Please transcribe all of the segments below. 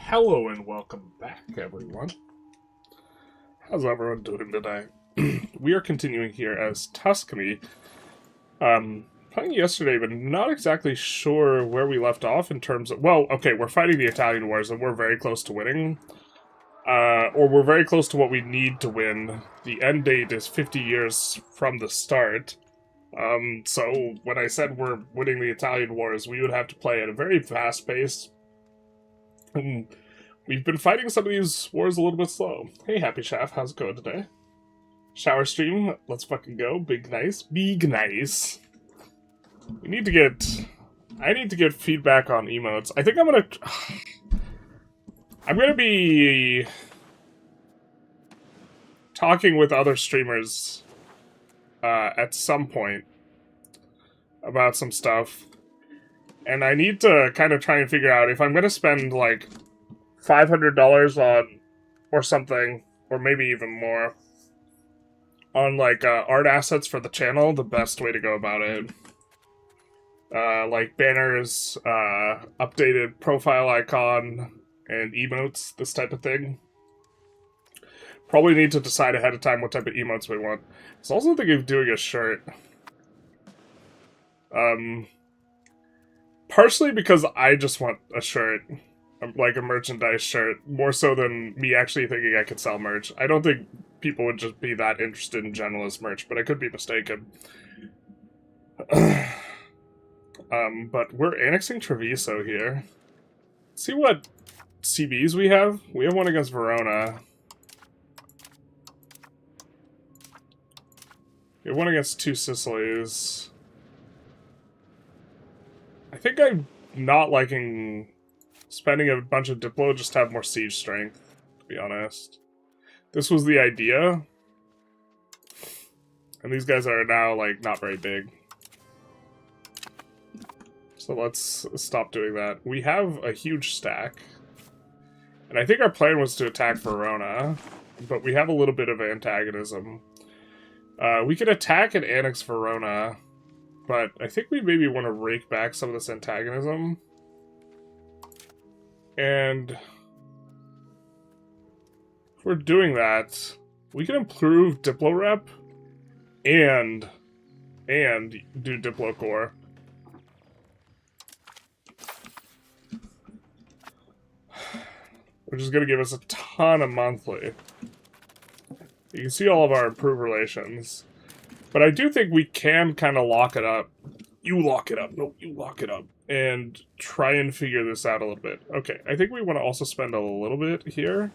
Hello and welcome back, everyone. How's everyone doing today? We are continuing here as Tuscany. Playing yesterday, but not exactly sure where we left off in terms of... Well, okay, we're fighting the Italian wars, and we're very close to winning. Or we're very close to what we need to win. The end date is 50 years from the start. So when I said we're winning the Italian wars, we would have to play at a very fast pace. We've been fighting some of these wars a little bit slow. Hey, Happy Chef, how's it going today? Shower stream, let's fucking go. Big nice. Big nice. We need to get... I need to get feedback on emotes. I think I'm gonna... I'm gonna be... talking with other streamers at some point about some stuff. And I need to kind of try and figure out if I'm gonna spend, like, $500 on, or something, or maybe even more, on, like, art assets for the channel, the best way to go about it. Like banners, updated profile icon, and emotes, this type of thing. Probably need to decide ahead of time what type of emotes we want. I was also thinking of doing a shirt. Partially because I just want a shirt. Like a merchandise shirt, more so than me actually thinking I could sell merch. I don't think people would just be that interested in generalist merch, but I could be mistaken. But we're annexing Treviso here. Let's see what CBs we have. We have one against Verona. We have one against Two Sicilies. I think I'm not liking spending a bunch of Diplo just to have more siege strength, to be honest. This was the idea. And these guys are now, like, not very big. So let's stop doing that. We have a huge stack. And I think our plan was to attack Verona, but we have a little bit of antagonism. We could attack and annex Verona, but I think we maybe want to rake back some of this antagonism. And if we're doing that, we can improve Diplo Rep and do Diplo Core. Which is going to give us a ton of monthly. You can see all of our improved relations. But I do think we can kind of lock it up. You lock it up. No, you lock it up. And try and figure this out a little bit. Okay, I think we want to also spend a little bit here.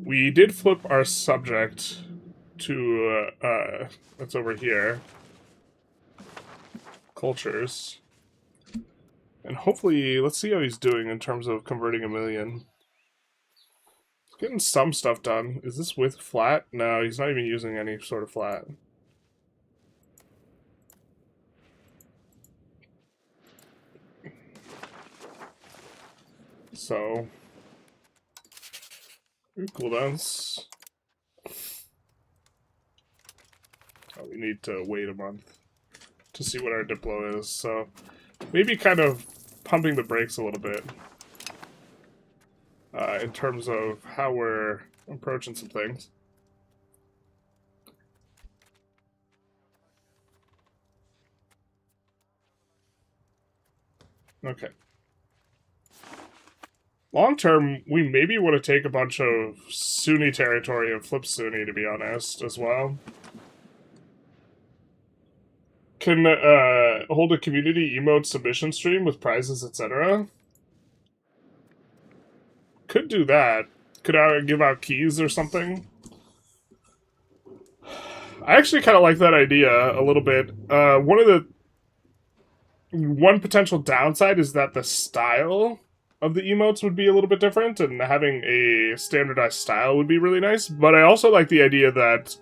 We did flip our subject to, that's over here. Cultures. And hopefully, let's see how he's doing in terms of converting a million. He's getting some stuff done. Is this with flat? No, he's not even using any sort of flat. So, cooldowns. Oh, we need to wait a month to see what our Diplo is, so maybe kind of pumping the brakes a little bit in terms of how we're approaching some things. Okay. Long term, we maybe want to take a bunch of Sunni territory and flip Sunni, to be honest, as well. Can hold a community emote submission stream with prizes, etc. Could do that. Could I give out keys or something? I actually kind of like that idea a little bit. One potential downside is that the style of the emotes would be a little bit different, and having a standardized style would be really nice. But I also like the idea that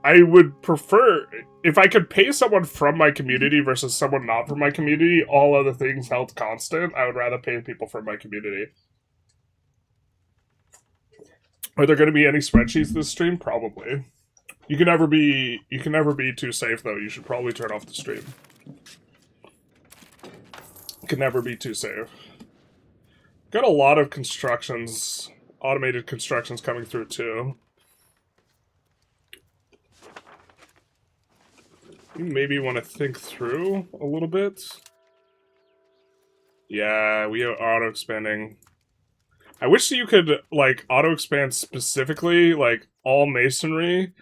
I would prefer, if I could pay someone from my community versus someone not from my community, all other things held constant, I would rather pay people from my community. Are there going to be any spreadsheets this stream? Probably. You can never be too safe though. You should probably turn off the stream. Can never be too safe. Got a lot of constructions, automated constructions coming through too. You maybe want to think through a little bit. Yeah, we are auto-expanding. I wish you could, like, auto-expand specifically, like, all masonry.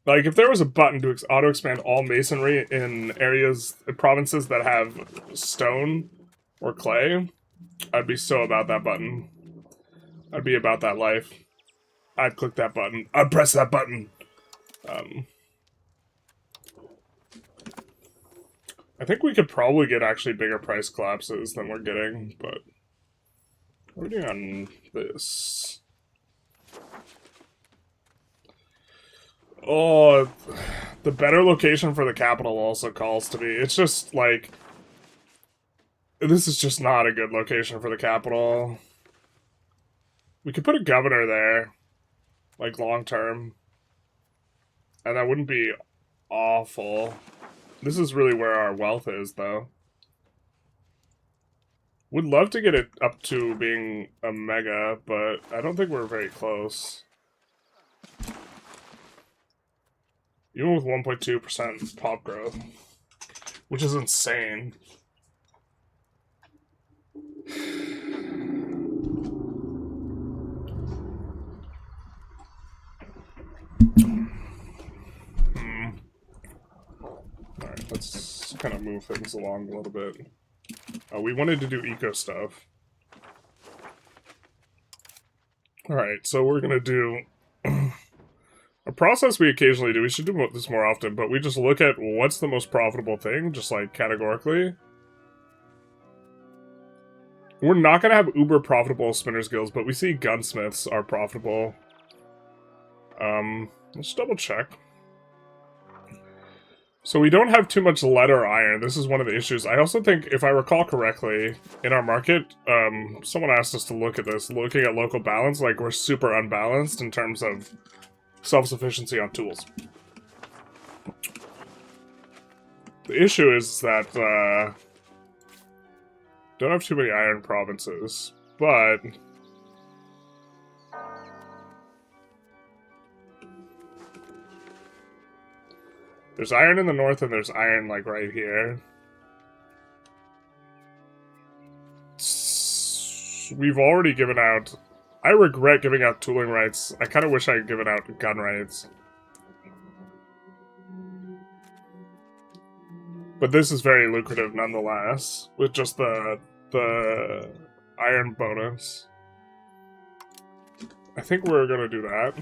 Like, if there was a button to auto-expand all masonry in areas, provinces that have stone or clay, I'd be so about that button. I'd be about that life. I'd click that button. I'd press that button. I think we could probably get actually bigger price collapses than we're getting, but we're doing on this. Oh, the better location for the capital also calls to me. It's just like, this is just not a good location for the capital. We could put a governor there, like long term, and that wouldn't be awful. This is really where our wealth is, though. Would love to get it up to being a mega, but I don't think we're very close. Even with 1.2% pop growth, which is insane. Alright, let's kind of move things along a little bit. We wanted to do eco stuff. Alright, so we're gonna do a process we occasionally do. We should do this more often, but we just look at what's the most profitable thing, just like categorically. We're not gonna have uber profitable spinners guilds, but we see gunsmiths are profitable. Let's double check. So we don't have too much lead or iron. This is one of the issues. I also think, if I recall correctly, in our market, someone asked us to look at this, looking at local balance, like we're super unbalanced in terms of self-sufficiency on tools. The issue is that, don't have too many iron provinces, but there's iron in the north and there's iron, like, right here. We've already given out... I regret giving out tooling rights. I kind of wish I had given out gun rights. But this is very lucrative nonetheless, with just the iron bonus. I think we're gonna do that.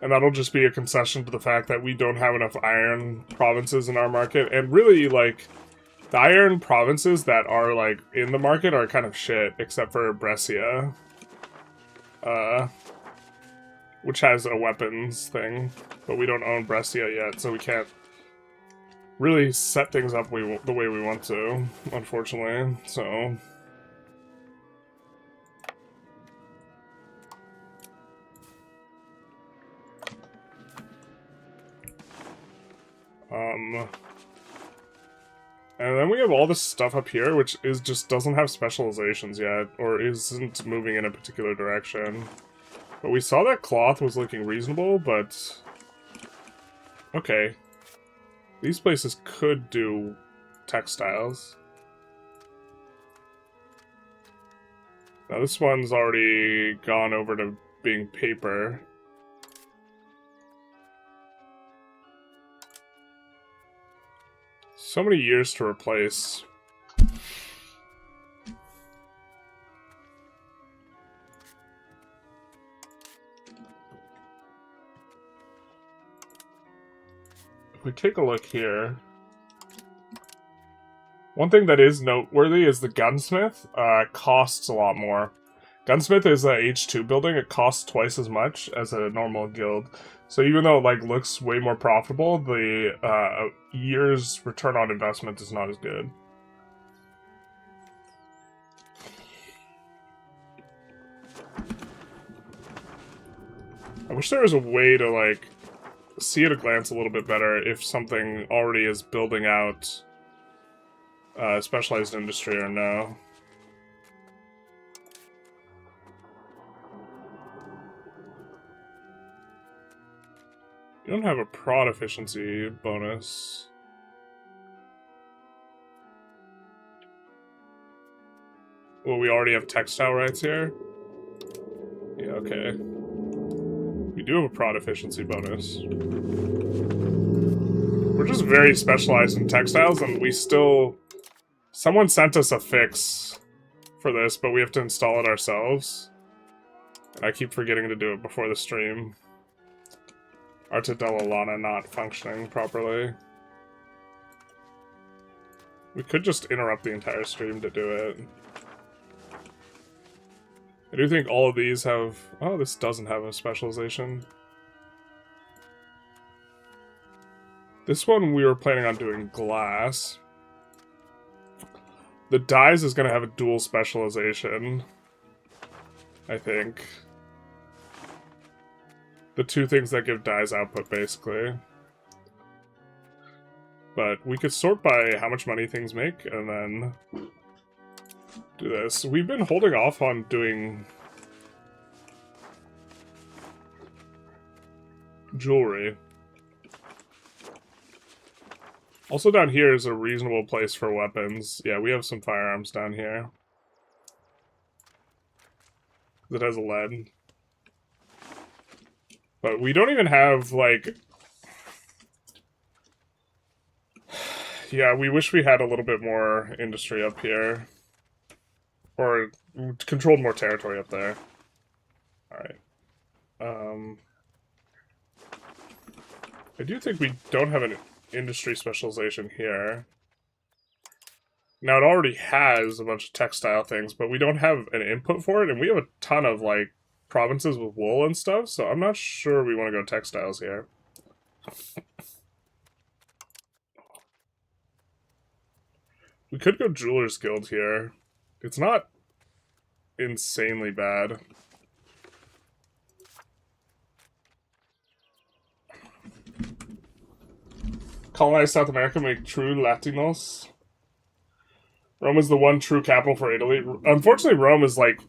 And that'll just be a concession to the fact that we don't have enough iron provinces in our market. And really, like, the iron provinces that are, like, in the market are kind of shit, except for Brescia. Which has a weapons thing. But we don't own Brescia yet, so we can't really set things up the way we want to, unfortunately. So... and then we have all this stuff up here, which is just doesn't have specializations yet, or isn't moving in a particular direction. But we saw that cloth was looking reasonable, but... okay. These places could do textiles. Now this one's already gone over to being paper. So many years to replace. If we take a look here, one thing that is noteworthy is the gunsmith costs a lot more. Gunsmith is a H2 building. It costs twice as much as a normal guild. So even though it, like, looks way more profitable, the year's return on investment is not as good. I wish there was a way to, like, see at a glance a little bit better if something already is building out specialized industry or no. You don't have a prod efficiency bonus. Well, we already have textile rights here? Yeah, okay. We do have a prod efficiency bonus. We're just very specialized in textiles, and we still... Someone sent us a fix for this, but we have to install it ourselves. And I keep forgetting to do it before the stream. Arte della Lana not functioning properly. We could just interrupt the entire stream to do it. I do think all of these have... Oh, this doesn't have a specialization. This one we were planning on doing glass. The dyes is going to have a dual specialization, I think. The two things that give dyes output, basically. But we could sort by how much money things make, and then do this. We've been holding off on doing jewelry. Also down here is a reasonable place for weapons. Yeah, we have some firearms down here. It has a lead. But we don't even have, like... Yeah, we wish we had a little bit more industry up here. Or controlled more territory up there. Alright. I do think we don't have an industry specialization here. Now, it already has a bunch of textile things, but we don't have an input for it, and we have a ton of, like, provinces with wool and stuff, so I'm not sure we want to go textiles here. We could go Jeweler's Guild here. It's not insanely bad. Colonize South America, make true Latinos. Rome is the one true capital for Italy. Unfortunately, Rome is like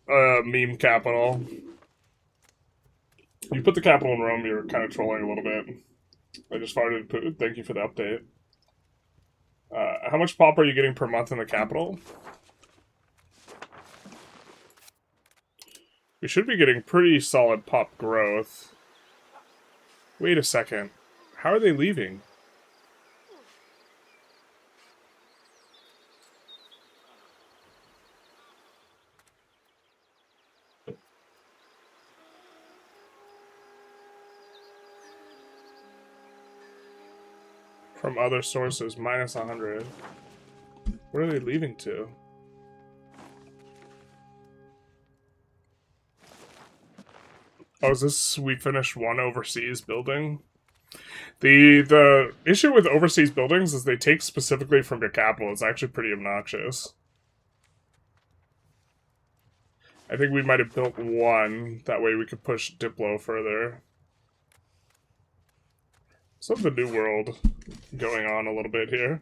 a meme capital. You put the capital in Rome, you're kind of trolling a little bit. I just farted. Thank you for the update. How much pop are you getting per month in the capital? We should be getting pretty solid pop growth. Wait a second. How are they leaving? From other sources, minus 100. Where are they leaving to? Oh, is this we finished one overseas building? The issue with overseas buildings is they take specifically from your capital. It's actually pretty obnoxious. I think we might have built one. That way we could push Diplo further. Some of the New World going on a little bit here.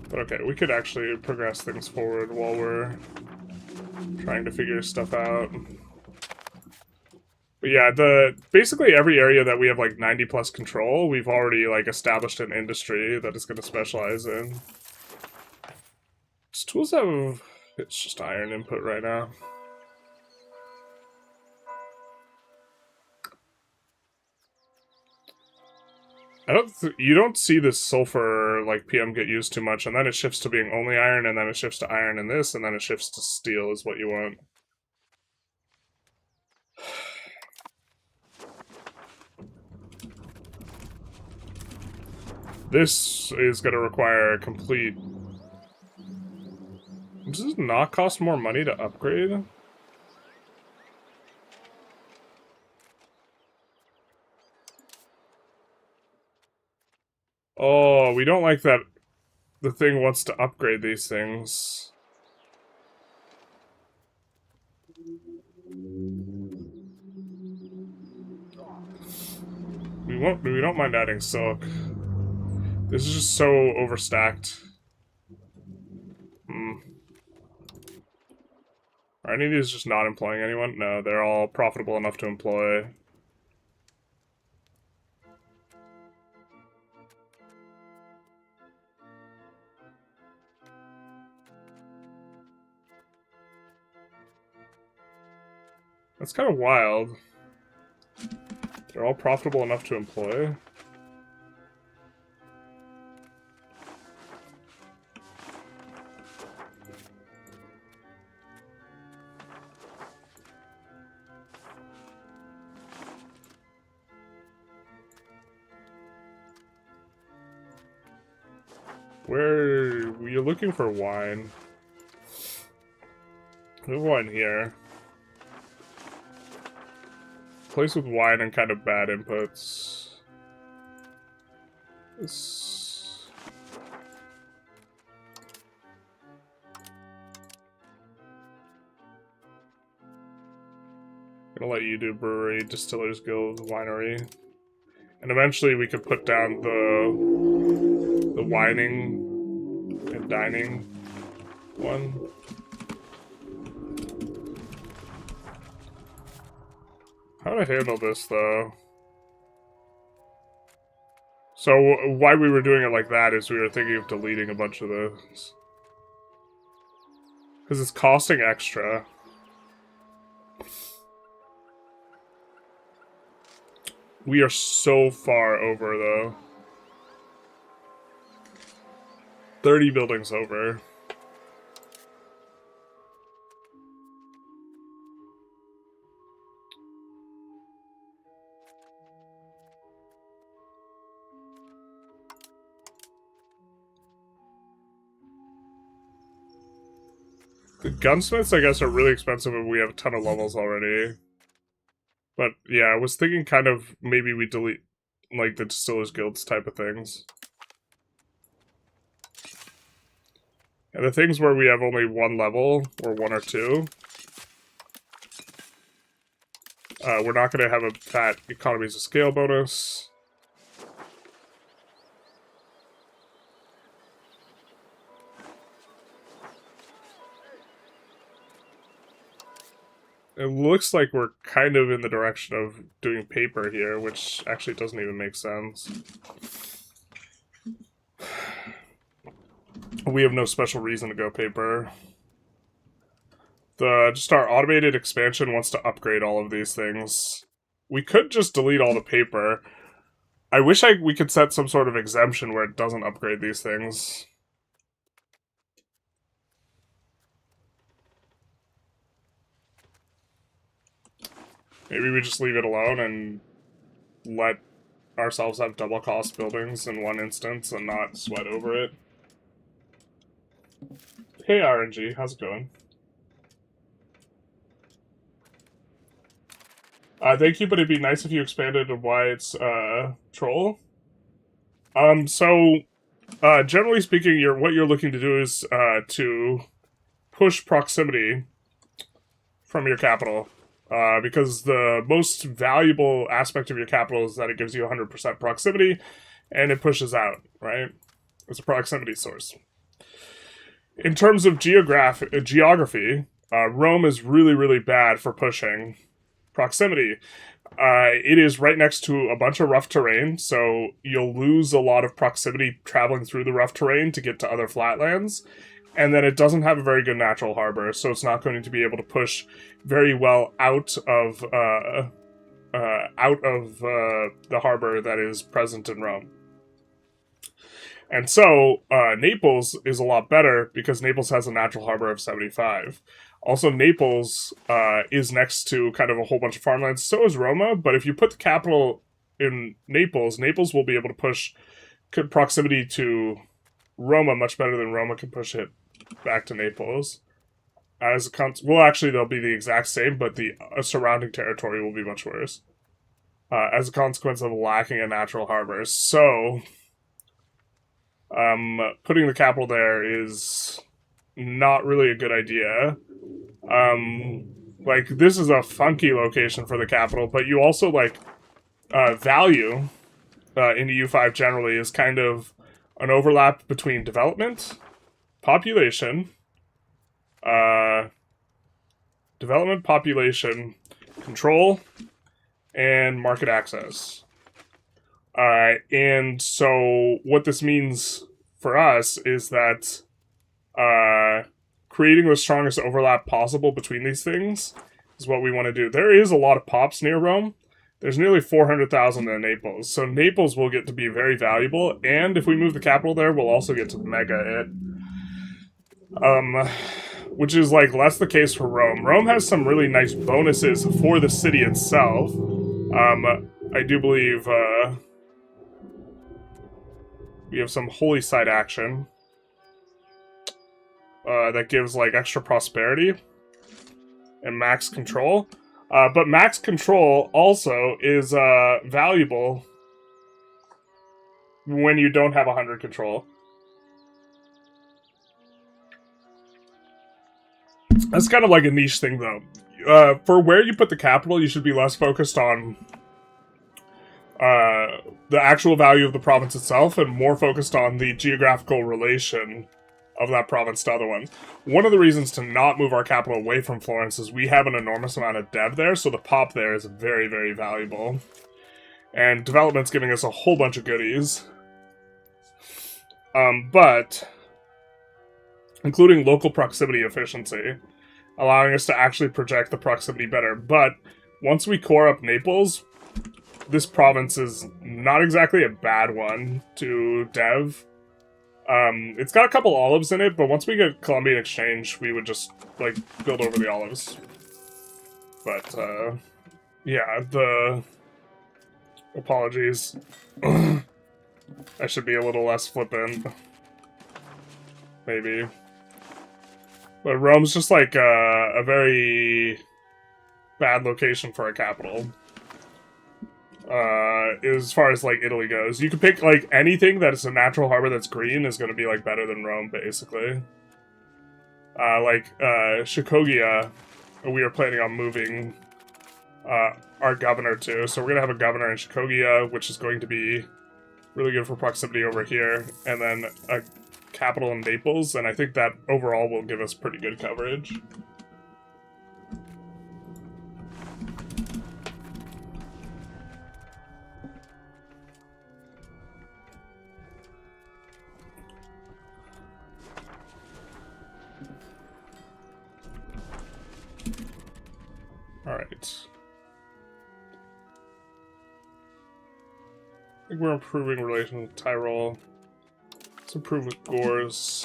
But okay, we could actually progress things forward while we're trying to figure stuff out. But yeah, basically every area that we have like 90 plus control, we've already like established an industry that is going to specialize in. Does tools have... It's just iron input right now. You don't see this sulfur like PM get used too much, and then it shifts to being only iron, and then it shifts to iron in this, and then it shifts to steel is what you want. This is going to require a complete... Does this not cost more money to upgrade? Oh, we don't like that the thing wants to upgrade these things. We don't mind adding silk. This is just so overstacked. Are any of these just not employing anyone? No, they're all profitable enough to employ. That's kind of wild. They're all profitable enough to employ. Where you're looking for wine? We have wine here. Place with wine and kind of bad inputs. This... I'm gonna let you do brewery, distillers guild, winery. And eventually we could put down the wining and dining one. How do I handle this, though? So, why we were doing it like that is we were thinking of deleting a bunch of those. Because it's costing extra. We are so far over, though. 30 buildings over. The gunsmiths, I guess, are really expensive and we have a ton of levels already. But, yeah, I was thinking kind of maybe we delete, like, the Distillers Guilds type of things. And the things where we have only one level, or one or two, we're not going to have a fat economies of scale bonus. It looks like we're kind of in the direction of doing paper here, which actually doesn't even make sense. We have no special reason to go paper. Just our automated expansion wants to upgrade all of these things. We could just delete all the paper. I wish we could set some sort of exemption where it doesn't upgrade these things. Maybe we just leave it alone and let ourselves have double cost buildings in one instance and not sweat over it. Hey RNG, how's it going? Thank you, but it'd be nice if you expanded on why it's troll. Generally speaking, what you're looking to do is to push proximity from your capital. Because the most valuable aspect of your capital is that it gives you 100% proximity, and it pushes out, right? It's a proximity source. In terms of geography, Rome is really, really bad for pushing proximity. It is right next to a bunch of rough terrain, so you'll lose a lot of proximity traveling through the rough terrain to get to other flatlands. And then it doesn't have a very good natural harbor, so it's not going to be able to push very well out of the harbor that is present in Rome. And so Naples is a lot better because Naples has a natural harbor of 75. Also, Naples is next to kind of a whole bunch of farmlands. So is Roma, but if you put the capital in Naples, Naples will be able to push proximity to Roma much better than Roma can push it back to Naples. Well, actually, they'll be the exact same, but the surrounding territory will be much worse. As a consequence of lacking a natural harbor. So, putting the capital there is not really a good idea. like, this is a funky location for the capital, but you also, like, value in EU5 generally is kind of an overlap between development, population, control, and market access. And so what this means for us is that creating the strongest overlap possible between these things is what we want to do. There is a lot of pops near Rome. There's nearly 400,000 in Naples. So Naples will get to be very valuable, and if we move the capital there, we'll also get to mega it. Which is, like, less the case for Rome. Rome has some really nice bonuses for the city itself. I do believe, we have some holy site action. That gives, like, extra prosperity. And max control. But max control also is, valuable when you don't have 100 control. That's kind of like a niche thing, though. For where you put the capital, you should be less focused on the actual value of the province itself and more focused on the geographical relation of that province to other ones. One of the reasons to not move our capital away from Florence is we have an enormous amount of dev there, so the pop there is very, very valuable. And development's giving us a whole bunch of goodies. But including local proximity efficiency, allowing us to actually project the proximity better. But once we core up Naples, this province is not exactly a bad one to dev. It's got a couple olives in it, but once we get Columbian Exchange, we would just, like, build over the olives. But, yeah, apologies. I should be a little less flippant. Maybe. But Rome's just, like, a very bad location for a capital. As far as, like, Italy goes. You could pick, like, anything that is a natural harbor that's green is gonna be, like, better than Rome, basically. Shikogia, we are planning on moving, our governor to. So we're gonna have a governor in Shikogia, which is going to be really good for proximity over here. And then a capital in Naples, and I think that overall will give us pretty good coverage. Alright. I think we're improving relations with Tyrol. Let's improve with Gorzia.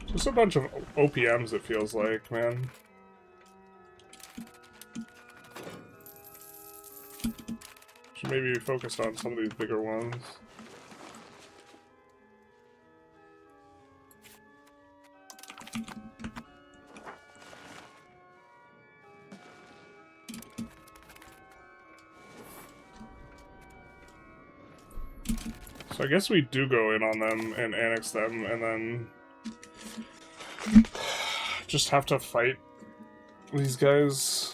Just a bunch of OPMs, it feels like, man. Should maybe be focused on some of these bigger ones. So I guess we do go in on them and annex them, and then just have to fight these guys.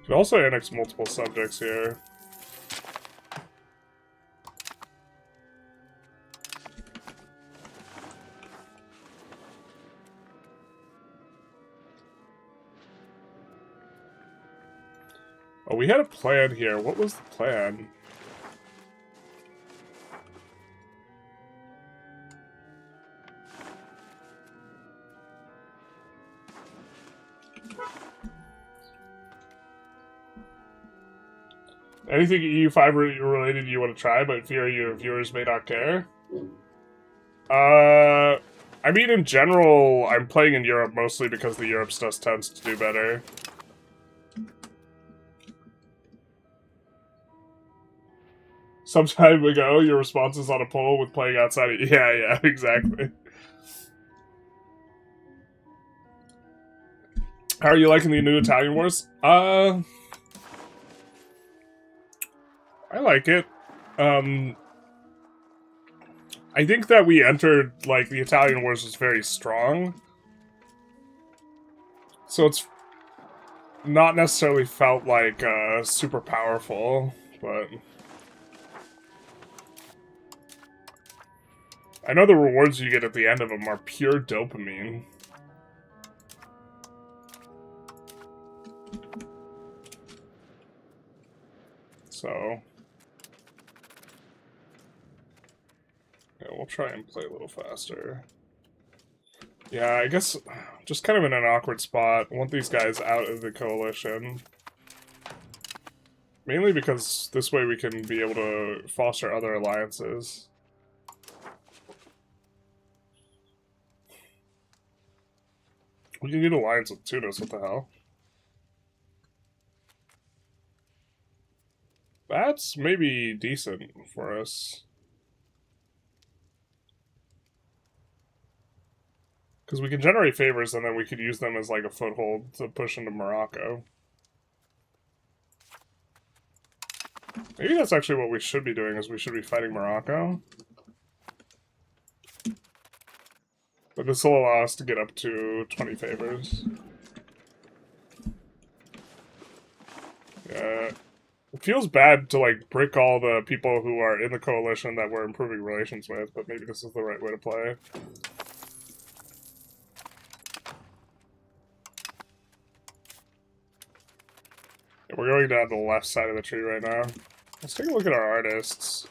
Could also annex multiple subjects here. Oh, we had a plan here. What was the plan? Anything EU5 related you want to try, but fear your viewers may not care? I mean, in general, I'm playing in Europe mostly because the Europe stuff tends to do better. Some time ago, your responses on a poll with playing outside. Yeah, exactly. How are you liking the new Italian Wars? I like it. I think that we entered, like, the Italian Wars was very strong. So it's not necessarily felt like, super powerful, but... I know the rewards you get at the end of them are pure dopamine. So... yeah, we'll try and play a little faster. Yeah, I guess just kind of in an awkward spot. I want these guys out of the coalition. Mainly because this way we can be able to foster other alliances. We can get an alliance with Tunis, what the hell? That's maybe decent for us. Because we can generate favors and then we could use them as like a foothold to push into Morocco. Maybe that's actually what we should be doing, is we should be fighting Morocco. But this will allow us to get up to 20 favors. Yeah. It feels bad to, like, brick all the people who are in the coalition that we're improving relations with, but maybe this is the right way to play. Yeah, we're going down the left side of the tree right now. Let's take a look at our artists.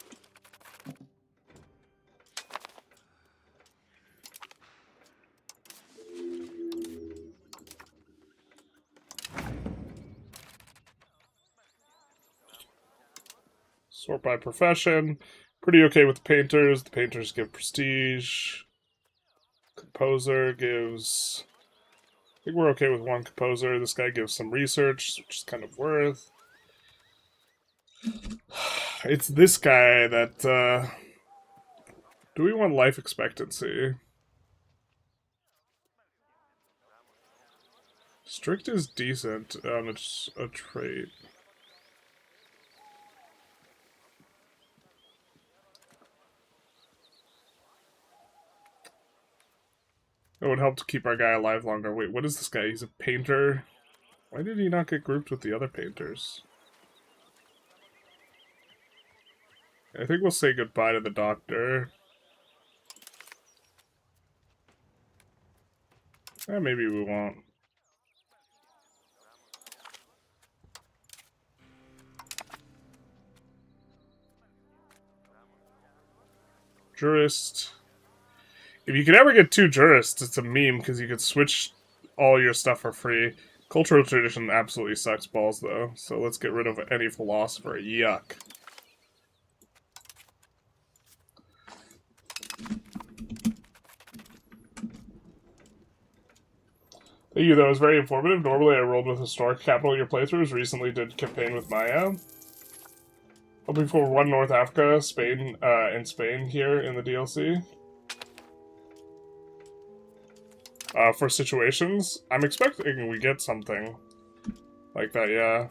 Sort by profession. Pretty okay with the painters. The painters give prestige. Composer gives... I think we're okay with one composer. This guy gives some research, which is kind of worth. It's this guy that, do we want life expectancy? Strict is decent. It's a trait. It would help to keep our guy alive longer. Wait, what is this guy? He's a painter? Why did he not get grouped with the other painters? I think we'll say goodbye to the doctor. Maybe we won't. Jurist. If you could ever get 2 jurists, it's a meme, because you could switch all your stuff for free. Cultural tradition absolutely sucks balls, though, so let's get rid of any philosopher. Yuck. Thank you, that was very informative. Normally I rolled with historic capital your playthroughs. Recently did campaign with Maya. Hoping for 1 North Africa, Spain, and Spain here in the DLC. For situations, I'm expecting we get something like that, yeah.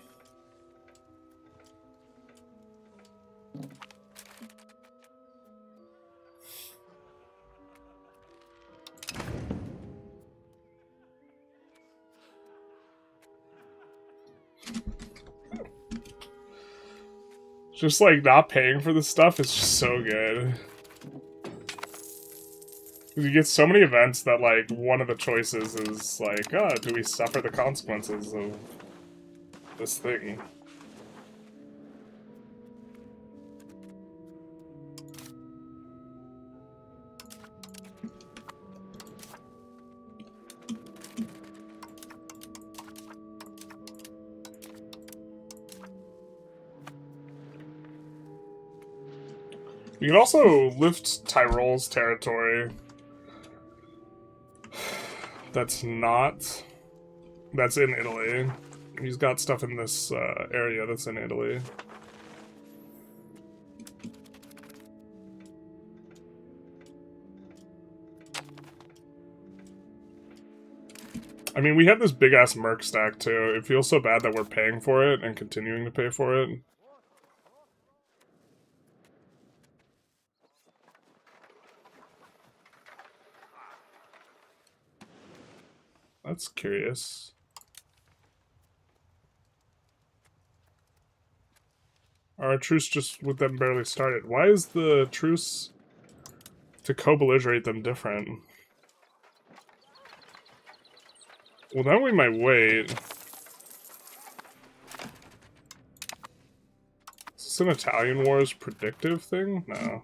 Just, like, not paying for this stuff is just so good. You get so many events that, like, one of the choices is, like, oh, do we suffer the consequences of this thing? You can also lift Tyrol's territory. That's in Italy. He's got stuff in this area that's in Italy. I mean, we have this big-ass merc stack, too. It feels so bad that we're paying for it and continuing to pay for it. That's curious. Our truce just with them barely started. Why is the truce to co-belligerate them different? Well, then we might wait. Is this an Italian Wars predictive thing? No.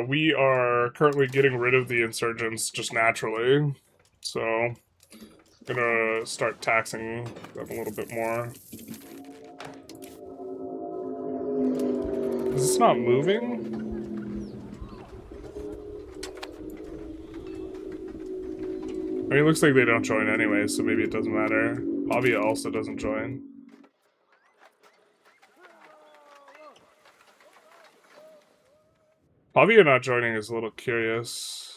We are currently getting rid of the insurgents just naturally, so gonna start taxing them a little bit more. Is this not moving? I mean, it looks like they don't join anyway, so maybe it doesn't matter. Pavia also doesn't join. Pavia not joining is a little curious.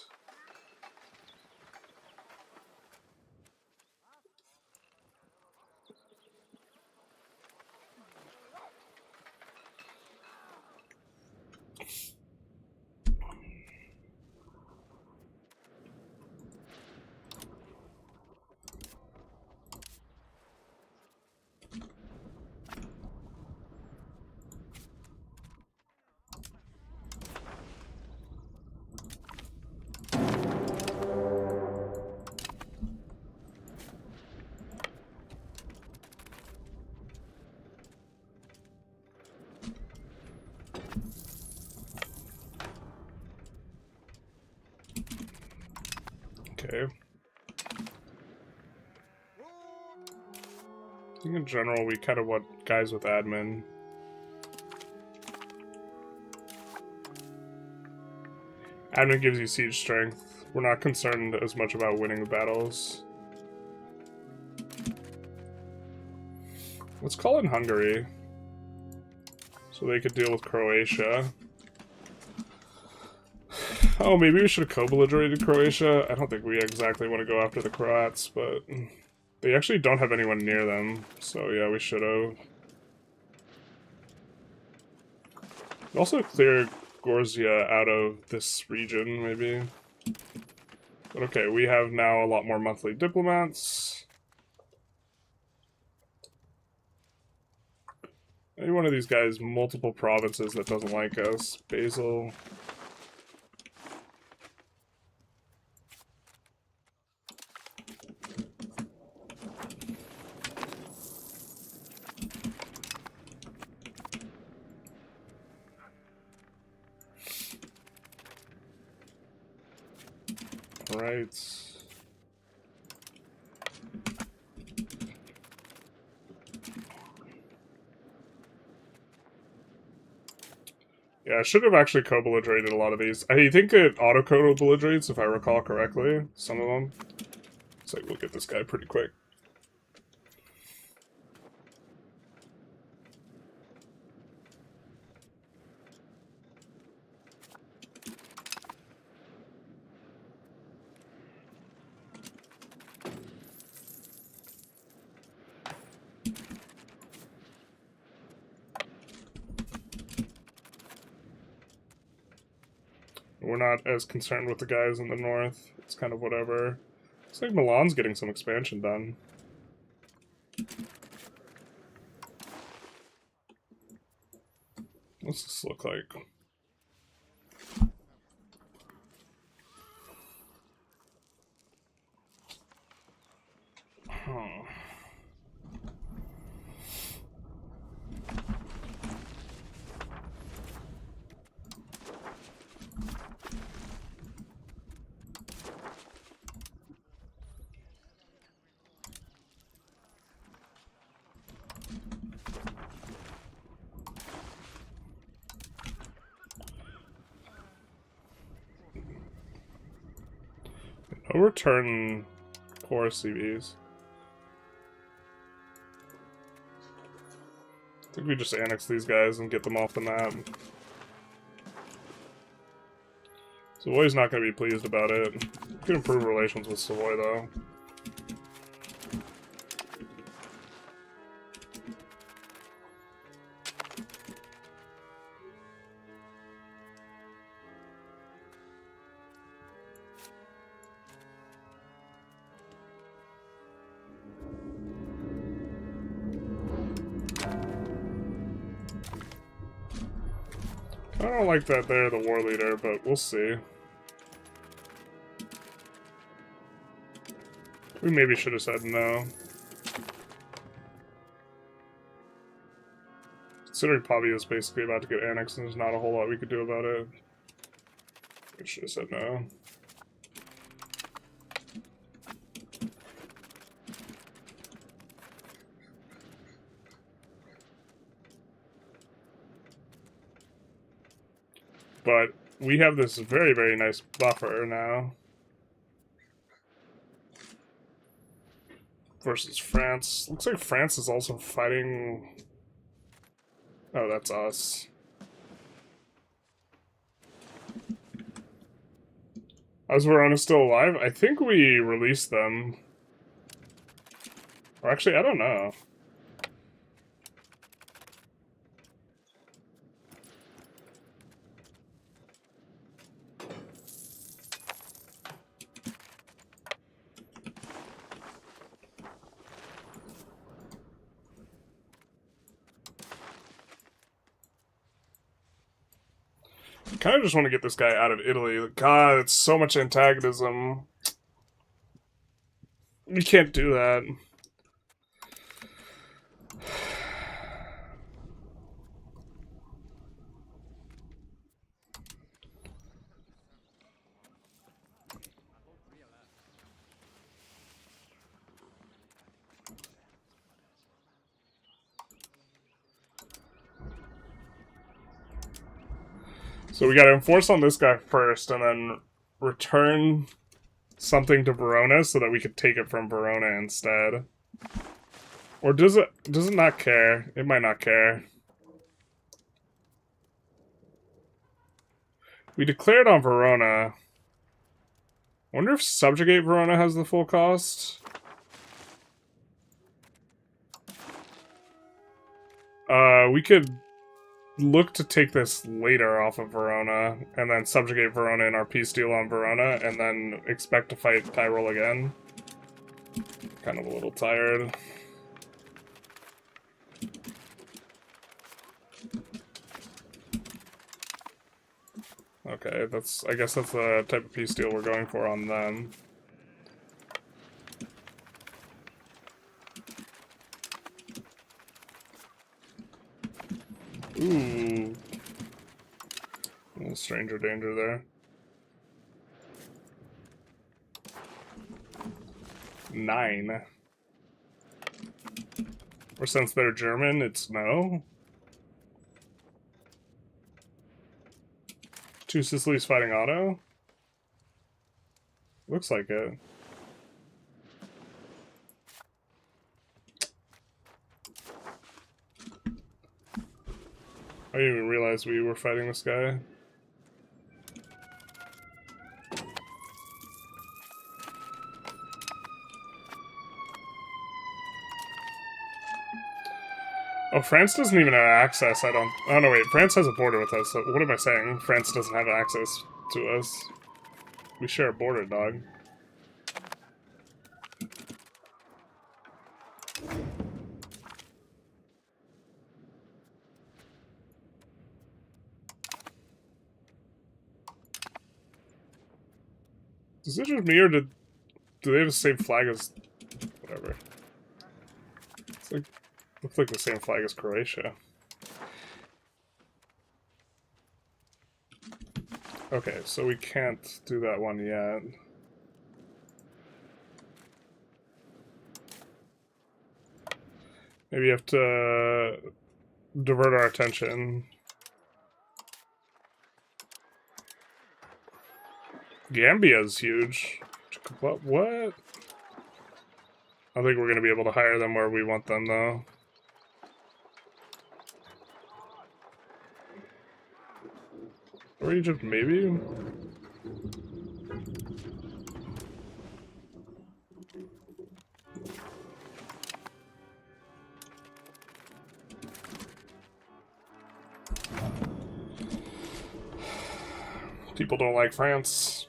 Okay. I think in general we kind of want guys with admin. Admin gives you siege strength. We're not concerned as much about winning the battles. Let's call in Hungary, so they could deal with Croatia. Oh, maybe we should have co-belligerated Croatia. I don't think we exactly want to go after the Croats, but they actually don't have anyone near them, so yeah, we should have. Also clear Gorzia out of this region, maybe. But okay, we have now a lot more monthly diplomats. Any one of these guys, multiple provinces that doesn't like us. Basil. Right. Yeah, I should have actually co-belligerated a lot of these. I think it auto-co-belligerates, if I recall correctly, some of them. So we'll get this guy pretty quick. We're not as concerned with the guys in the north. It's kind of whatever. Looks like Milan's getting some expansion done. What's this look like? Huh. Overturn core CVs. I think we just annex these guys and get them off the map. Savoy's not going to be pleased about it. We can improve relations with Savoy, though. I don't like that they're the war leader, but we'll see. We maybe should have said no. Considering Pavia is basically about to get annexed and there's not a whole lot we could do about it. We should have said no. But we have this very, very nice buffer now. Versus France. Looks like France is also fighting... Oh, that's us. Is Verona still alive? I think we released them. Or actually, I don't know. I kind of just want to get this guy out of Italy. God, it's so much antagonism. We can't do that. So we gotta enforce on this guy first, and then return something to Verona so that we could take it from Verona instead. Or does it not care? It might not care. We declared on Verona. Wonder if subjugate Verona has the full cost? We could look to take this later off of Verona, and then subjugate Verona in our peace deal on Verona, and then expect to fight Tyrol again. Kind of a little tired. Okay, I guess that's the type of peace deal we're going for on them. Ooh. A little stranger danger there. 9. Or since they're German, it's no. 2 Sicilies fighting Otto? Looks like it. I didn't even realize we were fighting this guy. Oh, France doesn't even have access, Oh no, wait, France has a border with us, so what am I saying? France doesn't have access to us. We share a border, dog. Is it just me, or do they have the same flag as... whatever. It's like... looks like the same flag as Croatia. Okay, so we can't do that one yet. Maybe you have to divert our attention. Gambia's huge. What? I think we're going to be able to hire them where we want them, though. Or Egypt, maybe? People don't like France.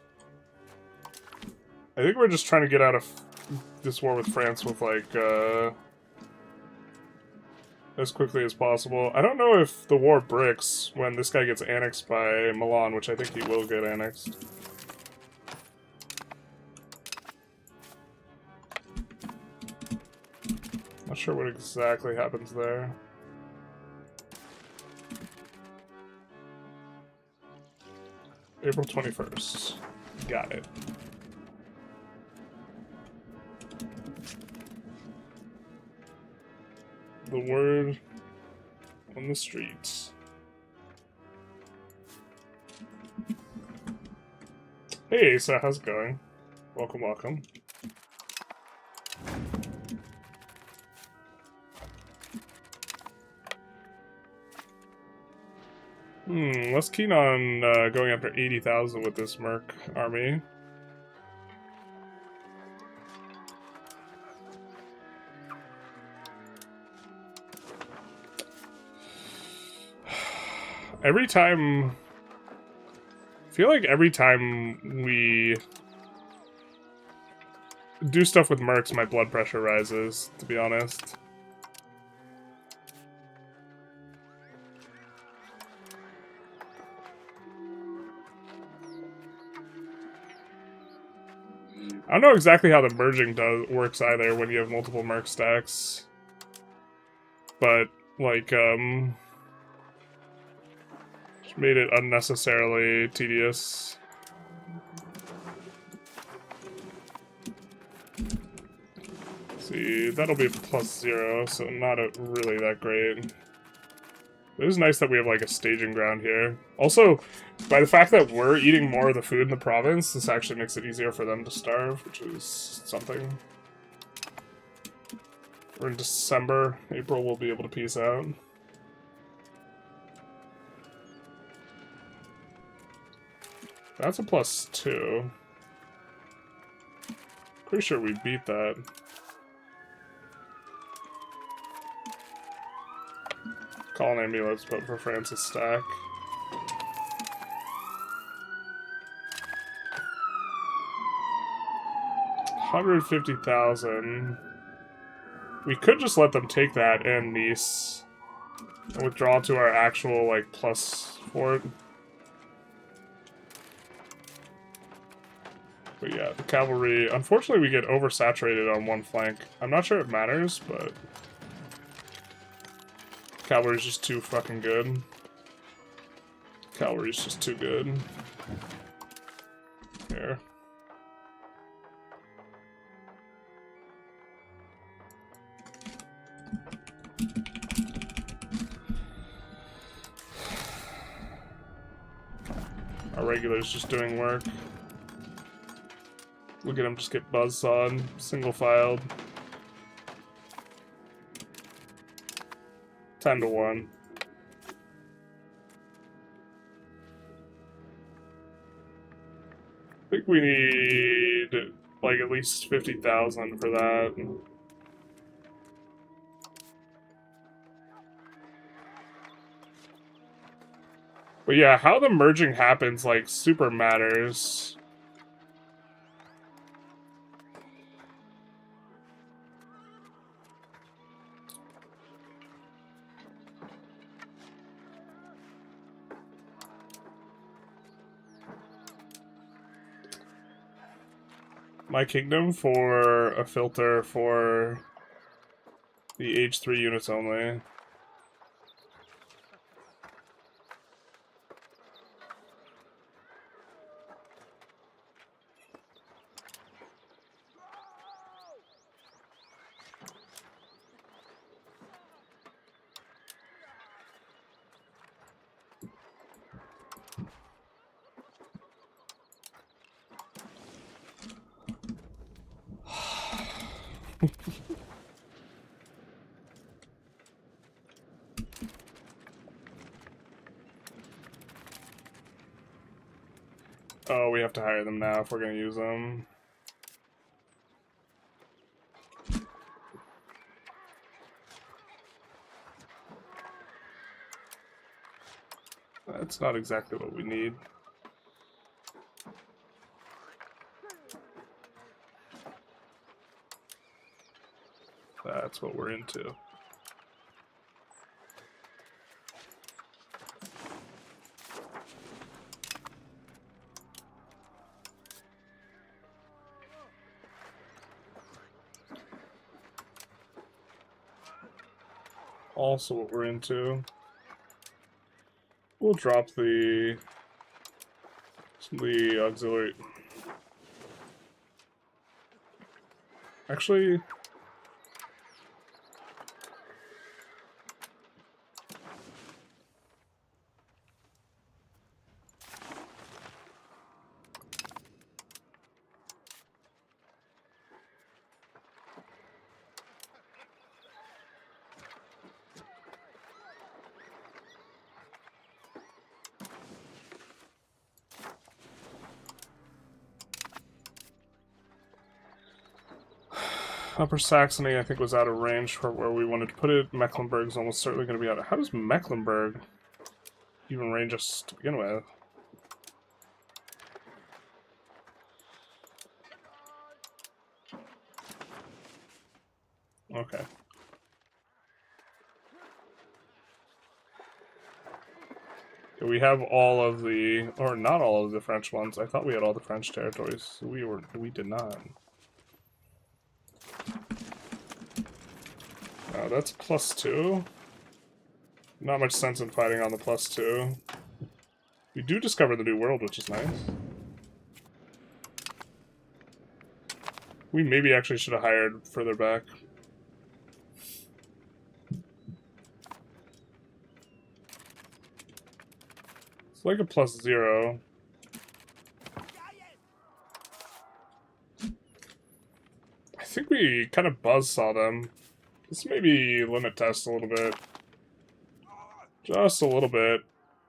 I think we're just trying to get out of this war with France with, like, as quickly as possible. I don't know if the war breaks when this guy gets annexed by Milan, which I think he will get annexed. Not sure what exactly happens there. April 21st. Got it. The word on the streets. Hey Asa, how's it going? Welcome, welcome. Less keen on going after 80,000 with this Merc army. Every time... I feel like every time we do stuff with Mercs, my blood pressure rises, to be honest. I don't know exactly how the merging works either when you have multiple Merc stacks. But, like, just made it unnecessarily tedious. See, that'll be +0, so not really that great. It is nice that we have, like, a staging ground here. Also, by the fact that we're eating more of the food in the province, this actually makes it easier for them to starve, which is something. We're in December. April we'll be able to peace out. That's a +2. Pretty sure we beat that. Call an ambulance, but for France's stack. $150,000. We could just let them take that and Nice and withdraw to our actual, like, plus fort. But yeah, the cavalry, unfortunately we get oversaturated on one flank. I'm not sure it matters, but cavalry's just too fucking good. Cavalry's just too good. Here. Our regulars just doing work. Look at them just get buzzsawed, single filed. 10-1. I think we need, like, at least 50,000 for that. But yeah, how the merging happens, like, super matters. My kingdom for a filter for the H3 units only. Oh, we have to hire them now if we're going to use them. That's not exactly what we need. That's what we're into. Also what we're into. We'll drop the auxiliary. Actually, Upper Saxony, I think, was out of range for where we wanted to put it. Mecklenburg's almost certainly going to be out of... How does Mecklenburg even range us to begin with? Okay. We have all of the... Or not all of the French ones. I thought we had all the French territories. We did not. Oh, that's +2. Not much sense in fighting on the +2. We do discover the New World, which is nice. We maybe actually should have hired further back. It's like a +0. I think we kind of buzzsaw them. Let's maybe limit test a little bit. Just a little bit.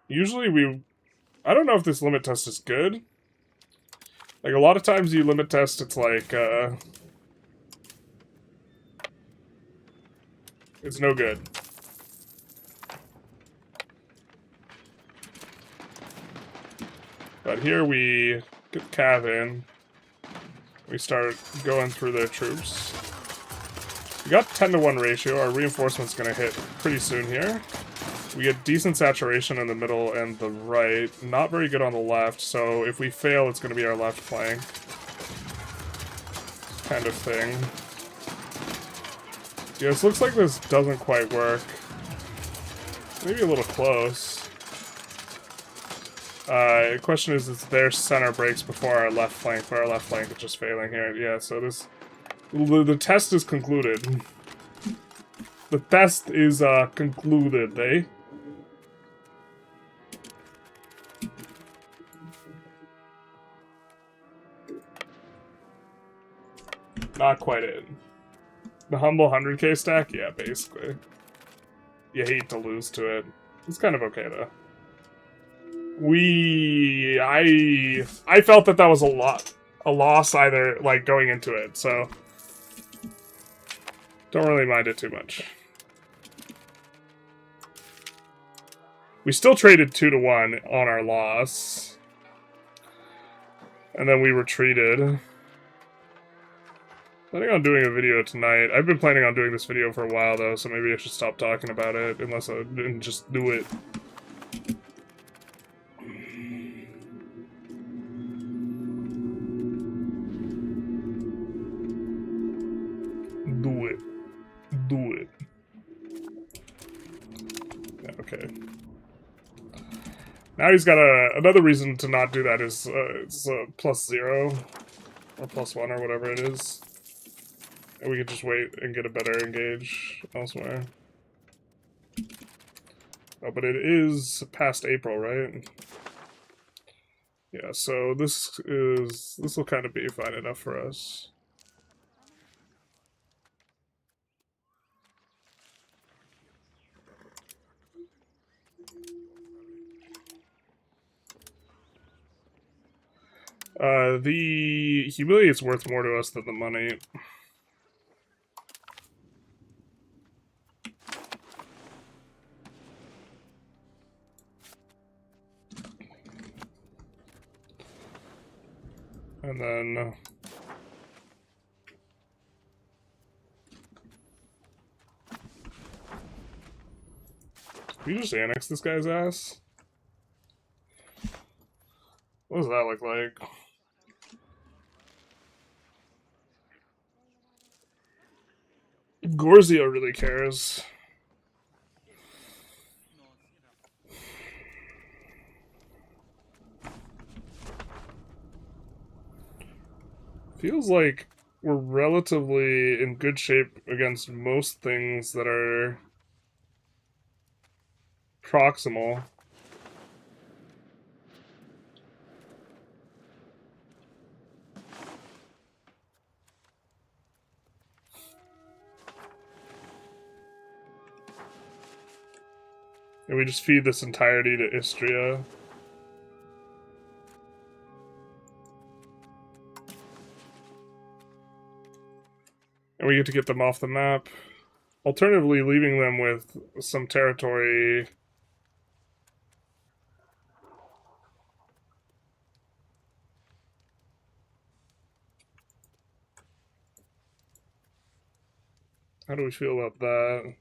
Usually I don't know if this limit test is good. Like, a lot of times you limit test, it's like, it's no good. But here we get Cav in. We start going through their troops. We got 10-to-1 ratio. Our reinforcement's going to hit pretty soon here. We get decent saturation in the middle and the right. Not very good on the left, so if we fail, it's going to be our left flank. Kind of thing. Yeah, this looks like this doesn't quite work. Maybe a little close. The question is their center breaks before our left flank, but our left flank is just failing here. Yeah, so this... The test is concluded. The test is, concluded, eh? Not quite in. The humble 100k stack? Yeah, basically. You hate to lose to it. It's kind of okay, though. I felt that was a loss either, like, going into it, so... Don't really mind it too much. We still traded 2-to-1 on our loss. And then we retreated. Planning on doing a video tonight. I've been planning on doing this video for a while, though, so maybe I should stop talking about it, unless I didn't just do it. Do it. Do it. Yeah, okay. Now he's got another reason to not do that is it's +0 or +1 or whatever it is. And we could just wait and get a better engage elsewhere. Oh, but it is past April, right? Yeah, so this will kind of be fine enough for us. The humility is worth more to us than the money. And then... we just annex this guy's ass? What does that look like? Gorzia really cares. Feels like we're relatively in good shape against most things that are proximal. And we just feed this entirety to Istria. And we get to get them off the map. Alternatively, leaving them with some territory. How do we feel about that?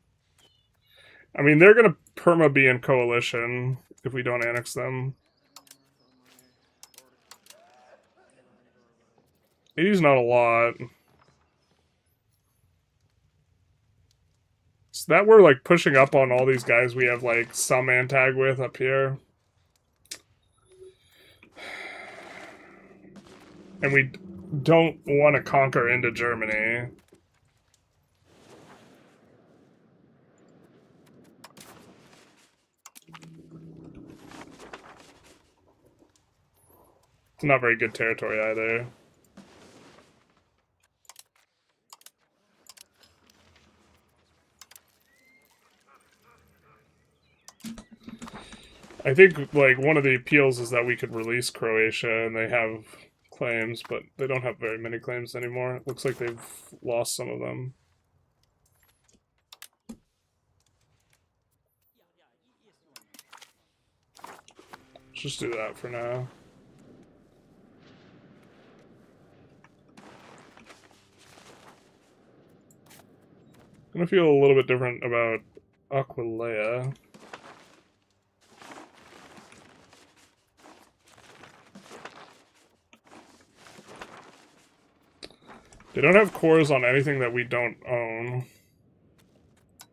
I mean, they're going to perma be in coalition if we don't annex them. 80's not a lot. So that we're like pushing up on all these guys we have like some antag with up here. And we don't want to conquer into Germany. It's not very good territory either. I think, like, one of the appeals is that we could release Croatia, and they have claims, but they don't have very many claims anymore. It looks like they've lost some of them. Let's just do that for now. I'm gonna feel a little bit different about Aquileia. They don't have cores on anything that we don't own.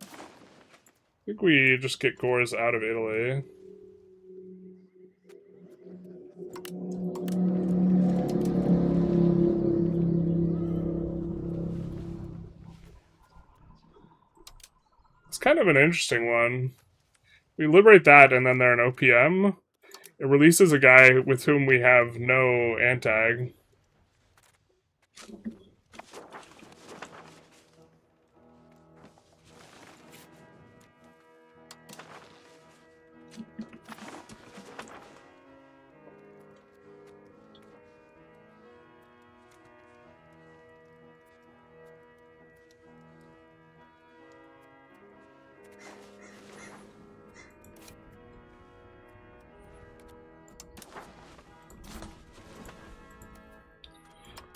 I think we just get cores out of Italy. It's kind of an interesting one. We liberate that and then they're an OPM. It releases a guy with whom we have no antag.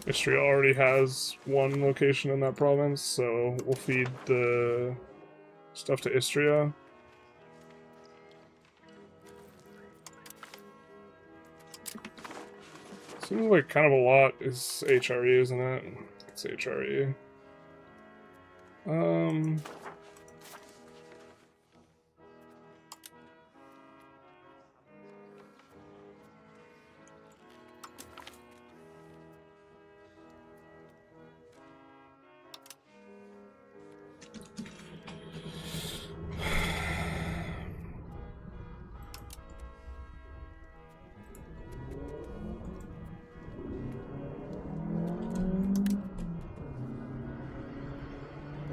Istria already has one location in that province, so we'll feed the stuff to Istria. Seems like kind of a lot is HRE, isn't it? It's HRE.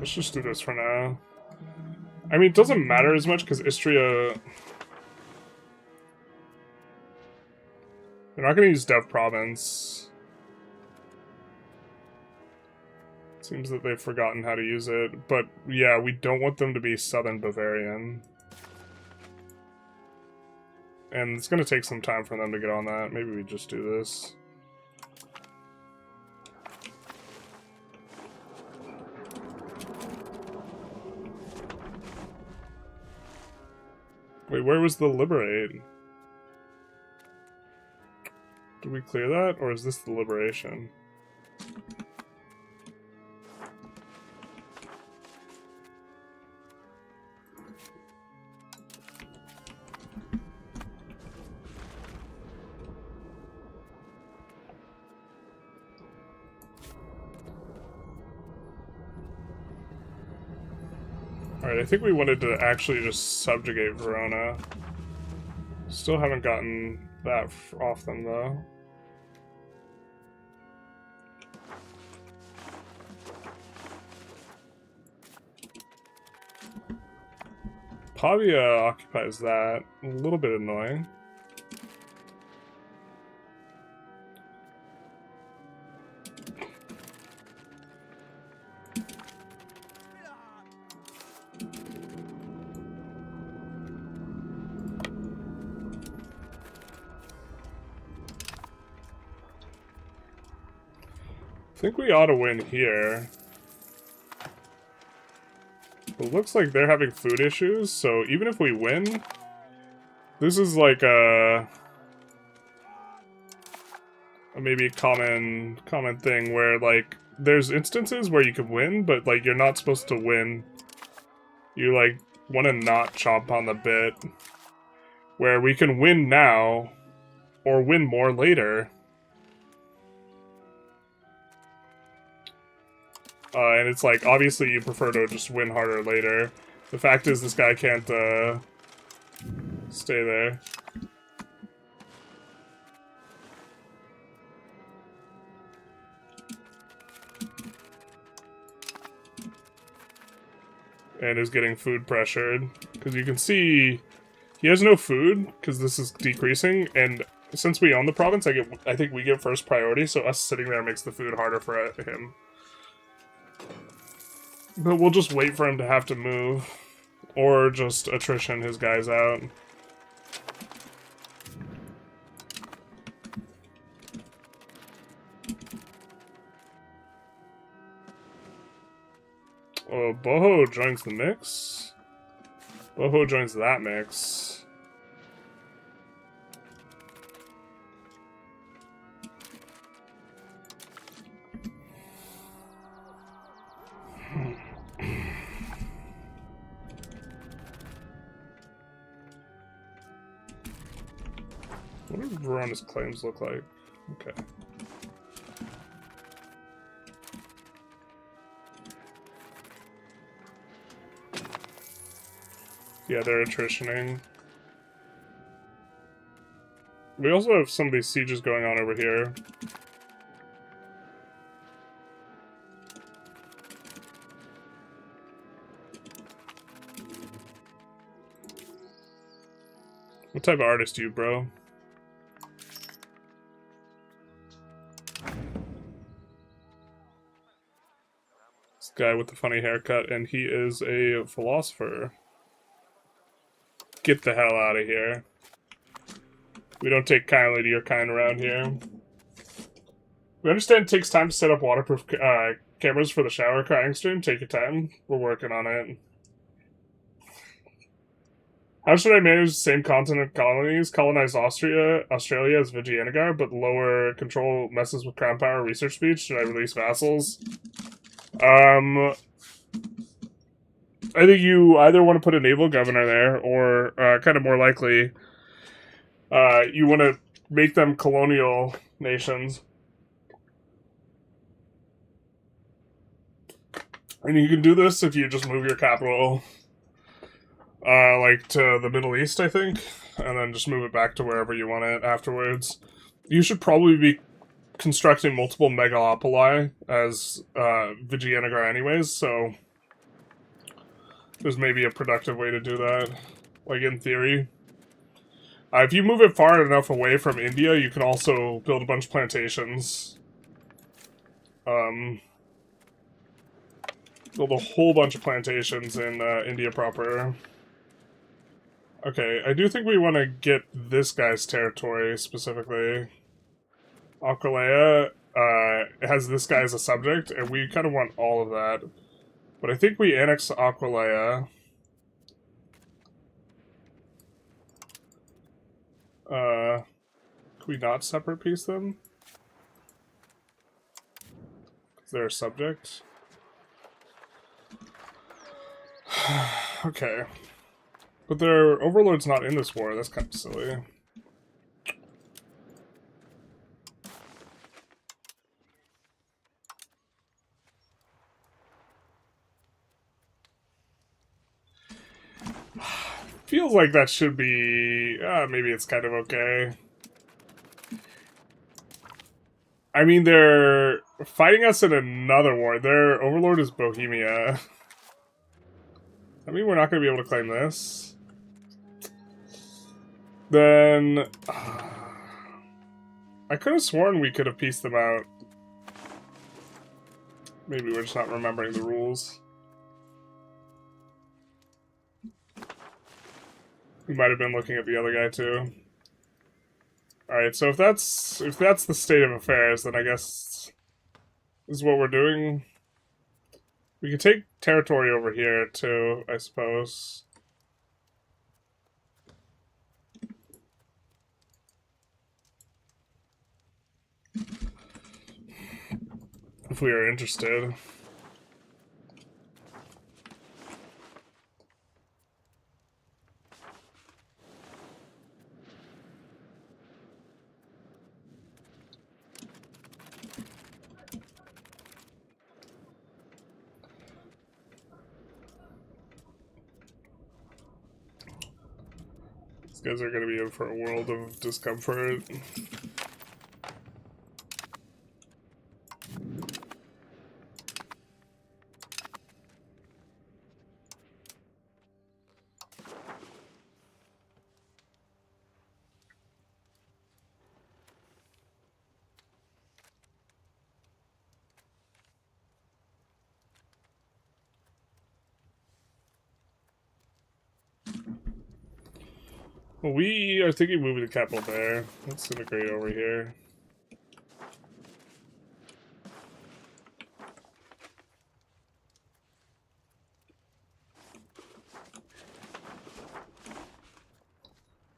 Let's just do this for now. I mean, it doesn't matter as much because Istria... They're not going to use Dev Province. Seems that they've forgotten how to use it. But yeah, we don't want them to be Southern Bavarian. And it's going to take some time for them to get on that. Maybe we just do this. Wait, where was the Liberate? Did we clear that? Or is this the Liberation? Alright, I think we wanted to actually just subjugate Verona. Still haven't gotten that off them, though. Pavia occupies that. A little bit annoying. I think we ought to win here. It looks like they're having food issues, so even if we win, this is like a maybe a common thing where, like, there's instances where you can win, but, like, you're not supposed to win. You, like, want to not chomp on the bit. Where we can win now, or win more later. And it's like, obviously you prefer to just win harder later. The fact is this guy can't, stay there. And is getting food pressured. Because you can see he has no food, because this is decreasing, and since we own the province, I think we get first priority, so us sitting there makes the food harder for him. But we'll just wait for him to have to move. Or just attrition his guys out. Oh, Boho joins the mix? Boho joins that mix. What do Verona's claims look like? Okay. Yeah, they're attritioning. We also have some of these sieges going on over here. What type of artist are you, bro? This guy with the funny haircut, and he is a philosopher. Get the hell out of here. We don't take kindly to your kind around here. We understand it takes time to set up waterproof cameras for the shower crying stream. Take your time. We're working on it. How should I manage the same continent colonies? Colonize Australia as Vijayanagara, but lower control messes with crown power research speed? Should I release vassals? I think you either want to put a naval governor there, or, kind of more likely, you want to make them colonial nations. And you can do this if you just move your capital, like, to the Middle East, I think, and then just move it back to wherever you want it afterwards. You should probably be constructing multiple megalopoli as, Vijayanagara anyways, so there's maybe a productive way to do that, like, in theory. If you move it far enough away from India, you can also build a bunch of plantations. Build a whole bunch of plantations in India proper. Okay, I do think we want to get this guy's territory specifically. Aquileia has this guy as a subject, and we kind of want all of that. But I think we annex Aquileia. Can we not separate piece them? Because they're a subject. Okay. But their overlord's not in this war, that's kind of silly. Feels like that should be... maybe it's kind of okay. I mean, they're fighting us in another war. Their overlord is Bohemia. I mean, we're not going to be able to claim this. Then... I could have sworn we could have pieced them out. Maybe we're just not remembering the rules. We might have been looking at the other guy too. Alright, so if that's the state of affairs, then I guess this is what we're doing. We can take territory over here too, I suppose. If we are interested. These guys are going to be in for a world of discomfort. Well, we are thinking moving the capital there. Let's integrate over here.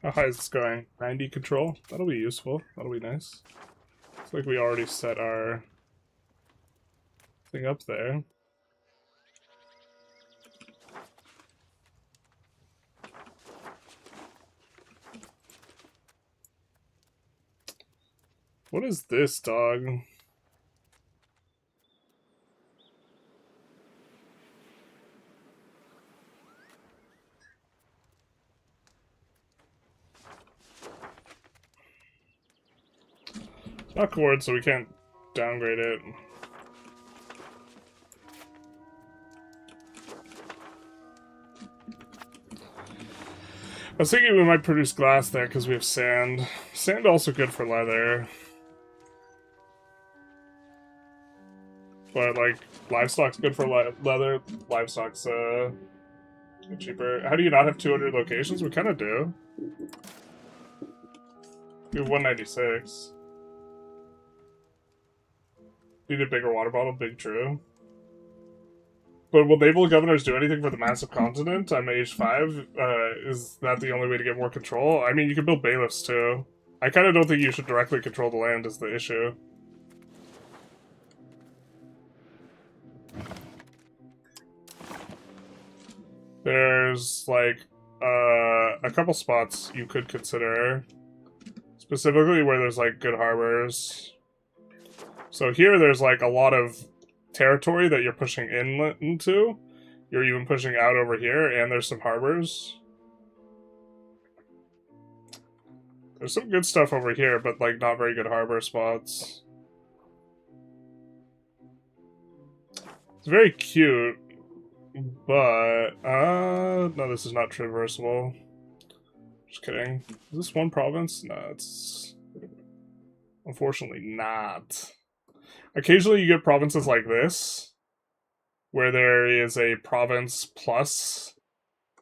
How high is this going? 90 control? That'll be useful. That'll be nice. Looks like we already set our thing up there. What is this, dog? Not cord, so we can't downgrade it. I was thinking we might produce glass there because we have sand. Sand also good for leather. But, like, livestock's good for leather. Livestock's, cheaper. How do you not have 200 locations? We kind of do. We have 196. Need a bigger water bottle? Big true. But will naval governors do anything for the massive continent on age 5? Is that the only way to get more control? I mean, you can build bailiffs, too. I kind of don't think you should directly control the land is the issue. There's, like, a couple spots you could consider. Specifically where there's, like, good harbors. So here there's, like, a lot of territory that you're pushing into. You're even pushing out over here, and there's some harbors. There's some good stuff over here, but, like, not very good harbor spots. It's very cute. But, no, this is not traversable. Just kidding. Is this one province? No, it's unfortunately not. Occasionally you get provinces like this, where there is a province plus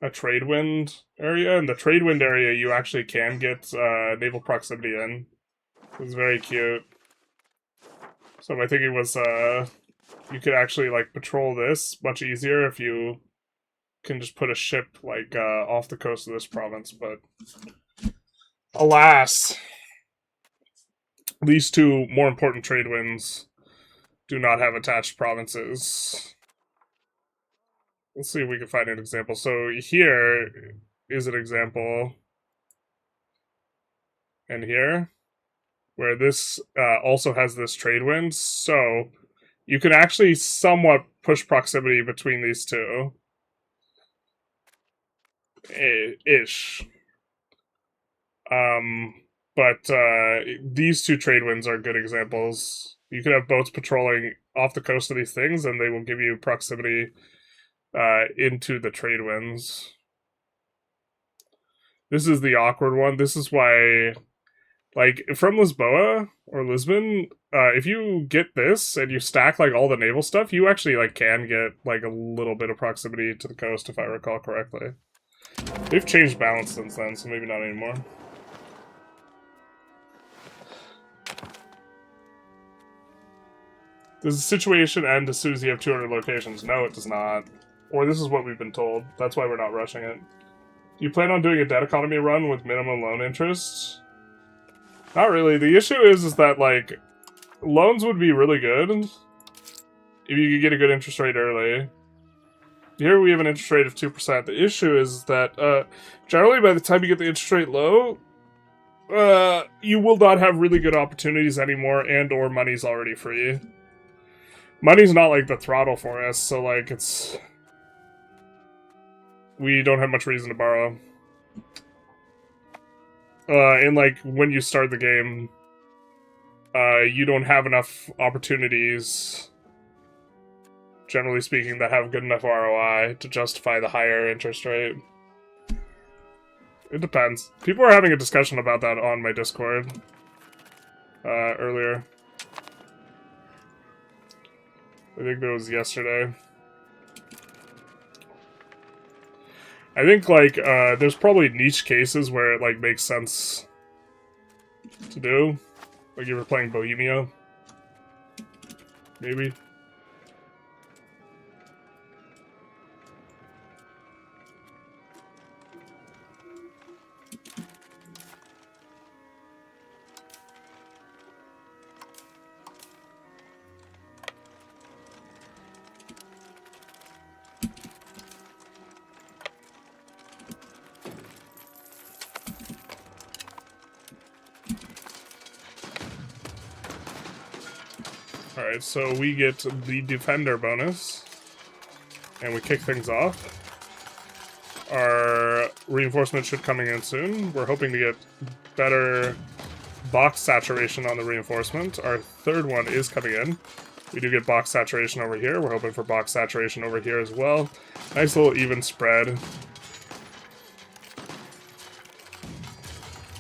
a trade wind area, and the trade wind area you actually can get naval proximity in. It's very cute. So my thinking was you could actually like patrol this much easier if you can just put a ship like off the coast of this province, but alas, these two more important trade winds do not have attached provinces. Let's see if we can find an example. So here is an example, and here, where this also has this trade wind, so you can actually somewhat push proximity between these two. Ish. But these two trade winds are good examples. You could have boats patrolling off the coast of these things, and they will give you proximity into the trade winds. This is the awkward one. This is why, like, from Lisboa or Lisbon, if you get this and you stack like all the naval stuff, you actually like can get like a little bit of proximity to the coast, if I recall correctly. They've changed balance since then, so maybe not anymore. Does the situation end as soon as you have 200 locations? No, it does not. Or this is what we've been told. That's why we're not rushing it. Do you plan on doing a debt economy run with minimum loan interest? Not really. The issue is that, like, loans would be really good if you could get a good interest rate early. Here we have an interest rate of 2%. The issue is that, generally by the time you get the interest rate low, you will not have really good opportunities anymore, and or money's already free. Money's not, like, the throttle for us, so, like, it's... We don't have much reason to borrow. And, like, when you start the game, you don't have enough opportunities, generally speaking, that have good enough ROI to justify the higher interest rate. It depends. People were having a discussion about that on my Discord earlier. I think it was yesterday. I think, like, there's probably niche cases where it, like, makes sense to do. Like, you were playing Bohemia. Maybe. Alright, so we get the Defender bonus, and we kick things off. Our reinforcement should coming in soon. We're hoping to get better box saturation on the reinforcement. Our third one is coming in. We do get box saturation over here. We're hoping for box saturation over here as well. Nice little even spread.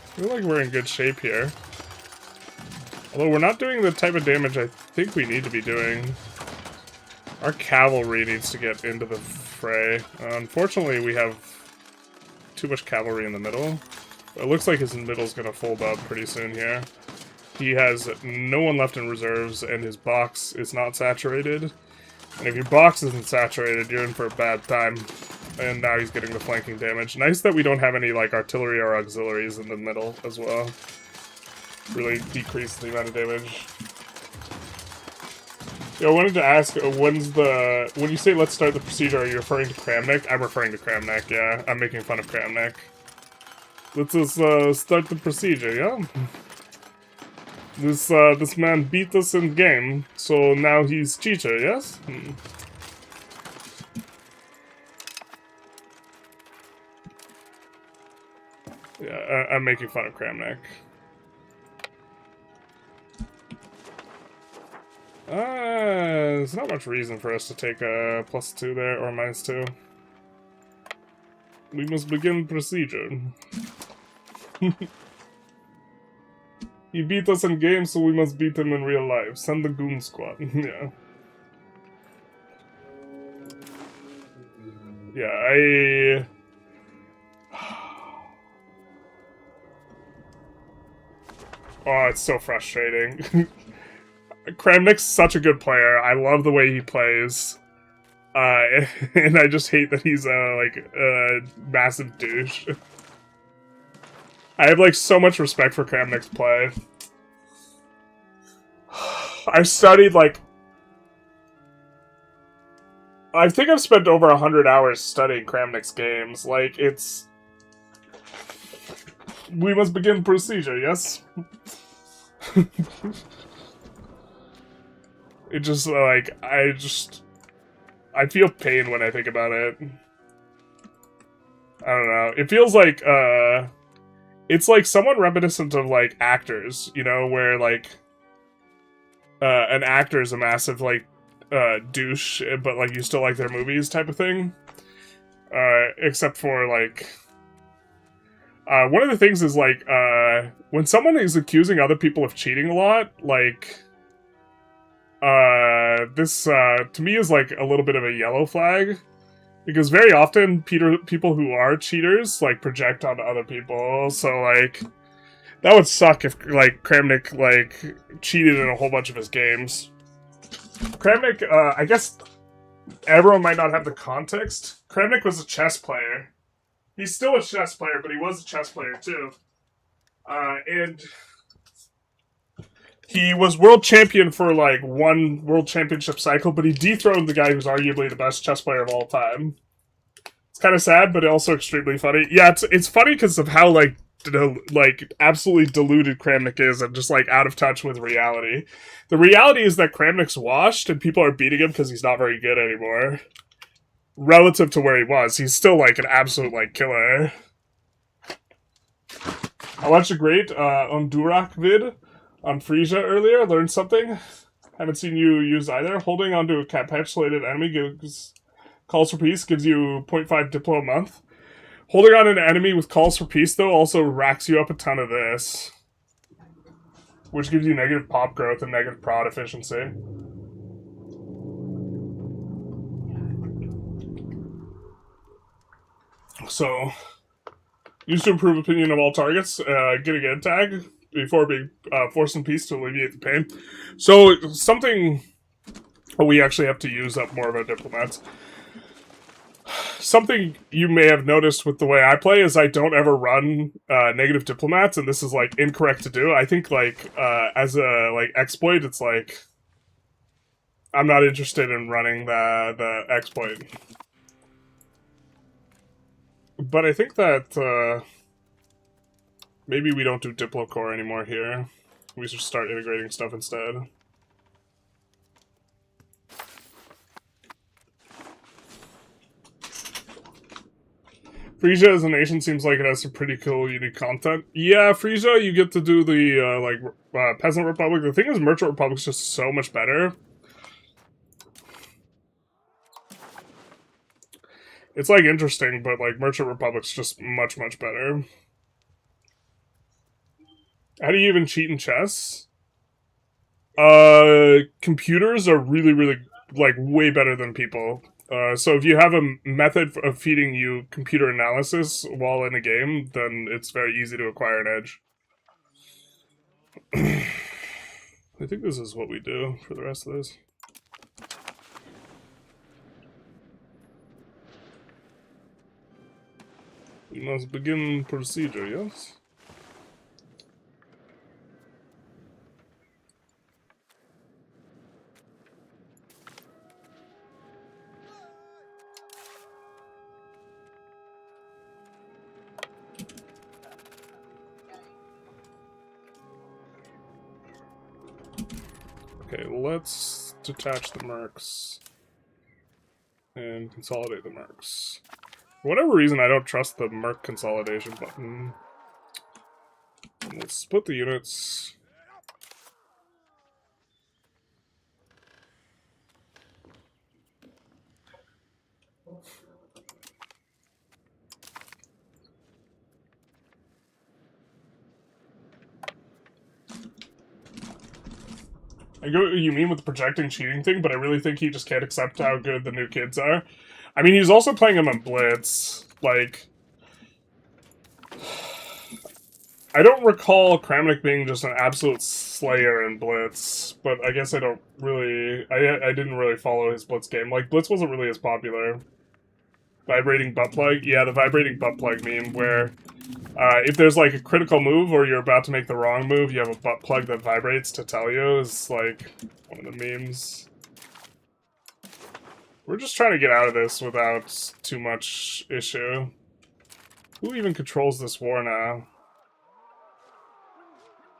I feel like we're in good shape here. Although we're not doing the type of damage I think we need to be doing. Our cavalry needs to get into the fray. Unfortunately, we have too much cavalry in the middle. It looks like his middle's gonna fold up pretty soon here. He has no one left in reserves, and his box is not saturated. And if your box isn't saturated, you're in for a bad time. And now he's getting the flanking damage. Nice that we don't have any, like, artillery or auxiliaries in the middle as well. Really decrease the amount of damage. Yeah, I wanted to ask, when you say let's start the procedure, are you referring to Kramnik? I'm referring to Kramnik, yeah. I'm making fun of Kramnik. Let's just start the procedure, yeah? This man beat us in game, so now he's cheater, yes? Yeah, I'm making fun of Kramnik. There's not much reason for us to take a +2 there, or -2. We must begin procedure. He beat us in games, so we must beat him in real life. Send the goon squad. Yeah. Yeah, Oh, it's so frustrating. Kramnik's such a good player. I love the way he plays. And I just hate that he's a massive douche. I have like so much respect for Kramnik's play. I've studied like I think I've spent over 100 hours studying Kramnik's games. Like it's we must begin procedure, yes? It just like I feel pain when I think about it. I don't know. It feels like it's like somewhat reminiscent of like actors, you know, where like an actor is a massive like douche, but like you still like their movies type of thing. Except for like one of the things is like when someone is accusing other people of cheating a lot, like this to me is like a little bit of a yellow flag. Because very often, people who are cheaters, like, project onto other people, so, like, that would suck if, like, Kramnik, like, cheated in a whole bunch of his games. Kramnik, I guess everyone might not have the context. Kramnik was a chess player. He's still a chess player, but he was a chess player, too. And he was world champion for, like, one world championship cycle, but he dethroned the guy who's arguably the best chess player of all time. It's kind of sad, but also extremely funny. Yeah, it's funny because of how, like, absolutely deluded Kramnik is and just, like, out of touch with reality. The reality is that Kramnik's washed and people are beating him because he's not very good anymore. Relative to where he was, he's still, like, an absolute, like, killer. I watched a great Undurak vid on Frisia earlier, learned something. Haven't seen you use either. Holding onto a capitulated enemy calls for peace gives you 0.5 Diplo a month. Holding on an enemy with calls for peace, though, also racks you up a ton of this. Which gives you negative pop growth and negative prod efficiency. So, used to improve opinion of all targets, get a get tag before being forced in peace to alleviate the pain. So, something we actually have to use up more of our diplomats. Something you may have noticed with the way I play is I don't ever run negative diplomats, and this is, like, incorrect to do. I think, like, as a, like, exploit, it's, like, I'm not interested in running the exploit. But I think that, maybe we don't do Diplo Core anymore here. We should start integrating stuff instead. Frisia as a nation seems like it has some pretty cool, unique content. Yeah, Frisia, you get to do the, Peasant Republic. The thing is, Merchant Republic's just so much better. It's, like, interesting, but, like, Merchant Republic's just much, much better. How do you even cheat in chess? Computers are really, really, like, way better than people. So if you have a method of feeding you computer analysis while in a game, then it's very easy to acquire an edge. I think this is what we do for the rest of this. We must begin procedure, yes? Okay, let's detach the mercs and consolidate the mercs. For whatever reason, I don't trust the merc consolidation button. We'll split the units. I get what you mean with the projecting cheating thing, but I really think he just can't accept how good the new kids are. I mean, he's also playing them in Blitz. Like, I don't recall Kramnik being just an absolute slayer in Blitz, but I guess I don't really... I didn't really follow his Blitz game. Like, Blitz wasn't really as popular. Vibrating butt plug? Yeah, the vibrating butt plug meme, where if there's, like, a critical move or you're about to make the wrong move, you have a butt plug that vibrates to tell you, is, like, one of the memes. We're just trying to get out of this without too much issue. Who even controls this war now?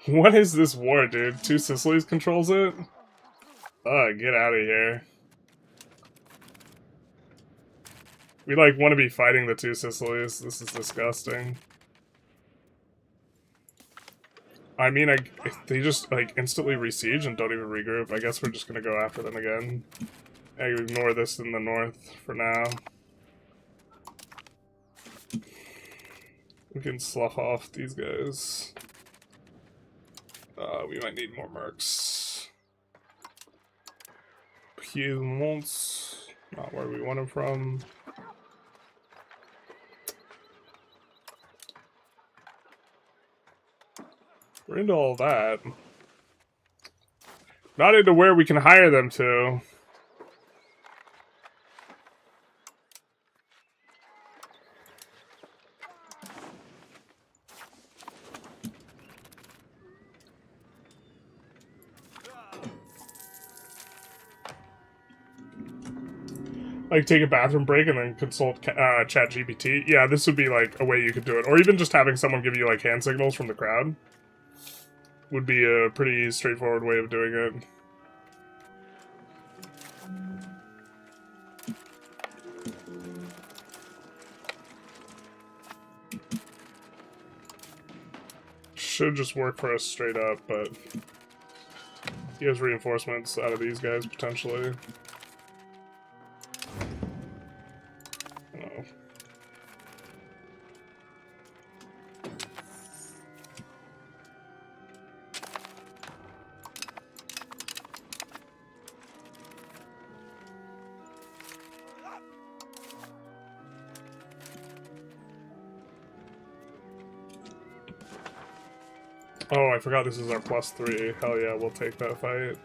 What is this war, dude? Two Sicilies controls it? Ugh, get out of here. We, like, want to be fighting the two Sicilies. This is disgusting. I mean, they just, like, instantly re-siege and don't even regroup. I guess we're just gonna go after them again. I ignore this in the north for now. We can slough off these guys. We might need more mercs. Piedmont, not where we want them from. We're into all that. Not into where we can hire them to. Like, take a bathroom break and then consult ChatGPT. Yeah, this would be, like, a way you could do it. Or even just having someone give you, like, hand signals from the crowd. Would be a pretty straightforward way of doing it. Should just work for us straight up, but... he has reinforcements out of these guys, potentially. Oh, I forgot this is our +3. Hell yeah, we'll take that fight.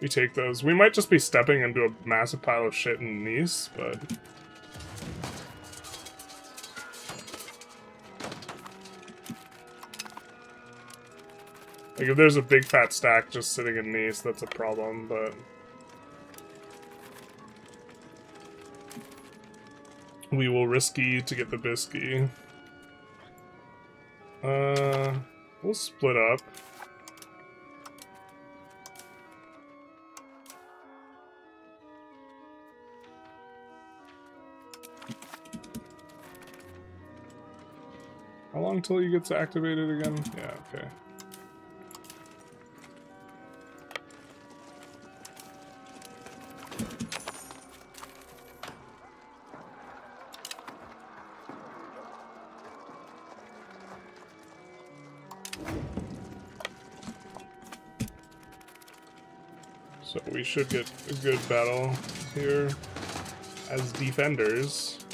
We take those. We might just be stepping into a massive pile of shit in Nice, but... like, if there's a big fat stack just sitting in Nice, that's a problem, but... we will risky to get the bisky. We'll split up. How long till he gets activated again? Yeah, okay. So we should get a good battle here as defenders.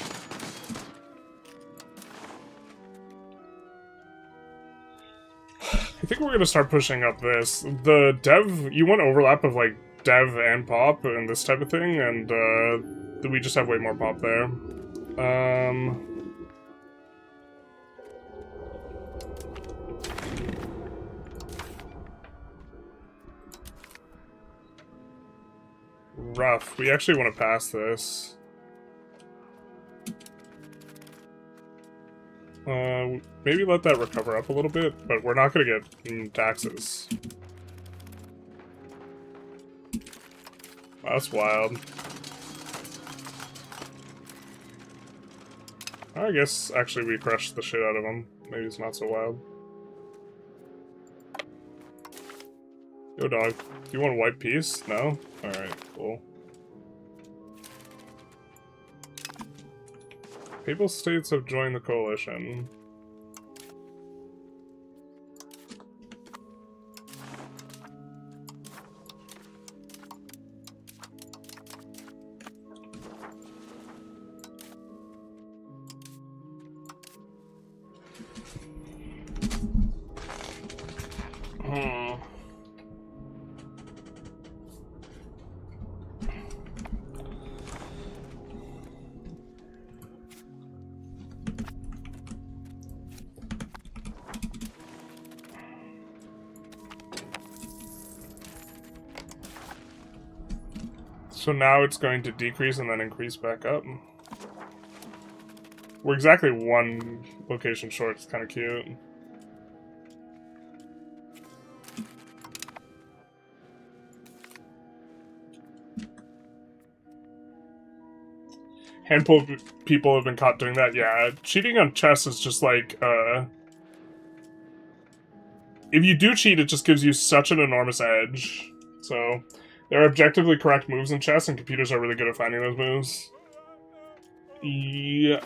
I think we're gonna start pushing up this. The dev, you want overlap of like dev and pop and this type of thing, and we just have way more pop there. Rough. We actually want to pass this. Maybe let that recover up a little bit, but we're not going to get taxes. Wow, that's wild. I guess, actually, we crushed the shit out of him. Maybe it's not so wild. Yo, dog. Do you want a white piece? No? Alright, cool. Papal states have joined the coalition. So now it's going to decrease and then increase back up. We're exactly one location short. It's kind of cute. Handful of people have been caught doing that. Yeah, cheating on chess is just like, if you do cheat, it just gives you such an enormous edge. So, there are objectively correct moves in chess, and computers are really good at finding those moves. Yeah.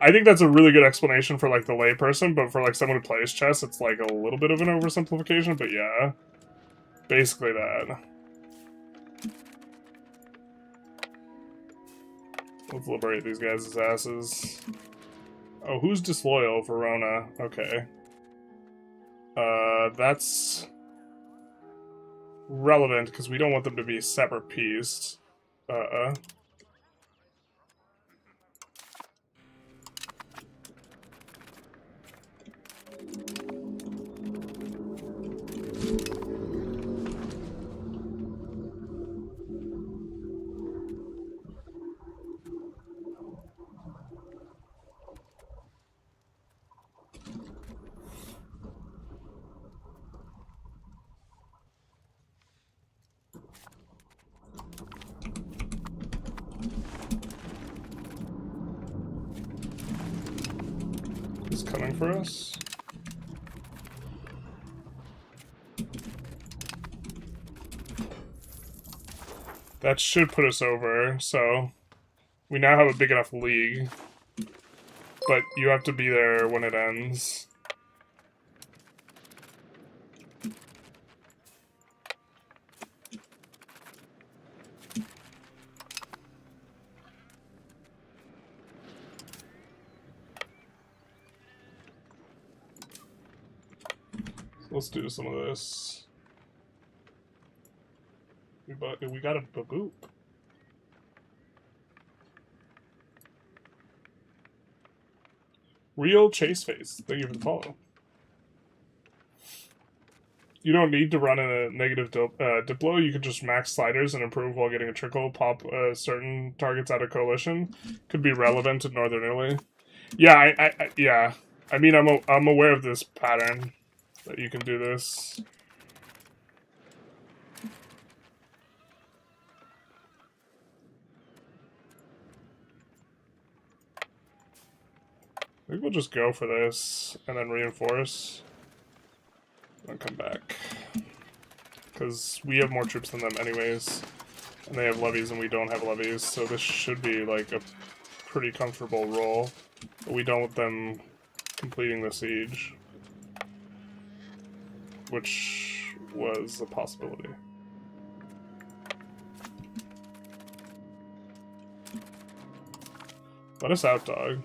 I think that's a really good explanation for, like, the layperson, but for, like, someone who plays chess, it's, like, a little bit of an oversimplification, but yeah. Basically that. Let's liberate these guys' asses. Oh, who's disloyal? Verona. Okay. That's relevant, because we don't want them to be a separate piece. He's coming for us. That should put us over, so we now have a big enough league. But you have to be there when it ends. Let's do some of this. We got a baboop. Real chase face. Thank you for the follow. You don't need to run a negative Diplo. You can just max sliders and improve while getting a trickle. Pop certain targets out of coalition. Could be relevant to Northern Italy. Yeah, yeah. I mean, I'm aware of this pattern. That you can do this. I think we'll just go for this and then reinforce. And come back. Because we have more troops than them anyways. And they have levies and we don't have levies, so this should be like a pretty comfortable roll. But we don't want them completing the siege. Which was a possibility. Let us out, dog.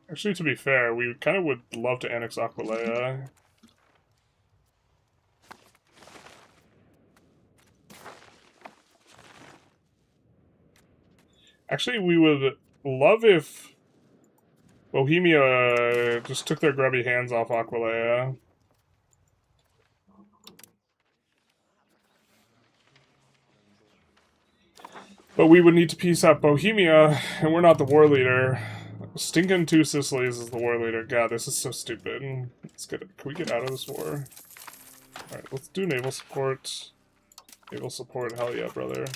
Actually, to be fair, we kind of would love to annex Aquileia. Actually, we would love if Bohemia just took their grubby hands off Aquileia. But we would need to peace out Bohemia, and we're not the war leader. Stinking two Sicilies is the war leader. God, this is so stupid. Let's get it. Can we get out of this war? Alright, let's do naval support. Naval support, hell yeah, brother.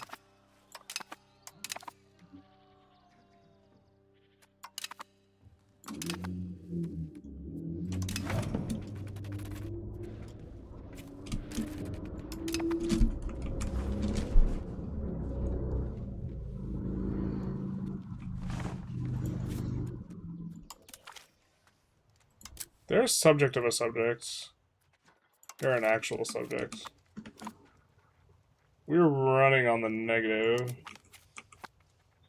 They're a subject of a subject. They're an actual subject. We're running on the negative.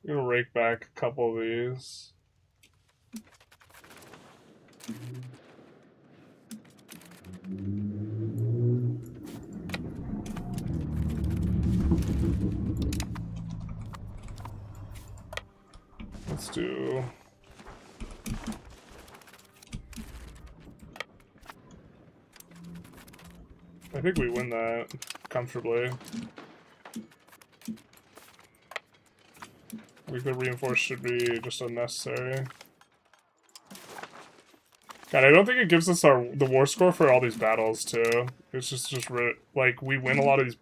I'm gonna rake back a couple of these. Let's do... I think we win that comfortably. I think the reinforce should be just unnecessary. God, I don't think it gives us the war score for all these battles, too. It's just like, we win a lot of these...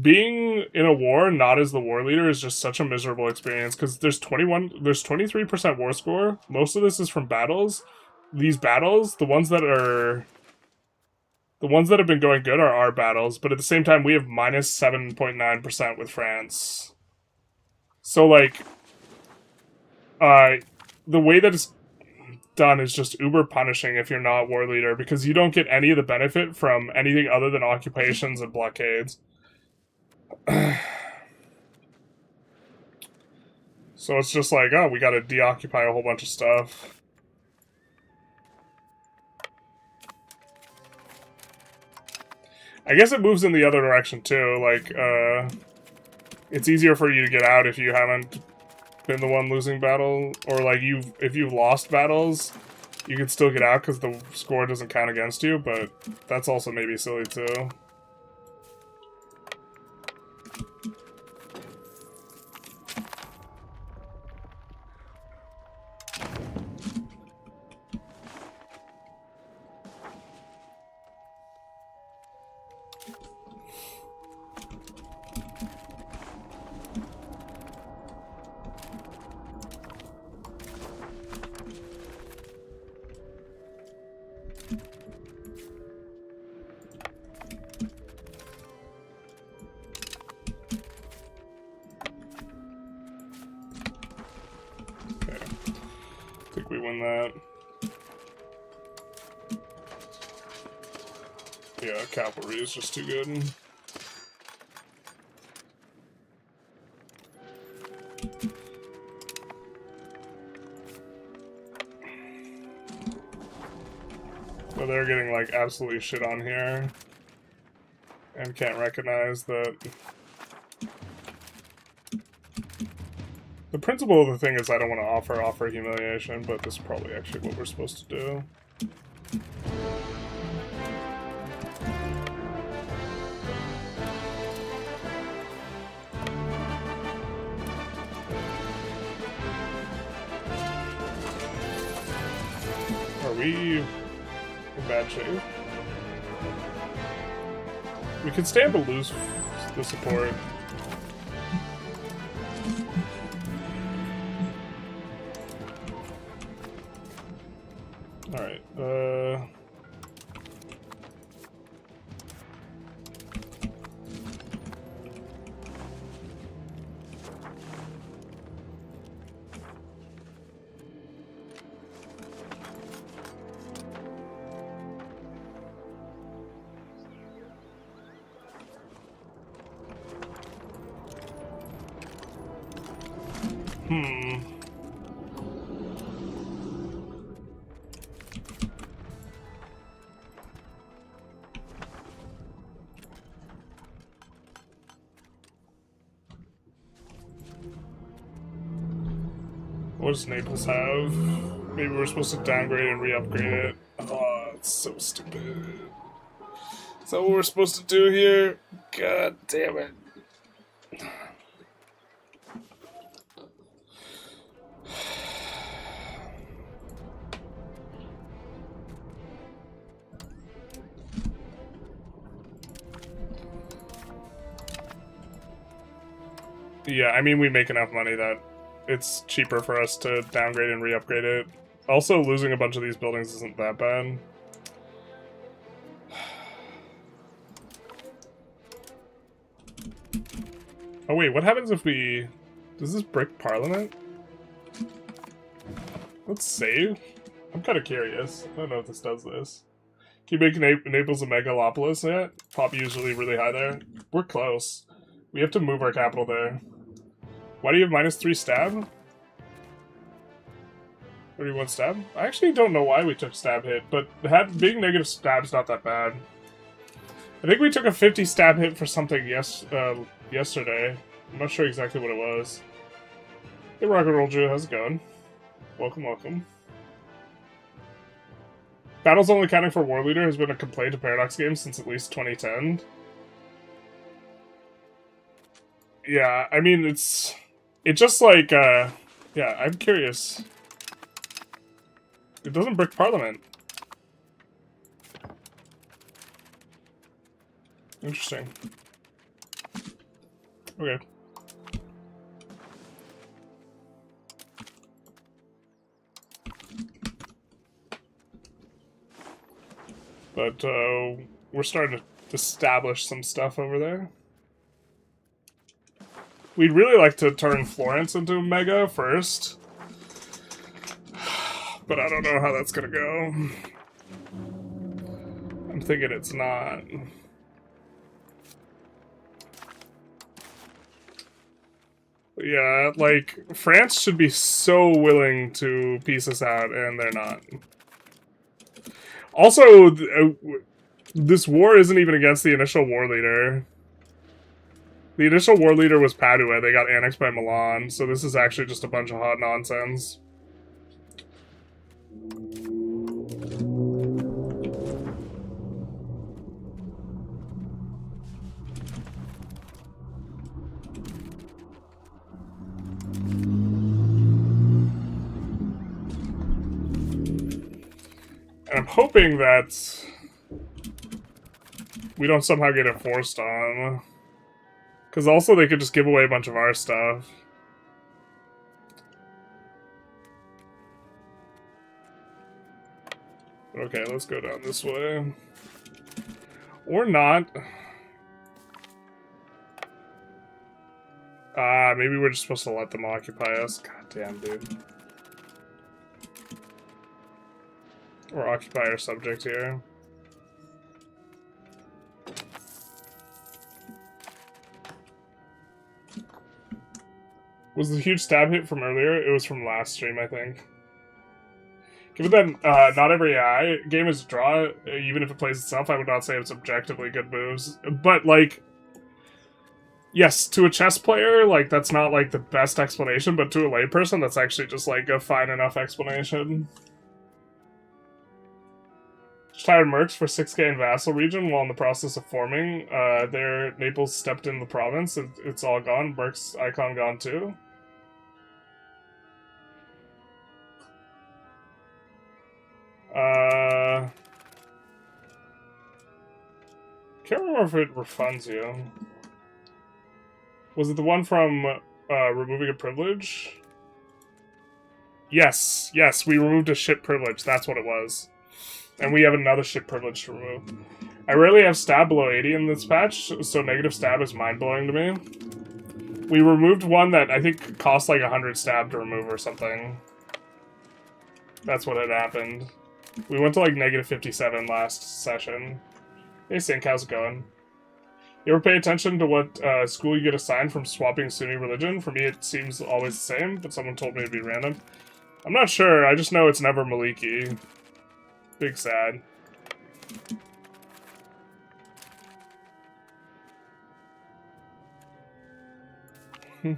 Being in a war, not as the war leader, is just such a miserable experience, because there's 23% war score. Most of this is from battles. These battles, the ones that have been going good are our battles, but at the same time, we have minus 7.9% with France. So, like... the way that it's done is just uber punishing if you're not war leader, because you don't get any of the benefit from anything other than occupations and blockades. So it's just like, oh, we gotta deoccupy a whole bunch of stuff. I guess it moves in the other direction too, like, it's easier for you to get out if you haven't been the one losing battle, or like if you've lost battles, you can still get out because the score doesn't count against you, but that's also maybe silly too. We win that. Yeah, cavalry is just too good. So they're getting like absolutely shit on here and can't recognize that. The principle of the thing is I don't want to offer humiliation, but this is probably actually what we're supposed to do. Are we in bad shape? We could stand to lose the support. Alright, what does Naples have? Maybe we're supposed to downgrade and re-upgrade it. Oh, it's so stupid. Is that what we're supposed to do here? God damn it. Yeah, I mean, we make enough money that it's cheaper for us to downgrade and re-upgrade it. Also, losing a bunch of these buildings isn't that bad. Oh wait, what happens if we... Does this break Parliament? Let's save. I'm kind of curious. I don't know if this does this. Can you make Naples a megalopolis yet? Pop usually really high there. We're close. We have to move our capital there. Why do you have -3 stab? 31 stab? I actually don't know why we took stab hit, but being negative stab's not that bad. I think we took a 50 stab hit for something yesterday. I'm not sure exactly what it was. Hey Rocket Roll Jew, how's it going? Welcome, welcome. Battles only counting for war leader has been a complaint of Paradox games since at least 2010. Yeah, I mean, it's just like, yeah, I'm curious. It doesn't brick Parliament. Interesting. Okay. But, we're starting to establish some stuff over there. We'd really like to turn Florence into Mega first. But I don't know how that's gonna go. I'm thinking it's not. But yeah, like, France should be so willing to piece us out, and they're not. Also, this war isn't even against the initial war leader. The initial war leader was Padua. They got annexed by Milan, so this is actually just a bunch of hot nonsense. And I'm hoping that we don't somehow get it forced on. Because also they could just give away a bunch of our stuff. Okay, let's go down this way. Or not. Maybe we're just supposed to let them occupy us. God damn, dude. Or occupy our subject here. Was the huge stab hit from earlier? It was from last stream, I think. Given that not every AI game is a draw, even if it plays itself, I would not say it's objectively good moves. But, like, yes, to a chess player, like, that's not, like, the best explanation, but to a layperson, that's actually just, like, a fine enough explanation. Tired mercs for 6k in Vassal region while in the process of forming. There, Naples stepped in the province. It's all gone. Merc's icon gone too. Can't remember if it refunds you. Was it the one from removing a privilege? Yes, we removed a ship privilege. That's what it was. And we have another ship privilege to remove. I rarely have stab below 80 in this patch, so negative stab is mind-blowing to me. We removed one that I think cost like 100 stab to remove or something. That's what had happened. We went to like negative 57 last session. Hey Sink, how's it going? You ever pay attention to what school you get assigned from swapping Sunni religion? For me it seems always the same, but someone told me it'd be random. I'm not sure, I just know it's never Maliki. Big sad. I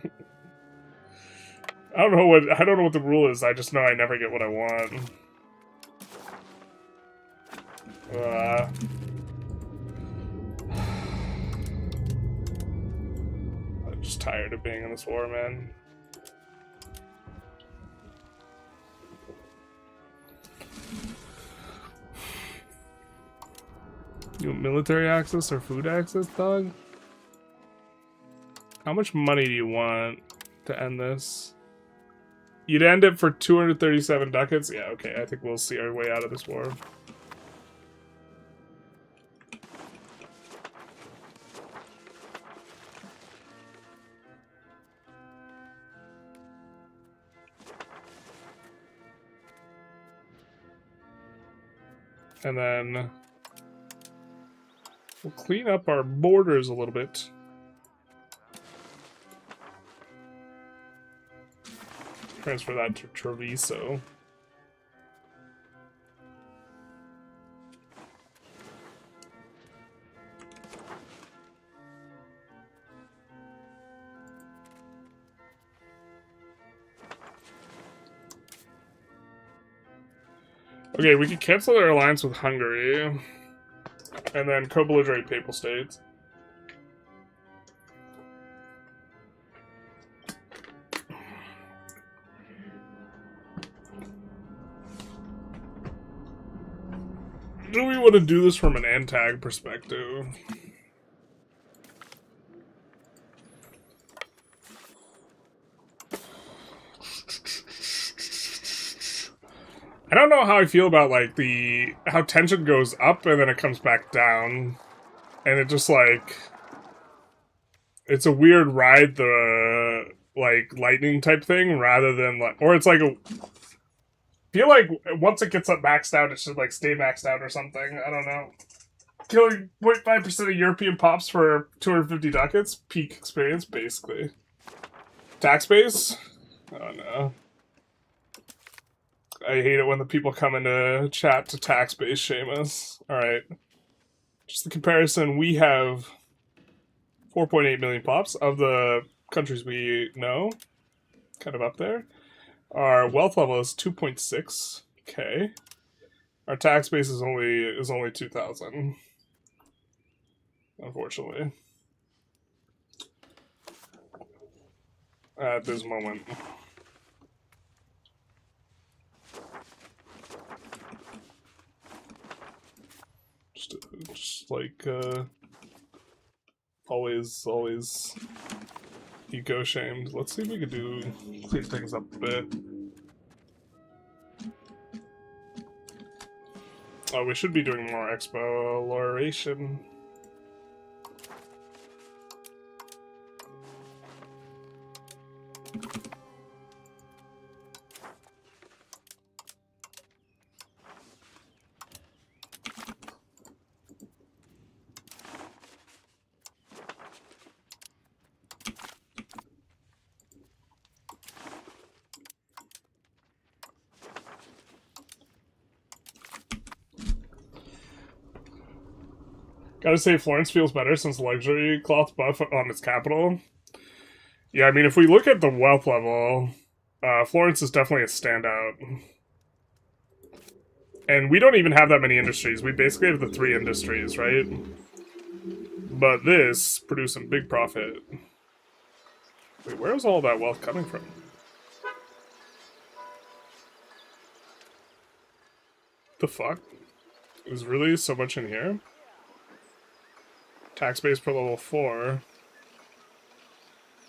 don't know what the rule is. I just know I never get what I want. I'm just tired of being in this war, man. You want military access or food access, dog? How much money do you want to end this? You'd end it for 237 ducats? Yeah, okay, I think we'll see our way out of this war. And then we'll clean up our borders a little bit. Transfer that to Treviso. Okay, we could cancel their alliance with Hungary. And then co-belligerate Papal States. Do we want to do this from an antag perspective? I don't know how I feel about, like, how tension goes up and then it comes back down. And it just, like... It's a weird ride the, like, lightning type thing rather than, like... Or it's like a... I feel like once it gets up maxed out, it should, like, stay maxed out or something. I don't know. Killing 0.5% of European pops for 250 ducats? Peak experience, basically. Tax base? Oh, no. I hate it when the people come into chat to tax base shame us. Alright. Just the comparison, we have 4.8 million pops of the countries we know. Kind of up there. Our wealth level is 2.6. Okay. Our tax base is only 2,000. Unfortunately. At this moment. Just like, always eco shamed. Let's see if we could clean things up a bit. Oh, we should be doing more exploration. Gotta say, Florence feels better since luxury cloth buff on its capital. Yeah, I mean, if we look at the wealth level, Florence is definitely a standout. And we don't even have that many industries. We basically have the 3 industries, right? But this producing big profit. Wait, where is all that wealth coming from? The fuck? Is really so much in here? Tax base per level 4.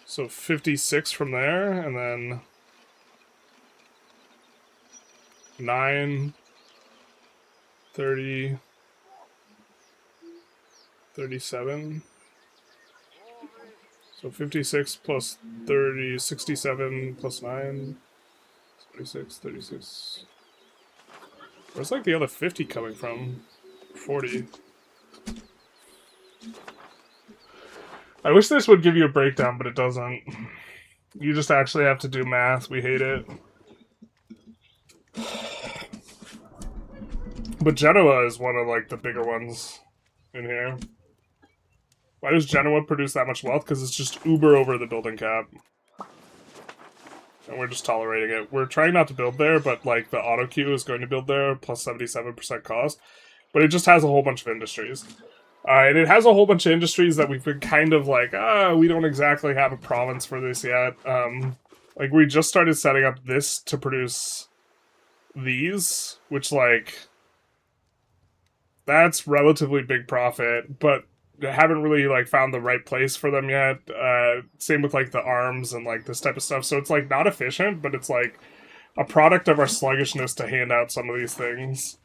So 56 from there, and then 9, 30, 37. So 56 plus 30, 67 plus 9, 36, 36. Where's like the other 50 coming from? 40. I wish this would give you a breakdown, but it doesn't. You just actually have to do math. We hate it. But Genoa is one of, like, the bigger ones in here. Why does Genoa produce that much wealth? Because it's just uber over the building cap. And we're just tolerating it. We're trying not to build there, but, like, the auto queue is going to build there, plus 77% cost. But it just has a whole bunch of industries. And it has a whole bunch of industries that we've been kind of like, we don't exactly have a province for this yet. Like, we just started setting up this to produce these, which, like, that's relatively big profit, but haven't really, like, found the right place for them yet. Same with, like, the arms and, like, this type of stuff. So it's, like, not efficient, but it's, like, a product of our sluggishness to hand out some of these things.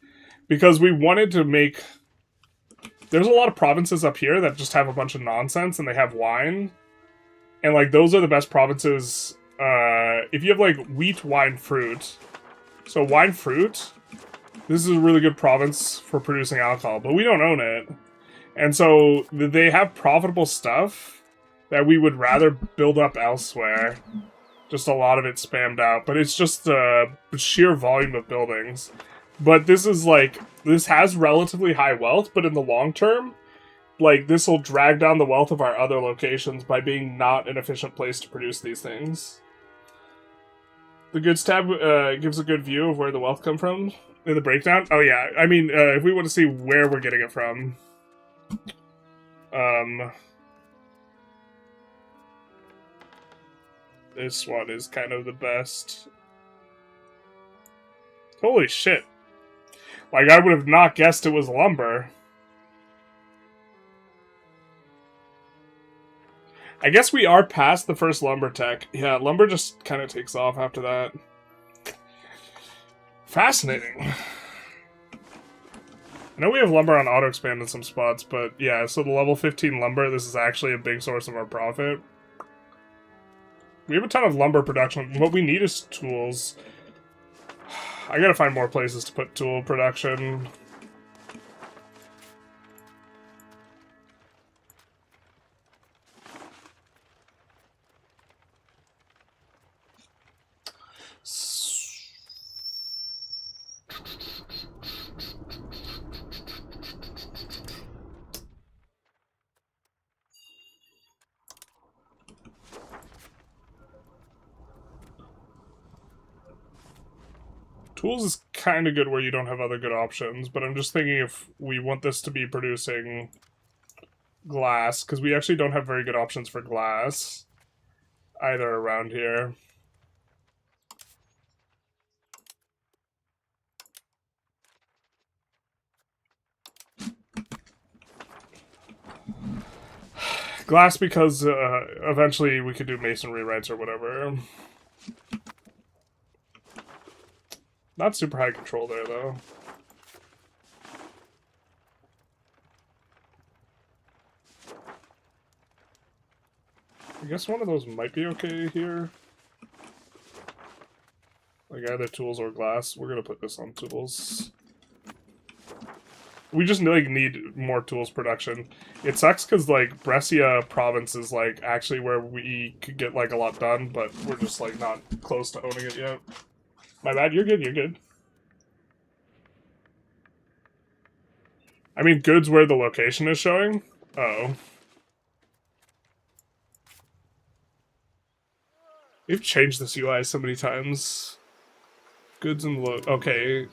Because we wanted to make... There's a lot of provinces up here that just have a bunch of nonsense, and they have wine. And, like, those are the best provinces. If you have, like, wheat, wine, fruit. So, wine, fruit, this is a really good province for producing alcohol, but we don't own it. And so, they have profitable stuff that we would rather build up elsewhere. Just a lot of it spammed out. But it's just the sheer volume of buildings. But this is, like, this has relatively high wealth, but in the long term, like, this will drag down the wealth of our other locations by being not an efficient place to produce these things. The goods tab gives a good view of where the wealth come from. In the breakdown? Oh, yeah. I mean, if we want to see where we're getting it from. This one is kind of the best. Holy shit. Like, I would have not guessed it was lumber. I guess we are past the first lumber tech. Yeah, lumber just kind of takes off after that. Fascinating. I know we have lumber on auto-expand in some spots, but yeah, so the level 15 lumber, this is actually a big source of our profit. We have a ton of lumber production. What we need is tools. I gotta find more places to put tool production. Tools is kind of good where you don't have other good options, but I'm just thinking if we want this to be producing glass, because we actually don't have very good options for glass either around here. Glass because eventually we could do masonry rights or whatever. Not super high control there, though. I guess one of those might be okay here. Like either tools or glass. We're gonna put this on tools. We just like need more tools production. It sucks because like Brescia province is like actually where we could get like a lot done, but we're just like not close to owning it yet. My bad, you're good, you're good. I mean, good's where the location is showing. Oh. We've changed this UI so many times. Goods and okay.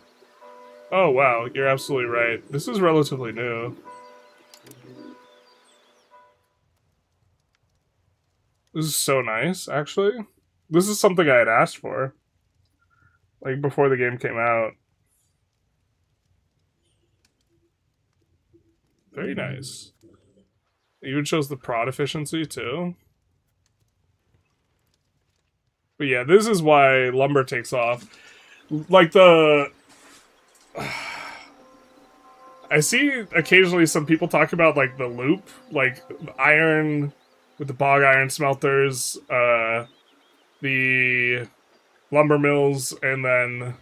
Oh, wow, you're absolutely right. This is relatively new. This is so nice, actually. This is something I had asked for. Like, before the game came out. Very nice. It even shows the prod efficiency, too. But yeah, this is why lumber takes off. Like, the... I see occasionally some people talk about, like, the loop. Like, iron with the bog iron smelters, the lumber mills, and then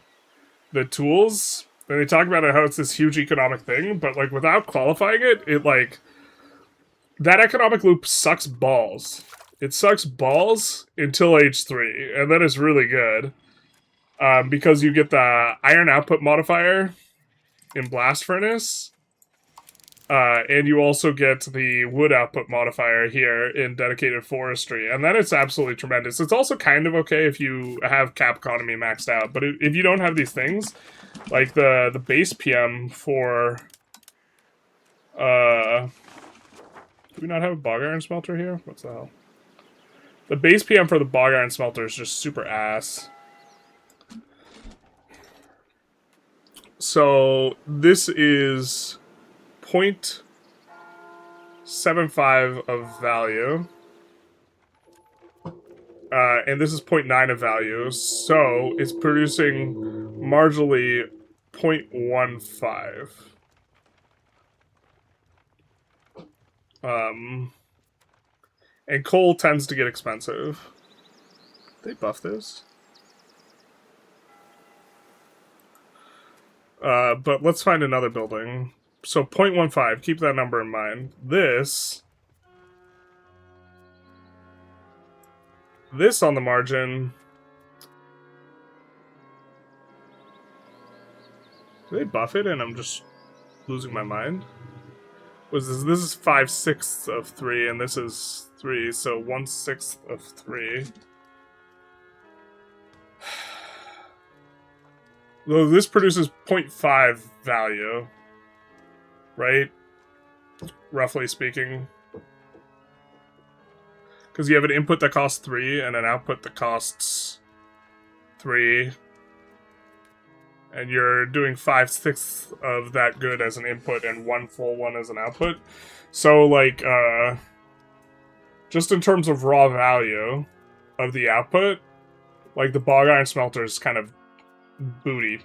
the tools. And they talk about how it's this huge economic thing, but, like, without qualifying it, it, like... That economic loop sucks balls. It sucks balls until age 3, and then it's really good. Because you get the iron output modifier in Blast Furnace, and you also get the wood output modifier here in Dedicated Forestry, and then it's absolutely tremendous. It's also kind of okay if you have cap economy maxed out, but if you don't have these things, like the base PM for... do we not have a bog iron smelter here? What's the hell? The base PM for the bog iron smelter is just super ass. So this is 0.75 of value. And this is 0.9 of value. So it's producing marginally 0.15. And coal tends to get expensive. They buff this? But let's find another building. So 0.15, keep that number in mind. This on the margin. Do they buff it and I'm just losing my mind? Was this is 5/6 of 3 and this is 3, so 1/6 of 3. Though this produces 0.5 value, right? Roughly speaking. Because you have an input that costs 3 and an output that costs 3. And you're doing 5/6 of that good as an input and 1 full one as an output. So, like, just in terms of raw value of the output, like, the bog iron smelter is kind of booty,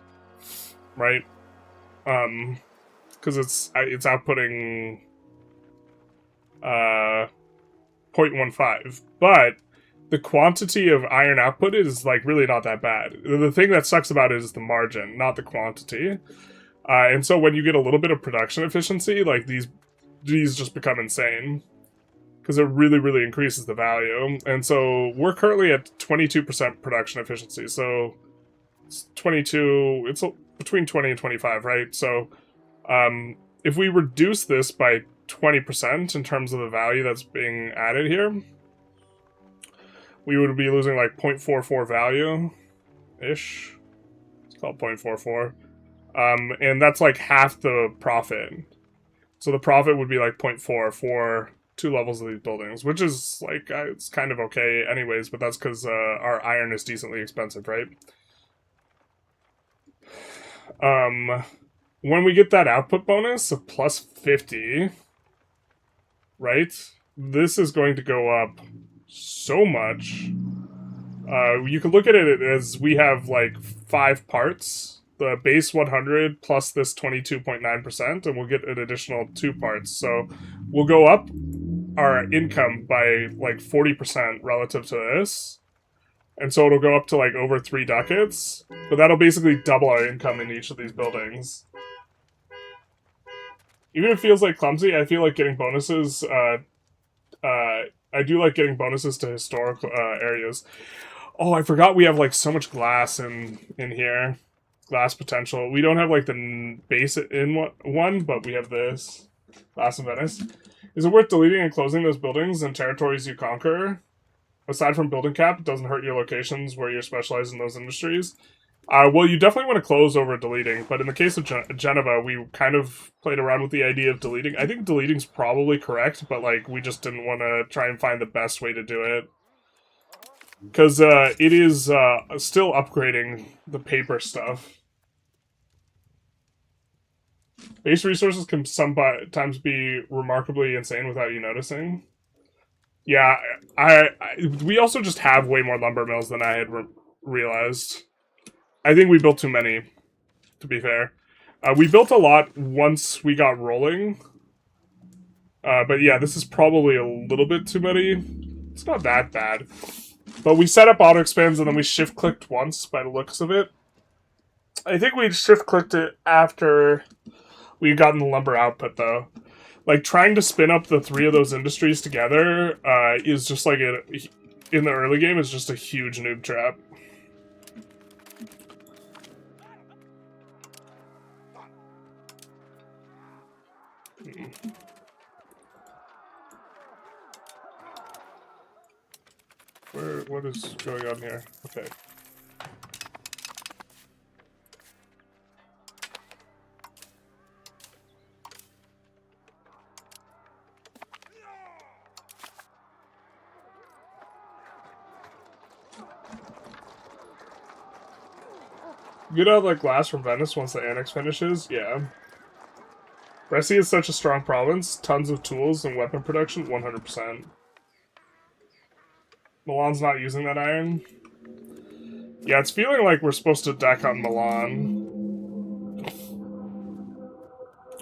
right? Because it's outputting 0.15, but the quantity of iron output is like really not that bad. The thing that sucks about it is the margin, not the quantity. And so when you get a little bit of production efficiency, like these just become insane because it really, really increases the value. And so we're currently at 22% production efficiency. So it's 22. It's between 20 and 25, right? So if we reduce this by 20% in terms of the value that's being added here, we would be losing like 0.44 value-ish. It's called 0.44. And that's like half the profit. So the profit would be like 0.4 for 2 levels of these buildings, which is like, it's kind of okay anyways, but that's because our iron is decently expensive, right? When we get that output bonus of plus 50, right, this is going to go up so much. You can look at it as we have like 5 parts. The base 100 plus this 22.9%, and we'll get an additional 2 parts. So we'll go up our income by like 40% relative to this. And so it'll go up to like over 3 ducats. But that'll basically double our income in each of these buildings. Even if it feels like clumsy, I feel like getting bonuses. I do like getting bonuses to historical areas. Oh, I forgot we have like so much glass in here. Glass potential. We don't have like the base in one, but we have this. Glass in Venice. Is it worth deleting and closing those buildings and territories you conquer? Aside from building cap, it doesn't hurt your locations where you're specialized in those industries. Well, you definitely want to close over deleting, but in the case of Geneva, we kind of played around with the idea of deleting. I think deleting's probably correct, but like we just didn't want to try and find the best way to do it. Because it is still upgrading the paper stuff. Base resources can sometimes be remarkably insane without you noticing. Yeah, we also just have way more lumber mills than I had realized. I think we built too many, to be fair. We built a lot once we got rolling. But yeah, this is probably a little bit too many. It's not that bad. But we set up auto expands and then we shift-clicked once by the looks of it. I think we shift-clicked it after we'd gotten the lumber output, though. Like, trying to spin up the 3 of those industries together is just like, in the early game, is just a huge noob trap. What is going on here? Okay. Get out like glass from Venice once the annex finishes? Yeah. Brescia is such a strong province. Tons of tools and weapon production, 100%. Milan's not using that iron. Yeah, it's feeling like we're supposed to deck on Milan.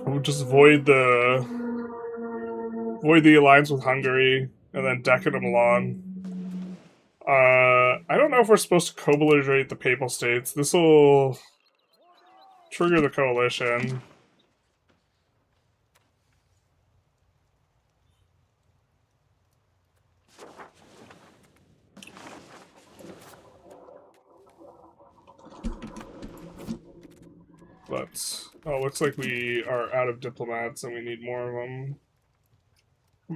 We'll just void the alliance with Hungary, and then deck into Milan. I don't know if we're supposed to co-belligerate the Papal States. This'll trigger the coalition. But, oh, looks like we are out of diplomats and we need more of them. I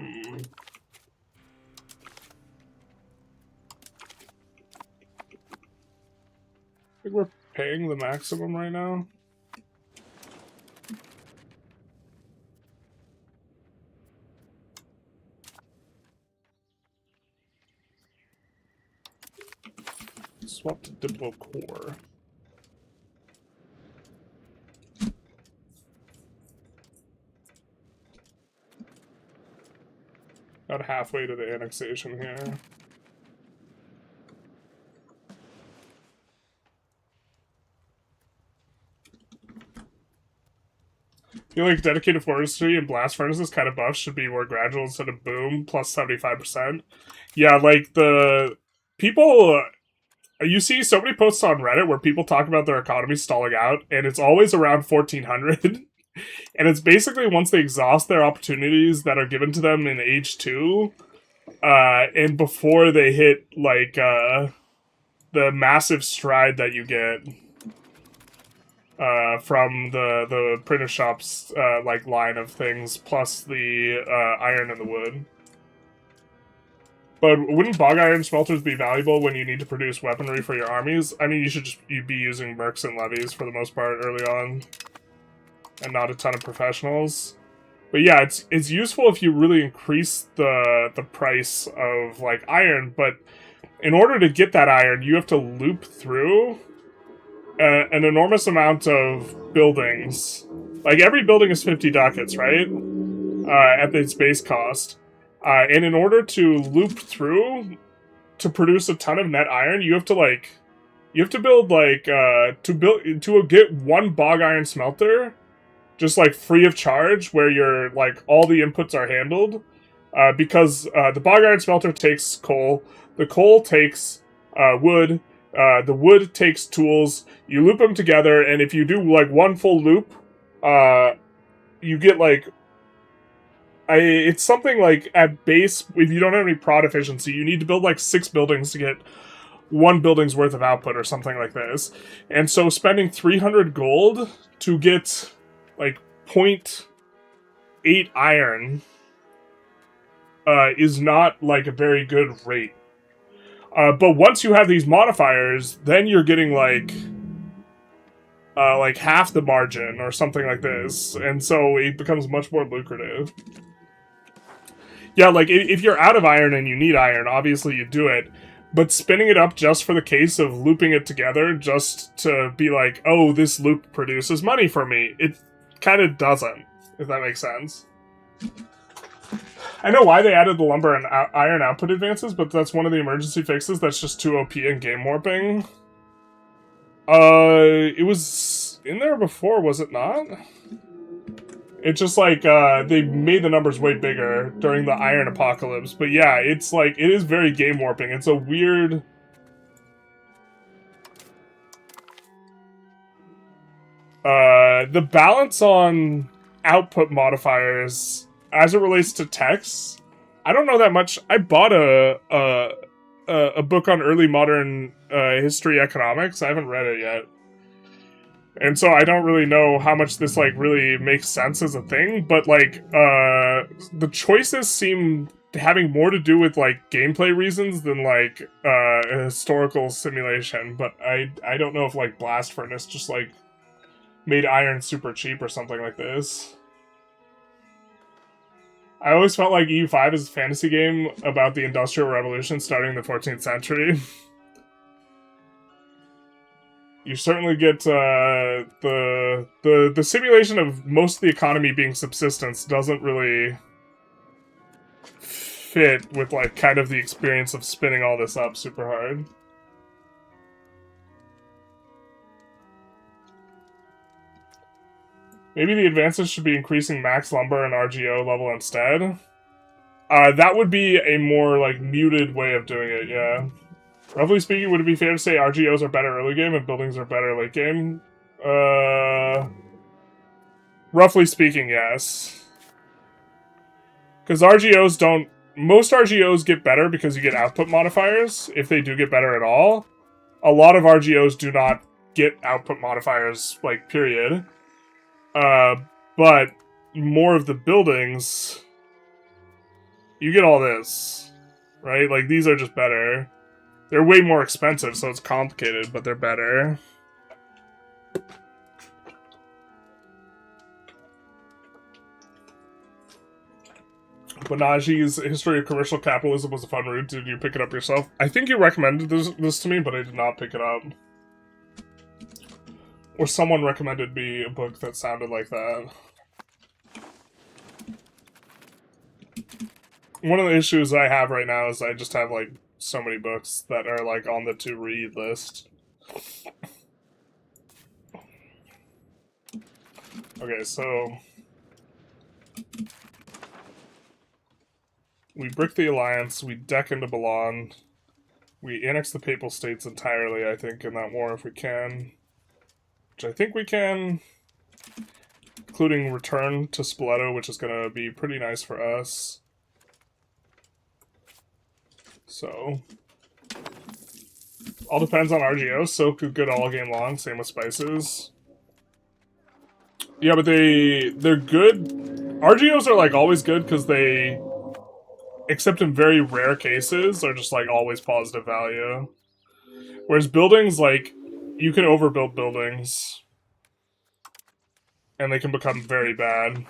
think we're paying the maximum right now. Swap to Diplo Core. About halfway to the annexation here. I feel like dedicated forestry and blast furnaces kind of buffs should be more gradual instead of boom plus 75%. Yeah, like the people, you see so many posts on Reddit where people talk about their economy stalling out, and it's always around 1400. And it's basically once they exhaust their opportunities that are given to them in age 2, and before they hit like the massive stride that you get from the printer shop's like line of things, plus the iron and the wood. But wouldn't bog iron smelters be valuable when you need to produce weaponry for your armies? I mean, you'd be using mercs and levies for the most part early on, and not a ton of professionals. But yeah, it's useful if you really increase the price of like iron. But in order to get that iron, you have to loop through an enormous amount of buildings. Like every building is 50 ducats, right? At its base cost. And in order to loop through to produce a ton of net iron, you have to build like to get one bog iron smelter, just like free of charge, where you're like all the inputs are handled, because the bog iron smelter takes coal, the coal takes wood, the wood takes tools. You loop them together, and if you do like one full loop, you get like. It's something like, at base, if you don't have any prod efficiency, you need to build like 6 buildings to get 1 building's worth of output or something like this. And so spending 300 gold to get like 0.8 iron is not like a very good rate. But once you have these modifiers, then you're getting like half the margin or something like this. And so it becomes much more lucrative. Yeah, like, if you're out of iron and you need iron, obviously you do it. But spinning it up just for the case of looping it together, just to be like, oh, this loop produces money for me, it kind of doesn't, if that makes sense. I know why they added the lumber and iron output advances, but that's one of the emergency fixes that's just too OP in game warping. It was in there before, was it not? It's just like, they made the numbers way bigger during the Iron Apocalypse. But yeah, it's like, it is very game warping. It's a weird... the balance on output modifiers, as it relates to text, I don't know that much. I bought a book on early modern history economics. I haven't read it yet. And so I don't really know how much this, like, really makes sense as a thing, but, like, the choices seem having more to do with, like, gameplay reasons than, like, a historical simulation, but I don't know if, like, Blast Furnace just, like, made iron super cheap or something like this. I always felt like EU5 is a fantasy game about the Industrial Revolution starting in the 14th century. You certainly get the simulation of most of the economy being subsistence doesn't really fit with, like, kind of the experience of spinning all this up super hard. Maybe the advances should be increasing max lumber and RGO level instead. That would be a more, like, muted way of doing it, yeah. Roughly speaking, would it be fair to say RGOs are better early game and buildings are better late game? Roughly speaking, yes. Because RGOs don't... Most RGOs get better because you get output modifiers, if they do get better at all. A lot of RGOs do not get output modifiers, like, period. But more of the buildings... You get all this, right? Like, these are just better. They're way more expensive, so it's complicated, but they're better. Bonagi's History of Commercial Capitalism was a fun read. Did you pick it up yourself? I think you recommended this to me, but I did not pick it up. Or someone recommended me a book that sounded like that. One of the issues I have right now is I just have, like, so many books that are, like, on the to-read list. Okay, so... we brick the Alliance, we deck into Milan, we annex the Papal States entirely, I think, in that war if we can. Which I think we can, including return to Spoleto, which is going to be pretty nice for us. So, all depends on RGO. Silk is good all game long, same with spices. Yeah, but they're good. RGOs are like always good because they, except in very rare cases, are just like always positive value. Whereas buildings, like, you can overbuild buildings and they can become very bad.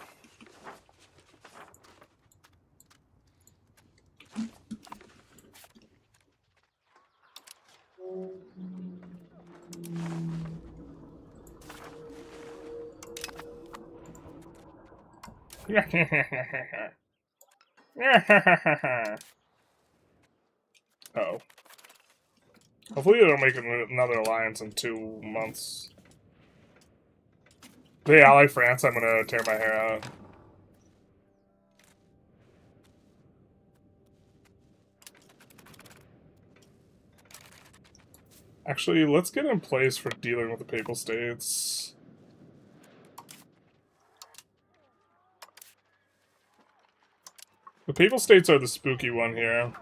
Oh. Hopefully they don't make another alliance in 2 months. If they ally France, I'm gonna tear my hair out. Actually, let's get in place for dealing with the Papal States. The Papal States are the spooky one here.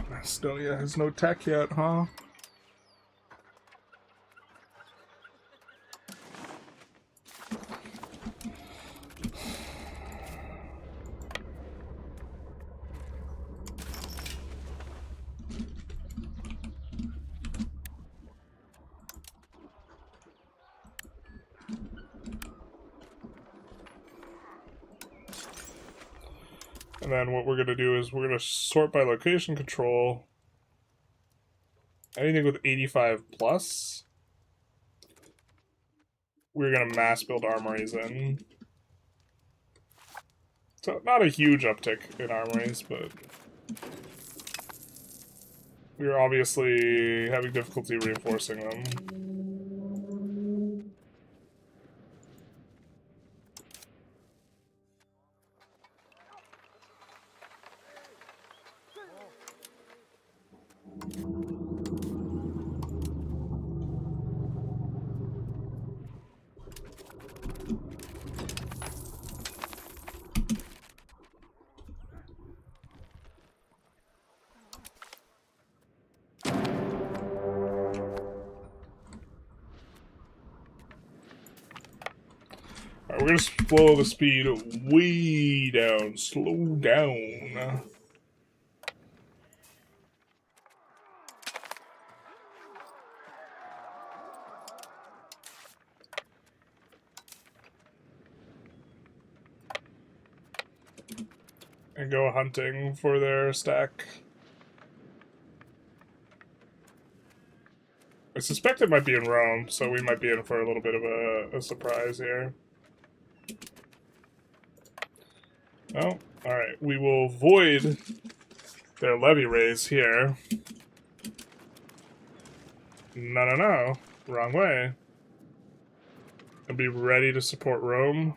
Macedonia has no tech yet, huh? And then what we're going to do is we're going to sort by location control. Anything with 85 plus, we're going to mass build armories in. So not a huge uptick in armories, but we're obviously having difficulty reinforcing them. We're gonna slow the speed way down. Slow down. And go hunting for their stack. I suspect it might be in Rome, so we might be in for a little bit of a surprise here. Oh, alright. We will void their levy raise here. No. Wrong way. And be ready to support Rome.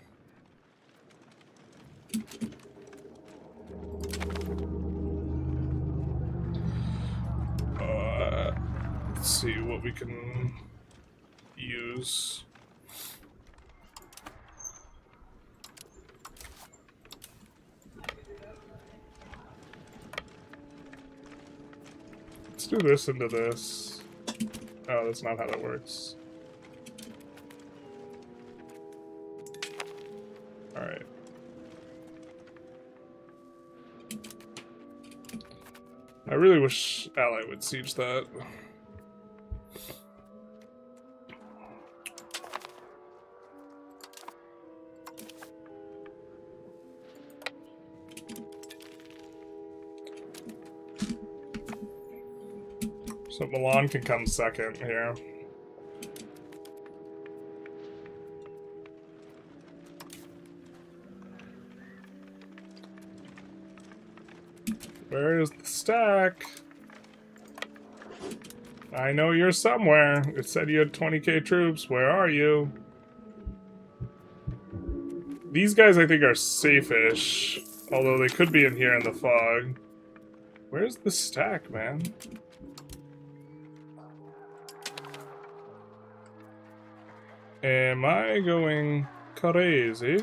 Let's see what we can use. do this into this. Oh, that's not how that works. Alright. I really wish Ally would siege that. So Milan can come second here. Where is the stack? I know you're somewhere. It said you had 20k troops. Where are you? These guys, I think, are safe-ish. Although they could be in here in the fog. Where's the stack, man? Am I going crazy?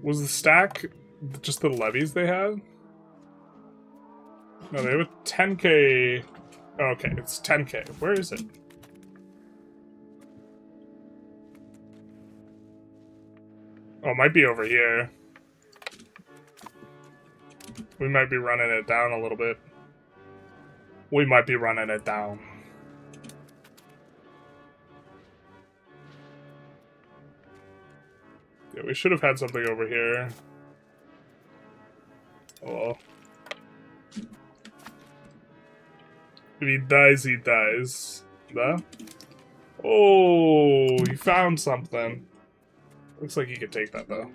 Was the stack just the levies they had? No, they have a 10k. Okay, it's 10k. Where is it? Oh, it might be over here. We might be running it down a little bit. We might be running it down. Yeah, we should have had something over here. Oh well. If he dies, he dies. No? Oh, he found something. Looks like he could take that, though.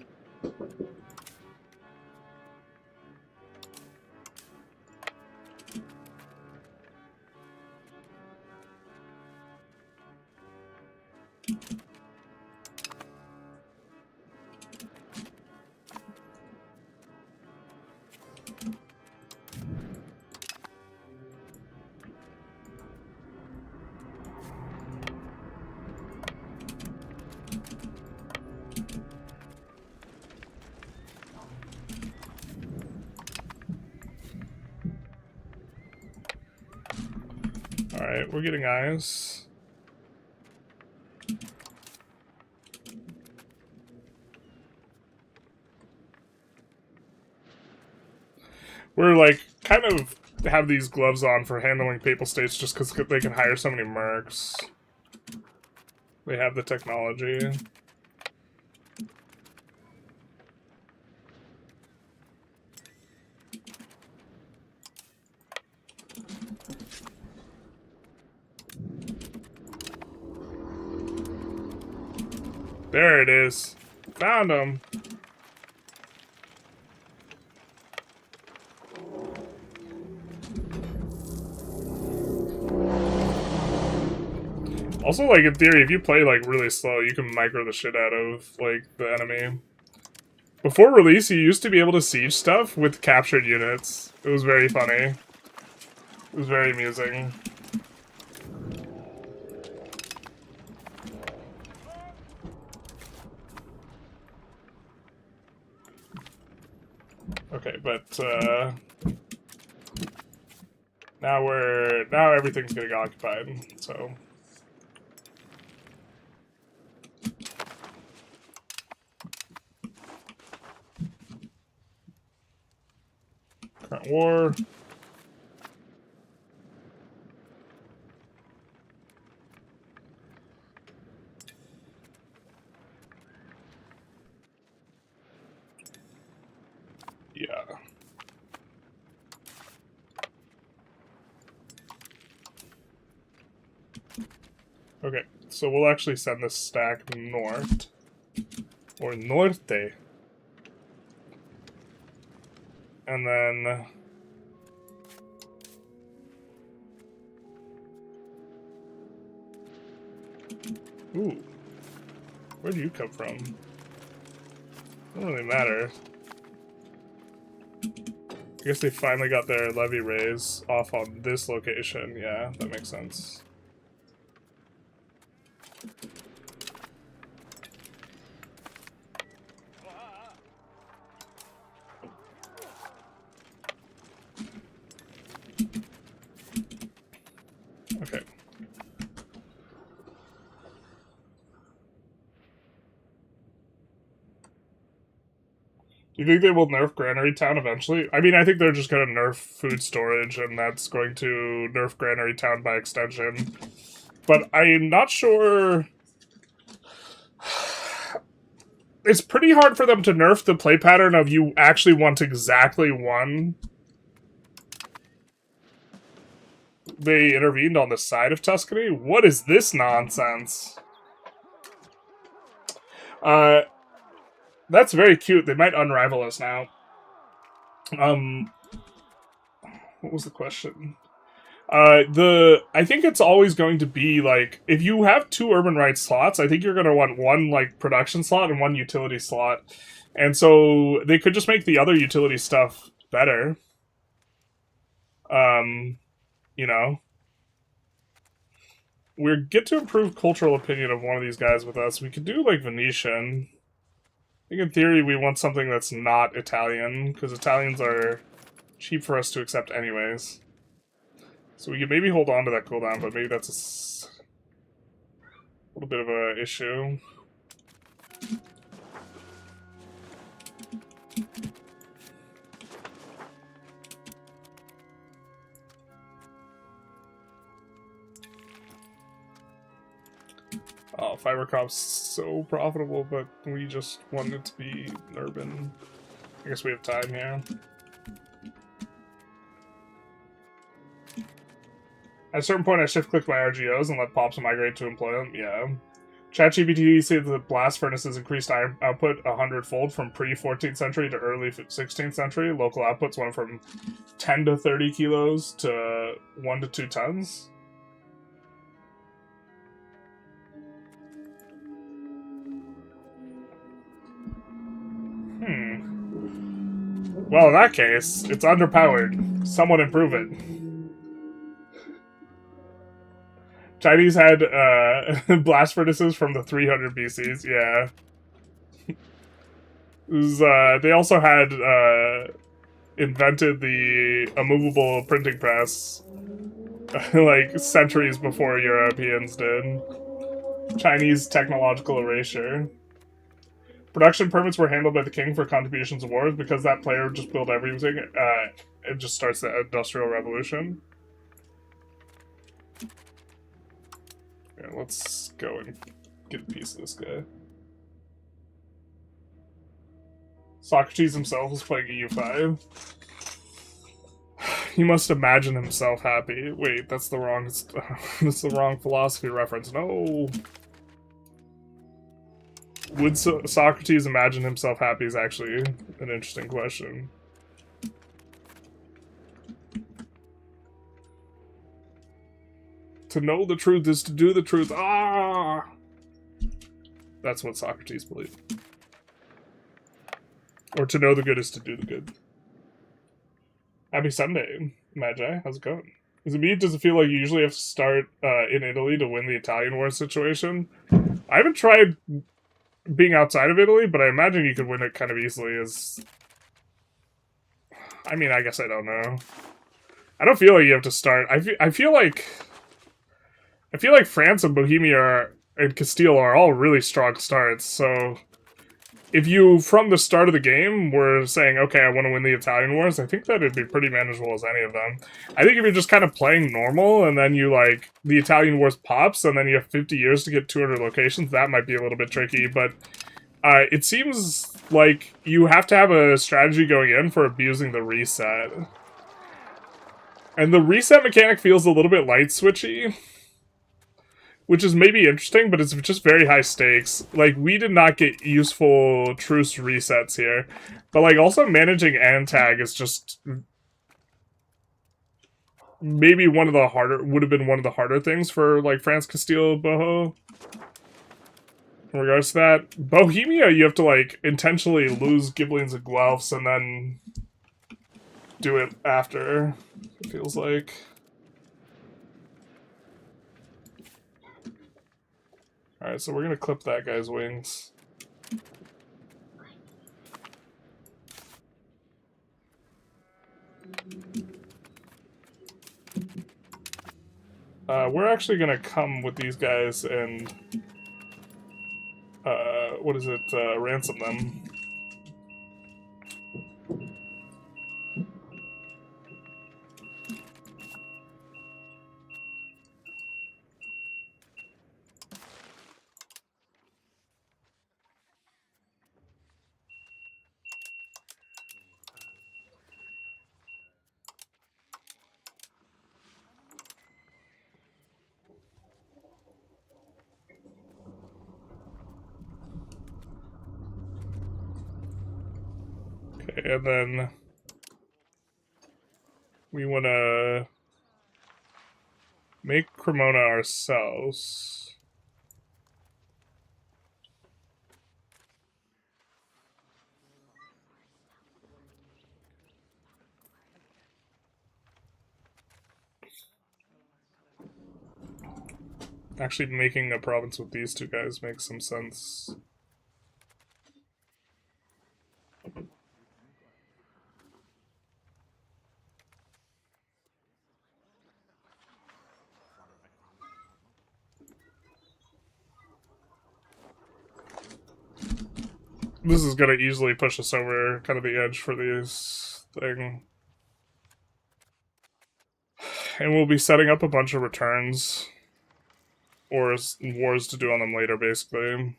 Alright, we're getting eyes. We're like, kind of have these gloves on for handling Papal States just because they can hire so many mercs. They have the technology. There it is. Found him. Also, like, in theory, if you play, like, really slow, you can micro the shit out of, like, the enemy. Before release, you used to be able to siege stuff with captured units. It was very funny. It was very amusing. Okay, but, now everything's getting occupied, so... Current war. Yeah. Okay, so we'll actually send this stack north. Or norte. And then... Ooh. Where do you come from? Doesn't really matter. I guess they finally got their levy raise off on this location. Yeah, that makes sense. You think they will nerf Granary Town eventually? I mean, I think they're just going to nerf food storage, and that's going to nerf Granary Town by extension. But I'm not sure... It's pretty hard for them to nerf the play pattern of you actually want exactly one. They intervened on the side of Tuscany? What is this nonsense? That's very cute. They might unrival us now. What was the question? I think it's always going to be, like, if you have 2 urban rights slots, I think you're going to want one, like, production slot and one utility slot. And so they could just make the other utility stuff better. You know. We get to improve cultural opinion of one of these guys with us. We could do, like, Venetian. I think in theory we want something that's not Italian, because Italians are cheap for us to accept anyways. So we could maybe hold on to that cooldown, but maybe that's a little bit of an issue. Oh, fiber crop's so profitable, but we just want it to be urban. I guess we have time here. At a certain point, I shift-click my RGOs and let pops migrate to employ them. Yeah. ChatGPT said that blast furnaces increased iron output 100-fold from pre-14th century to early 16th century. Local outputs went from 10 to 30 kilos to 1 to 2 tons. Well, in that case, it's underpowered. Someone improve it. Chinese had blast furnaces from the 300 BCs, yeah. They also had invented the immovable printing press like centuries before Europeans did. Chinese technological erasure. Production permits were handled by the king for contributions of wars because that player just built everything. It just starts the Industrial Revolution. Yeah, let's go and get a piece of this guy. Socrates himself was playing EU5. He must imagine himself happy. Wait, that's the wrong. That's the wrong philosophy reference. No. Would Socrates imagine himself happy is actually an interesting question. To know the truth is to do the truth. Ah! That's what Socrates believed. Or to know the good is to do the good. Happy Sunday, Magi. How's it going? Is it me? Does it feel like you usually have to start in Italy to win the Italian war situation? I haven't tried being outside of Italy, but I imagine you could win it kind of easily as... I mean, I guess I don't know. I don't feel like you have to start. I feel like France and Bohemia and Castile are all really strong starts, so if you, from the start of the game, were saying, okay, I want to win the Italian wars, I think that it'd be pretty manageable as any of them. I think if you're just kind of playing normal, and then you, like, the Italian wars pops, and then you have 50 years to get 200 locations, that might be a little bit tricky, but it seems like you have to have a strategy going in for abusing the reset. And the reset mechanic feels a little bit light switchy, which is maybe interesting, but it's just very high stakes. Like, we did not get useful truce resets here. But, like, also managing Antag is just... maybe one of the harder... would have been one of the harder things for, like, France, Castile, Boho. In regards to that. Bohemia, you have to, like, intentionally lose Ghibellines and Guelphs and then do it after, it feels like. Alright, so we're gonna clip that guy's wings. We're actually gonna come with these guys and, ransom them. Okay, and then we want to make Cremona ourselves. Actually, making a province with these two guys makes some sense. This is going to easily push us over kind of the edge for these thing. And we'll be setting up a bunch of returns or wars to do on them later, basically.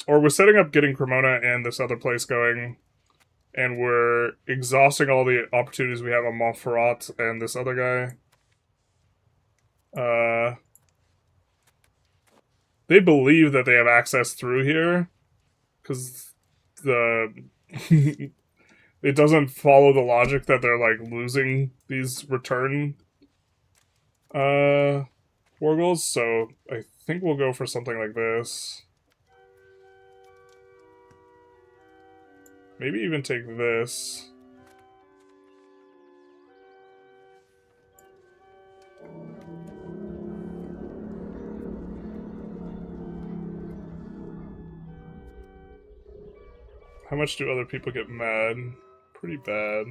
Or we're setting up getting Cremona and this other place going, and we're exhausting all the opportunities we have on Montferrat and this other guy. They believe that they have access through here, because it doesn't follow the logic that they're, like, losing these return war goals, so I think we'll go for something like this. Maybe even take this. How much do other people get mad? Pretty bad.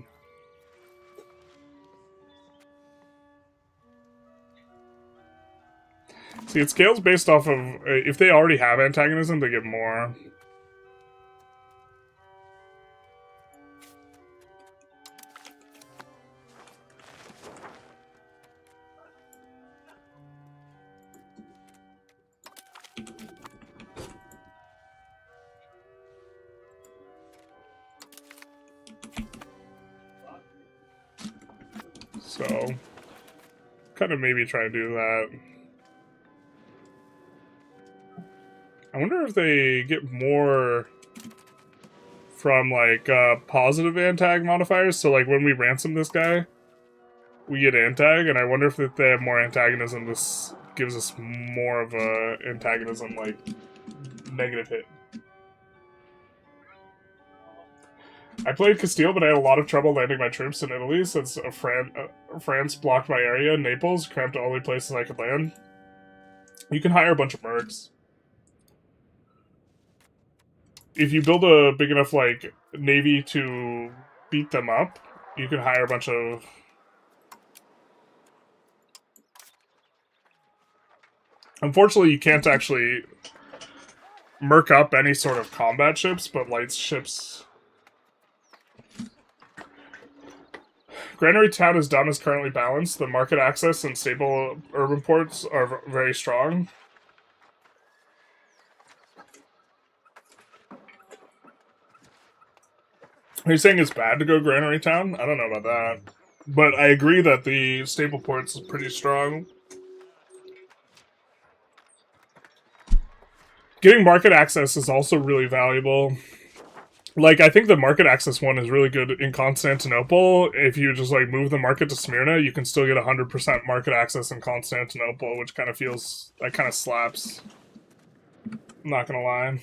See, it scales based off of... if they already have antagonism, they get more. So, kind of maybe try to do that. I wonder if they get more from, like, positive antag modifiers. So, like, when we ransom this guy, we get antag, and I wonder if they have more antagonism, this gives us more of a antagonism, like, negative hit. I played Castile, but I had a lot of trouble landing my troops in Italy since France blocked my area. Naples cramped the only places I could land. You can hire a bunch of mercs. If you build a big enough, like, navy to beat them up, you can hire a bunch of... Unfortunately, you can't actually merc up any sort of combat ships, but light ships... Granary Town is done, is currently balanced. The market access and stable urban ports are very strong. Are you saying it's bad to go Granary Town? I don't know about that. But I agree that the stable ports is pretty strong. Getting market access is also really valuable. Like, I think the market access one is really good in Constantinople. If you just, like, move the market to Smyrna, you can still get 100% market access in Constantinople, which kind of feels... that kind of slaps. I'm not gonna lie.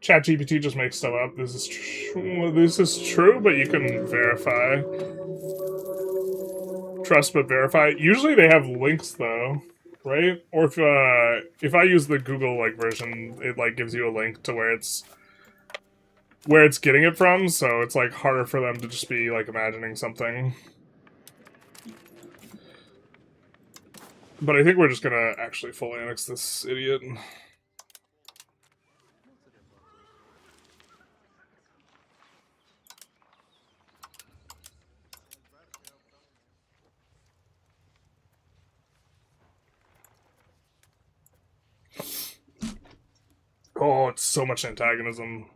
ChatGPT just makes stuff up. This is true, but you can verify. Trust but verify. Usually they have links, though, right? Or if I use the Google, like, version, it, like, gives you a link to where it's getting it from, so it's, like, harder for them to just be, like, imagining something. But I think we're just gonna actually fully annex this idiot. Oh, it's so much antagonism.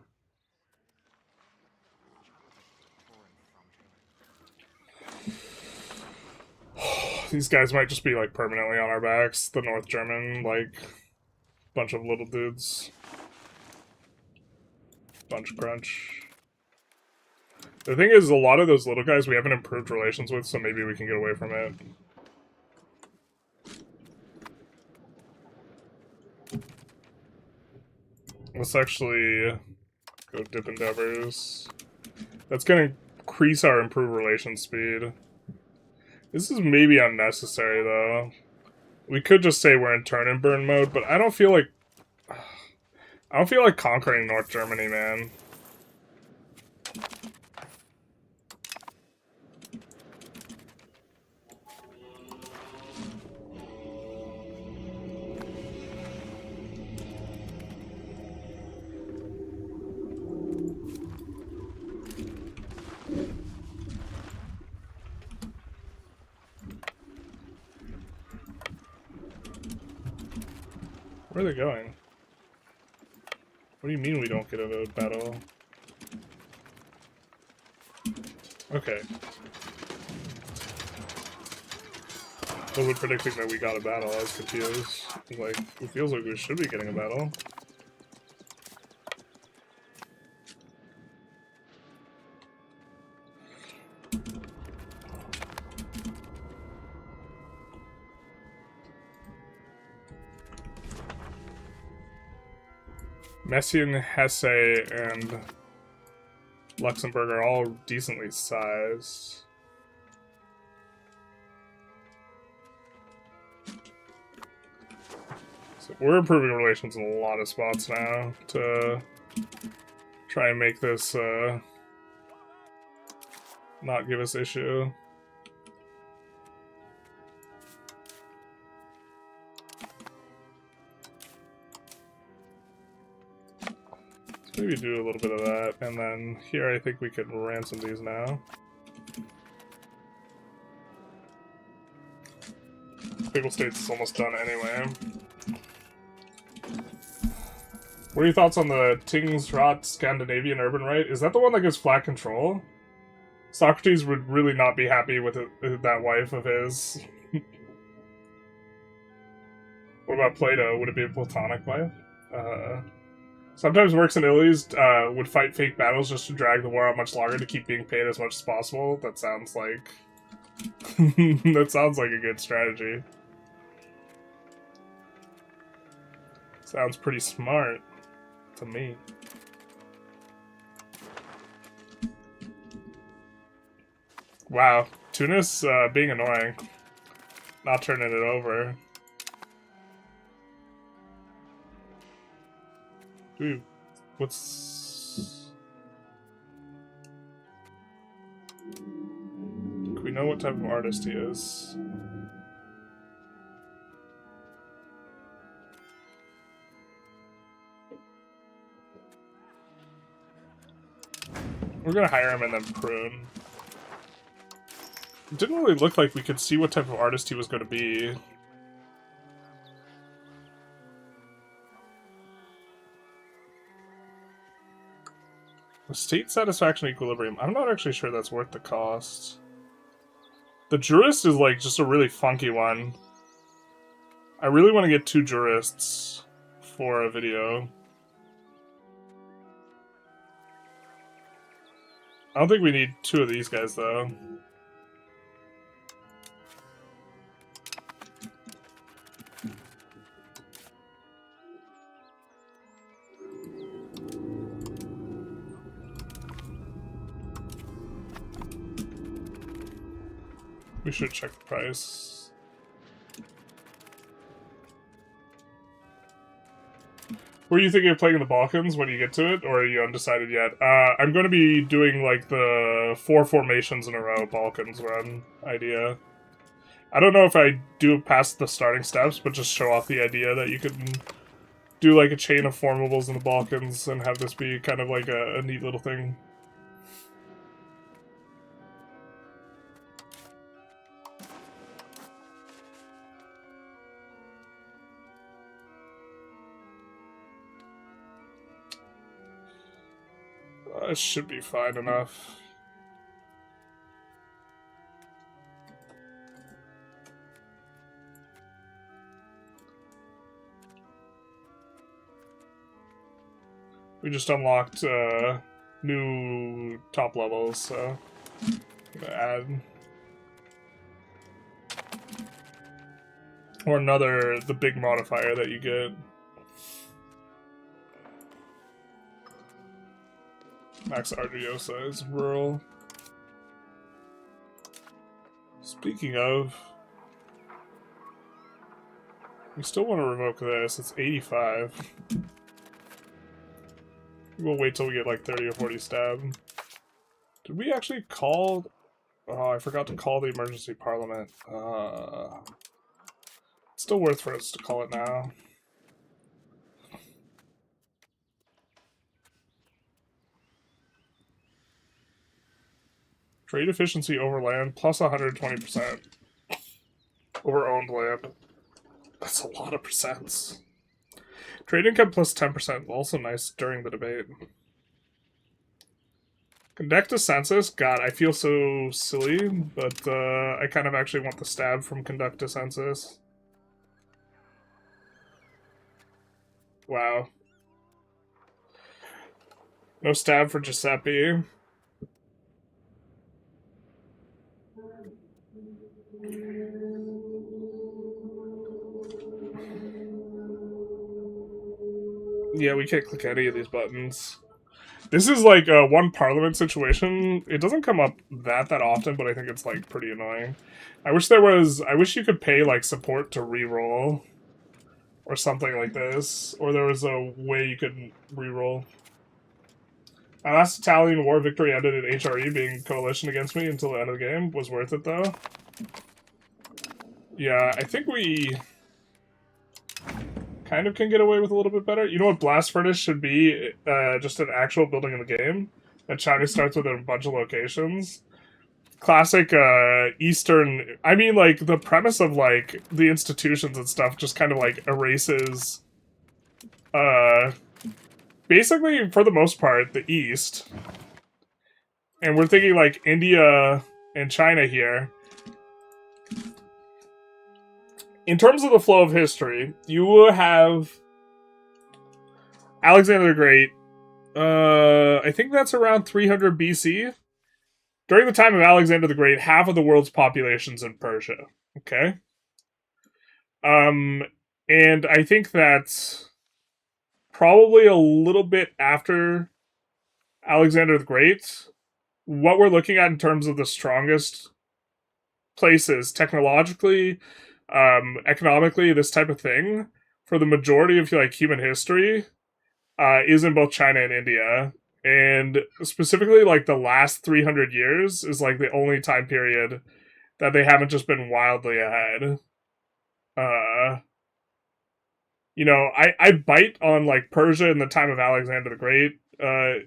These guys might just be, like, permanently on our backs. The North German, like, bunch of little dudes. Bunch crunch. The thing is, a lot of those little guys we haven't improved relations with, so maybe we can get away from it. Let's actually go dip endeavors. That's gonna increase our improved relation speed. This is maybe unnecessary, though. We could just say we're in turn and burn mode, but I don't feel like conquering North Germany, man. Where are they going? What do you mean we don't get a battle? Okay. I was predicting that we got a battle. I was confused. Like, it feels like we should be getting a battle. Messian, Hesse, and Luxembourg are all decently sized. So we're improving relations in a lot of spots now to try and make this not give us issue. Maybe do a little bit of that, and then here I think we could ransom these now. Papal States is almost done anyway. What are your thoughts on the Tingsrot Scandinavian urban right? Is that the one that gives flat control? Socrates would really not be happy with that wife of his. What about Plato? Would it be a platonic wife? Sometimes works in Ilies would fight fake battles just to drag the war out much longer to keep being paid as much as possible. That sounds like... that sounds like a good strategy. Sounds pretty smart to me. Wow. Tunis being annoying. Not turning it over. Ooh, what's... Can we know what type of artist he is? We're gonna hire him and then prune. It didn't really look like we could see what type of artist he was gonna be. State satisfaction equilibrium. I'm not actually sure that's worth the cost. The jurist is like just a really funky one. I really want to get 2 jurists for a video. I don't think we need 2 of these guys though. We should check the price. Were you thinking of playing in the Balkans when you get to it, or are you undecided yet? I'm going to be doing like the 4 formations in a row Balkans run idea. I don't know if I do past the starting steps, but just show off the idea that you can do like a chain of formables in the Balkans and have this be kind of like a neat little thing. It should be fine enough. We just unlocked new top levels, so I'm gonna add. Or another, the big modifier that you get. Max RGO size, rural. Speaking of, we still want to revoke this. It's 85. We'll wait till we get like 30 or 40 stab. Did we actually call? Oh, I forgot to call the emergency parliament. It's still worth for us to call it now. Trade efficiency over land plus 120%. Over owned land. That's a lot of percents. Trade income plus 10%. Also nice during the debate. Conduct a census. God, I feel so silly, but I kind of actually want the stab from conduct a census. Wow. No stab for Giuseppe. Yeah, we can't click any of these buttons. This is like a one parliament situation. It doesn't come up that often, but I think it's like pretty annoying. I wish you could pay like support to reroll. Or something like this. Or there was a way you could reroll. My last Italian war victory ended in HRE being coalition against me until the end of the game. Was worth it though. Yeah, I think we kind of can get away with a little bit better. You know what Blast Furnace should be? Just an actual building in the game. And China starts with a bunch of locations. Classic Eastern... I mean, like, the premise of, like, the institutions and stuff just kind of, like, erases... basically, for the most part, the East. And we're thinking, like, India and China here. In terms of the flow of history, you will have Alexander the Great. I think that's around 300 BC. During the time of Alexander the Great, half of the world's population's in Persia. Okay? And I think that's probably a little bit after Alexander the Great. What we're looking at in terms of the strongest places, technologically, economically, this type of thing, for the majority of like human history, is in both China and India. And specifically, like, the last 300 years is, like, the only time period that they haven't just been wildly ahead. You know, I bite on, like, Persia in the time of Alexander the Great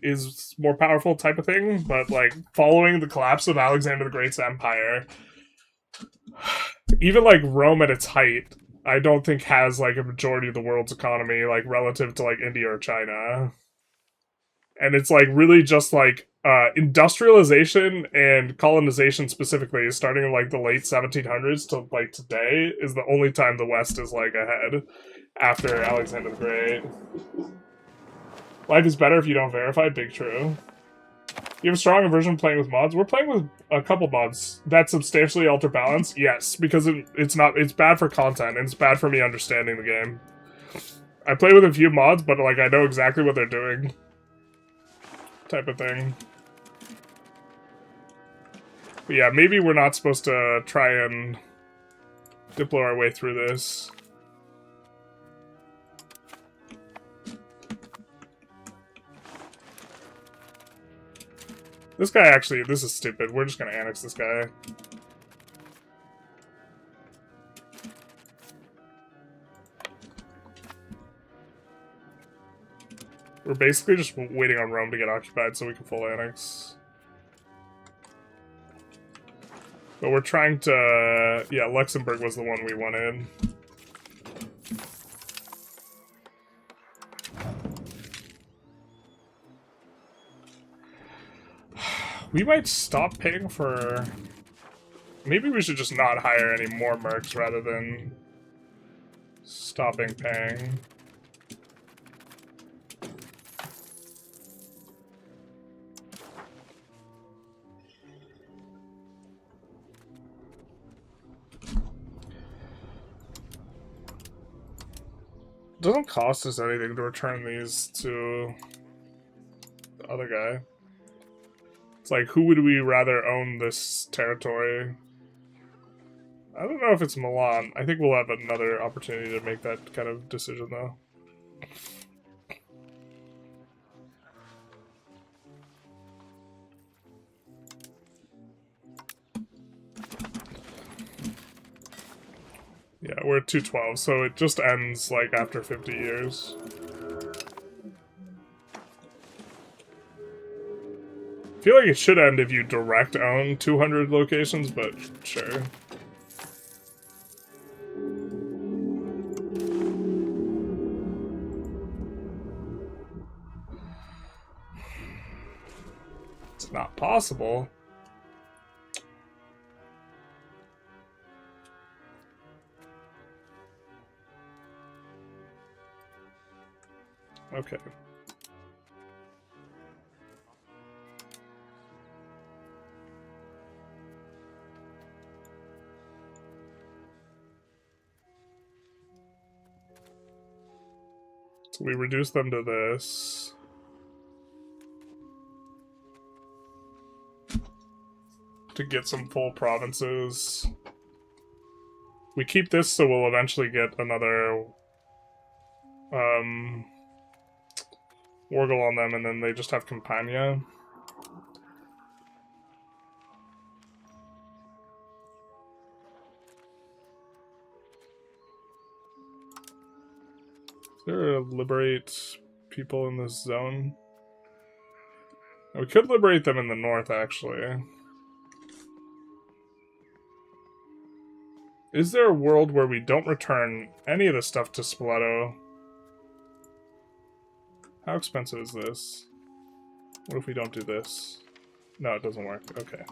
is more powerful type of thing, but, like, following the collapse of Alexander the Great's empire, even, like, Rome at its height, I don't think has, like, a majority of the world's economy, like, relative to, like, India or China. And it's, like, really just, like, industrialization and colonization specifically, starting in, like, the late 1700s to, like, today, is the only time the West is, like, ahead after Alexander the Great. Life is better if you don't verify. Big true. You have a strong aversion playing with mods? We're playing with a couple mods that substantially alter balance. Yes, because it's bad for content, and it's bad for me understanding the game. I play with a few mods, but, like, I know exactly what they're doing. Type of thing. But yeah, maybe we're not supposed to try and diplo our way through this. This guy actually, this is stupid. We're just gonna annex this guy. We're basically just waiting on Rome to get occupied so we can full annex. But we're trying to... yeah, Luxembourg was the one we wanted. We might stop paying for... maybe we should just not hire any more mercs rather than stopping paying. doesn't cost us anything to return these to the other guy. It's like, who would we rather own this territory? I don't know if it's Milan. I think we'll have another opportunity to make that kind of decision, though. Yeah, we're at 212, so it just ends, like, after 50 years. I feel like it should end if you direct own 200 locations, but sure. It's not possible. Okay. So we reduce them to this. To get some full provinces. We keep this so we'll eventually get another Wargle on them, and then they just have Campania. Is there a liberate people in this zone? We could liberate them in the north, actually. Is there a world where we don't return any of the stuff to Spoleto? How expensive is this? What if we don't do this? No, it doesn't work. Okay.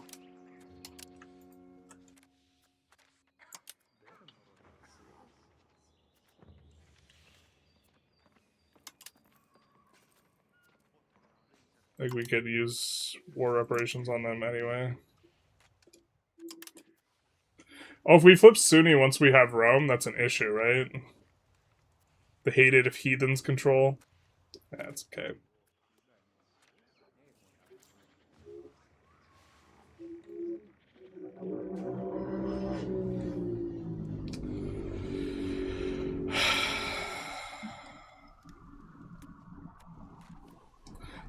I think we could use war reparations on them anyway. Oh, if we flip Sunni once we have Rome, that's an issue, right? The hated of heathens control. That's okay.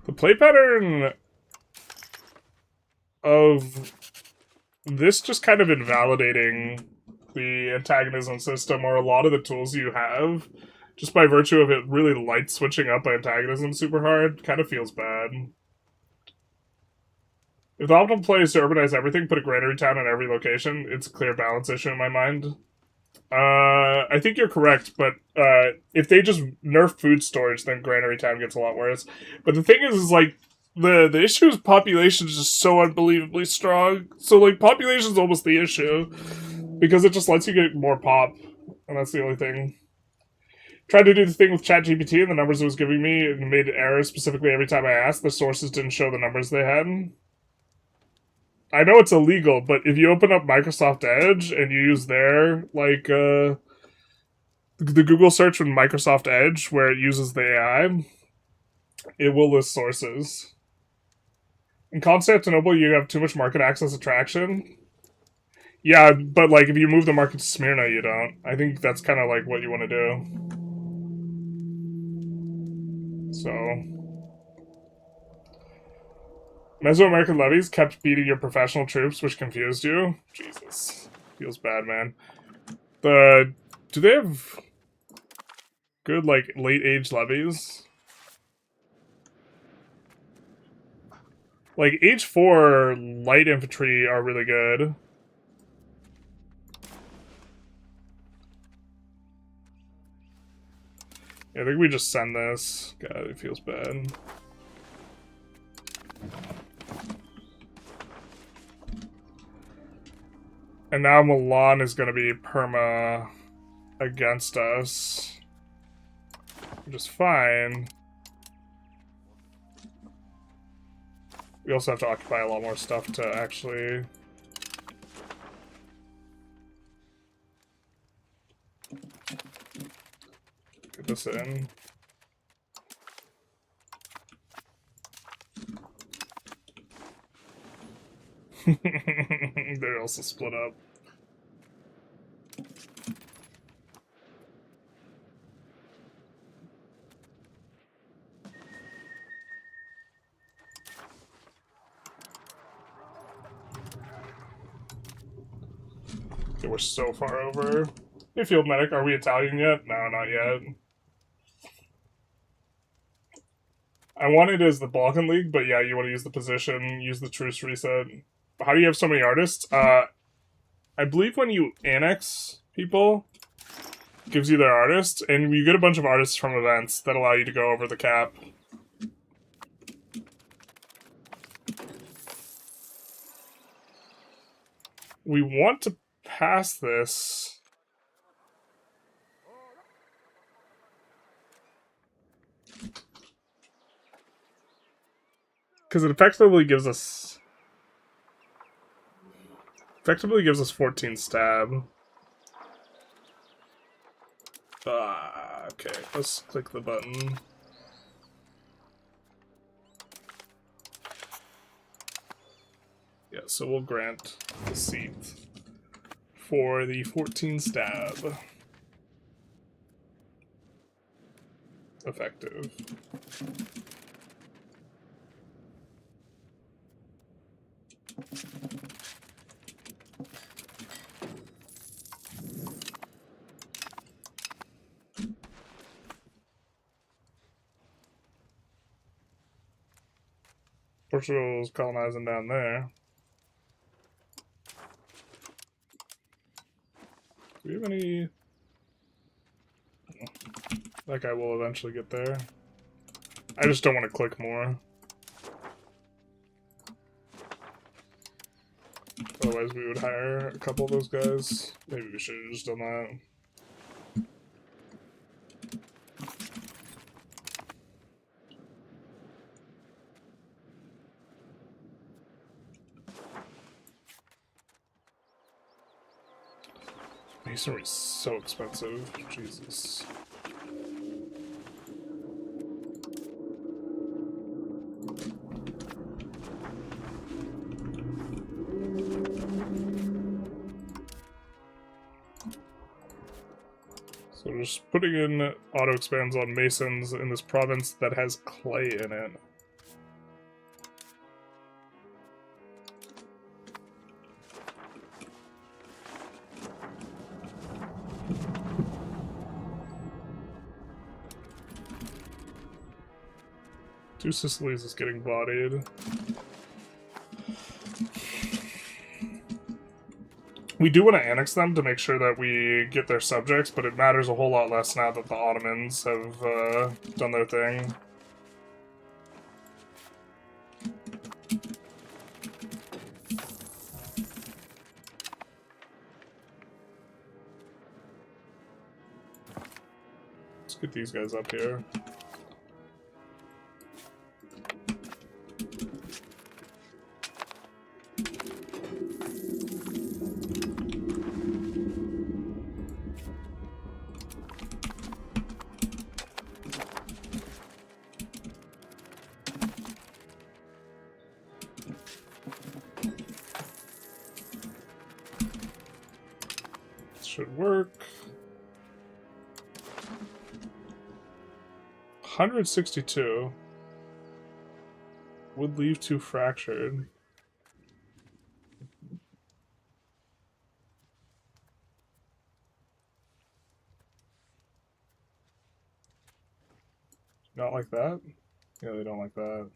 The play pattern of this just kind of invalidating the antagonism system or a lot of the tools you have, just by virtue of it really light switching up antagonism super hard, kind of feels bad. If the optimal play is to urbanize everything, put a granary town in every location, it's a clear balance issue in my mind. I think you're correct, but if they just nerf food storage, then Granary Town gets a lot worse. But the thing is like, the issue is population is just so unbelievably strong. So, like, population is almost the issue, because it just lets you get more pop, and that's the only thing. Tried to do the thing with ChatGPT, and the numbers it was giving me, and made errors specifically every time I asked. The sources didn't show the numbers they had. I know it's illegal, but if you open up Microsoft Edge and you use their, like, the Google search from Microsoft Edge, where it uses the AI, it will list sources. In Constantinople, you have too much market access attraction. Yeah, but, like, if you move the market to Smyrna, you don't. I think that's kind of, like, what you want to do. So... Mesoamerican levies kept beating your professional troops, which confused you? Jesus. Feels bad, man. Do they have good, like, late-age levies? Like, age 4 light infantry are really good. Yeah, I think we just send this. God, it feels bad. And now Milan is going to be perma against us. Which is fine. We also have to occupy a lot more stuff to actually... Get this in. They're also split up. Okay, we're so far over. Hey, Field Medic, are we Italian yet? No, not yet. I want it as the Balkan League, but yeah, you want to use the position, use the truce reset. How do you have so many artists? I believe when you annex people, it gives you their artists, and you get a bunch of artists from events that allow you to go over the cap. We want to pass this. Because it effectively gives us 14 stab. Okay, let's click the button. Yeah, so we'll grant the seat for the 14 stab. Effective. Portugal's colonizing down there. Do we have any... That guy will eventually get there. I just don't want to click more. Otherwise we would hire a couple of those guys. Maybe we should have just done that. Masonry is so expensive. Jesus. So just putting in auto expands on masons in this province that has clay in it. Two Sicilies is getting bodied. We do want to annex them to make sure that we get their subjects, but it matters a whole lot less now that the Ottomans have done their thing. Let's get these guys up here. Should work. 162 would leave 2 fractured. Not like that? Yeah, they don't like that.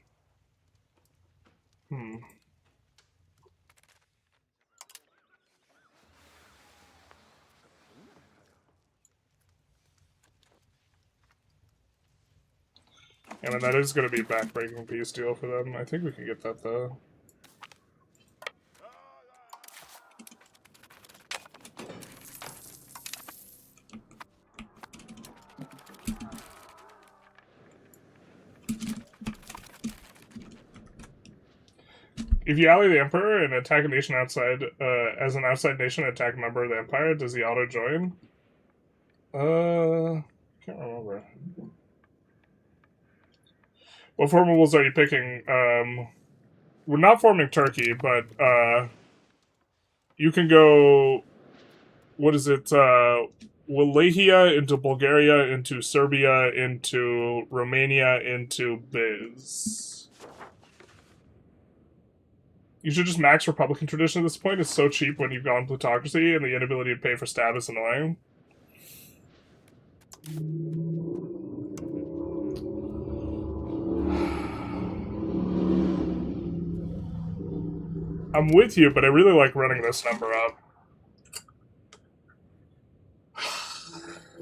I mean, that is going to be a backbreaking peace deal for them. I think we can get that, though. If you ally the Emperor and attack a nation outside, as an outside nation, attack a member of the Empire, does he auto-join? Can't remember. What formables are you picking? We're not forming Turkey, but you can go. What is it? Wallachia into Bulgaria, into Serbia, into Romania, into Biz. You should just max Republican tradition at this point. It's so cheap when you've gone plutocracy, and the inability to pay for stab is annoying. I'm with you, but I really like running this number up.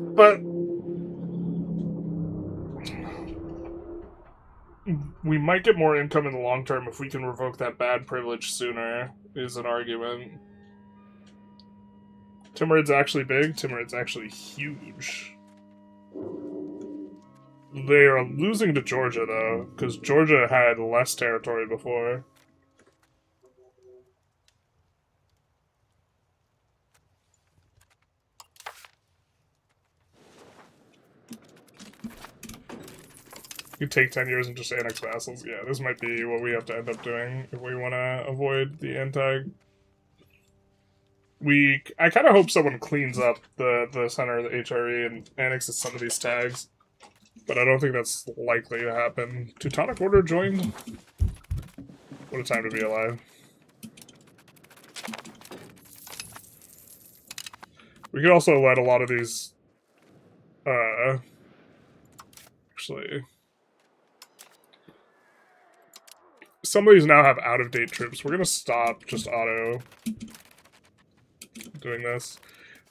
But we might get more income in the long term if we can revoke that bad privilege sooner, is an argument. Timurid's actually big. Timurid's actually huge. They are losing to Georgia, though, because Georgia had less territory before. You take 10 years and just annex vassals. Yeah, this might be what we have to end up doing if we want to avoid the antag. I kind of hope someone cleans up the center of the HRE and annexes some of these tags, but I don't think that's likely to happen. Teutonic Order joined? What a time to be alive. We could also let a lot of these, actually, some of these now have out-of-date troops. We're gonna stop just auto doing this.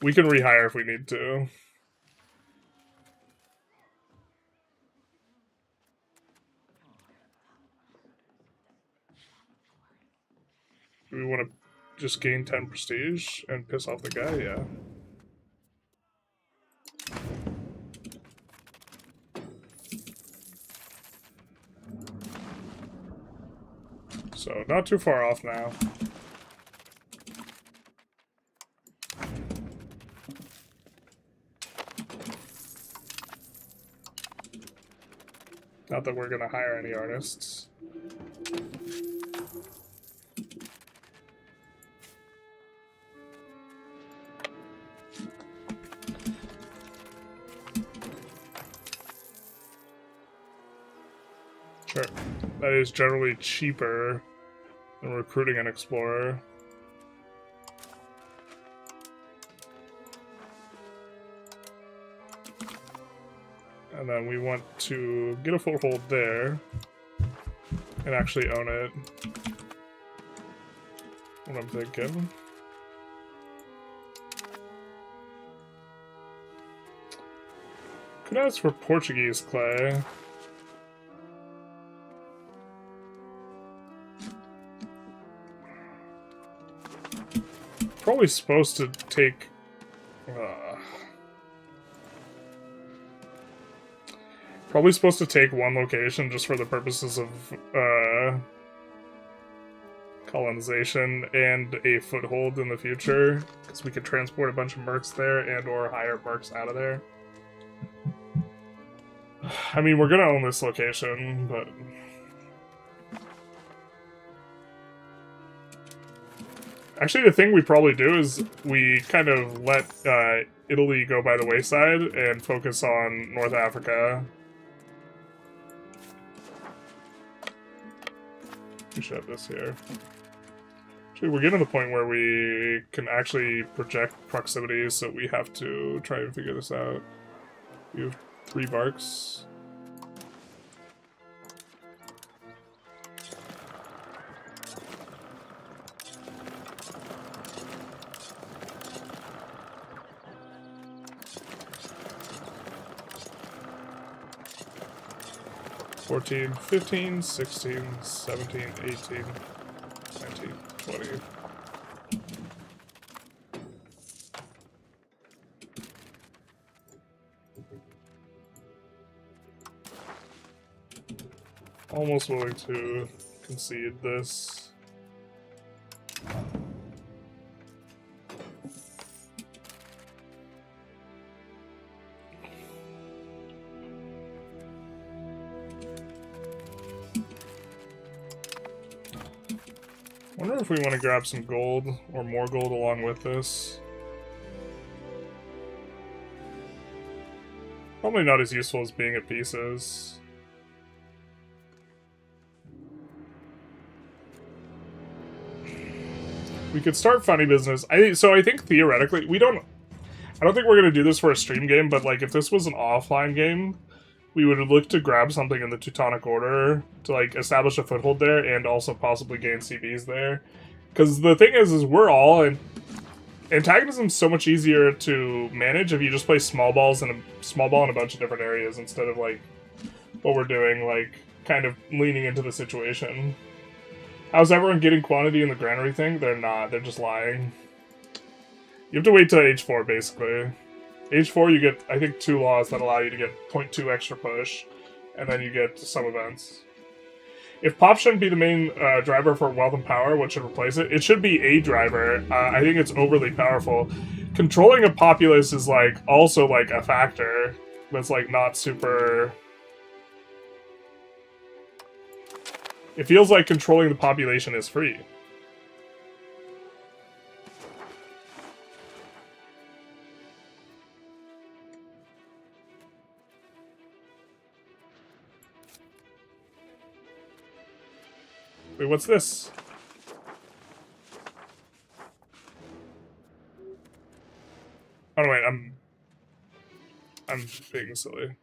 We can rehire if we need to. Do we want to just gain 10 prestige and piss off the guy? Yeah. So, not too far off now. Not that we're gonna hire any artists. Sure. That is generally cheaper than recruiting an explorer. And then we want to get a foothold there and actually own it. What I'm thinking. Could ask for Portuguese clay. Probably supposed to take. Probably supposed to take one location just for the purposes of colonization and a foothold in the future, because we could transport a bunch of mercs there and or hire mercs out of there. I mean, we're gonna own this location, but actually the thing we probably do is we kind of let Italy go by the wayside and focus on North Africa. We should have this here. Actually, we're getting to the point where we can actually project proximity, so we have to try and figure this out. We have 3 barks. $14, $15, $16, $17, $18, $19, $20. Almost willing to concede this. wonder if we want to grab some gold or more gold along with this. Probably not as useful as being at pieces. We could start funny business. So I think theoretically, I don't think we're going to do this for a stream game, but like if this was an offline game, we would look to grab something in the Teutonic Order to like establish a foothold there and also possibly gain CBs there. Because the thing is we're all in... Antagonism's so much easier to manage if you just play small ball in a bunch of different areas instead of like what we're doing, like kind of leaning into the situation. How's everyone getting quantity in the granary thing? They're not. They're just lying. You have to wait till age 4, basically. Age 4, you get, I think, 2 laws that allow you to get 0.2 extra push, and then you get some events. If pop shouldn't be the main driver for wealth and power, what should replace it? It should be a driver. I think it's overly powerful. Controlling a populace is, like, also, like, a factor that's, like, not super... It feels like controlling the population is free. Wait, what's this? Oh, no, wait, I'm being silly.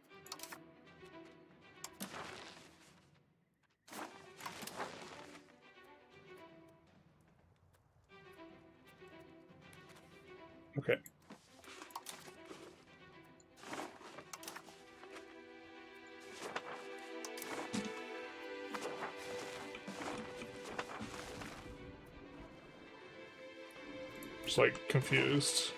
Okay. Just like confused.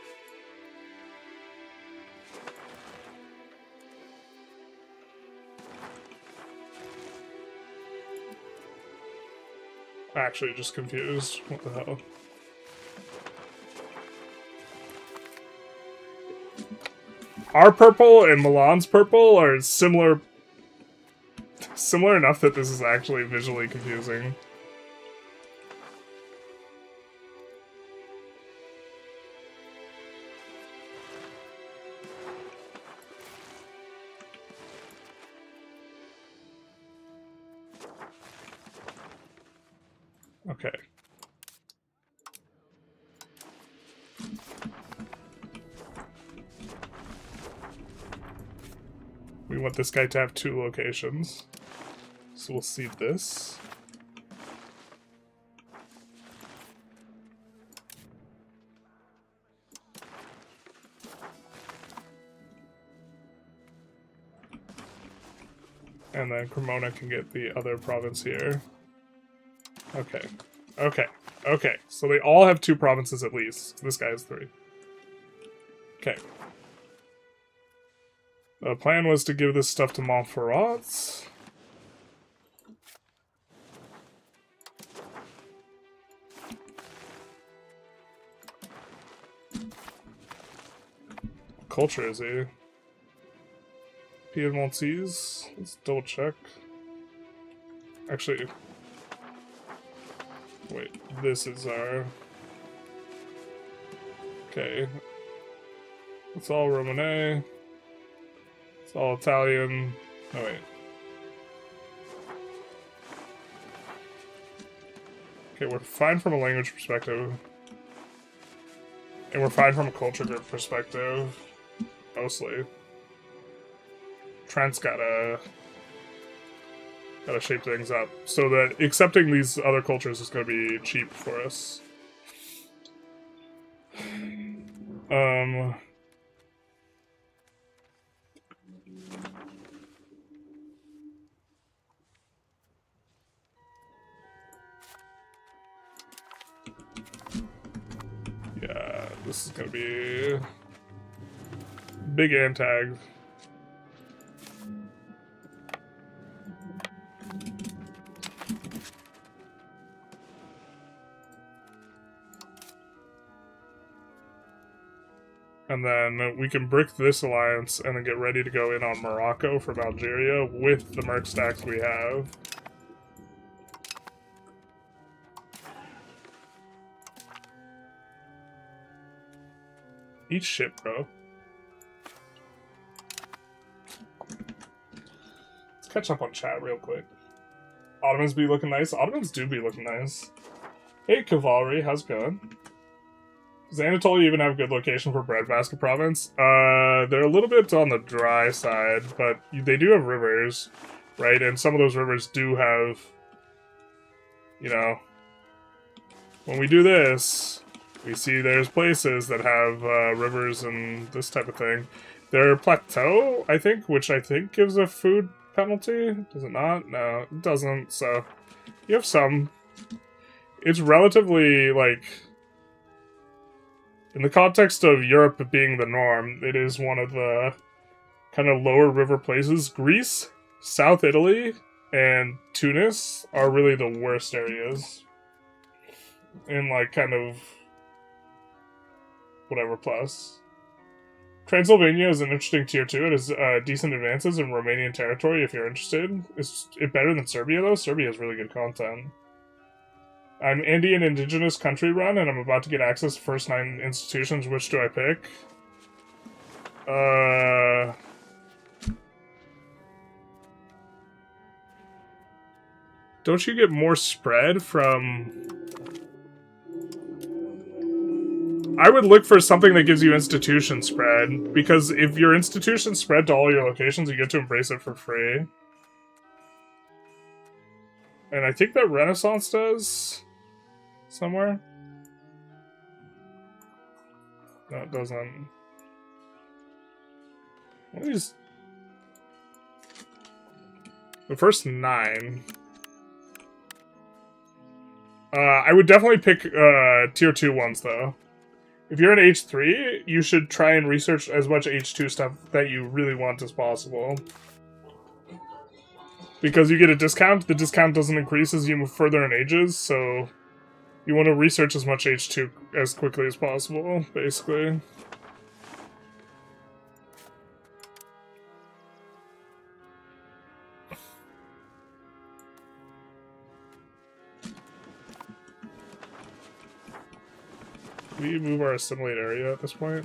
Actually, just confused. What the hell? Our purple and Milan's purple are similar enough that this is actually visually confusing. Okay. We want this guy to have 2 locations. So we'll see this. And then Cremona can get the other province here. Okay. Okay. Okay. So they all have 2 provinces at least. This guy has 3. Okay. The plan was to give this stuff to Montferrats. What culture is he? Piedmontese? Let's double check. Actually... Wait, this is our... Okay. It's all Romane. It's all Italian. Oh, wait. Okay, we're fine from a language perspective. And we're fine from a culture group perspective. Mostly. Trent's gotta shape things up so that accepting these other cultures is gonna be cheap for us. Yeah, this is gonna be big antag. And then we can brick this alliance and then get ready to go in on Morocco from Algeria with the merc stacks we have. Eat shit, bro. Let's catch up on chat real quick. Ottomans be looking nice. Ottomans do be looking nice. Hey, Cavalry, how's it going? Does Anatolia even have a good location for breadbasket province? They're a little bit on the dry side, but they do have rivers, right? And some of those rivers do have, you know, when we do this, we see there's places that have rivers and this type of thing. Their plateau, I think, which I think gives a food penalty. Does it not? No, it doesn't. So you have some. It's relatively, like, in the context of Europe being the norm, it is one of the kind of lower river places. Greece, South Italy, and Tunis are really the worst areas. In, like, kind of whatever plus. Transylvania is an interesting tier 2. It has decent advances in Romanian territory if you're interested. Is it better than Serbia, though? Serbia has really good content. I'm Indian indigenous country run, and I'm about to get access to first 9 institutions. Which do I pick? Don't you get more spread from... I would look for something that gives you institution spread, because if your institution spread to all your locations, you get to embrace it for free. And I think that Renaissance does... somewhere? No, it doesn't. What is... the first 9... I would definitely pick tier 2 ones, though. If you're in H3, you should try and research as much H2 stuff that you really want as possible. Because you get a discount, the discount doesn't increase as you move further in ages, so you want to research as much H2 as quickly as possible, basically. We move our assimilate area at this point.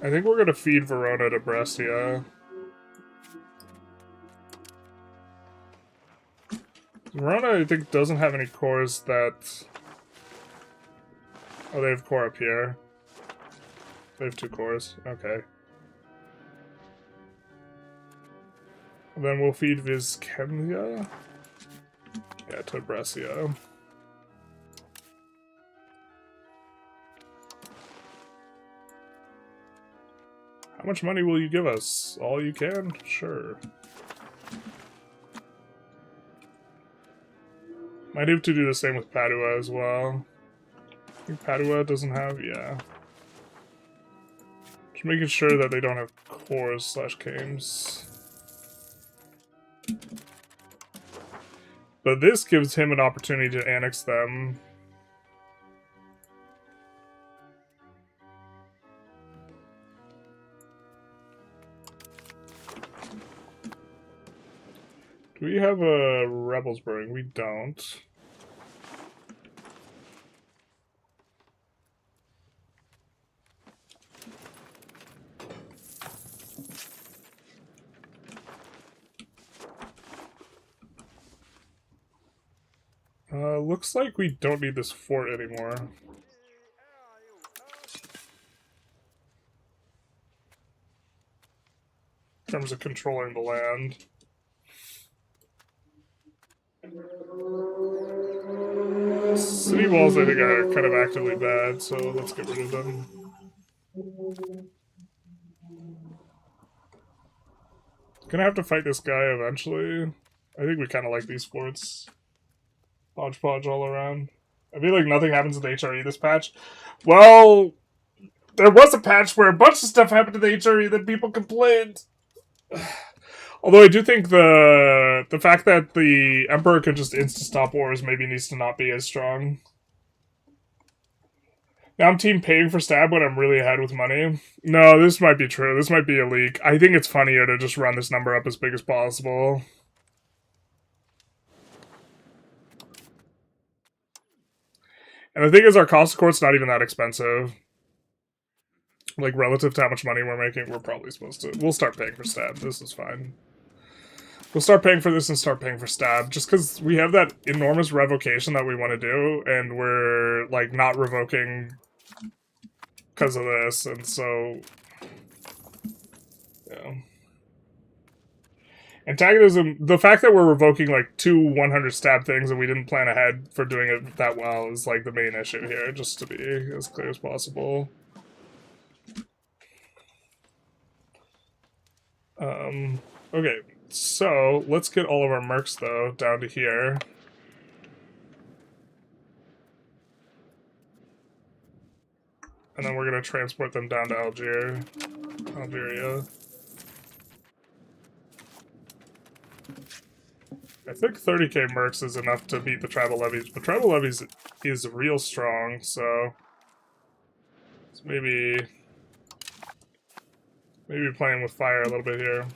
I think we're going to feed Verona to Brescia. Verona, I think, doesn't have any cores that... oh, they have core up here. They have 2 cores. Okay. And then we'll feed Viscemia. Yeah, to Brescia. How much money will you give us? All you can? Sure. Might have to do the same with Padua as well. I think Padua doesn't have, yeah. Just making sure that they don't have cores / cames. But this gives him an opportunity to annex them. Do we have a rebels brewing? We don't. Looks like we don't need this fort anymore. In terms of controlling the land. City walls, I think, are kind of actively bad, so let's get rid of them. Gonna have to fight this guy eventually. I think we kind of like these forts. Hodgepodge all around. I feel like nothing happens to the HRE this patch. Well, there was a patch where a bunch of stuff happened to the HRE that people complained. Although I do think the fact that the Emperor can just insta-stop wars maybe needs to not be as strong. Now I'm team paying for stab when I'm really ahead with money. No, this might be true. This might be a leak. I think it's funnier to just run this number up as big as possible. And the thing is, our cost of court's not even that expensive. Like, relative to how much money we're making, we're probably supposed to... We'll start paying for stab. This is fine. We'll start paying for this and start paying for stab, just because we have that enormous revocation that we want to do, and we're, like, not revoking because of this, and so... Yeah. Antagonism, the fact that we're revoking, like, 2 100 stab things and we didn't plan ahead for doing it that well is, like, the main issue here, just to be as clear as possible. Okay, so let's get all of our mercs, though, down to here. And then we're going to transport them down to Algeria. I think 30k mercs is enough to beat the tribal levies, but tribal levies is real strong, so maybe playing with fire a little bit here.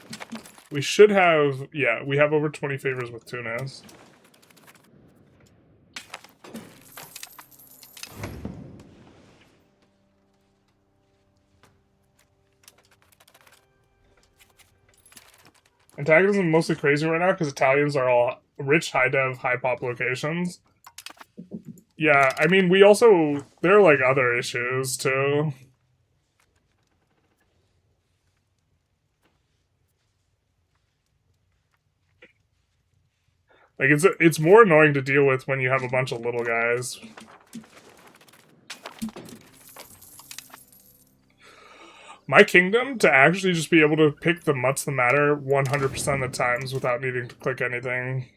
We should have, yeah, we have over 20 favors with Tunis. Antagonism is mostly crazy right now because Italians are all rich, high dev, high pop locations. Yeah, I mean, we also, there are like other issues too. Like, it's more annoying to deal with when you have a bunch of little guys. My kingdom, to actually just be able to pick the mutts that matter 100% of the times without needing to click anything.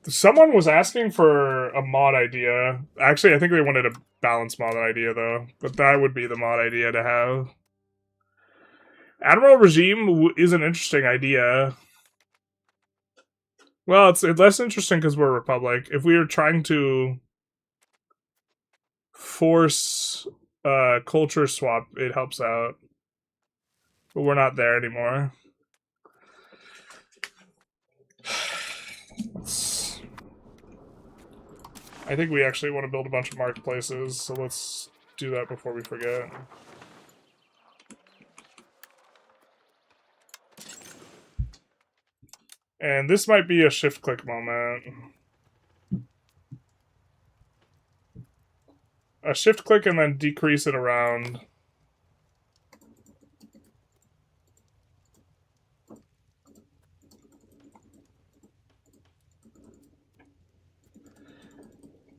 Someone was asking for a mod idea. Actually, I think they wanted a balanced mod idea, though. But that would be the mod idea to have. Admiral Regime is an interesting idea. Well, it's less interesting because we're a republic. If we were trying to force culture swap, it helps out. But we're not there anymore. I think we actually want to build a bunch of marketplaces, so let's do that before we forget. And this might be a shift-click moment. A shift-click and then decrease it around.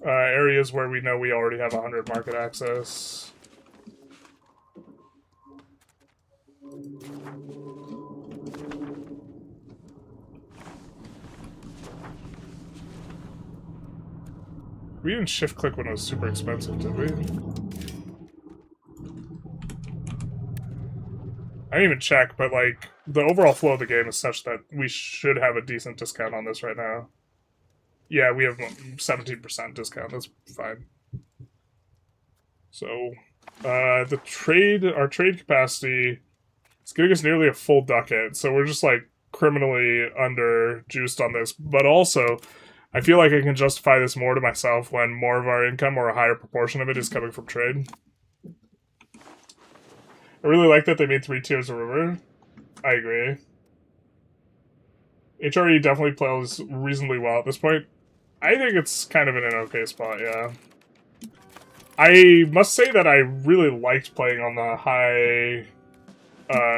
Areas where we know we already have 100 market access. We didn't shift click when it was super expensive, did we? I didn't even check, but like the overall flow of the game is such that we should have a decent discount on this right now. Yeah, we have 17% discount. That's fine. So, our trade capacity is giving us nearly a full ducat. So we're just like criminally under juiced on this. But also, I feel like I can justify this more to myself when more of our income or a higher proportion of it is coming from trade. I really like that they made 3 tiers of river. I agree. HRE definitely plays reasonably well at this point. I think it's kind of in an okay spot, yeah. I must say that I really liked playing on the high...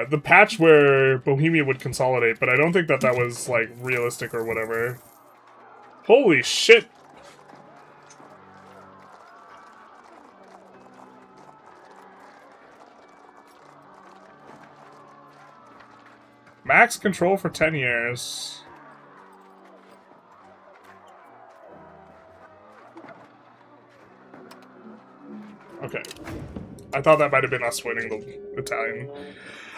the patch where Bohemia would consolidate, but I don't think that that was, like, realistic or whatever. Holy shit! Max control for 10 years. Okay. I thought that might have been us winning the Italian.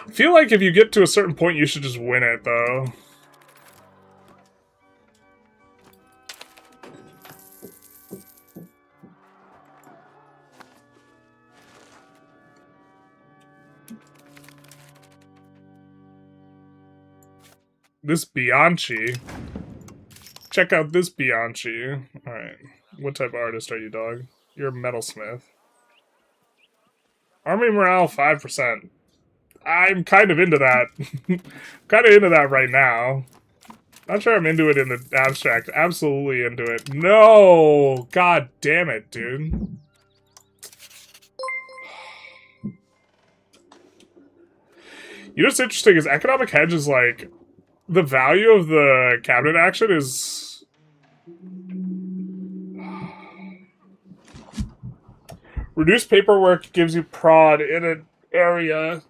I feel like if you get to a certain point, you should just win it, though. This Bianchi. Check out this Bianchi. Alright. What type of artist are you, dog? You're a metalsmith. Army morale, 5%. I'm kind of into that. Kind of into that right now. Not sure I'm into it in the abstract. Absolutely into it. No! God damn it, dude. You know what's interesting is economic hedge is like... The value of the cabinet action is... Reduced paperwork gives you prod in an area.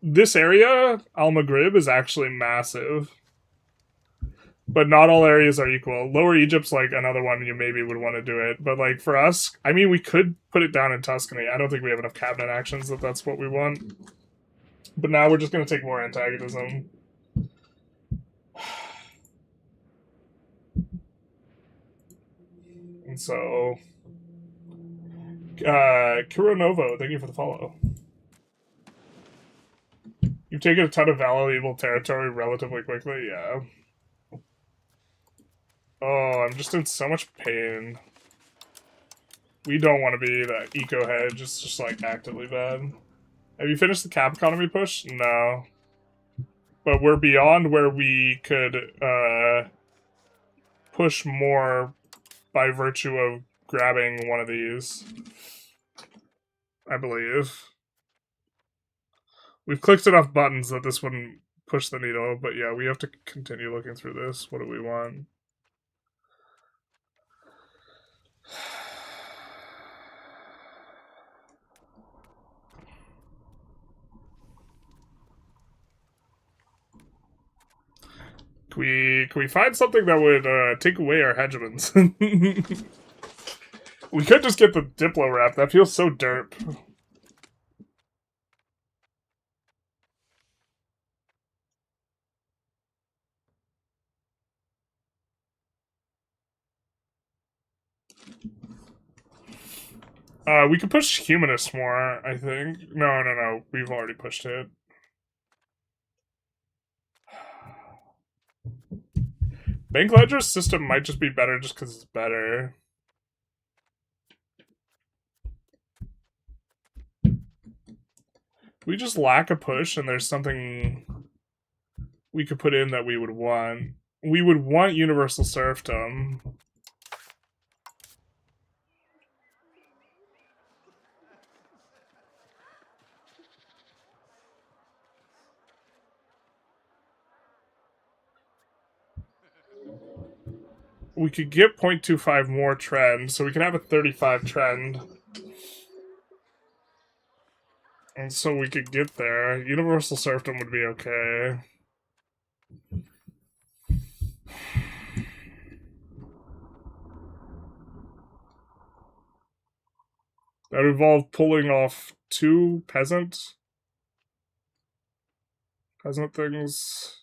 This area, Al Maghrib, is actually massive. But not all areas are equal. Lower Egypt's like another one you maybe would want to do it. But like for us, I mean, we could put it down in Tuscany. I don't think we have enough cabinet actions that that's what we want. But now we're just going to take more antagonism. And so... Kuro Novo, thank you for the follow. You've taken a ton of valuable territory relatively quickly, yeah. Oh, I'm just in so much pain. We don't want to be the eco hedge, it's just like actively bad. Have you finished the cap economy push? No. But we're beyond where we could push more by virtue of grabbing one of these. I believe. We've clicked enough buttons that this wouldn't push the needle, but yeah, we have to continue looking through this. What do we want? Can we find something that would take away our hegemons? We could just get the Diplo wrap. That feels so derp. We could push Humanist more, I think. No. We've already pushed it. Bank Ledger's system might just be better just because it's better. We just lack a push and there's something we could put in that we would want. We would want universal serfdom. We could get 0.25 more trend, so we can have a 35 trend. And so we could get there. Universal serfdom would be okay. That would involve pulling off 2 peasant things.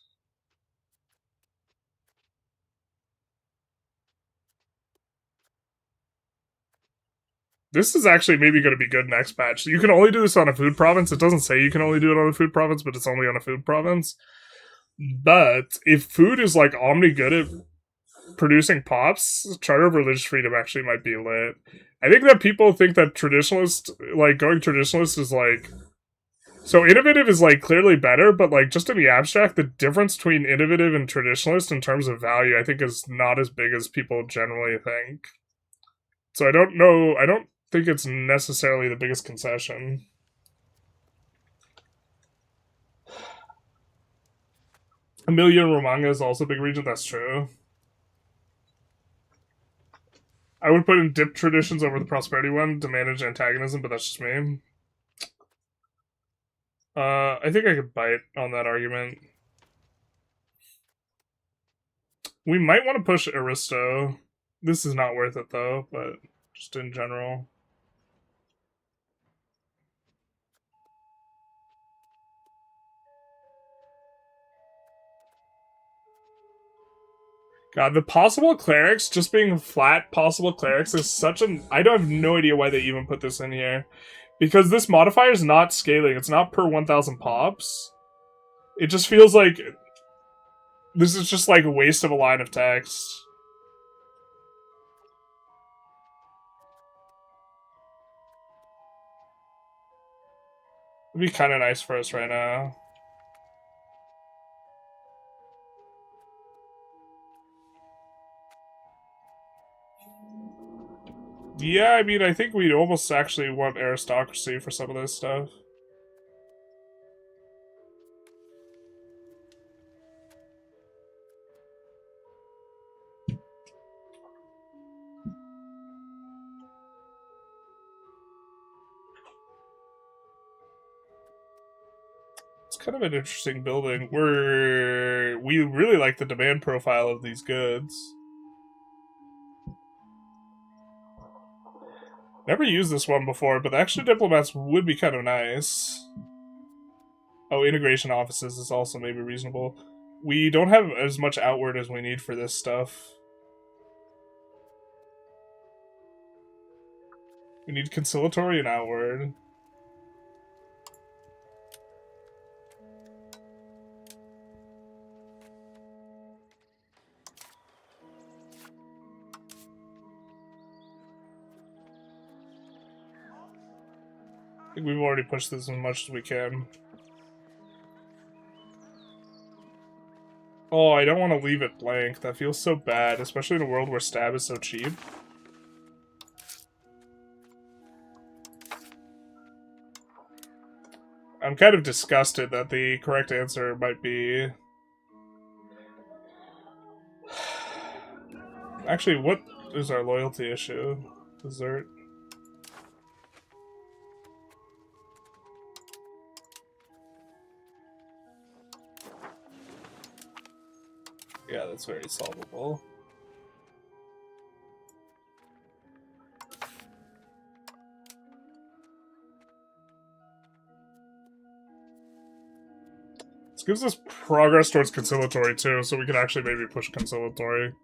This is actually maybe going to be good next patch. You can only do this on a food province. It doesn't say you can only do it on a food province, but it's only on a food province. But if food is like omni good at producing pops, Charter of Religious Freedom actually might be lit. I think that people think that traditionalist, like going traditionalist is like... So innovative is like clearly better, but like just in the abstract, the difference between innovative and traditionalist in terms of value, I think is not as big as people generally think. So I don't know, I don't think it's necessarily the biggest concession. Emilia Romagna is also a big region, that's true. I would put in dip traditions over the prosperity one to manage antagonism, but that's just me. I think I could bite on that argument. We might want to push Aristo. This is not worth it though, but just in general. God, the possible clerics, just being flat possible clerics is such an... I don't have no idea why they even put this in here. Because this modifier is not scaling. It's not per 1,000 pops. It just feels like... This is just like a waste of a line of text. It'd be kind of nice for us right now. Yeah, I mean, I think we'd almost actually want aristocracy for some of this stuff. It's kind of an interesting building. We really like the demand profile of these goods. Never used this one before, but the extra diplomats would be kind of nice. Oh, integration offices is also maybe reasonable. We don't have as much outward as we need for this stuff. We need conciliatory and outward. I think we've already pushed this as much as we can. Oh, I don't want to leave it blank. That feels so bad, especially in a world where stab is so cheap. I'm kind of disgusted that the correct answer might be... Actually, what is our loyalty issue? Dessert? Yeah, that's very solvable. This gives us progress towards conciliatory too, so we can actually maybe push conciliatory.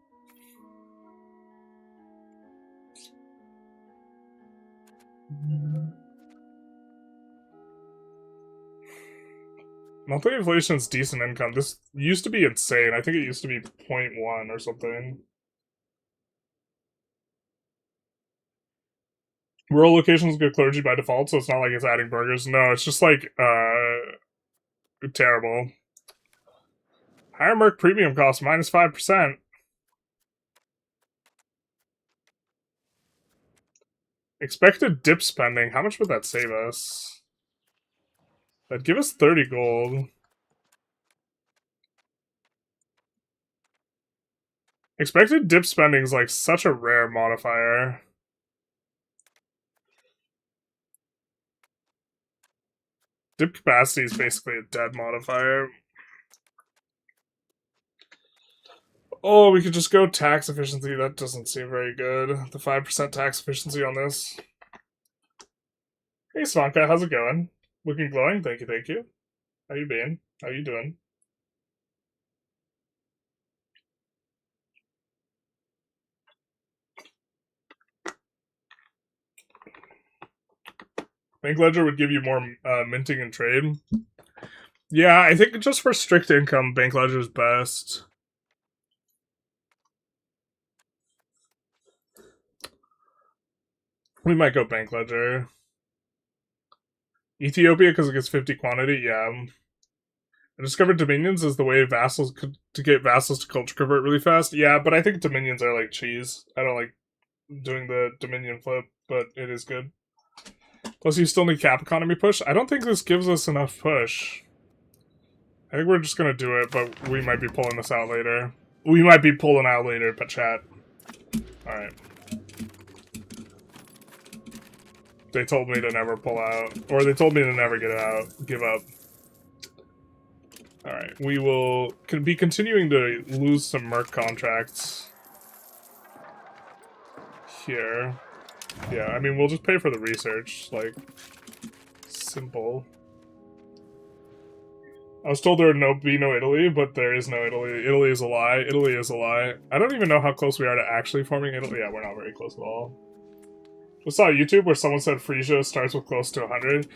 Monthly inflation is decent income. This used to be insane. I think it used to be 0.1 or something. Rural locations get clergy by default, so it's not like it's adding burgers. No, it's just like, terrible. Higher Merc premium cost, minus 5%. Expected dip spending. How much would that save us? That'd give us 30 gold. Expected dip spending is like such a rare modifier. Dip capacity is basically a dead modifier. Oh, we could just go tax efficiency. That doesn't seem very good. The 5% tax efficiency on this. Hey, Svanka, how's it going? Looking glowing? Thank you, thank you. How you been? How you doing? Bank Ledger would give you more minting and trade. Yeah, I think just for strict income, Bank Ledger is best. We might go Bank Ledger. Ethiopia, because it gets 50 quantity, yeah. I discovered Dominions is the way vassals to get vassals to culture convert really fast. Yeah, but I think Dominions are like cheese. I don't like doing the Dominion flip, but it is good. Plus, you still need cap economy push. I don't think this gives us enough push. I think we're just gonna do it, but we might be pulling this out later. We might be pulling out later, but chat. Alright. They told me to never pull out. Or they told me to never get out. Give up. Alright, we will be continuing to lose some Merc contracts. Here. Yeah, I mean, we'll just pay for the research. Like, simple. I was told there would be no Italy, but there is no Italy. Italy is a lie. Italy is a lie. I don't even know how close we are to actually forming Italy. Yeah, we're not very close at all. Just saw YouTube where someone said Frisia starts with close to 100.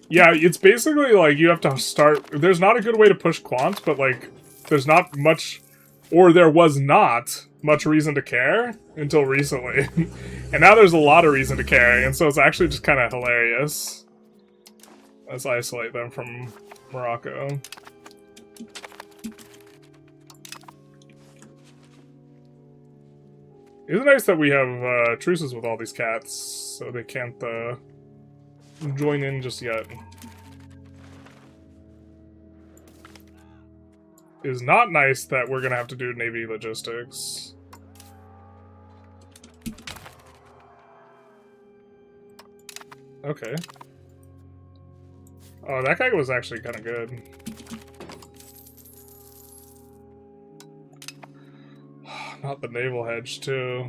Yeah, it's basically like you have to start... There's not a good way to push quants, but like, there's not much or there was not much reason to care until recently. And now there's a lot of reason to care, and so it's actually just kind of hilarious. Let's isolate them from Morocco. It's nice that we have truces with all these cats, so they can't join in just yet. It is not nice that we're gonna have to do Navy logistics. Okay. Oh, that guy was actually kind of good. Not the naval hedge, too.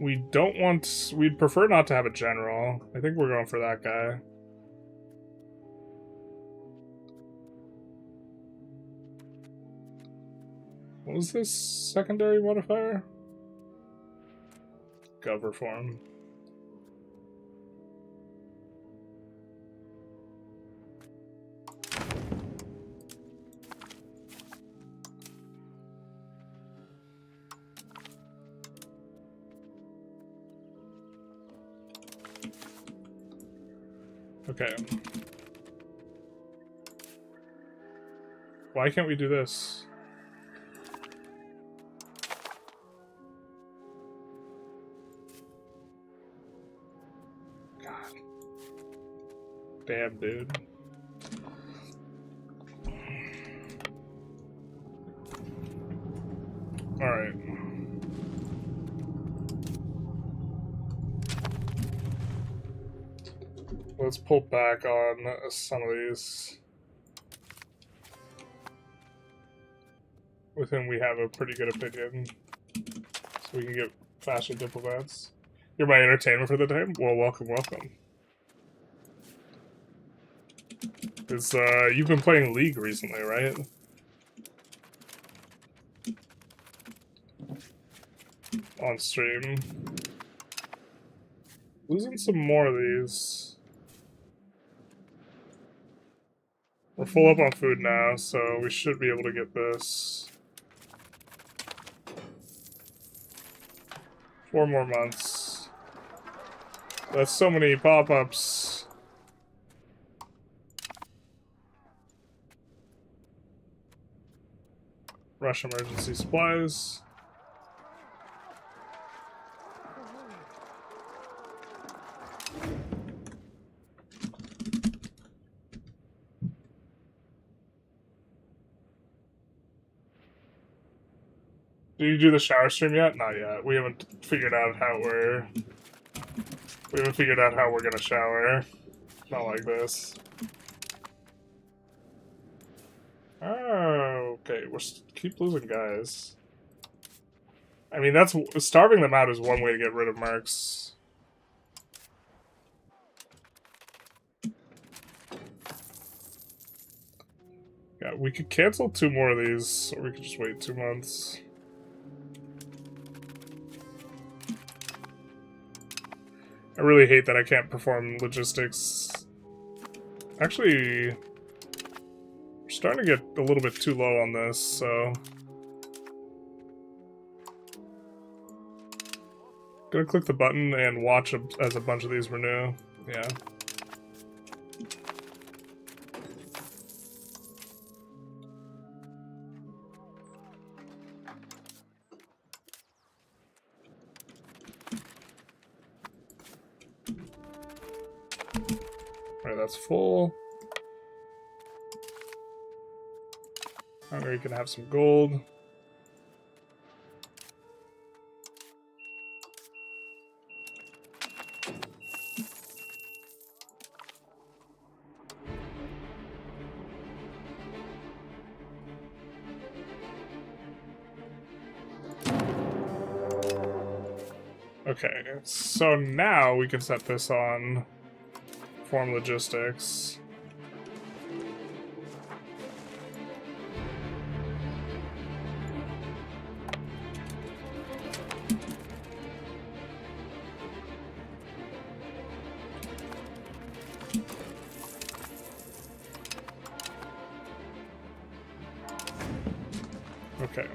We don't want... We'd prefer not to have a general. I think we're going for that guy. What was this secondary modifier? Gov reform. Okay. Why can't we do this? God. Damn, dude. Alright. Let's pull back on some of these with whom we have a pretty good opinion, so we can get faster diplomats. You're my entertainment for the day? Well, welcome, welcome. Because you've been playing League recently, right? On stream. Losing some more of these. We're full up on food now, so we should be able to get this. 4 more months. That's so many pop-ups. Rush emergency supplies. Did you do the shower stream yet? Not yet. We haven't figured out how we're gonna shower. Not like this. Oh, okay. We're keep losing guys. I mean, that's starving them out is one way to get rid of mercs. Yeah, we could cancel 2 more of these, or we could just wait 2 months. I really hate that I can't perform logistics. Actually, we're starting to get a little bit too low on this, so... Gonna click the button and watch as a bunch of these renew. Yeah. Alright, that's full. Alright, we can have some gold. Okay, so now we can set this on form logistics. Okay.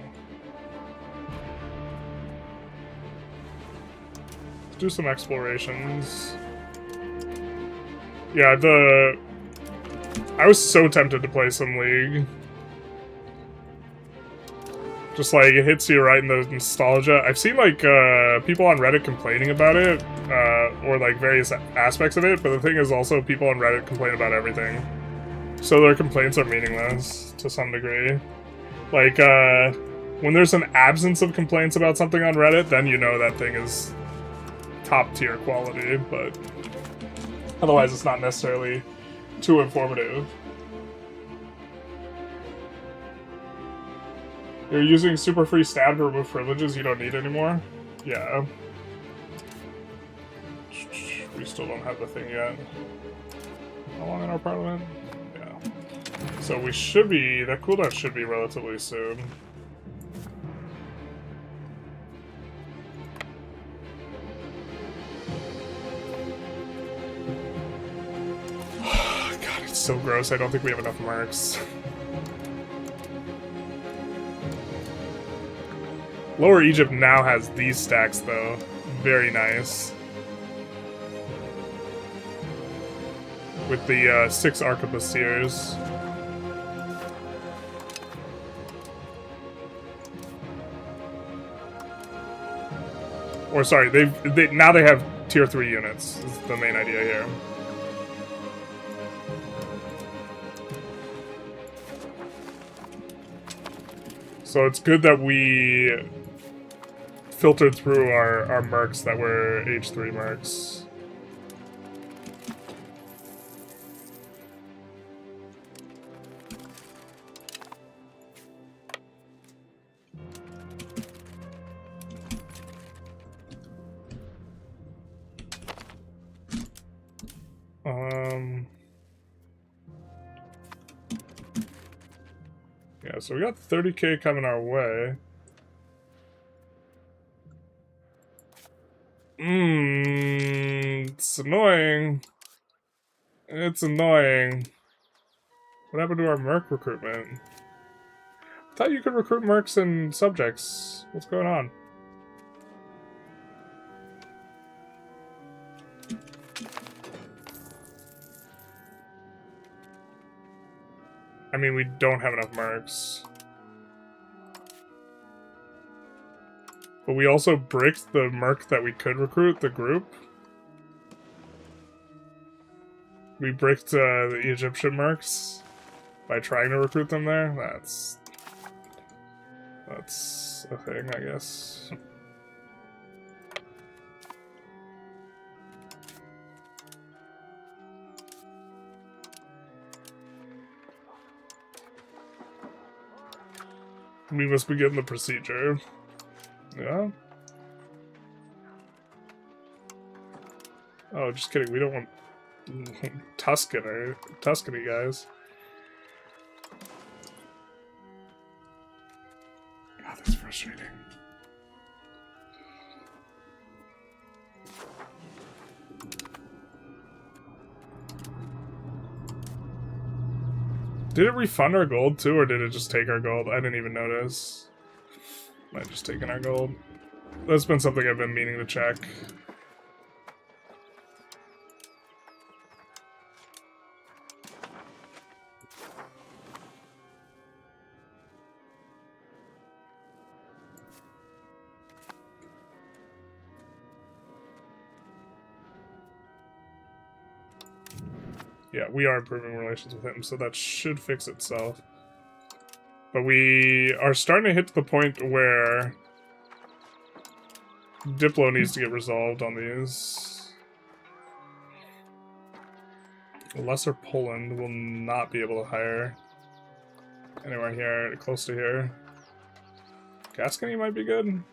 Let's do some explorations. Yeah, I was so tempted to play some League. Just like, it hits you right in the nostalgia. I've seen like people on Reddit complaining about it, or like various aspects of it, but the thing is also people on Reddit complain about everything. So their complaints are meaningless, to some degree. Like, when there's an absence of complaints about something on Reddit, then you know that thing is top tier quality, but otherwise it's not necessarily too informative. You're using super free stab to remove privileges you don't need anymore? Yeah. We still don't have the thing yet. How long in our parliament? Yeah. So we should be... that cooldown should be relatively soon. God, it's so gross. I don't think we have enough marks. Lower Egypt now has these stacks, though. Very nice. With the 6 arquebusiers. Or sorry, now they have tier 3 units, is the main idea here. So it's good that we filtered through our mercs that were H3 mercs. Yeah, so we got 30k coming our way. It's annoying. It's annoying. What happened to our merc recruitment? I thought you could recruit mercs and subjects. What's going on? I mean, we don't have enough mercs. But we also bricked the merc that we could recruit, the group. We bricked the Egyptian mercs by trying to recruit them there. That's a thing, I guess. We must begin the procedure. Yeah? Oh, just kidding. We don't want Tuscany, guys. God, that's frustrating. Did it refund our gold too, or did it just take our gold? I didn't even notice. Might have just taken our gold. That's been something I've been meaning to check. Yeah, we are improving relations with him, so that should fix itself. But we are starting to hit to the point where Diplo needs to get resolved on these. Lesser Poland will not be able to hire anywhere here, close to here. Gascony might be good.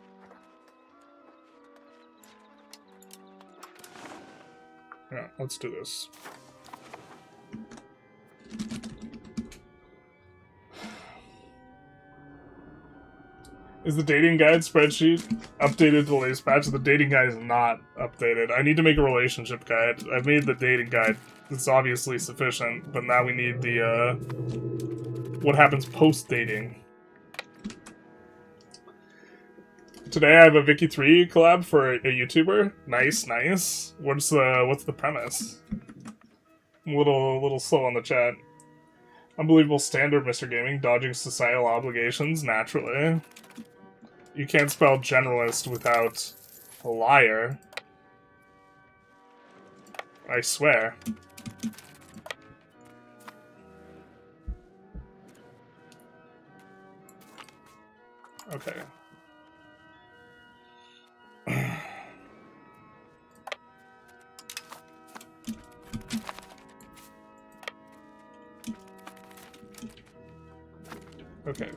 Yeah, let's do this. Is the dating guide spreadsheet updated to the latest patch? The dating guide is not updated. I need to make a relationship guide. I've made the dating guide. It's obviously sufficient, but now we need the, what happens post-dating. Today I have a Vicky 3 collab for a YouTuber. Nice, nice. What's the premise? I'm a little slow on the chat. Unbelievable standard, Mr. Gaming. Dodging societal obligations, naturally. You can't spell generalist without a liar. I swear. Okay. Okay.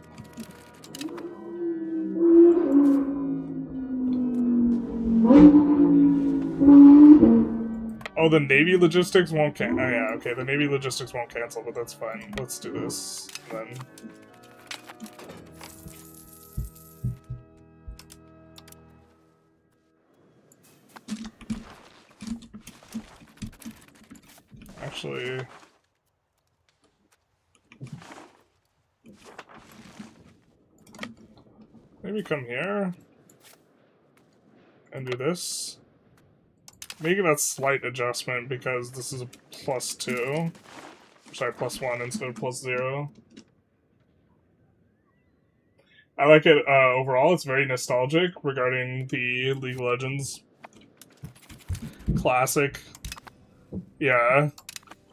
Oh, the Navy logistics won't cancel. Oh, yeah, okay, the Navy logistics won't cancel, but that's fine. Let's do this, then. Actually... maybe come here and do this. Making that slight adjustment because this is a +2. Sorry, +1 instead of +0. I like it overall. It's very nostalgic regarding the League of Legends classic. Yeah.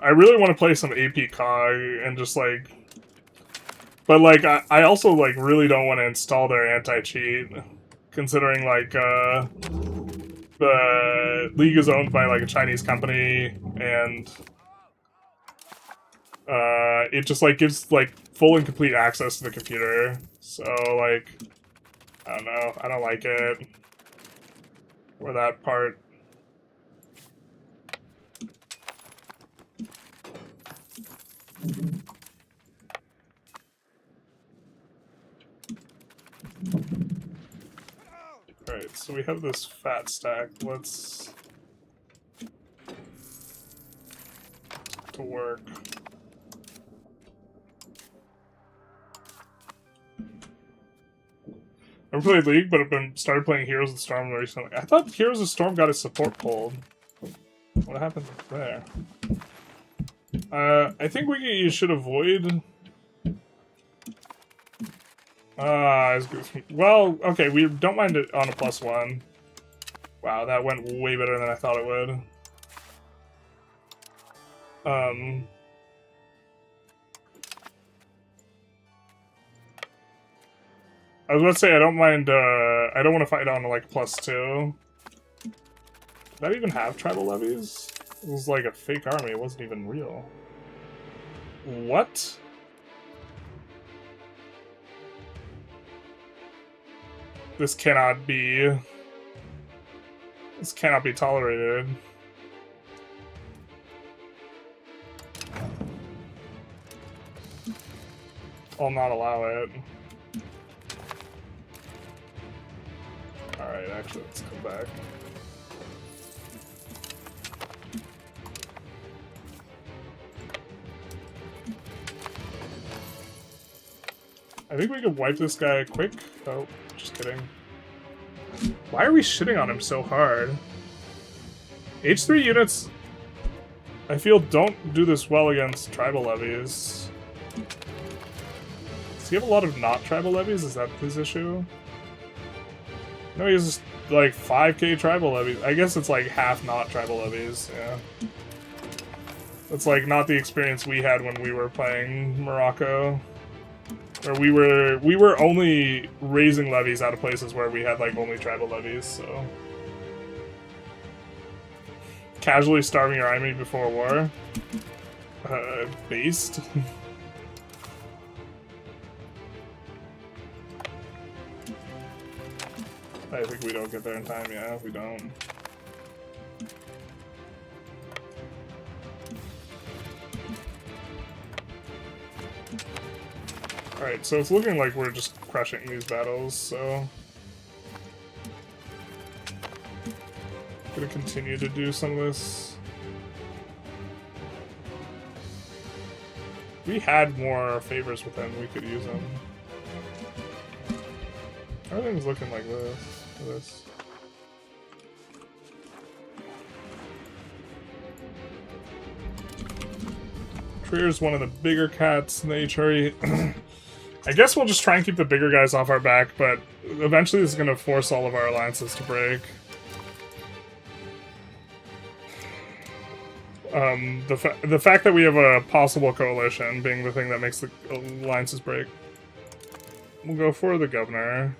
I really want to play some AP COG and just like... But like, I also like really don't want to install their anti-cheat, considering like the League is owned by like a Chinese company, and it just like gives like full and complete access to the computer. So like, I don't know, I don't like it. Or that part. Alright, so we have this fat stack. Let's... to work. I never played League, but I've been started playing Heroes of the Storm recently. I thought Heroes of the Storm got its support pulled. What happened there? I think you should avoid... well, okay, we don't mind it on a +1. Wow, that went way better than I thought it would. I was about to say, I don't mind, I don't want to fight on, like, +2. Did that even have tribal levies? It was like a fake army, it wasn't even real. What? This cannot be tolerated. I'll not allow it. Alright, actually, let's come back. I think we could wipe this guy quick. Oh, just kidding. Why are we shitting on him so hard? H3 units, I feel, don't do this well against tribal levies. Does he have a lot of not tribal levies? Is that his issue? No, he has like 5k tribal levies. I guess it's like half not tribal levies, yeah. That's like not the experience we had when we were playing Morocco. Or we were only raising levies out of places where we had like only tribal levies, so... Casually starving your army before war? Based? I think we don't get there in time, yeah, we don't. Alright, so it's looking like we're just crushing these battles, so... Gonna continue to do some of this. If we had more favors with them, we could use them. Everything's looking like this. Trier's one of the bigger cats in the HRE. I guess we'll just try and keep the bigger guys off our back, but eventually this is going to force all of our alliances to break. The fact that we have a possible coalition being the thing that makes the alliances break. We'll go for the governor.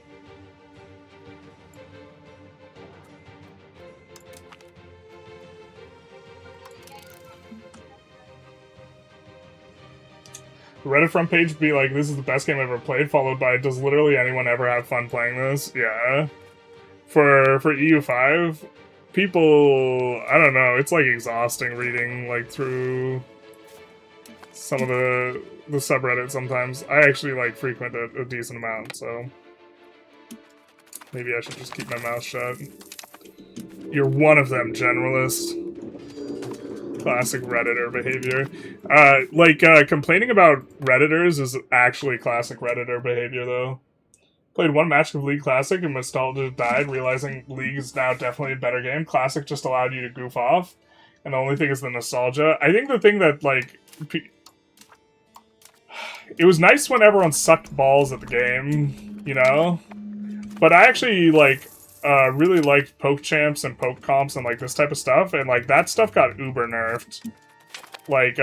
Reddit front page be like, this is the best game I've ever played, followed by, does literally anyone ever have fun playing this? Yeah. For EU5, people, I don't know, it's like exhausting reading like through some of the subreddit sometimes. I actually like frequent a decent amount, so maybe I should just keep my mouth shut. You're one of them, generalist. Classic Redditor behavior. Complaining about Redditors is actually classic Redditor behavior, though. Played one match of League Classic and nostalgia died, realizing League is now definitely a better game. Classic just allowed you to goof off, and the only thing is the nostalgia. I think the thing that, like... It was nice when everyone sucked balls at the game, you know? But I actually, like... really liked poke champs and poke comps and like this type of stuff, and like that stuff got uber nerfed. Like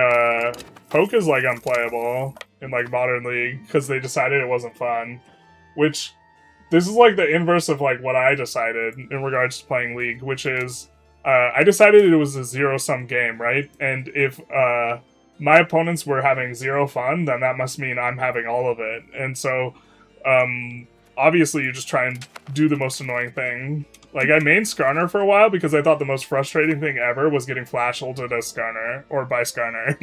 poke is like unplayable in like modern League because they decided it wasn't fun. Which this is like the inverse of like what I decided in regards to playing League, which is I decided it was a zero-sum game, right? And if my opponents were having zero fun, then that must mean I'm having all of it. And so obviously, you just try and do the most annoying thing. Like, I mained Skarner for a while because I thought the most frustrating thing ever was getting flash ulted as Skarner, or by Skarner.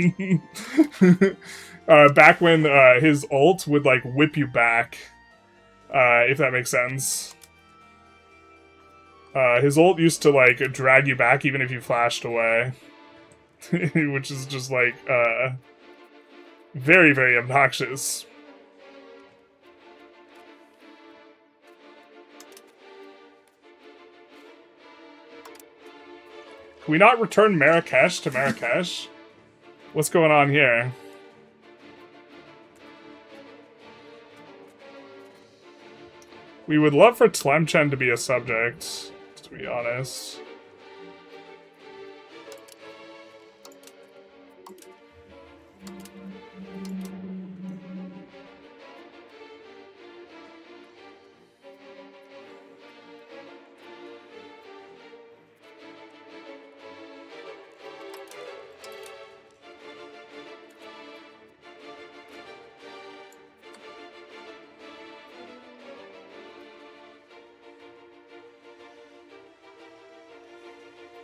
Back when his ult would, like, whip you back, if that makes sense. His ult used to, like, drag you back even if you flashed away. Which is just, like, very, very obnoxious. Can we not return Marrakesh to Marrakesh? What's going on here? We would love for Tlemcen to be a subject, to be honest.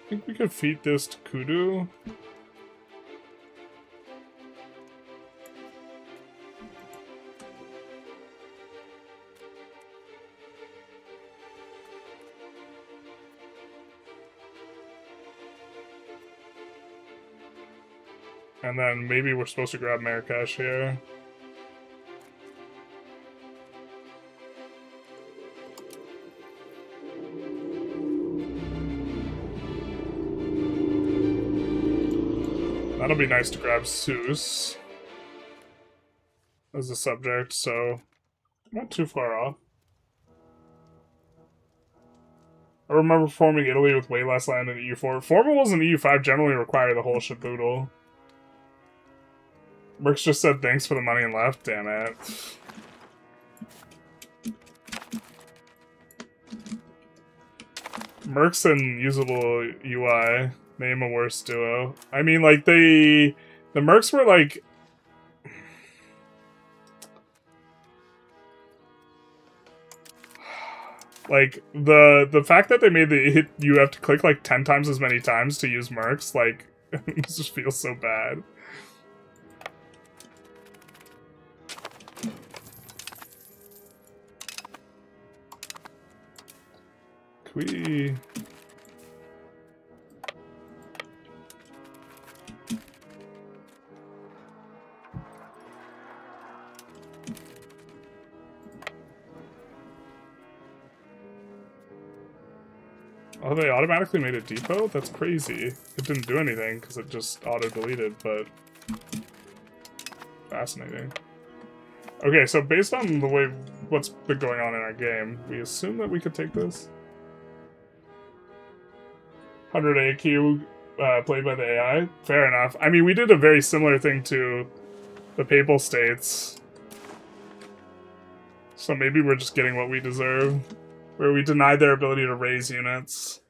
I think we could feed this to Kudu. And then maybe we're supposed to grab Marrakesh here. That'll be nice to grab Zeus as a subject, so not too far off. I remember forming Italy with way less land in EU4. Formals in EU5 generally require the whole shaboodle. Mercs just said thanks for the money and left, damn it. Mercs and usable UI. Name a worse duo. I mean, like, the Mercs were, like... Like, the fact that they made you have to click, like, 10 times as many times to use Mercs, like, it just feels so bad. Can we... Oh, they automatically made a depot? That's crazy. It didn't do anything because it just auto-deleted, but... Fascinating. Okay, so based on the way what's been going on in our game, we assume that we could take this. 100 AQ played by the AI? Fair enough. I mean, we did a very similar thing to the Papal States. So maybe we're just getting what we deserve. Where we deny their ability to raise units.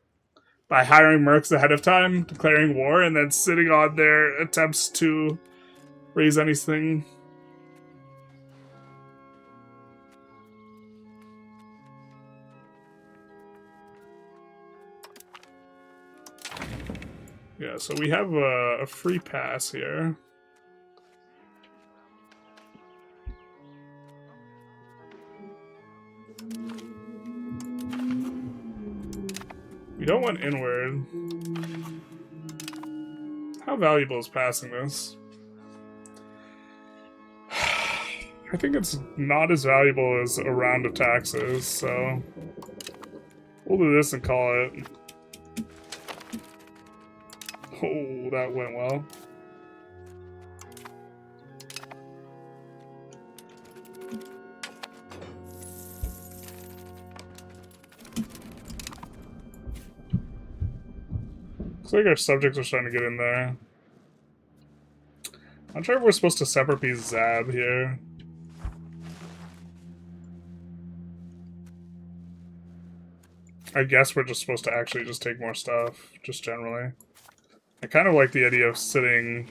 By hiring mercs ahead of time, declaring war, and then sitting on their attempts to raise anything. Yeah, so we have a free pass here. We don't want inward. How valuable is passing this? I think it's not as valuable as a round of taxes, so we'll do this and call it. Oh, that went well. Looks like our subjects are starting to get in there. I'm not sure if we're supposed to separate Zab here. I guess we're just supposed to actually just take more stuff, just generally. I kind of like the idea of sitting...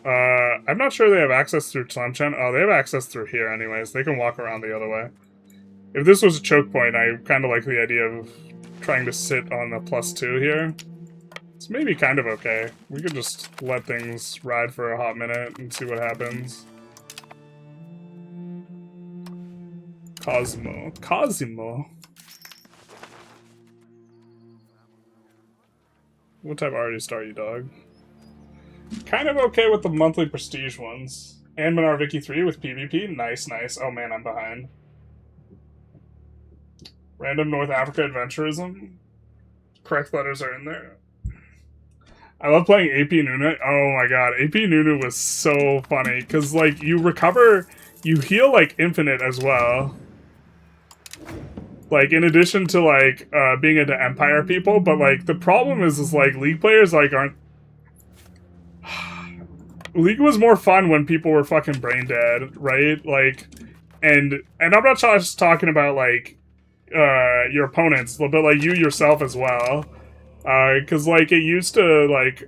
I'm not sure they have access through Tlemcen. Oh, they have access through here anyways. They can walk around the other way. If this was a choke point, I kind of like the idea of trying to sit on a +2 here. It's maybe kind of okay. We could just let things ride for a hot minute and see what happens. Cosimo. What type of artist are you, dog? Kind of okay with the monthly prestige ones. And Minar Vicky 3 with PvP. Nice, nice. Oh man, I'm behind. Random North Africa adventurism. Correct letters are in there. I love playing AP Nunu. Oh my god, AP Nunu was so funny. Because, like, you recover... You heal, like, infinite as well. Like, in addition to, like, being into Empire people, but, like, the problem is like, League players, like, aren't... League was more fun when people were fucking brain dead, right? Like, and I'm not just talking about, like, your opponents, but, like, you yourself as well. Because, like, it used to, like,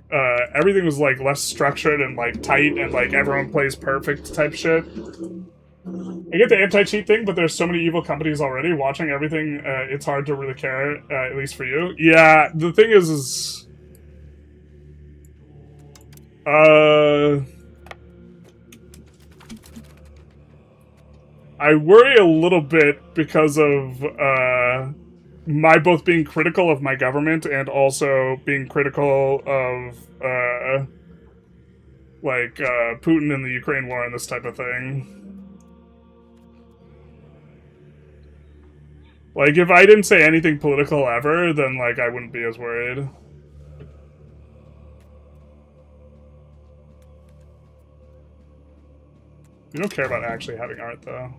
everything was, like, less structured and, like, tight, and, like, everyone plays perfect type shit. I get the anti-cheat thing, but there's so many evil companies already watching everything, it's hard to really care, at least for you. Yeah, the thing is I worry a little bit because of, my both being critical of my government and also being critical of, like, Putin and the Ukraine war and this type of thing. Like, if I didn't say anything political ever, then, like, I wouldn't be as worried. You don't care about actually having art, though.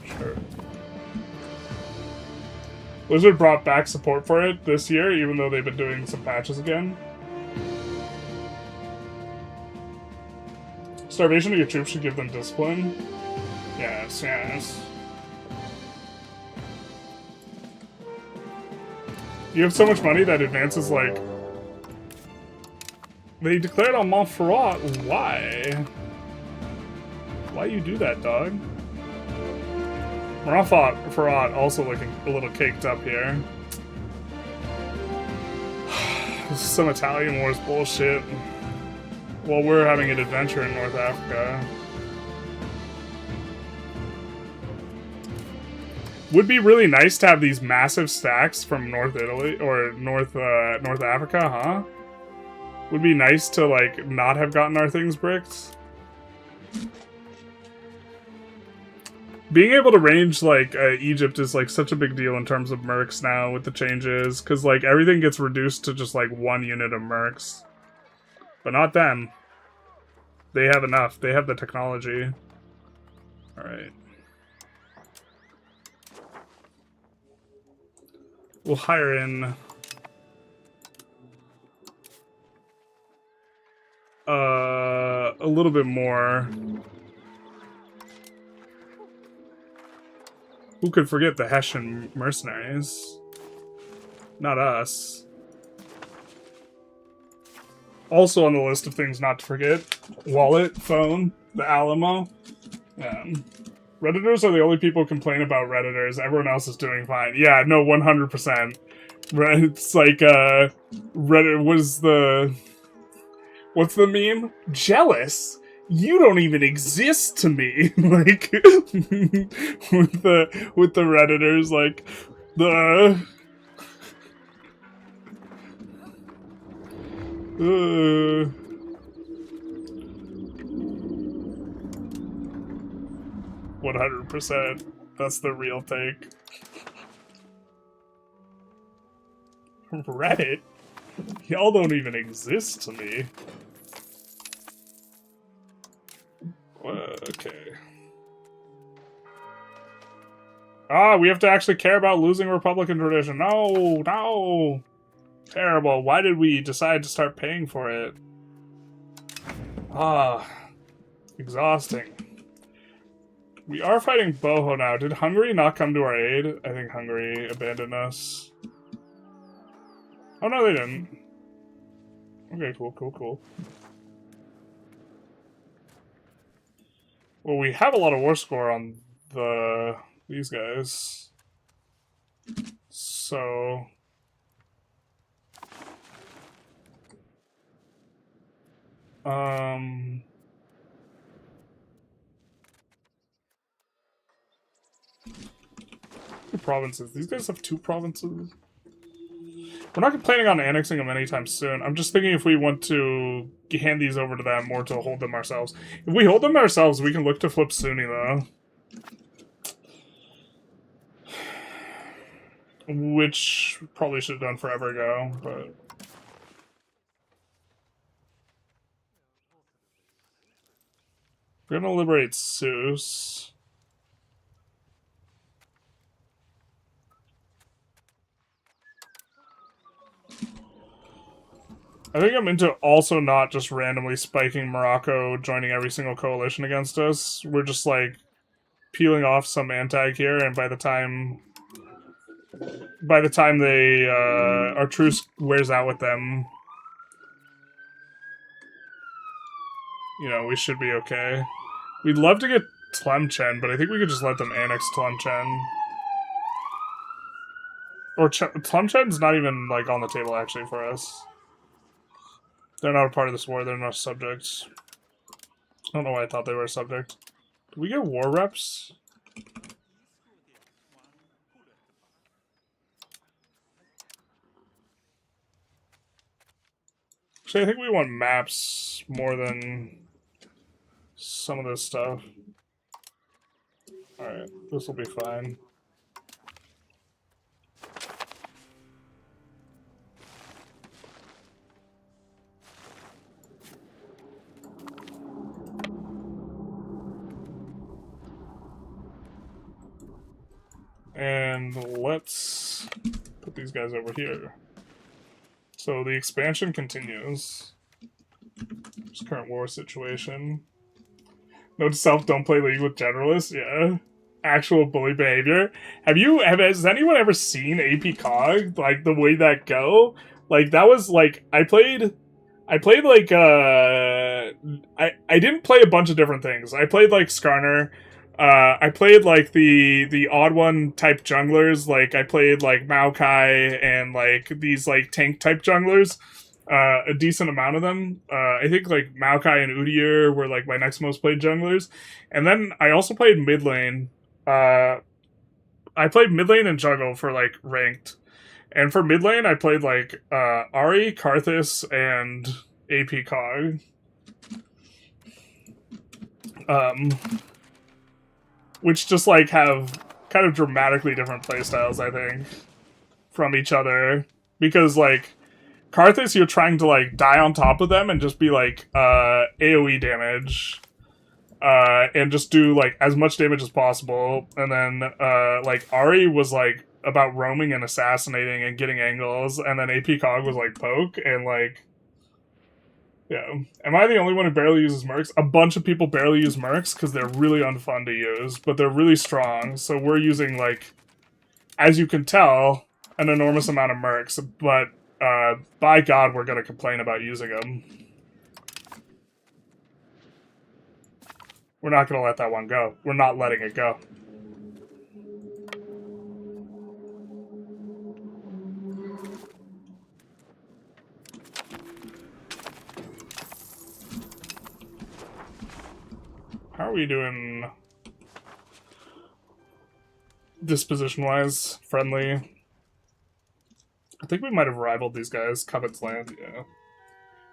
Sure. Blizzard brought back support for it this year, even though they've been doing some patches again. Starvation of your troops should give them discipline. Yes, yes. You have so much money that advances, like... They declared on Montferrat. Why? Why you do that, dog? Montferrat also looking a little caked up here. This is some Italian Wars bullshit. While we're having an adventure in North Africa. Would be really nice to have these massive stacks from North Italy or North Africa, huh? Would be nice to, like, not have gotten our things bricked. being able to range, like, Egypt is, like, such a big deal in terms of mercs now with the changes, because, like, everything gets reduced to just, like, 1 unit of mercs. But not them. They have enough. They have the technology. Alright. We'll hire in... a little bit more. Who could forget the Hessian mercenaries? Not us. Also on the list of things not to forget, wallet, phone, the Alamo. Redditors are the only people who complain about Redditors. Everyone else is doing fine. Yeah, no, 100%. It's like, Reddit was the... What's the meme? Jealous? You don't even exist to me. Like, with the Redditors, like, the... 100%. That's the real take. Reddit? Y'all don't even exist to me. Okay. Ah, we have to actually care about losing Republican tradition. No, no. Terrible. Why did we decide to start paying for it? Ah. Exhausting. We are fighting Boho now. Did Hungary not come to our aid? I think Hungary abandoned us. Oh, no, they didn't. Okay, cool, cool, cool. Well, we have a lot of war score on these guys. So... Two provinces. These guys have 2 provinces. We're not planning on annexing them anytime soon. I'm just thinking if we want to hand these over to them or to hold them ourselves. If we hold them ourselves, we can look to flip Sunni, though. Which probably should have done forever ago, but... We're gonna liberate Suez. I think I'm into also not just randomly spiking Morocco joining every single coalition against us. We're just, like, peeling off some anti here, and by the time they, our truce wears out with them, you know, we should be okay. We'd love to get Tlemcen, but I think we could just let them annex Tlemcen. Or Tlemcen's not even, like, on the table, actually, for us. They're not a part of this war, they're not subjects. I don't know why I thought they were a subject. Did we get war reps? Actually, I think we want maps more than some of this stuff. Alright, this will be fine. And let's put these guys over here. So the expansion continues. Just current war situation. Note to self, don't play League with Generalists. Yeah. Actual bully behavior. Has anyone ever seen AP Cog? Like, the way that go? Like, that was, like, I played, like, I didn't play a bunch of different things. I played, like, Skarner. I played, like, the odd one type junglers. Like, I played, like, Maokai and, like, these, like, tank type junglers. A decent amount of them. I think, like, Maokai and Udyr were, like, my next most played junglers. And then I also played mid lane. I played mid lane and jungle for, like, ranked. And for mid lane, I played, like, Ahri, Karthus, and AP Cog. which just like have kind of dramatically different playstyles, I think, from each other. Because like Carthage, you're trying to like die on top of them and just be like AoE damage. And just do like as much damage as possible. And then like Ari was like about roaming and assassinating and getting angles, and then AP Cog was like poke and like, yeah. Am I the only one who barely uses mercs? A bunch of people barely use mercs because they're really unfun to use, but they're really strong. So we're using like, as you can tell, an enormous amount of mercs, but by God, we're gonna complain about using them. We're not gonna let that one go. We're not letting it go. How are we doing disposition-wise? Friendly? I think we might have rivaled these guys. Covet's land, yeah.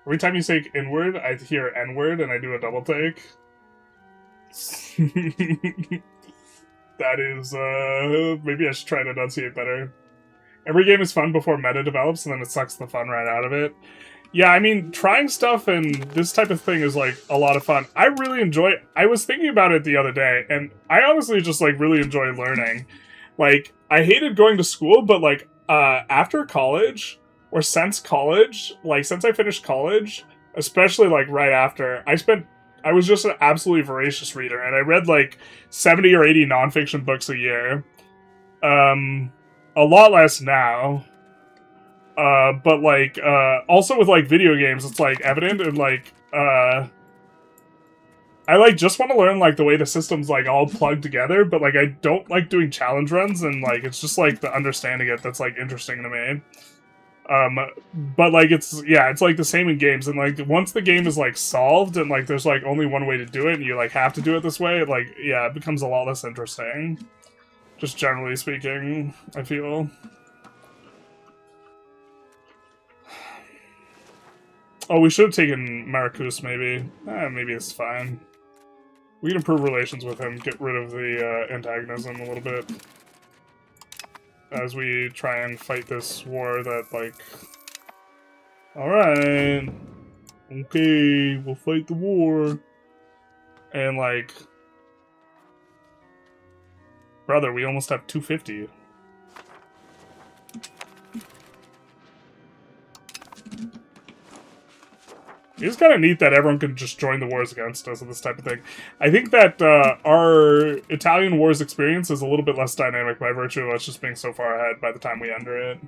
Every time you say inward, I hear N-word and I do a double take. That is, maybe I should try to enunciate better. Every game is fun before meta develops, and then it sucks the fun right out of it. Yeah, I mean, trying stuff and this type of thing is, like, a lot of fun. I really enjoy it. I was thinking about it the other day, and I honestly just, like, really enjoy learning. Like, I hated going to school, but, like, after college, or since college, like, since I finished college, especially, like, right after, I was just an absolutely voracious reader, and I read, like, 70 or 80 nonfiction books a year. A lot less now. But, like, also with, like, video games, it's, like, evident, and, like, I, like, just want to learn, like, the way the system's, like, all plugged together, but, like, I don't like doing challenge runs, and, like, it's just, like, the understanding it that's, like, interesting to me. But, like, it's like the same in games, and, like, once the game is, like, solved, and, like, there's, like, only one way to do it, and you, like, have to do it this way, like, yeah, it becomes a lot less interesting. Just generally speaking, I feel. Oh, we should have taken Maracus, maybe. Maybe it's fine. We can improve relations with him, get rid of the antagonism a little bit. As we try and fight this war that, like... Alright. Okay, we'll fight the war. And, like... Brother, we almost have 250. It's kind of neat that everyone can just join the wars against us and this type of thing. I think that our Italian wars experience is a little bit less dynamic by virtue of us just being so far ahead by the time we enter it.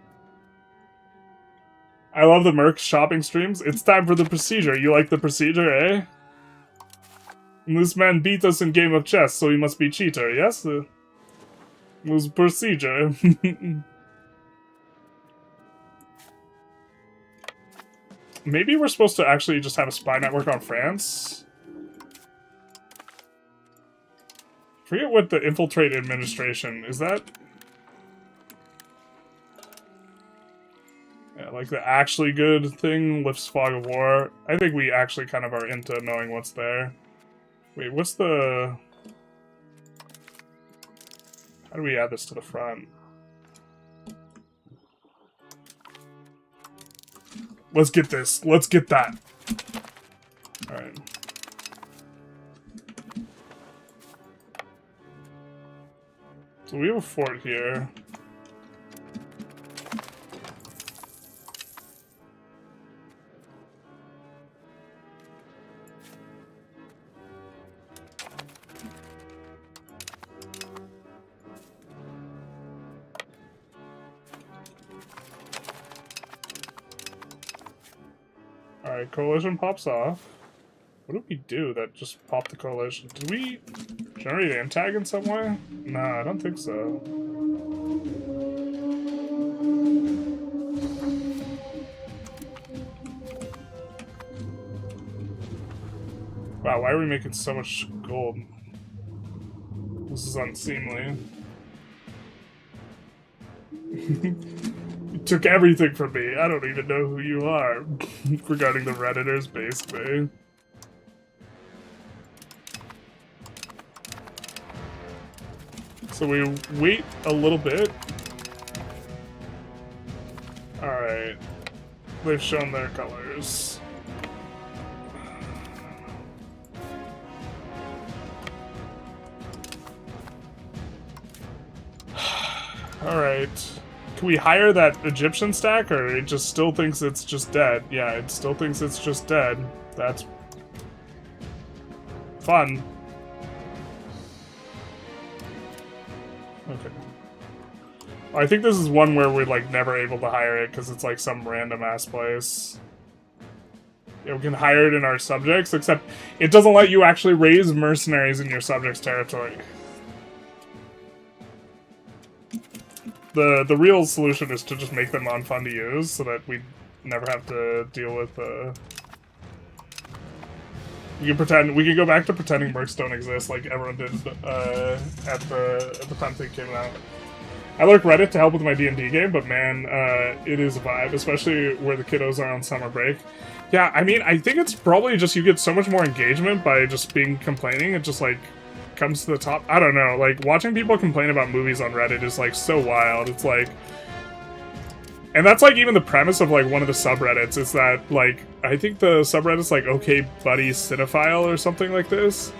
I love the Merc shopping streams. It's time for the procedure. You like the procedure, eh? This man beat us in game of chess, so he must be cheater, yes? It was procedure. Maybe we're supposed to actually just have a spy network on France? Forget what the infiltrate administration, is that? Yeah, like the actually good thing, lifts fog of war. I think we actually kind of are into knowing what's there. Wait, what's the... How do we add this to the front? Let's get this. Let's get that. Alright. So we have a fort here. Alright, coalition pops off. What did we do that just popped the coalition? Did we generate antag in some way? No, I don't think so. Wow, why are we making so much gold? This is unseemly. You took everything from me. I don't even know who you are. Regarding the Redditors, basically. So we wait a little bit. Alright. They've shown their colors. Alright. Can we hire that Egyptian stack, or it just still thinks it's just dead? Yeah, it still thinks it's just dead. That's fun. Okay. I think this is one where we're, like, never able to hire it, because it's, like, some random-ass place. Yeah, we can hire it in our subjects, except it doesn't let you actually raise mercenaries in your subjects' territory. The real solution is to just make them unfun to use, so that we never have to deal with, we can go back to pretending mercs don't exist, like everyone did, at the time they came out. I like Reddit to help with my D&D game, but man, it is a vibe, especially where the kiddos are on summer break. Yeah, I mean, I think it's probably just you get so much more engagement by just being complaining. It just, like, comes to the top. I don't know, like, watching people complain about movies on Reddit is, like, so wild. It's, like... And that's, like, even the premise of, like, one of the subreddits is that, like, I think the subreddit's, like, Okay Buddy Cinephile or something like this.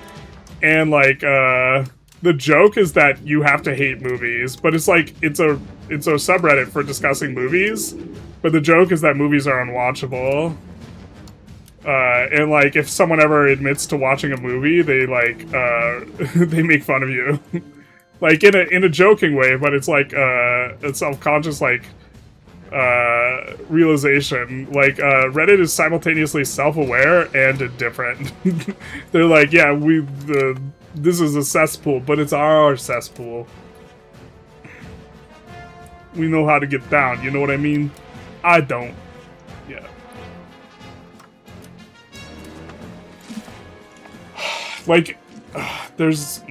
And, like, the joke is that you have to hate movies, but it's like, it's a subreddit for discussing movies, but the joke is that movies are unwatchable. And like, if someone ever admits to watching a movie, they like, they make fun of you. Like, in a joking way, but it's like, a self-conscious, like, realization. Like, Reddit is simultaneously self-aware and indifferent. They're like, yeah, this is a cesspool, but it's our cesspool. We know how to get down, you know what I mean? I don't. Yeah. Like, there's...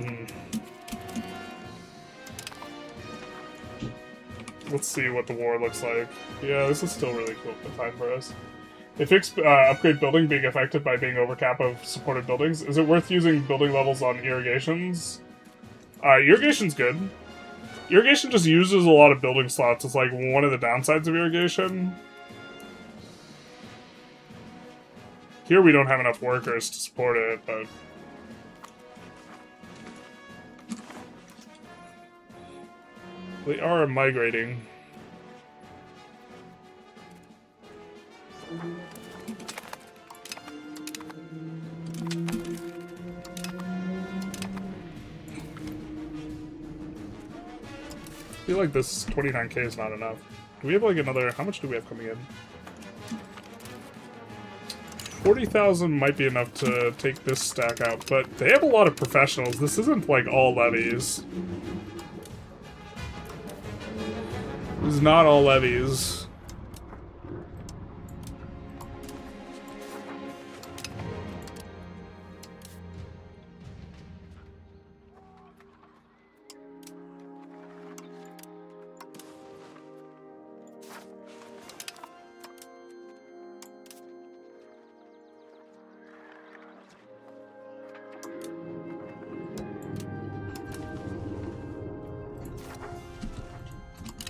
Let's see what the war looks like. Yeah, this is still really cool to find for us. If upgrade building being affected by being overcap of supported buildings, is it worth using building levels on irrigations? Irrigation's good. Irrigation just uses a lot of building slots. It's like one of the downsides of irrigation. Here we don't have enough workers to support it, but... They are migrating. I feel like this 29k is not enough. Do we have like another... How much do we have coming in? 40,000 might be enough to take this stack out, but they have a lot of professionals. This isn't like all levies. This is not all levies.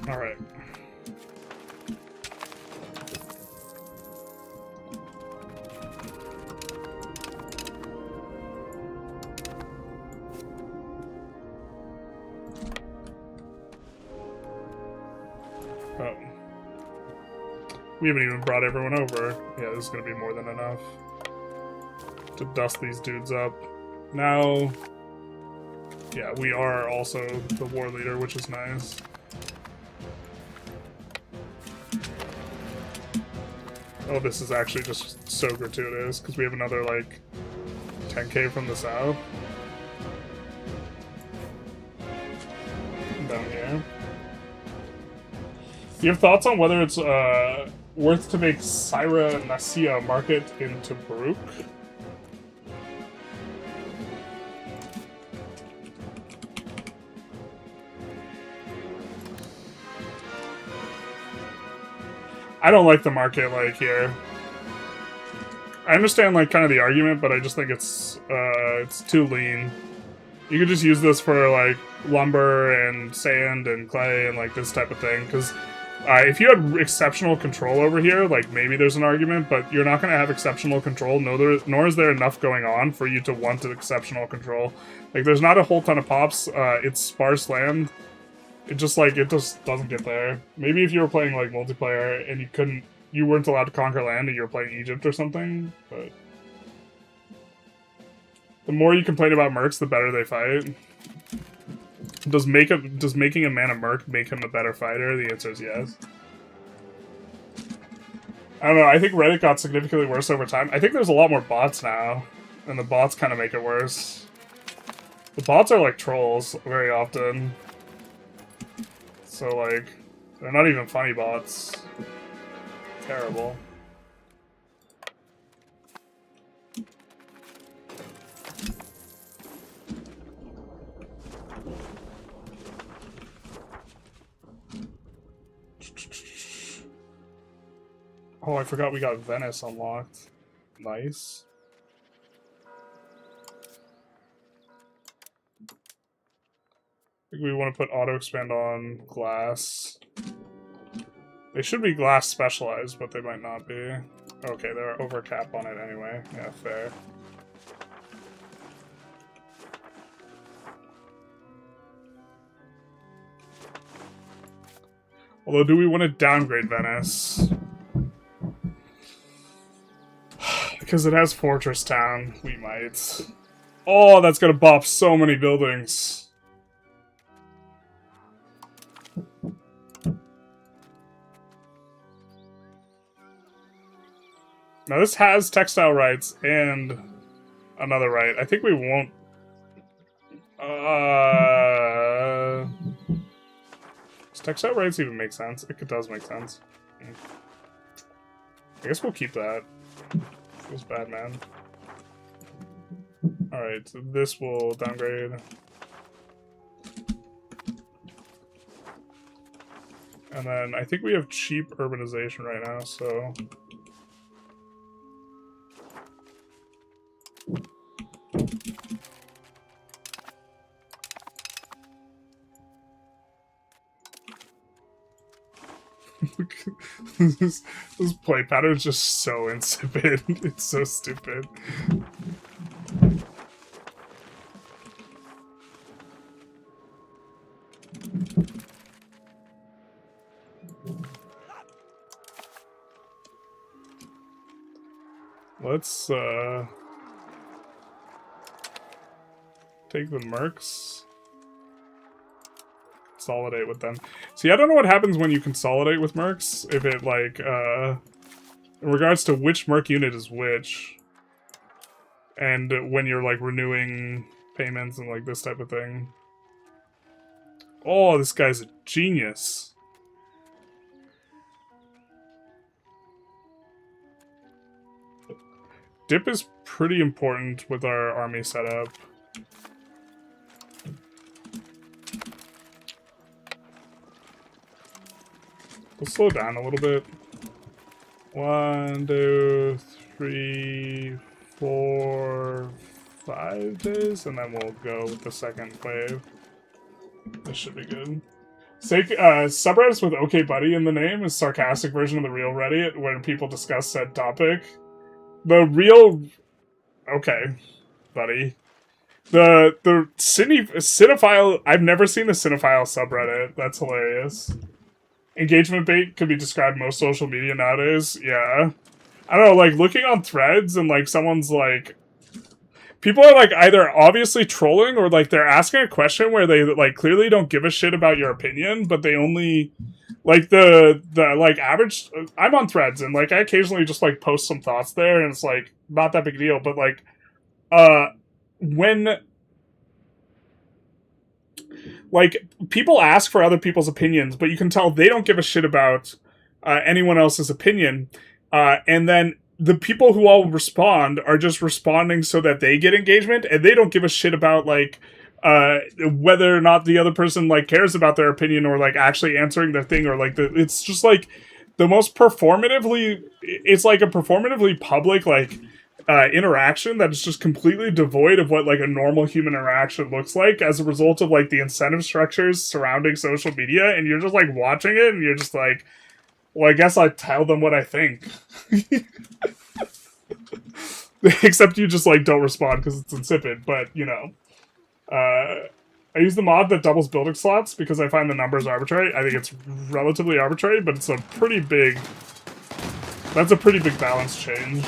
Alright. Oh. We haven't even brought everyone over. Yeah, this is gonna be more than enough to dust these dudes up. Now, yeah, we are also the war leader, which is nice. Oh, this is actually just so gratuitous, because we have another, like, 10k from the south. Down here. Do you have thoughts on whether it's worth to make Syra Nasia market into Baruch? I don't like the market, like, here. I understand, like, kind of the argument, but I just think it's too lean. You could just use this for, like, lumber and sand and clay and like this type of thing. Because if you had exceptional control over here, like maybe there's an argument, but you're not going to have exceptional control. Nor is there enough going on for you to want exceptional control. Like there's not a whole ton of pops. It's sparse land. It just doesn't get there. Maybe if you were playing like multiplayer and you weren't allowed to conquer land and you were playing Egypt or something, but the more you complain about mercs, the better they fight. Does making a man a merc make him a better fighter? The answer is yes. I don't know, I think Reddit got significantly worse over time. I think there's a lot more bots now, and the bots kind of make it worse. The bots are like trolls very often. So like, they're not even funny bots. Terrible. Oh, I forgot we got Venice unlocked. Nice. I think we want to put auto expand on glass. They should be glass specialized, but they might not be. Okay, they're over cap on it anyway. Yeah, fair. Although, do we want to downgrade Venice? Because it has Fortress Town, we might. Oh, that's gonna bop so many buildings. Now this has textile rights and another right. I think we won't... Does textile rights even make sense? It does make sense. I guess we'll keep that. Feels bad, man. Alright, so this will downgrade. And then I think we have cheap urbanization right now, so... this play pattern is just so insipid. It's so stupid. Let's take the mercs. Consolidate with them. See, I don't know what happens when you consolidate with mercs. If it, like, in regards to which merc unit is which. And when you're, like, renewing payments and, like, this type of thing. Oh, this guy's a genius. Dip is pretty important with our army setup. We'll slow down a little bit. 1, 2, 3, 4, 5 days, and then we'll go with the second wave. This should be good. Subreddits with OK Buddy in the name is sarcastic version of the real Reddit when people discuss said topic. The real... Okay, buddy. The cinephile... I've never seen a cinephile subreddit. That's hilarious. Engagement bait could be described most social media nowadays. Yeah. I don't know, like, looking on threads and, like, someone's, like... People are, like, either obviously trolling or, like, they're asking a question where they, like, clearly don't give a shit about your opinion, but they only... Like, the like, average... I'm on threads, and, like, I occasionally just, like, post some thoughts there, and it's, like, not that big a deal, but, like, when... Like, people ask for other people's opinions, but you can tell they don't give a shit about anyone else's opinion. And then the people who all respond are just responding so that they get engagement, and they don't give a shit about, like, whether or not the other person, like, cares about their opinion or, like, actually answering their thing, or, like, it's just, like, the most performatively... It's, like, a performatively public, like, interaction that is just completely devoid of what like a normal human interaction looks like as a result of like the incentive structures surrounding social media, and you're just like watching it and you're just like, well, I guess I tell them what I think. Except you just like don't respond because it's insipid, but you know. I use the mod that doubles building slots because I find the numbers arbitrary. I think it's relatively arbitrary, but it's a pretty big... That's a pretty big balance change.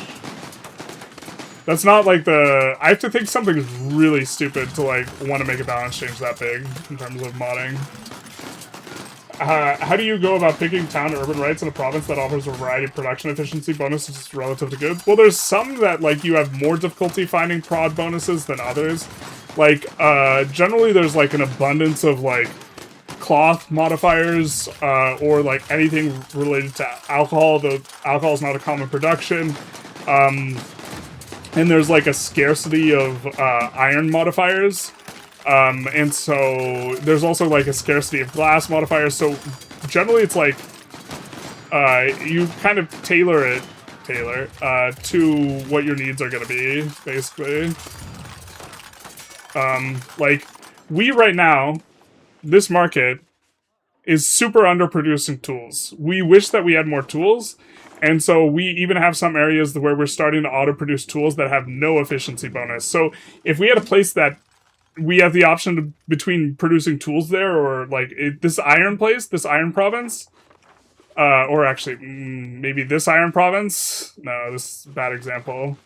That's not like the... I have to think something is really stupid to like want to make a balance change that big in terms of modding. How do you go about picking town urban rights in a province that offers a variety of production efficiency bonuses relative to goods? Well, there's some that like you have more difficulty finding prod bonuses than others. Like, generally there's, like, an abundance of, like, cloth modifiers, or, like, anything related to alcohol, though alcohol is not a common production. And there's, like, a scarcity of, iron modifiers. And so there's also, like, a scarcity of glass modifiers, so generally it's, like, you kind of tailor it, to what your needs are gonna be, basically. Like, we right now, this market is super underproducing tools. We wish that we had more tools, and so we even have some areas where we're starting to auto-produce tools that have no efficiency bonus. So if we had a place that we have the option between producing tools there, or like this iron place, this iron province, or actually maybe this iron province. No, this is a bad example.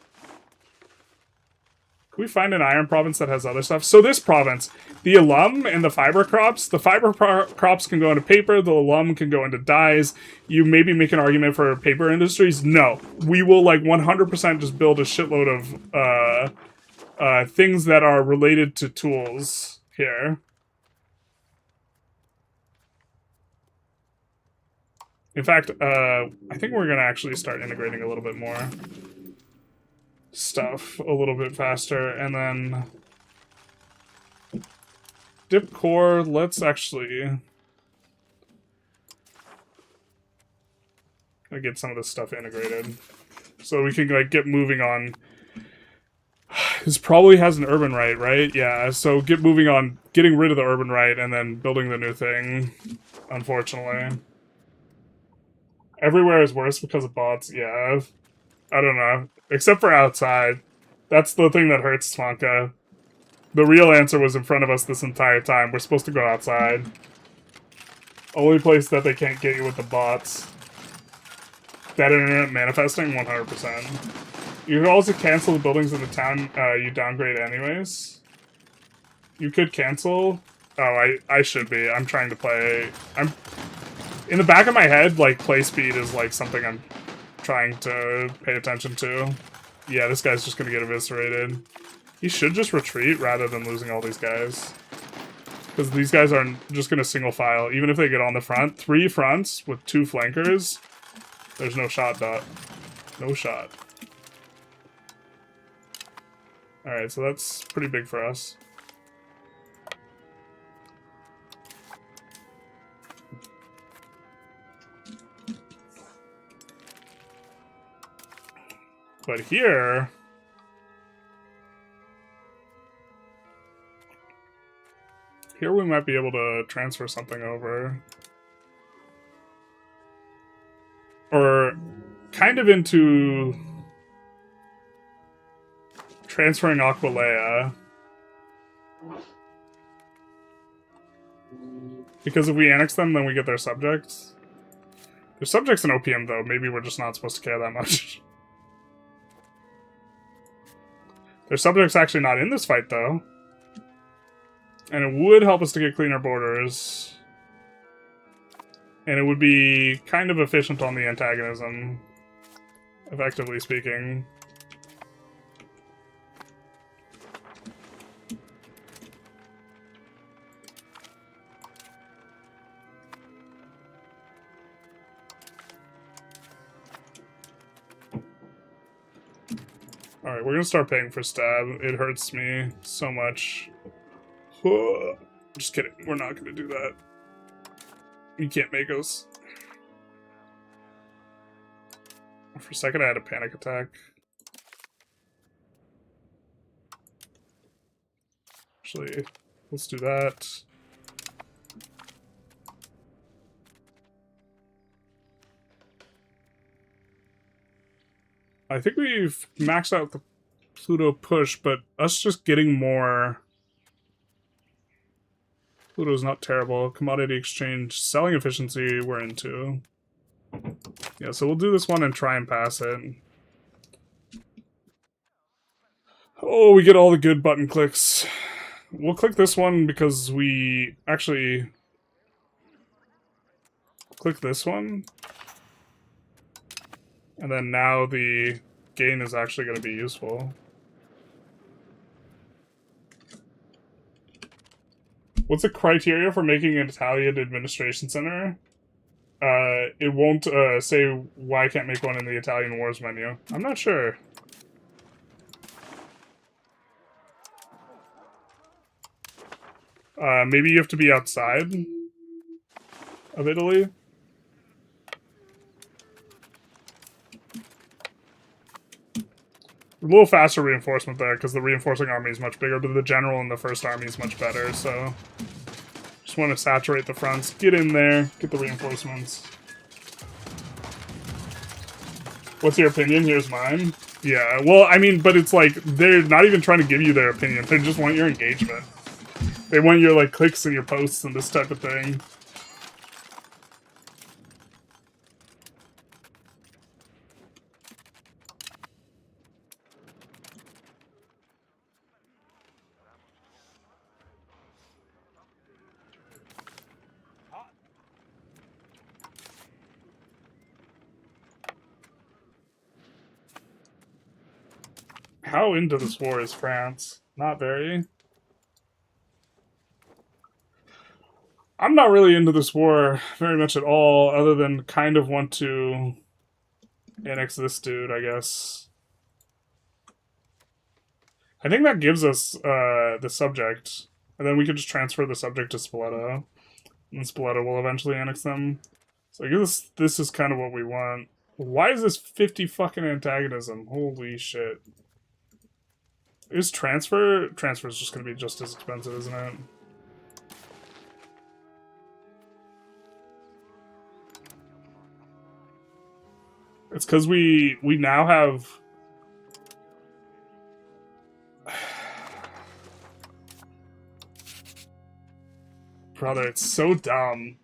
Can we find an iron province that has other stuff? So this province, the alum and the fiber crops can go into paper, the alum can go into dyes. You maybe make an argument for paper industries. No, we will like 100% just build a shitload of things that are related to tools here. In fact, I think we're gonna actually start integrating a little bit more stuff a little bit faster, and then dip core, let's actually get some of this stuff integrated so we can like get moving on. This probably has an urban right? Yeah, so get moving on getting rid of the urban right and then building the new thing, unfortunately. Everywhere is worse because of bots, yeah. I don't know. Except for outside. That's the thing that hurts Svanka. The real answer was in front of us this entire time. We're supposed to go outside. Only place that they can't get you with the bots. That internet manifesting, 100%. You can also cancel the buildings in the town you downgrade anyways. You could cancel. Oh, I should be. I'm trying to play. In the back of my head, like, play speed is, like, something I'm trying to pay attention to. Yeah, this guy's just gonna get eviscerated. He should just retreat rather than losing all these guys. Because these guys are just gonna single file. Even if they get on the front, 3 fronts with 2 flankers, there's no shot, Dot. No shot. Alright, so that's pretty big for us. But here we might be able to transfer something over. Or kind of into transferring Aquilea. Because if we annex them, then we get their subjects. Their subjects in OPM, though. Maybe we're just not supposed to care that much. Their subject's actually not in this fight, though. And it would help us to get cleaner borders. And it would be kind of efficient on the antagonism, effectively speaking. Alright, we're gonna start paying for stab. It hurts me so much. Just kidding. We're not gonna do that. You can't make us. For a second, I had a panic attack. Actually, let's do that. I think we've maxed out the Pluto push, but us just getting more... Pluto's not terrible. Commodity exchange, selling efficiency, we're into. Yeah, so we'll do this one and try and pass it. Oh, we get all the good button clicks. We'll click this one because we actually... Click this one. And then now the gain is actually going to be useful. What's the criteria for making an Italian administration center? It won't say why I can't make one in the Italian Wars menu. I'm not sure. Maybe you have to be outside of Italy. A little faster reinforcement there, because the reinforcing army is much bigger, but the general in the first army is much better, so... Just want to saturate the fronts, get in there, get the reinforcements. What's your opinion? Here's mine. Yeah, well, I mean, but it's like, they're not even trying to give you their opinion, they just want your engagement. They want your, like, clicks and your posts and this type of thing. How into this war is France? Not very. I'm not really into this war very much at all, other than kind of want to annex this dude, I guess. I think that gives us the subject, and then we could just transfer the subject to Spoleto, and Spoleto will eventually annex them. So I guess this is kind of what we want. Why is this 50 fucking antagonism? Holy shit. Is transfer? Transfer is just going to be just as expensive, isn't it? It's because we now have... Brother, it's so dumb.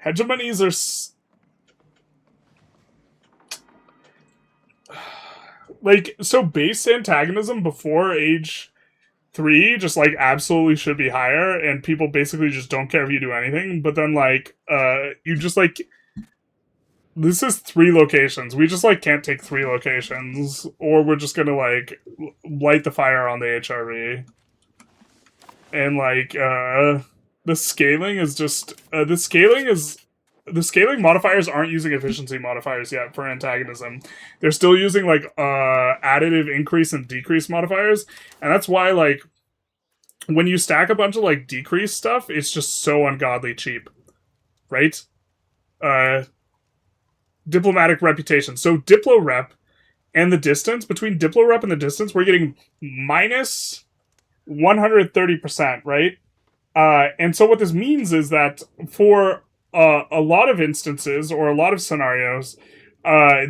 Hegemonies are... Like, so base antagonism before age 3 just, like, absolutely should be higher, and people basically just don't care if you do anything, but then, like, you just, like... This is 3 locations. We just, like, can't take 3 locations, or we're just gonna, like, light the fire on the HRE. And, like, the scaling is just... The scaling modifiers aren't using efficiency modifiers yet for antagonism. They're still using, like, additive increase and decrease modifiers, and that's why, like, when you stack a bunch of, like, decrease stuff, it's just so ungodly cheap. Right? Diplomatic reputation. So Diplo rep and the distance, between Diplo rep and the distance, we're getting minus 130%, right? And so what this means is that for a lot of instances, or a lot of scenarios,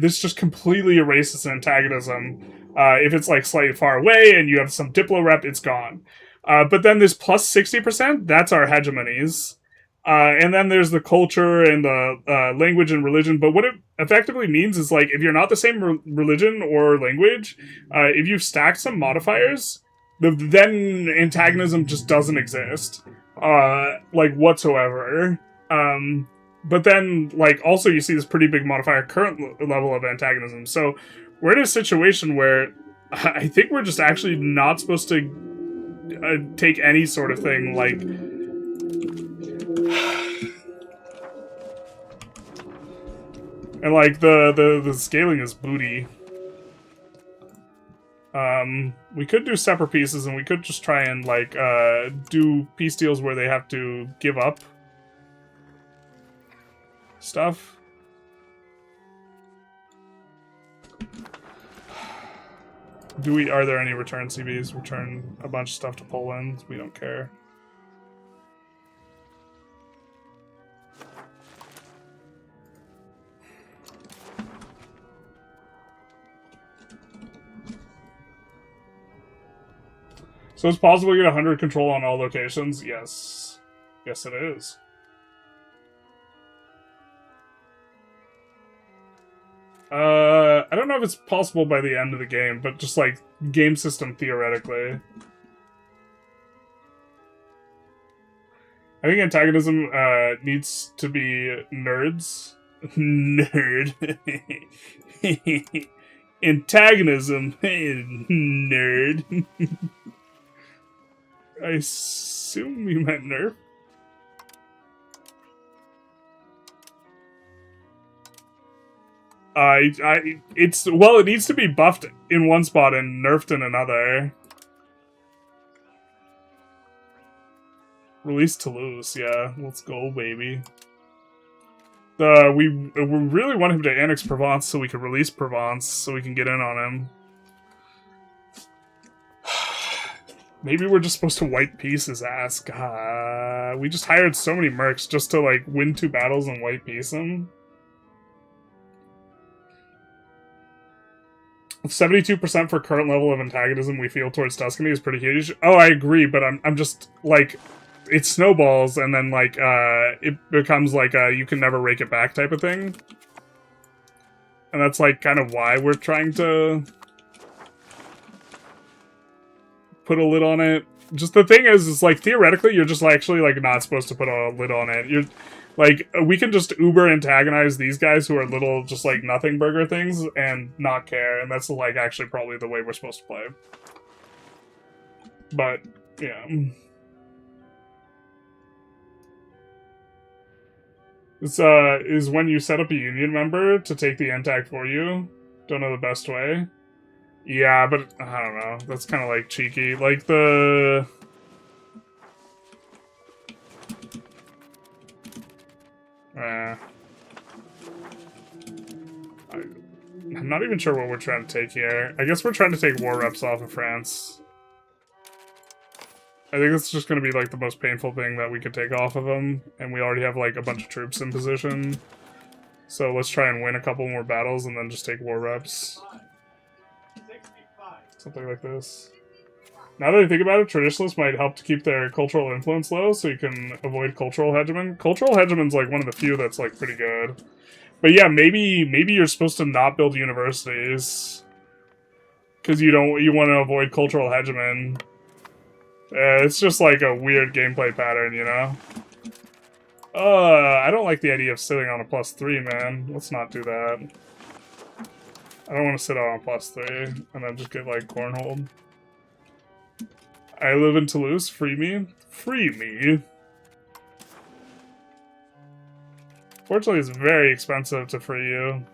this just completely erases antagonism. If it's, like, slightly far away and you have some Diplo rep, it's gone. But then this plus 60%, that's our hegemonies. And then there's the culture and the language and religion. But what it effectively means is, like, if you're not the same religion or language, if you've stacked some modifiers, then antagonism just doesn't exist, like, whatsoever. But then, like, also you see this pretty big modifier current level of antagonism. So we're in a situation where I think we're just actually not supposed to take any sort of thing, like... And, like, the scaling is booty. We could do separate pieces, and we could just try and, like, do peace deals where they have to give up stuff. Are there any return CBs? Return a bunch of stuff to Poland. We don't care. So it's possible to get 100 control on all locations? Yes. Yes, it is. I don't know if it's possible by the end of the game, but just, like, game system theoretically. I think antagonism, needs to be nerds. Nerd. Antagonism. Nerd. I assume you meant nerf. It needs to be buffed in one spot and nerfed in another. Release Toulouse, yeah. Let's go, baby. We really want him to annex Provence so we can release Provence so we can get in on him. Maybe we're just supposed to white peace his ass. God, we just hired so many mercs just to, like, win 2 battles and white peace him. 72% for current level of antagonism we feel towards Tuscany is pretty huge. Oh, I agree, but I'm just, like, it snowballs and then, like, it becomes, like, you can never rake it back type of thing. And that's, like, kind of why we're trying to put a lid on it. Just the thing is like, theoretically, you're just actually, like, not supposed to put a lid on it. You're, like, we can just uber antagonize these guys who are little, just, like, nothing burger things and not care, and that's, like, actually probably the way we're supposed to play. But, yeah. This, is when you set up a union member to take the antag for you. Don't know the best way. Yeah, but, I don't know. That's kind of, like, cheeky. Like, the... I'm not even sure what we're trying to take here. I guess we're trying to take war reps off of France. I think it's just going to be, like, the most painful thing that we could take off of them. And we already have, like, a bunch of troops in position. So let's try and win a couple more battles and then just take war reps. Something like this. Now that I think about it, traditionalists might help to keep their cultural influence low so you can avoid cultural hegemon. Cultural hegemon's, like, one of the few that's, like, pretty good. But yeah, maybe you're supposed to not build universities. Because you want to avoid cultural hegemon. It's just, like, a weird gameplay pattern, you know? I don't like the idea of sitting on a +3, man. Let's not do that. I don't want to sit on a +3 and then just get, like, cornholed. I live in Toulouse. Free me? Free me? Fortunately, it's very expensive to free you.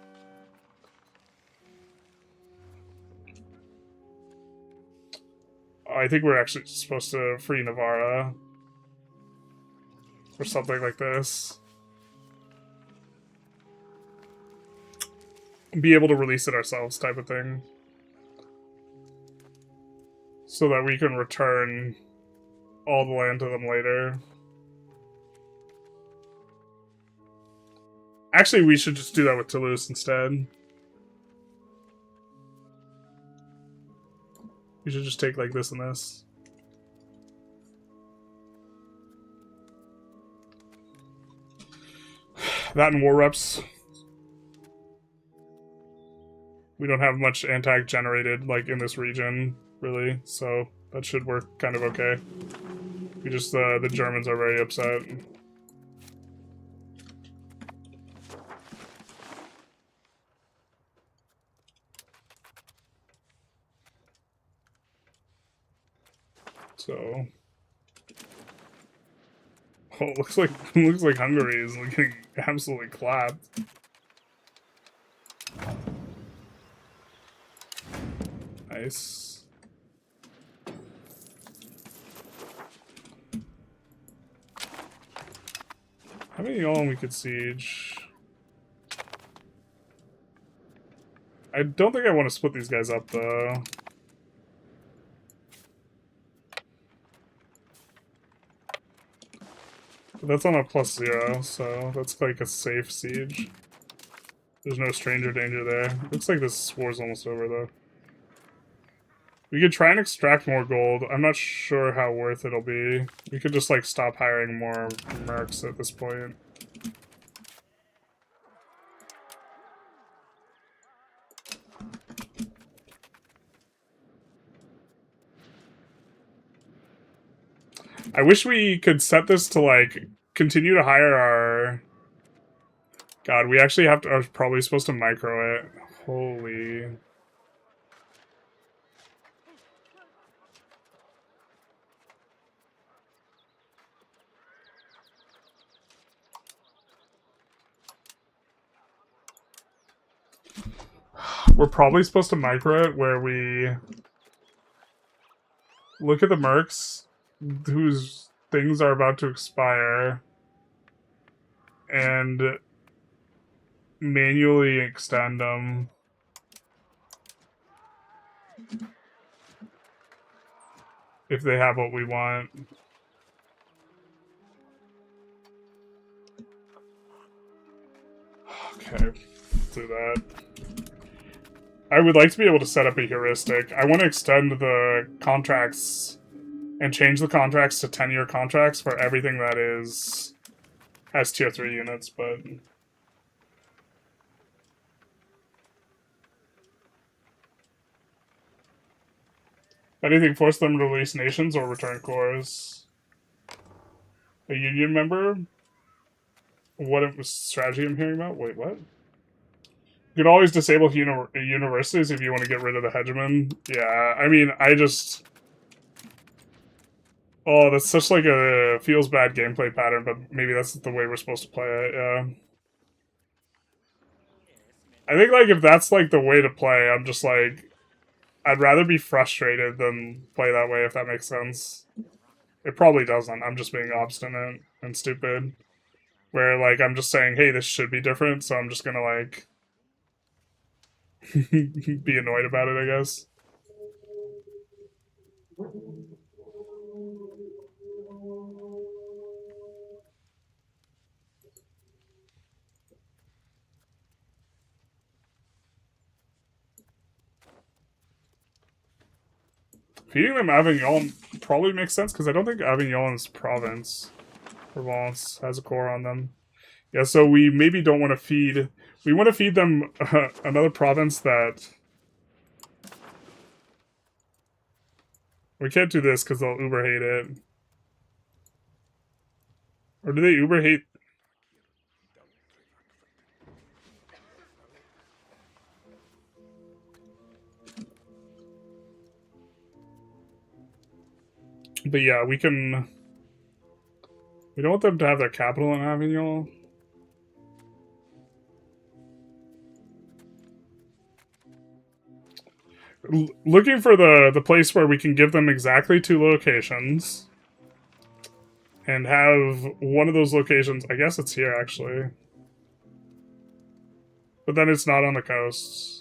I think we're actually supposed to free Navarra. Or something like this. Be able to release it ourselves type of thing. So that we can return all the land to them later. Actually, we should just do that with Toulouse instead. We should just take, like, this and this. That and war reps. We don't have much antag generated, like, in this region, really, so that should work kind of okay. We just, the Germans are very upset. So... Oh, it looks like Hungary is getting absolutely clapped. Nice. How many y'all we could siege? I don't think I want to split these guys up, though. But that's on a +0, so that's like a safe siege. There's no stranger danger there. Looks like this war's almost over, though. We could try and extract more gold. I'm not sure how worth it'll be. We could just, like, stop hiring more mercs at this point. I wish we could set this to, like, continue to hire our... God, we actually have to... are probably supposed to micro it. Holy... We're probably supposed to micro it where we look at the mercs whose things are about to expire and manually extend them. If they have what we want. Okay, let's do that. I would like to be able to set up a heuristic. I want to extend the contracts and change the contracts to 10-year contracts for everything that has tier 3 units, but... Anything force them to release nations or return cores? A union member? What strategy I'm hearing about? Wait, what? You can always disable universities if you want to get rid of the hegemon. Yeah, I mean, I just... Oh, that's such like a feels bad gameplay pattern, but maybe that's the way we're supposed to play it, yeah. I think, like, if that's, like, the way to play, I'm just, like... I'd rather be frustrated than play that way, if that makes sense. It probably doesn't. I'm just being obstinate and stupid. Where, like, I'm just saying, hey, this should be different, so I'm just gonna, like... be annoyed about it, I guess. Feeding them Avignon probably makes sense, because I don't think Avignon's province, Provence, has a core on them. Yeah, so we maybe don't want to feed... We want to feed them another province that... We can't do this, because they'll uber hate it. Or do they uber hate... But yeah, we can... We don't want them to have their capital in Avignon. Looking for the place where we can give them exactly 2 locations. And have one of those locations... I guess it's here, actually. But then it's not on the coast.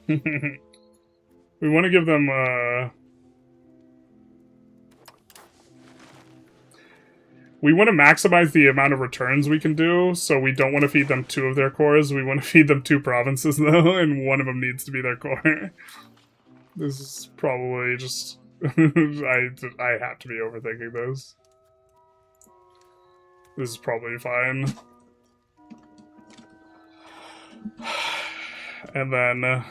We want to give them, we want to maximize the amount of returns we can do, so we don't want to feed them 2 of their cores. We want to feed them 2 provinces, though, and one of them needs to be their core. This is probably just... I have to be overthinking this. This is probably fine. And then...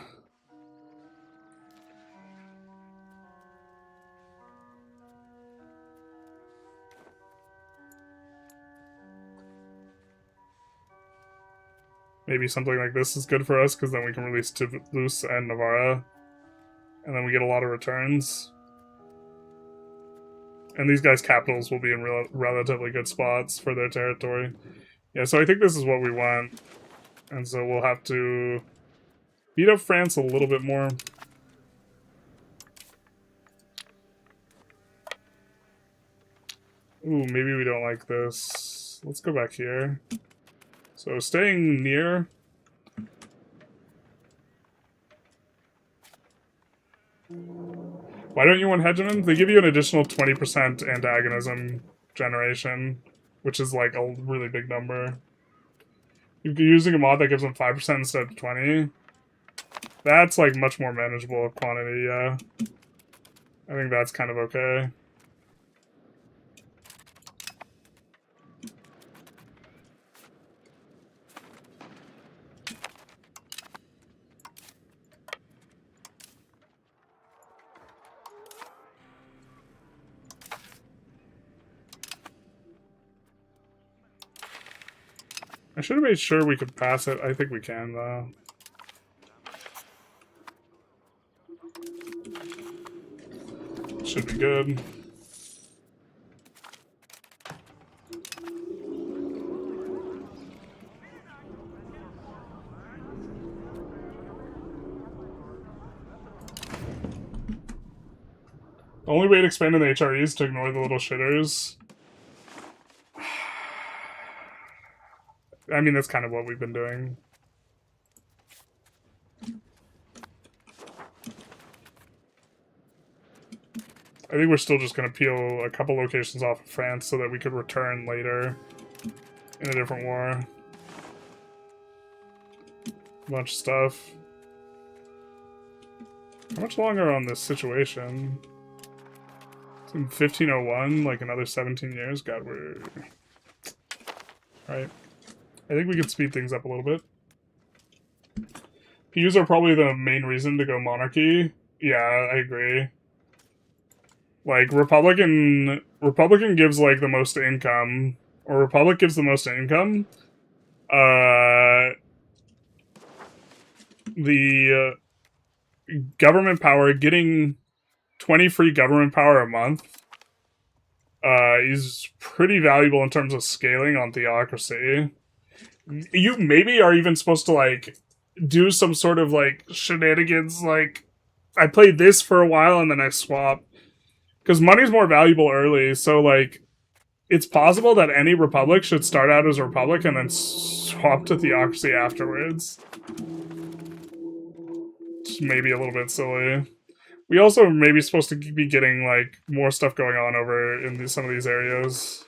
maybe something like this is good for us, because then we can release Toulouse and Navarra. And then we get a lot of returns. And these guys' capitals will be in relatively good spots for their territory. Yeah, so I think this is what we want. And so we'll have to beat up France a little bit more. Ooh, maybe we don't like this. Let's go back here. So staying near. Why don't you want hegemons? They give you an additional 20% antagonism generation, which is like a really big number. You're using a mod that gives them 5% instead of 20. That's like much more manageable quantity, yeah. I think that's kind of okay. I should have made sure we could pass it. I think we can, though. Should be good. The only way to expand in the HRE is to ignore the little shitters. I mean, that's kind of what we've been doing. I think we're still just going to peel a couple locations off of France so that we could return later in a different war. A bunch of stuff. How much longer on this situation? It's in 1501, like another 17 years? God, we're... Alright. I think we could speed things up a little bit. PUs are probably the main reason to go monarchy. Yeah, I agree. Like, Republican gives, like, the most income. Or Republic gives the most income. The government power, getting 20 free government power a month, is pretty valuable in terms of scaling on theocracy. You maybe are even supposed to, like, do some sort of, like, shenanigans, like, I played this for a while and then I swap. Because money's more valuable early, so, like, it's possible that any republic should start out as a republic and then swap to theocracy afterwards. It's maybe a little bit silly. We also may be supposed to be getting, like, more stuff going on over in some of these areas.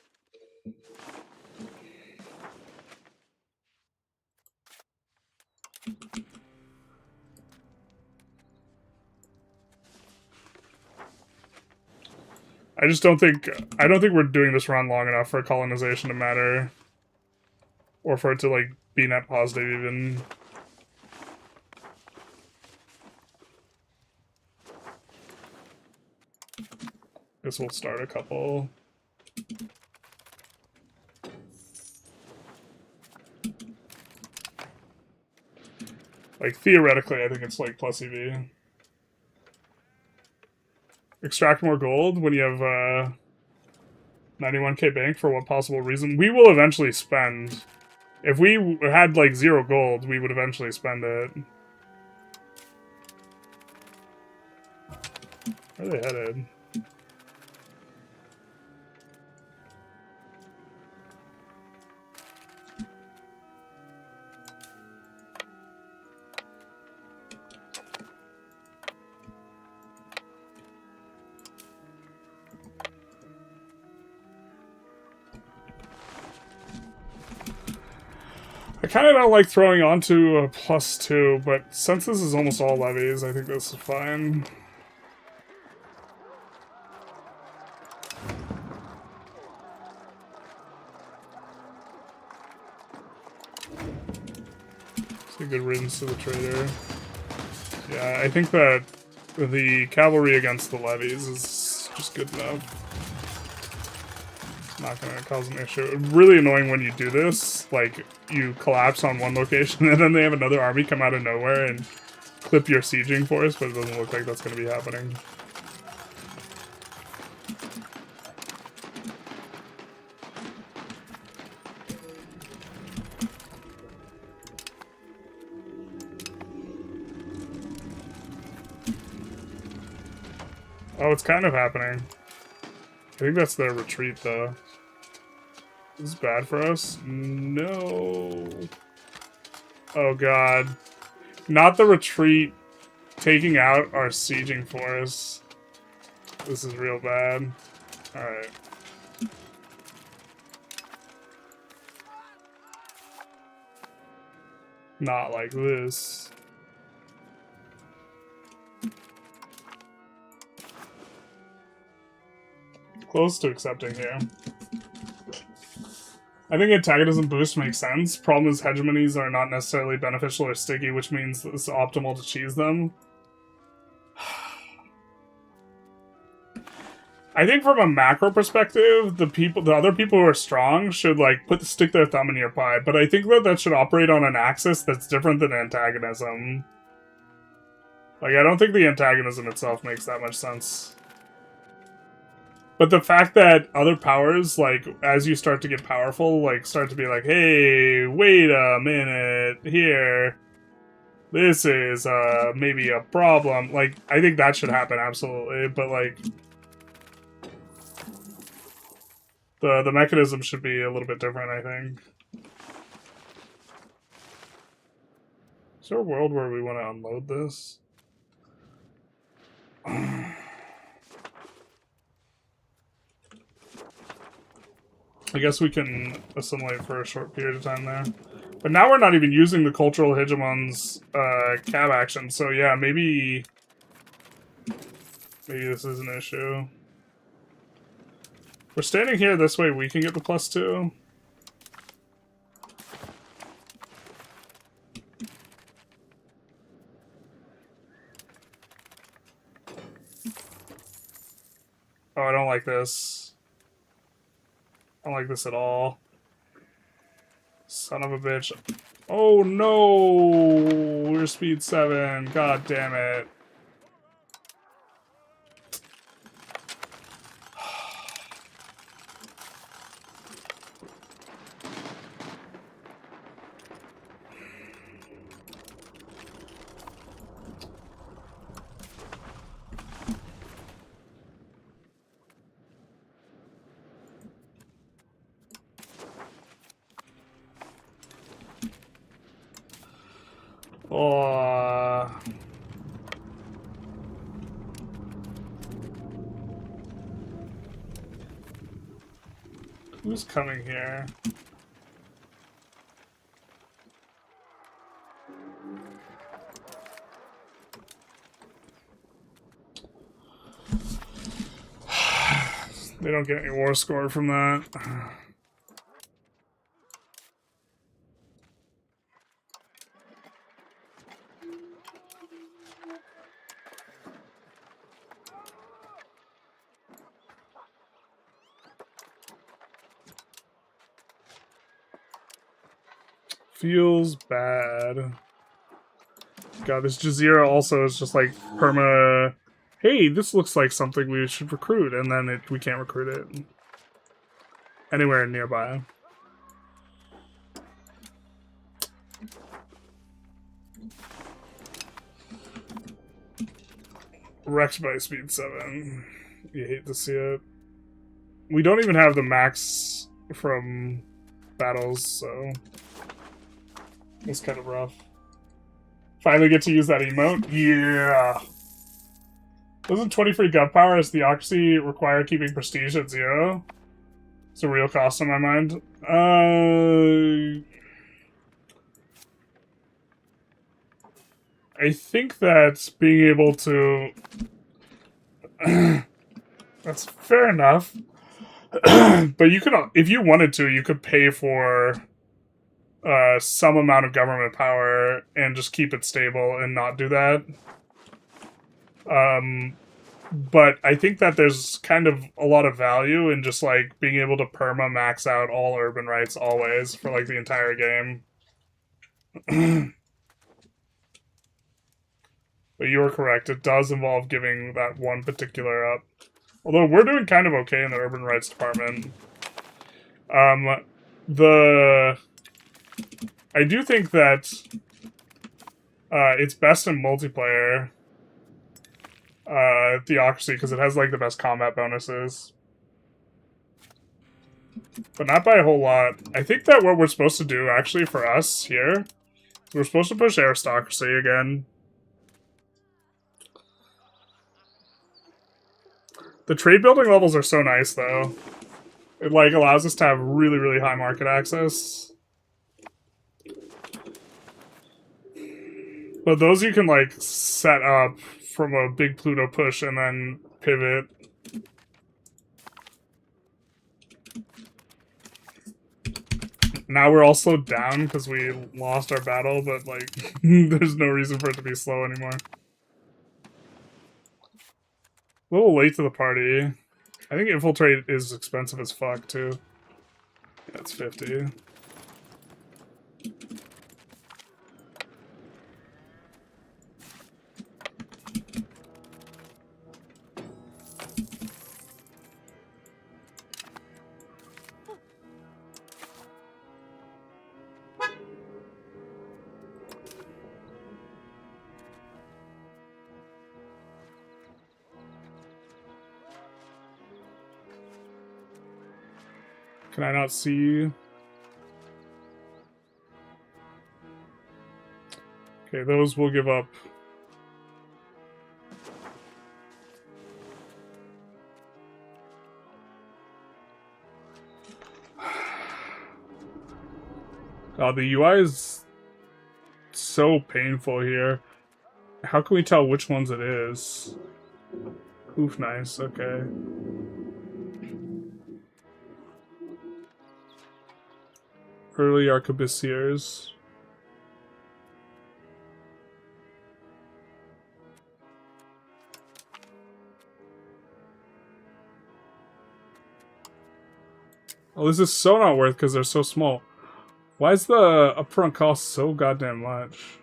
I don't think we're doing this run long enough for colonization to matter. Or for it to, like, be net positive even. Guess we'll start a couple. Like, theoretically, I think it's, like, plus EV. Extract more gold when you have 91k bank for what possible reason? We will eventually spend. If we had like 0 gold, we would eventually spend it. Where are they headed? I kind of don't like throwing onto a +2, but since this is almost all levies, I think this is fine. It's a good riddance to the trader. Yeah, I think that the cavalry against the levies is just good enough. Not gonna cause an issue. Really annoying when you do this, like, you collapse on one location and then they have another army come out of nowhere and clip your sieging force, but it doesn't look like that's gonna be happening. Oh, it's kind of happening. I think that's their retreat, though. This is bad for us? No. Oh, God. Not the retreat taking out our sieging force. This is real bad. Alright. Not like this. Close to accepting here. I think antagonism boost makes sense. Problem is hegemonies are not necessarily beneficial or sticky, which means it's optimal to cheese them. I think from a macro perspective, the other people who are strong should like stick their thumb in your pie, but I think that should operate on an axis that's different than antagonism. Like, I don't think the antagonism itself makes that much sense. But the fact that other powers, like, as you start to get powerful, like, start to be like, hey, wait a minute, here, this is, maybe a problem. Like, I think that should happen, absolutely, but, like, the mechanism should be a little bit different, I think. Is there a world where we want to unload this? I guess we can assimilate for a short period of time there. But now we're not even using the cultural hegemon's cab action, so yeah, maybe this is an issue. We're standing here, this way we can get the +2. Oh, I don't like this. I don't like this at all. Son of a bitch. Oh no! We're speed 7. God damn it. Oh. Who's coming here? They don't get any war score from that. Feels bad. God, this Jazeera also is just like perma. Hey, this looks like something we should recruit, and then we can't recruit it anywhere nearby. Wrecked by speed 7. You hate to see it. We don't even have the max from battles, so it's kind of rough. Finally get to use that emote? Yeah! Doesn't 20 free gov power as theocracy require keeping prestige at 0? It's a real cost in my mind. I think that being able to... That's fair enough. But you could, if you wanted to, you could pay for some amount of government power and just keep it stable and not do that. But I think that there's kind of a lot of value in just like being able to perma max out all urban rights always for like the entire game. But you are correct, it does involve giving that one particular up. Although we're doing kind of okay in the urban rights department. I do think that it's best in multiplayer theocracy because it has like the best combat bonuses. But not by a whole lot. I think that what we're supposed to do actually for us here, we're supposed to push aristocracy again. The trade building levels are so nice, though. It, like, allows us to have really, really high market access. But those you can, like, set up from a big Pluto push and then pivot. Now we're all slowed down because we lost our battle, but, like, there's no reason for it to be slow anymore. A little late to the party. I think infiltrate is expensive as fuck, too. Yeah, it's 50. Can I not see you? Okay, those will give up. God, the UI is so painful here. How can we tell which ones it is? Oof, nice, okay. Early arquebusiers. Oh, this is so not worth because they're so small. Why is the upfront cost so goddamn much?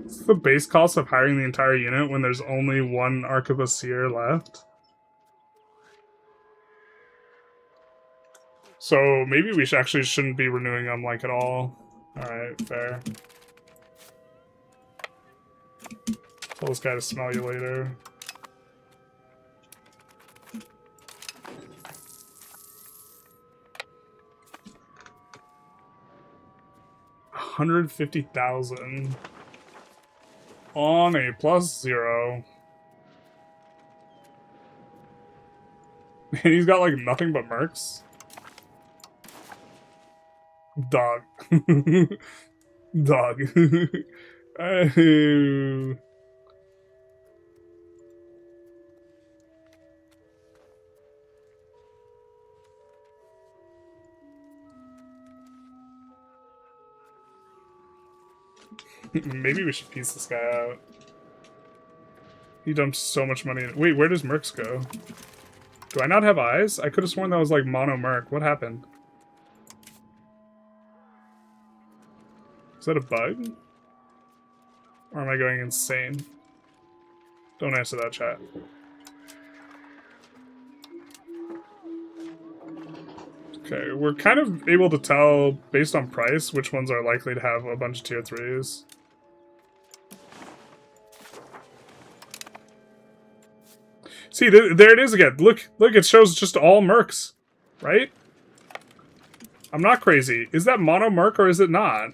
It's the base cost of hiring the entire unit when there's only one arquebusier left. So maybe we actually shouldn't be renewing them like at all. Alright, fair. Tell this guy to smell you later. $150,000 on a +0. And he's got like nothing but mercs. Dog. Dog. Maybe we should piece this guy out. He dumped so much money in. Wait, where does mercs go? Do I not have eyes? I could have sworn that was like mono merc. What happened? Is that a bug? Or am I going insane? Don't answer that, chat. Okay, we're kind of able to tell, based on price, which ones are likely to have a bunch of tier 3s. See, there it is again. Look, it shows just all mercs, right? I'm not crazy. Is that mono merc or is it not?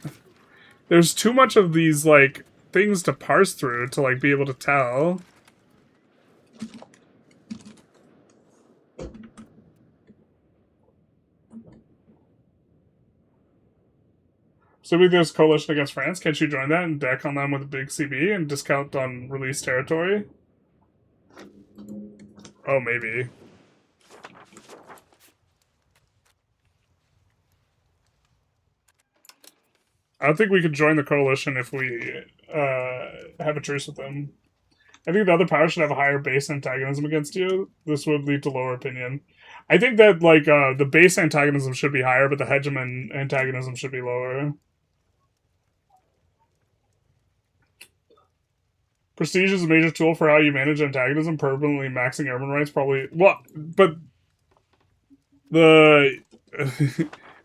There's too much of these, like, things to parse through to, like, be able to tell. So we there's coalition against France. Can't you join that and deck on them with a big CB and discount on released territory? Oh, maybe. I don't think we could join the coalition if we have a truce with them. I think the other powers should have a higher base antagonism against you. This would lead to lower opinion. I think that, like, the base antagonism should be higher, but the hegemon antagonism should be lower. Prestige is a major tool for how you manage antagonism. Permanently maxing urban rights probably... Well, but... The...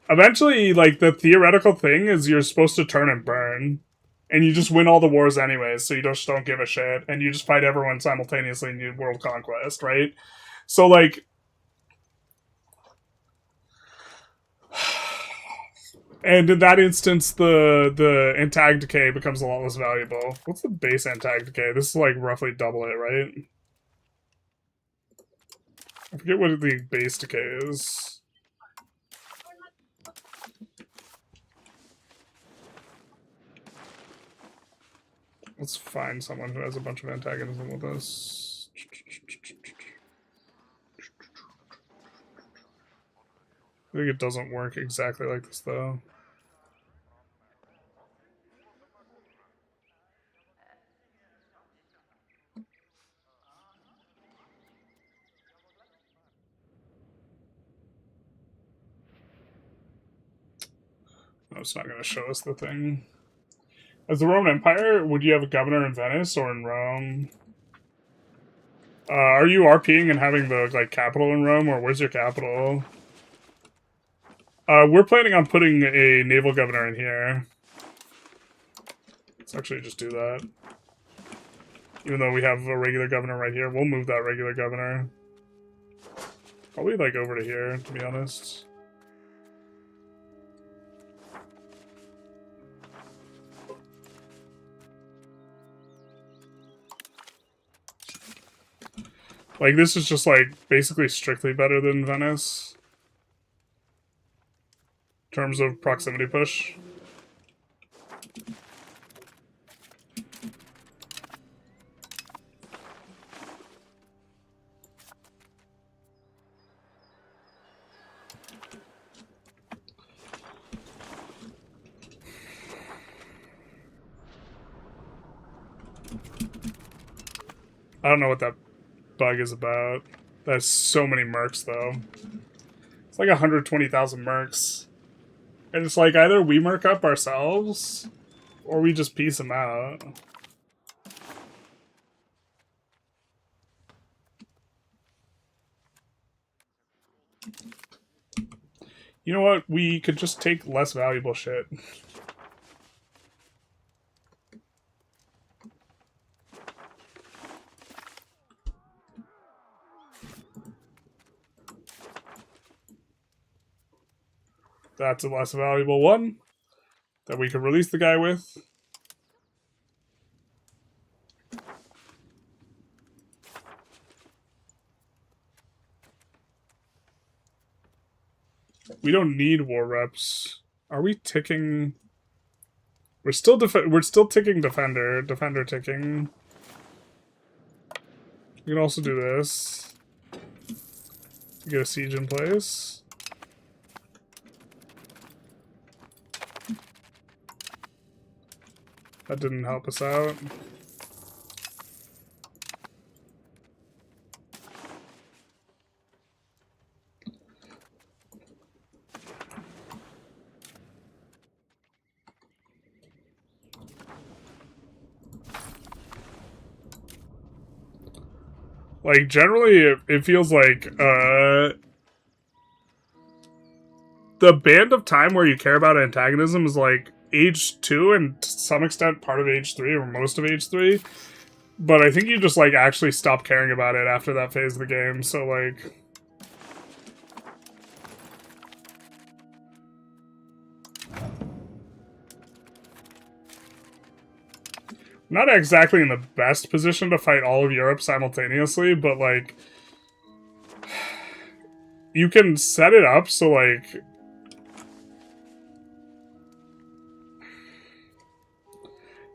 Eventually, like, the theoretical thing is you're supposed to turn and burn. And you just win all the wars anyways, so you just don't give a shit, and you just fight everyone simultaneously in your world conquest, right? So, like... And in that instance, the antag decay becomes a lot less valuable. What's the base antag decay? This is like roughly double it, right? I forget what the base decay is. Let's find someone who has a bunch of antagonism with us. I think it doesn't work exactly like this, though. No, it's not going to show us the thing. As the Roman Empire, would you have a governor in Venice or in Rome? Are you RPing and having the like capital in Rome, or where's your capital? We're planning on putting a naval governor in here. Let's actually just do that. Even though we have a regular governor right here, we'll move that regular governor. Probably like over to here, to be honest. Like, this is just, like, basically strictly better than Venice. In terms of proximity push. I don't know what that bug is about. That's so many mercs, though. It's like 120,000 mercs. And it's like, either we merc up ourselves, or we just piece them out. You know what? We could just take less valuable shit. That's a less valuable one that we could release the guy with. We don't need war reps. Are we ticking? We're still ticking defender. Defender ticking. We can also do this to get a siege in place. That didn't help us out. Like, generally, it feels like, the band of time where you care about antagonism is, like, age 2 and to some extent part of age 3 or most of age 3. But I think you just, like, actually stop caring about it after that phase of the game, so, like... Not exactly in the best position to fight all of Europe simultaneously, but, like... You can set it up so, like...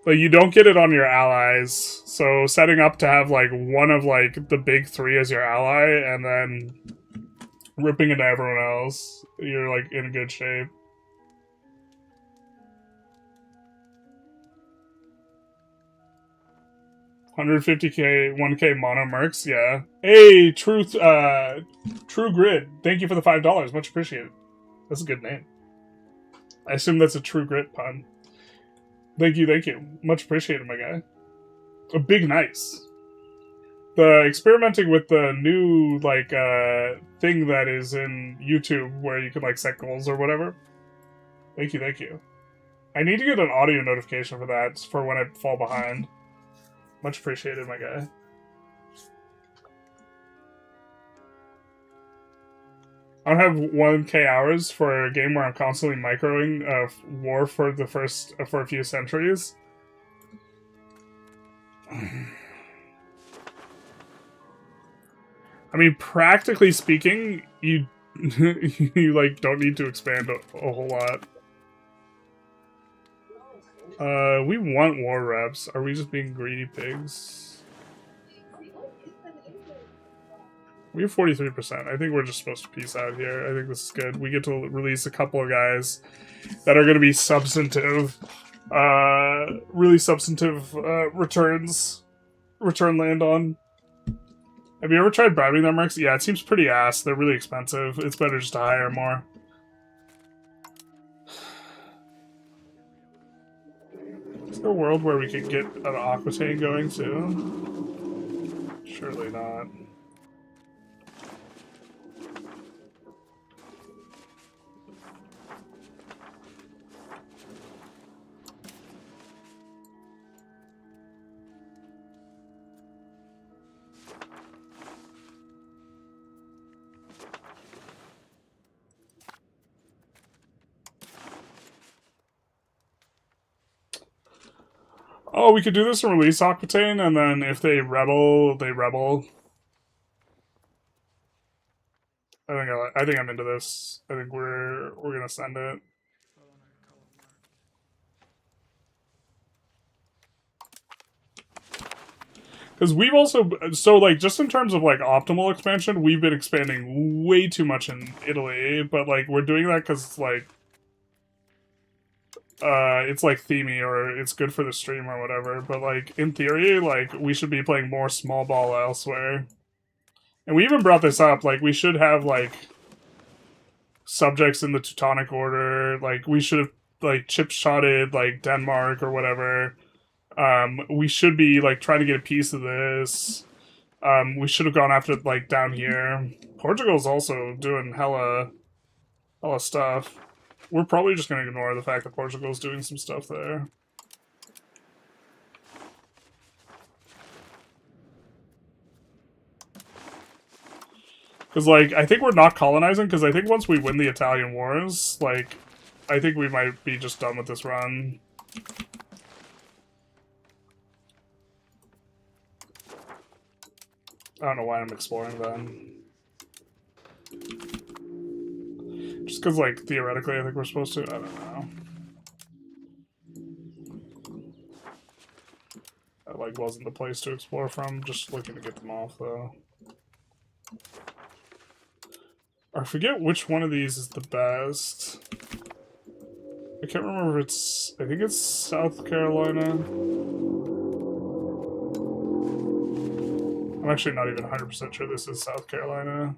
Like, you don't get it on your allies, so setting up to have, like, one of, like, the big 3 as your ally, and then ripping into everyone else, you're, like, in good shape. $150k, 1k mono mercs, yeah. Hey, True Grid, thank you for the $5, much appreciated. That's a good name. I assume that's a True Grit pun. Thank you, thank you. Much appreciated, my guy. A big nice. The experimenting with the new, like, thing that is in YouTube where you can, like, set goals or whatever. Thank you, thank you. I need to get an audio notification for that, for when I fall behind. Much appreciated, my guy. I don't have 1K hours for a game where I'm constantly microing war for a few centuries. I mean, practically speaking, you you like don't need to expand a whole lot. We want war reps. Are we just being greedy pigs? We have 43%. I think we're just supposed to peace out here. I think this is good. We get to release a couple of guys that are going to be substantive, really substantive return land on. Have you ever tried bribing them, Rex? Yeah, it seems pretty ass. They're really expensive. It's better just to hire more. Is there a world where we could get an Aquitaine going too? Surely not. Oh, we could do this and release Aquitaine, and then if they rebel, they rebel. I think I'm into this. I think we're gonna send it. Because we've also, so like just in terms of like optimal expansion, we've been expanding way too much in Italy, but like we're doing that because like it's like themey or it's good for the stream or whatever, but like in theory, like we should be playing more small ball elsewhere. And we even brought this up, like we should have like subjects in the Teutonic Order, like we should have like chip-shotted like Denmark or whatever. We should be like trying to get a piece of this. We should have gone after like down here. Portugal's also doing hella stuff. We're probably just going to ignore the fact that Portugal's doing some stuff there. Because, like, I think we're not colonizing, because I think once we win the Italian wars, like, I think we might be just done with this run. I don't know why I'm exploring them. Just because, like, theoretically, I think we're supposed to. I don't know. That, like, wasn't the place to explore from. Just looking to get them off, though. I forget which one of these is the best. I can't remember if it's... I think it's South Carolina. I'm actually not even 100% sure this is South Carolina.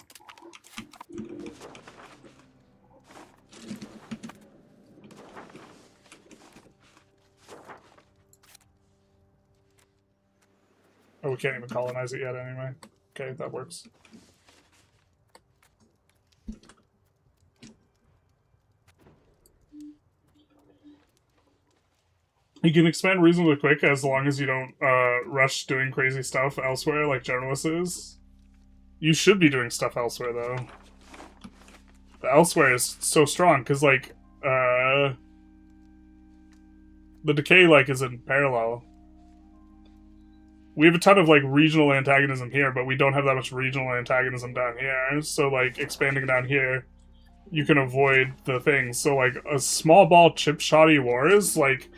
Oh, we can't even colonize it yet anyway. Okay, that works. You can expand reasonably quick as long as you don't rush doing crazy stuff elsewhere like Generalist is. You should be doing stuff elsewhere, though. The elsewhere is so strong, because, like, the decay, like, is in parallel. We have a ton of, like, regional antagonism here, but we don't have that much regional antagonism down here. So, like, expanding down here, you can avoid the things. So, like, a small ball chip-shotty wars, like,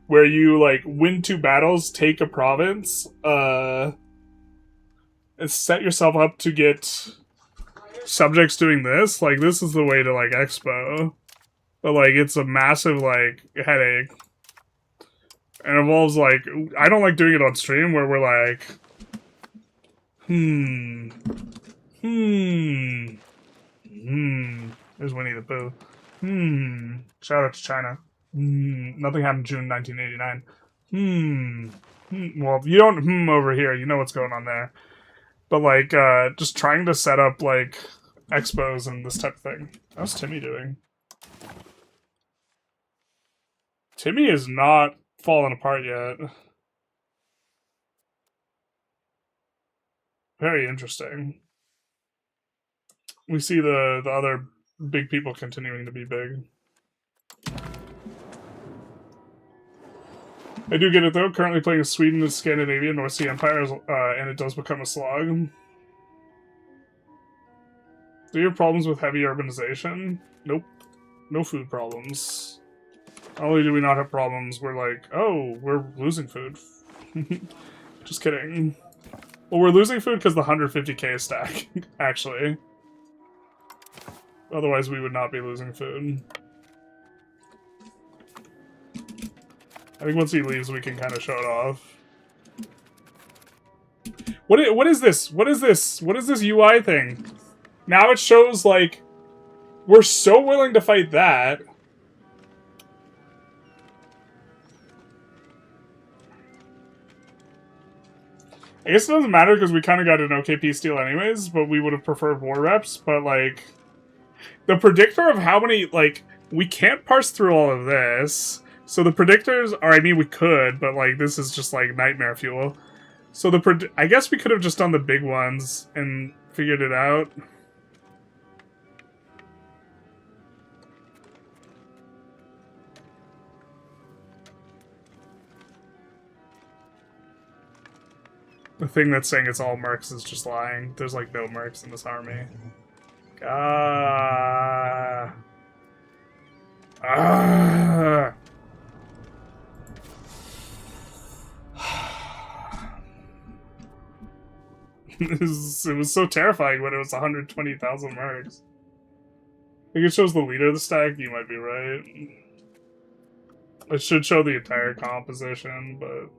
where you, like, win 2 battles, take a province, and set yourself up to get subjects doing this. Like, this is the way to, like, expo. But, like, it's a massive, like, headache. And it involves, like, I don't like doing it on stream where we're like, There's Winnie the Pooh. Shout out to China. Nothing happened June 1989. Well, you don't over here. You know what's going on there. But, like, just trying to set up, like, expos and this type of thing. How's Timmy doing? Timmy is not falling apart yet. Very interesting. We see the other big people continuing to be big. I do get it though. Currently playing Sweden, the Scandinavia, North Sea Empires, and it does become a slog. Do you have problems with heavy urbanization? Nope. No food problems. Not only do we not have problems, we're like, oh, we're losing food. Just kidding. Well, we're losing food because the 150k is stack, actually. Otherwise, we would not be losing food. I think once he leaves, we can kind of show it off. What is this? What is this? What is this UI thing? Now it shows, like, we're so willing to fight that. I guess it doesn't matter because we kind of got an okay peace deal anyways, but we would have preferred war reps, but, like, the predictor of how many, like, we can't parse through all of this. So the predictors, or I mean we could, but like this is just like nightmare fuel. So I guess we could have just done the big ones and figured it out. The thing that's saying it's all mercs is just lying. There's like no mercs in this army. It was so terrifying when it was 120,000 mercs. I think it shows the leader of the stack. You might be right. It should show the entire composition, but...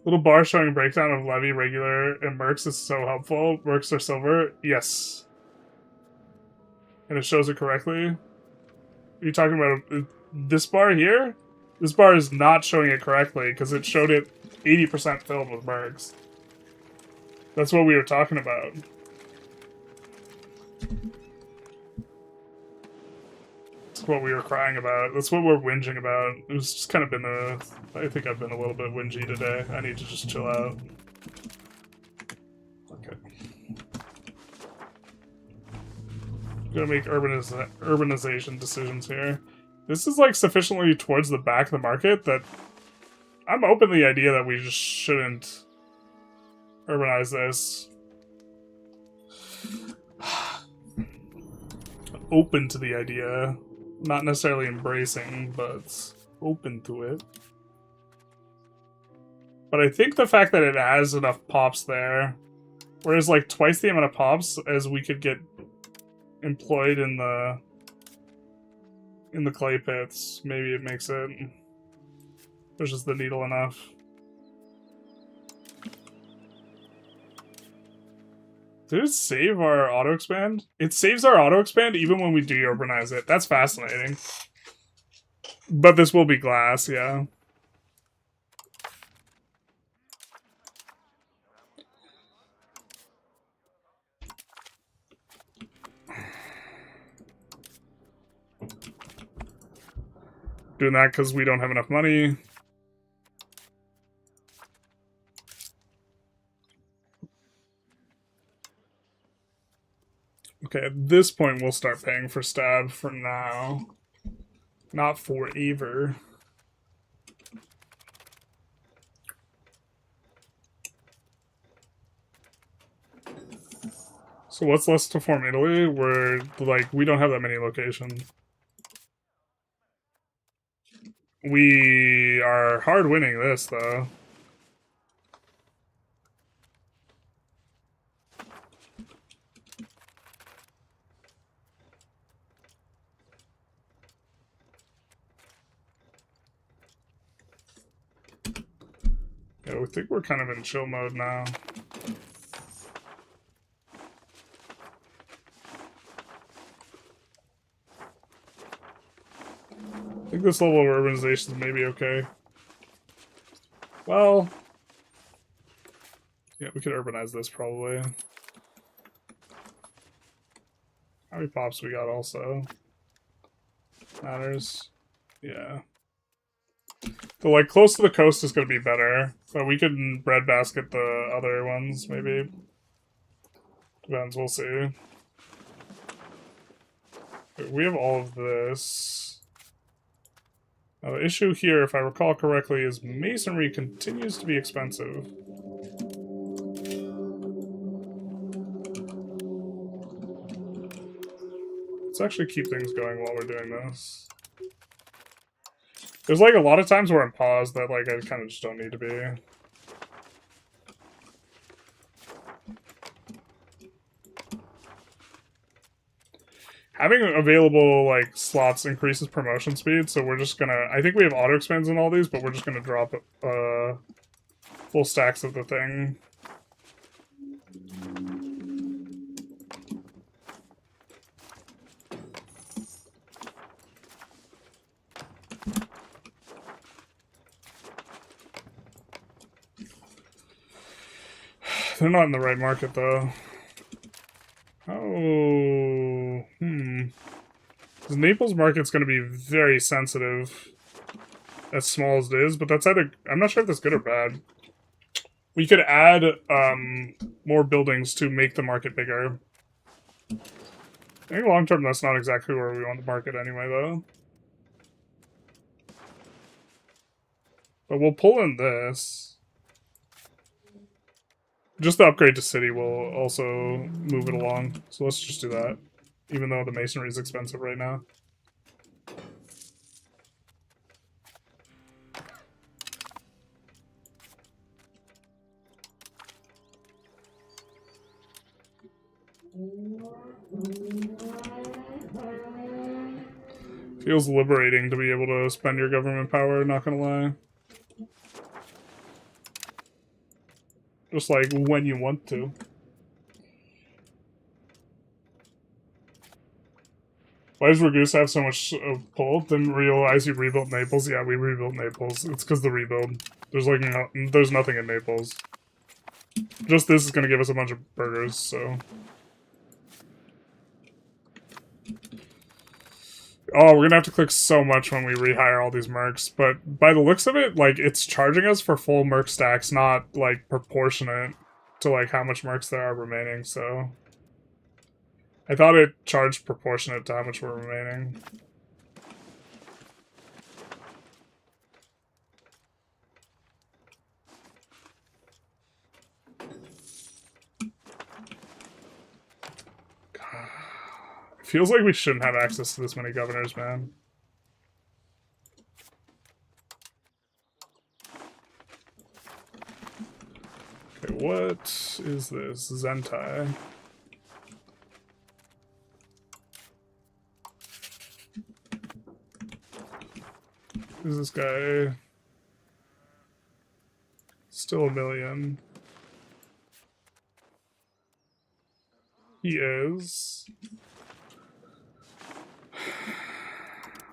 Little bar showing breakdown of levy, regular, and mercs is so helpful. Mercs are silver. Yes. And it shows it correctly. Are you talking about this bar here? This bar is not showing it correctly because it showed it 80% filled with mercs. That's what we were talking about. That's what we were crying about. That's what we're whinging about. It's just kind of been I think I've been a little bit whingy today. I need to just chill out. Okay. Gonna make urbanization decisions here. This is like sufficiently towards the back of the market that I'm open to the idea that we just shouldn't urbanize this. Open to the idea. Not necessarily embracing, but open to it. But I think the fact that it has enough pops there, whereas like twice the amount of pops as we could get employed in the clay pits, maybe it makes it pushes the needle enough. Did it save our auto expand? It saves our auto expand even when we de-urbanize it. That's fascinating. But this will be glass, yeah. Doing that because we don't have enough money. Okay, at this point we'll start paying for stab for now. Not forever. So what's left to form Italy? We're like, we don't have that many locations. We are hard winning this though. Yeah, we think we're kind of in chill mode now. I think this level of urbanization is maybe okay. Well, yeah, we could urbanize this probably. How many pops we got also? matters. Yeah. The, like, close to the coast is going to be better, but we could breadbasket the other ones, maybe. Depends, we'll see. We have all of this. Now, the issue here, if I recall correctly, is masonry continues to be expensive. Let's actually keep things going while we're doing this. There's, like, a lot of times where I'm paused that, like, I kind of just don't need to be. Having available, like, slots increases promotion speed, so we're just gonna... I think we have auto-expands in all these, but we're just gonna drop full stacks of the thing. They're not in the right market, though. Oh... The Naples market's going to be very sensitive, as small as it is, but that's either... I'm not sure if that's good or bad. We could add more buildings to make the market bigger. I think long-term that's not exactly where we want the market anyway, though. But we'll pull in this. Just the upgrade to city will also move it along, so let's just do that. Even though the masonry is expensive right now. Feels liberating to be able to spend your government power, not gonna lie. Just like when you want to. Why does Ragusa have so much pull? Didn't realize you rebuilt Naples. Yeah, we rebuilt Naples. It's because the rebuild. There's like there's nothing in Naples. Just this is gonna give us a bunch of burgers, so. Oh, we're gonna have to click so much when we rehire all these mercs, but by the looks of it, like, it's charging us for full merc stacks, not, like, proportionate to, like, how much mercs there are remaining, so... I thought it charged proportionate to how much were remaining. It feels like we shouldn't have access to this many governors, man. Okay, what is this? Zentai. Who's this guy? Still a million. He is.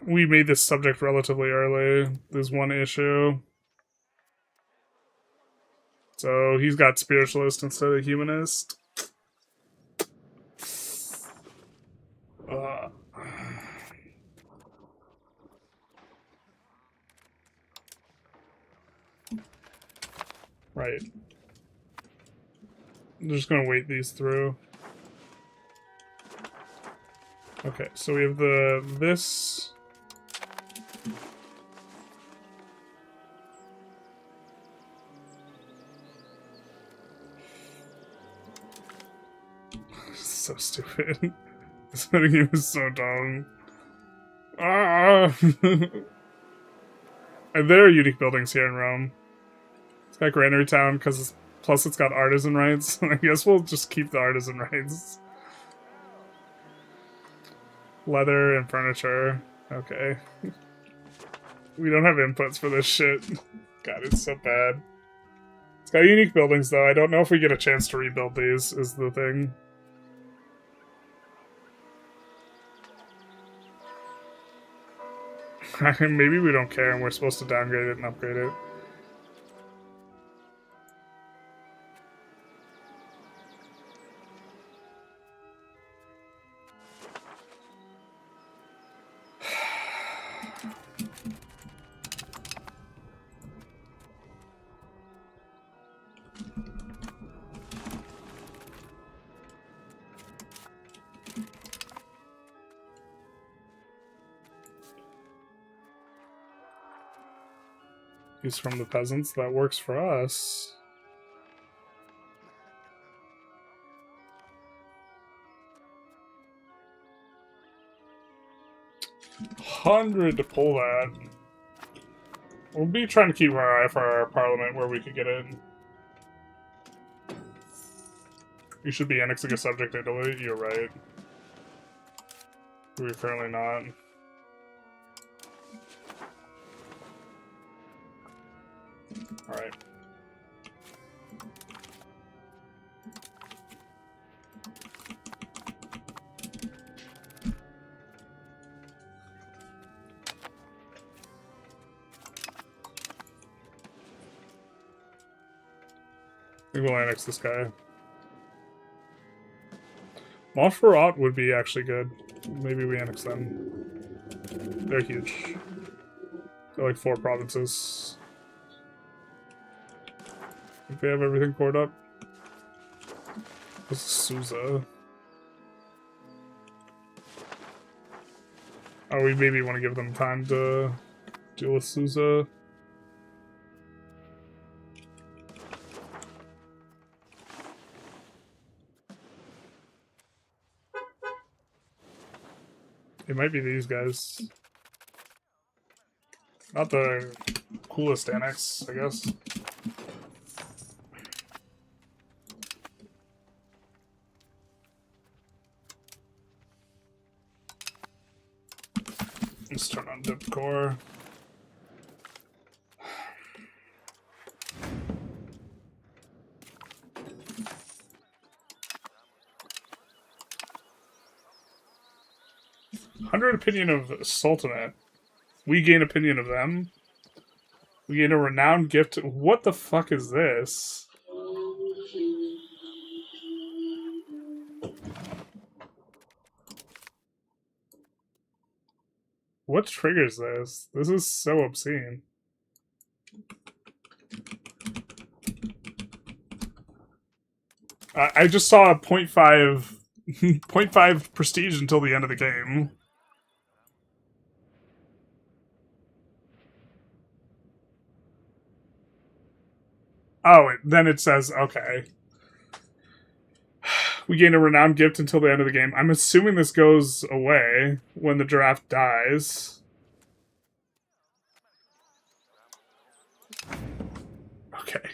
We made this subject relatively early. There's one issue. So he's got spiritualist instead of humanist. Right. I'm just gonna wait these through. Okay, so we have this. So stupid. This game is so dumb. Ah! And there are unique buildings here in Rome. It's got Granary Town, because plus it's got artisan rights. I guess we'll just keep the artisan rights. Leather and furniture. Okay. We don't have inputs for this shit. God, it's so bad. It's got unique buildings, though. I don't know if we get a chance to rebuild these, is the thing. Maybe we don't care and we're supposed to downgrade it and upgrade it. He's from the peasants. That works for us. $100 to pull that. We'll be trying to keep our eye for our parliament where we could get in. You should be annexing a subject to Italy. You're right. We're currently not. Alright. Maybe we'll annex this guy. Montferrat would be actually good. Maybe we annex them. They're huge. They're like 4 provinces. Think they have everything poured up? This is Susa. Oh, we maybe want to give them time to deal with Susa. It might be these guys. Not the coolest annex, I guess. Let's turn on Dip Core. Opinion of Sultanate. We gain opinion of them. We gain a renowned gift. What the fuck is this? What triggers this? This is so obscene. I just saw a 0.5 0.5 prestige until the end of the game. Oh, then it says, okay. We gain a renowned gift until the end of the game. I'm assuming this goes away when the giraffe dies. Okay.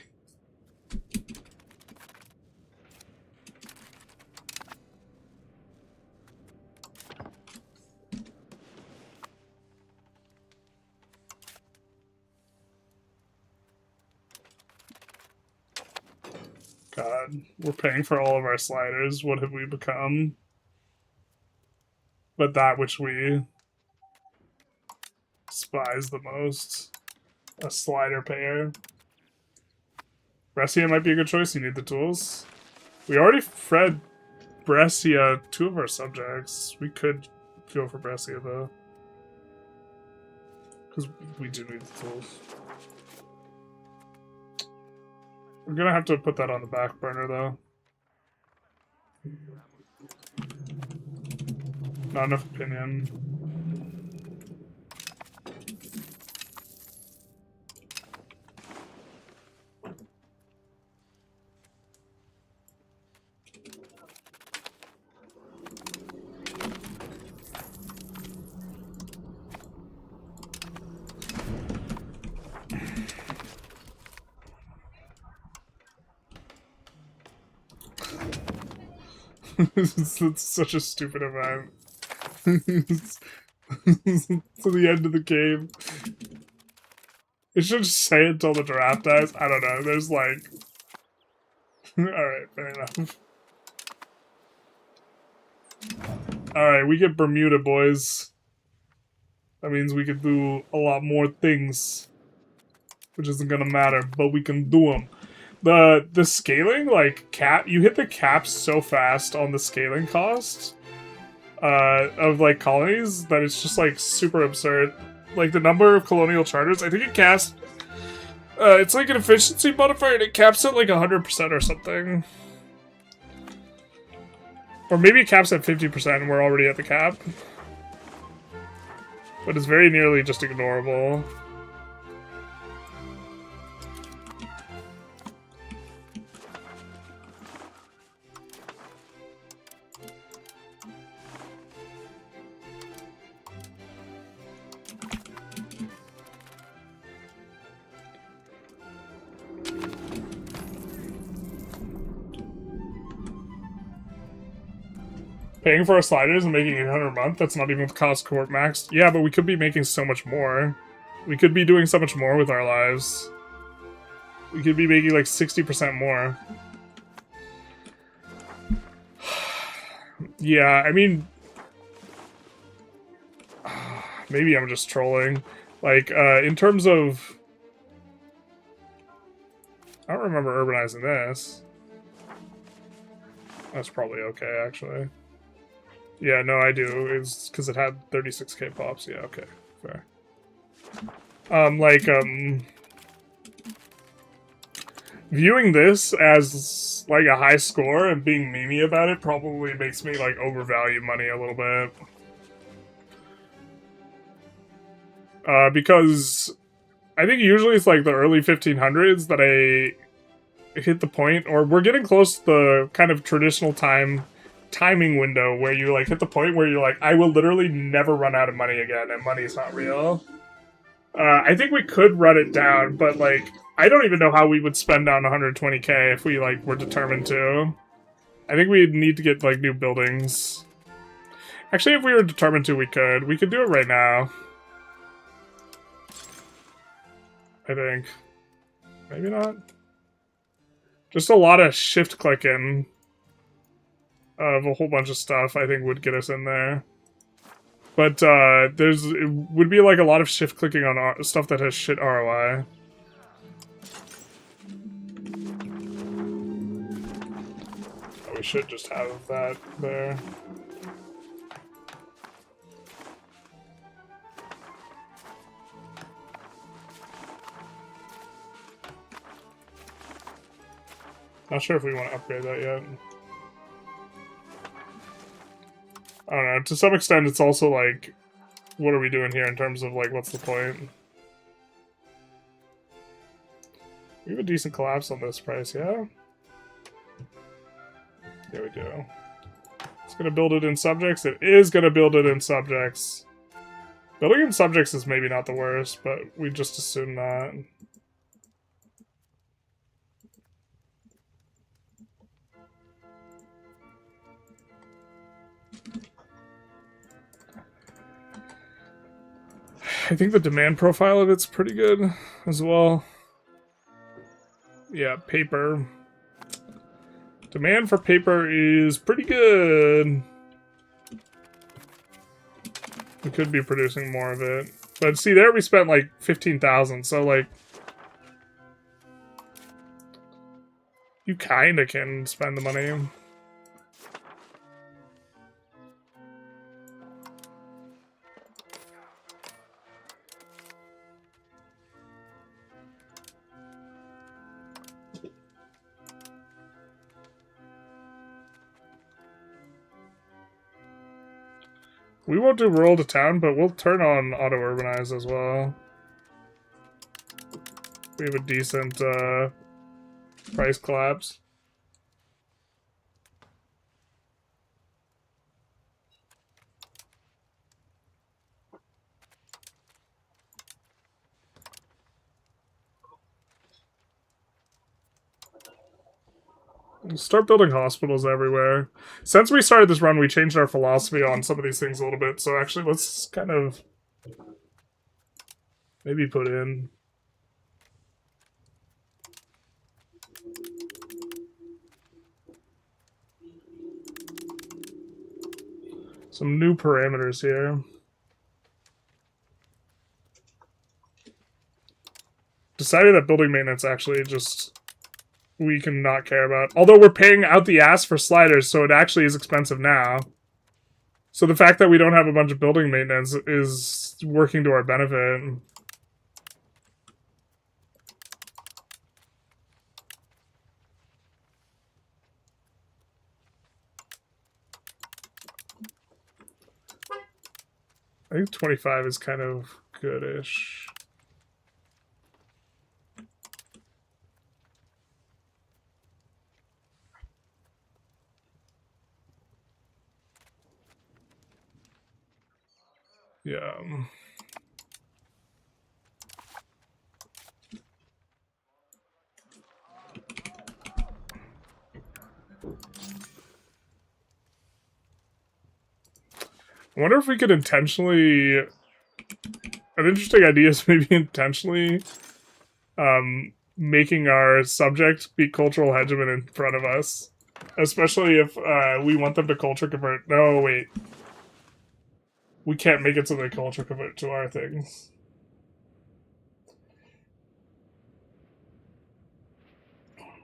God, we're paying for all of our sliders. What have we become? But that which we despise the most. A slider payer. Brescia might be a good choice. You need the tools. We already fed Brescia 2 of our subjects. We could go for Brescia, though. Because we do need the tools. We're gonna have to put that on the back burner, though. Not enough opinion. It's such a stupid event. To the end of the game. It should just say it until the giraffe dies. I don't know. There's like... Alright, fair enough. Alright, we get Bermuda, boys. That means we can do a lot more things. Which isn't gonna matter, but we can do them. The scaling, like, cap, you hit the cap so fast on the scaling cost of, like, colonies that it's just, like, super absurd. Like, the number of colonial charters, I think it caps, it's like an efficiency modifier and it caps at, like, 100% or something. Or maybe it caps at 50% and we're already at the cap. But it's very nearly just ignorable. Paying for our sliders and making 800 a month, that's not even with cost court maxed. Yeah, but we could be making so much more. We could be doing so much more with our lives. We could be making like 60% more. Yeah, I mean... maybe I'm just trolling. Like, in terms of... I don't remember urbanizing this. That's probably okay, actually. Yeah, no, I do. It's because it had 36k pops. Yeah, okay, fair. Viewing this as, like, a high score and being memey about it probably makes me, like, overvalue money a little bit. Because I think usually it's, like, the early 1500s that I hit the point, or we're getting close to the kind of traditional timing window where you like hit the point where you're like, I will literally never run out of money again, and money's not real. I think we could run it down, but like, I don't even know how we would spend down 120k if we like were determined to. I think we'd need to get like new buildings. Actually, if we were determined to, we could. We could do it right now. I think. Maybe not. Just a lot of shift clicking of a whole bunch of stuff, I think, would get us in there. But it would be like a lot of shift clicking on stuff that has shit ROI. Oh, we should just have that there. Not sure if we want to upgrade that yet. I don't know. To some extent, it's also like, what are we doing here in terms of like, what's the point? We have a decent collapse on this price, yeah? There we go. It's gonna build it in subjects. It is gonna build it in subjects. Building in subjects is maybe not the worst, but we just assume not. I think the demand profile of it's pretty good as well. Yeah, paper. Demand for paper is pretty good. We could be producing more of it. But see, there we spent like 15,000, so like... you kinda can spend the money. We won't do rural to town, but we'll turn on auto-urbanize as well. We have a decent price collapse. We'll start building hospitals everywhere. Since we started this run, we changed our philosophy on some of these things a little bit, so actually let's kind of maybe put in some new parameters here. Decided that building maintenance actually just we can not care about. Although we're paying out the ass for sliders, so it actually is expensive now. So the fact that we don't have a bunch of building maintenance is working to our benefit. I think 25 is kind of goodish. Yeah. I wonder if we could intentionally... An interesting idea is maybe intentionally making our subject be cultural hegemon in front of us. Especially if we want them to culture convert. No, wait. We can't make it so they culture convert to our things.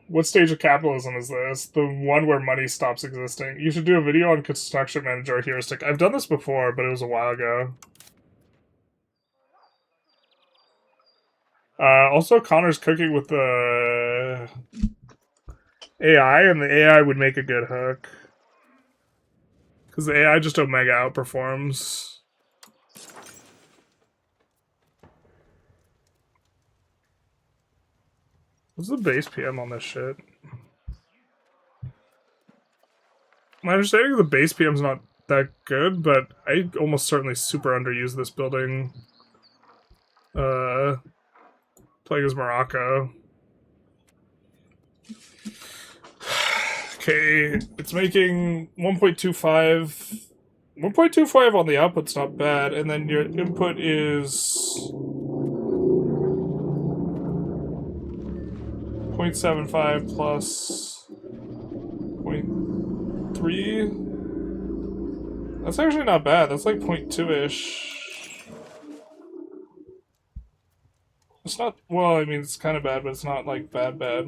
What stage of capitalism is this? The one where money stops existing. You should do a video on construction manager heuristic. I've done this before, but it was a while ago. Also, Connor's cooking with the AI, and the AI would make a good hook. Because the AI just omega outperforms. What's the base PM on this shit? My understanding of the base PM is not that good, but I almost certainly super underuse this building. Playing as Morocco. Okay, it's making 1.25. 1.25 on the output's not bad, and then your input is 0.75 plus 0.3. That's actually not bad. That's like 0.2-ish. It's not, well, I mean, it's kind of bad, but it's not like bad. I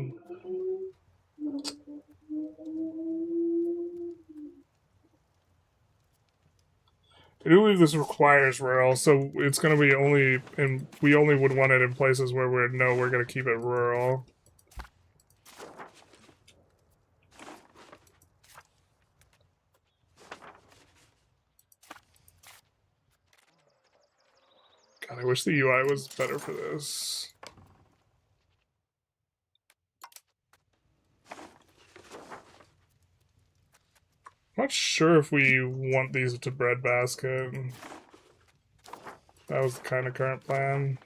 do believe this requires rural, so it's going to be only, and we only would want it in places where we're going to keep it rural. God, I wish the UI was better for this. Not sure if we want these to breadbasket. That was the kind of current plan.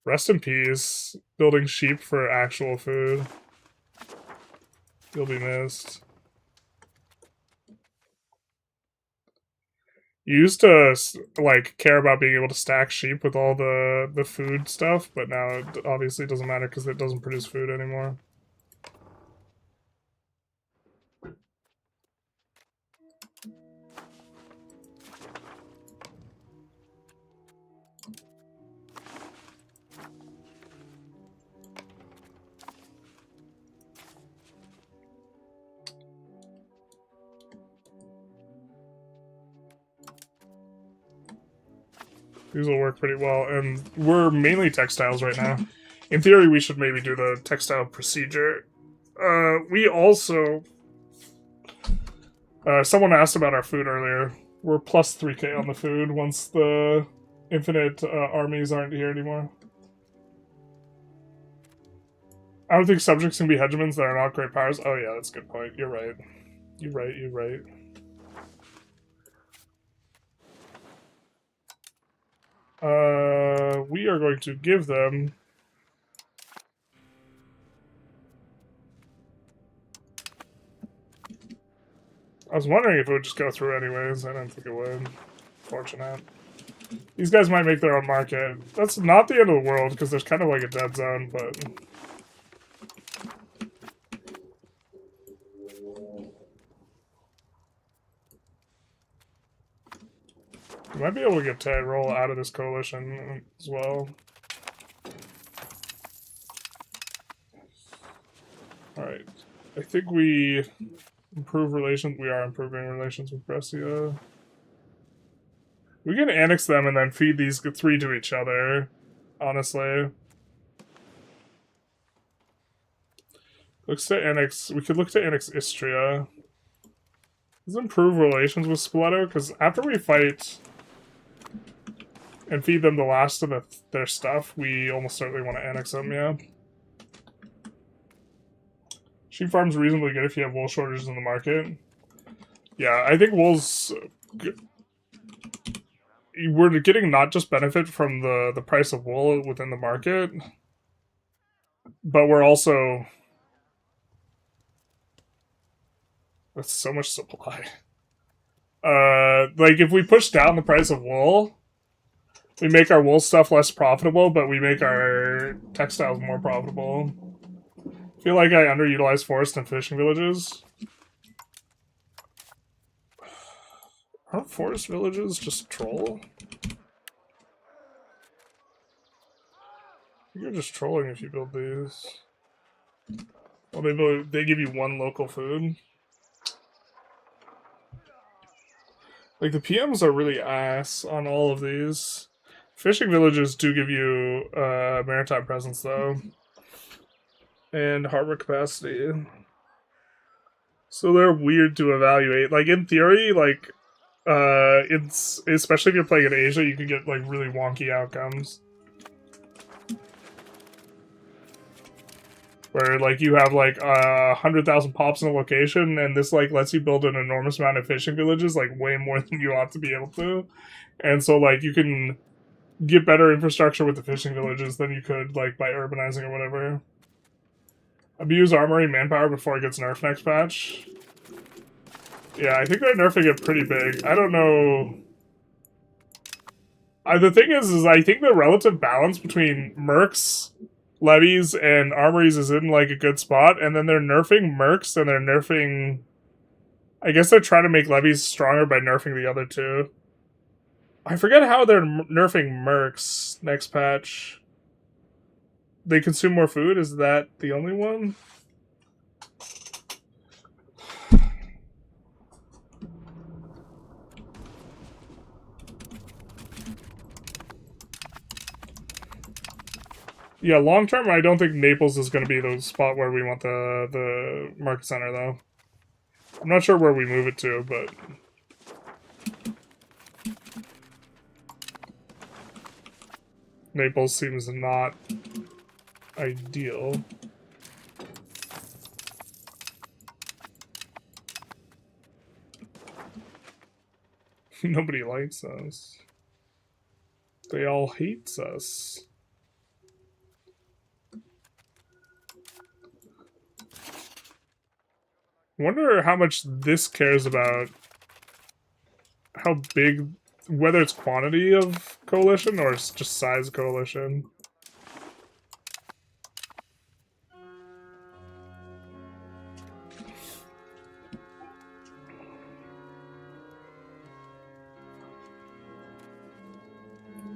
Rest in peace. Building sheep for actual food. You'll be missed. You used to, like, care about being able to stack sheep with all the food stuff, but now it obviously doesn't matter because it doesn't produce food anymore. These will work pretty well, and we're mainly textiles right now. In theory, we should maybe do the textile procedure. We also... someone asked about our food earlier. We're plus 3k on the food once the infinite armies aren't here anymore. I don't think subjects can be hegemons that are not great powers. Oh yeah, that's a good point. You're right. You're right. We are going to give them... I was wondering if it would just go through anyways. I didn't think it would. Fortunate. These guys might make their own market. That's not the end of the world, because there's kind of like a dead zone, but... We might be able to get Tyrol out of this coalition as well. Alright. I think we improve relations. We are improving relations with Brescia. We can annex them and then feed these three to each other, honestly. Looks to annex... We could look to annex Istria. Let's improve relations with Spoleto, because after we fight... and feed them the last of their stuff, we almost certainly want to annex them, yeah. Sheep farm's reasonably good if you have wool shortages in the market. Yeah, I think wool's... We're getting not just benefit from the price of wool within the market, but we're also... That's so much supply. Like, if we push down the price of wool, we make our wool stuff less profitable, but we make our textiles more profitable. I feel like I underutilize forest and fishing villages. Aren't forest villages just troll? You're just trolling if you build these. Well, they give you one local food. Like, the PMs are really ass on all of these. Fishing villages do give you maritime presence, though. And harbor capacity. So they're weird to evaluate. Like, in theory, like, it's especially if you're playing in Asia, you can get, like, really wonky outcomes. Where, like, you have, like, 100,000 pops in a location, and this, like, lets you build an enormous amount of fishing villages, like, way more than you ought to be able to. And so, like, you can get better infrastructure with the fishing villages than you could, like, by urbanizing or whatever. Abuse armory manpower before it gets nerfed next patch. Yeah, I think they're nerfing it pretty big. I don't know. The thing is I think the relative balance between mercs, levies, and armories is in, like, a good spot, and then they're nerfing mercs, and they're nerfing... I guess they're trying to make levies stronger by nerfing the other two. I forget how they're nerfing mercs next patch. They consume more food? Is that the only one? Yeah, long term, I don't think Naples is going to be the spot where we want the market center, though. I'm not sure where we move it to, but... Naples seems not ideal. Nobody likes us. They all hate us. I wonder how much this cares about how big, whether it's quantity of coalition or it's just size of coalition.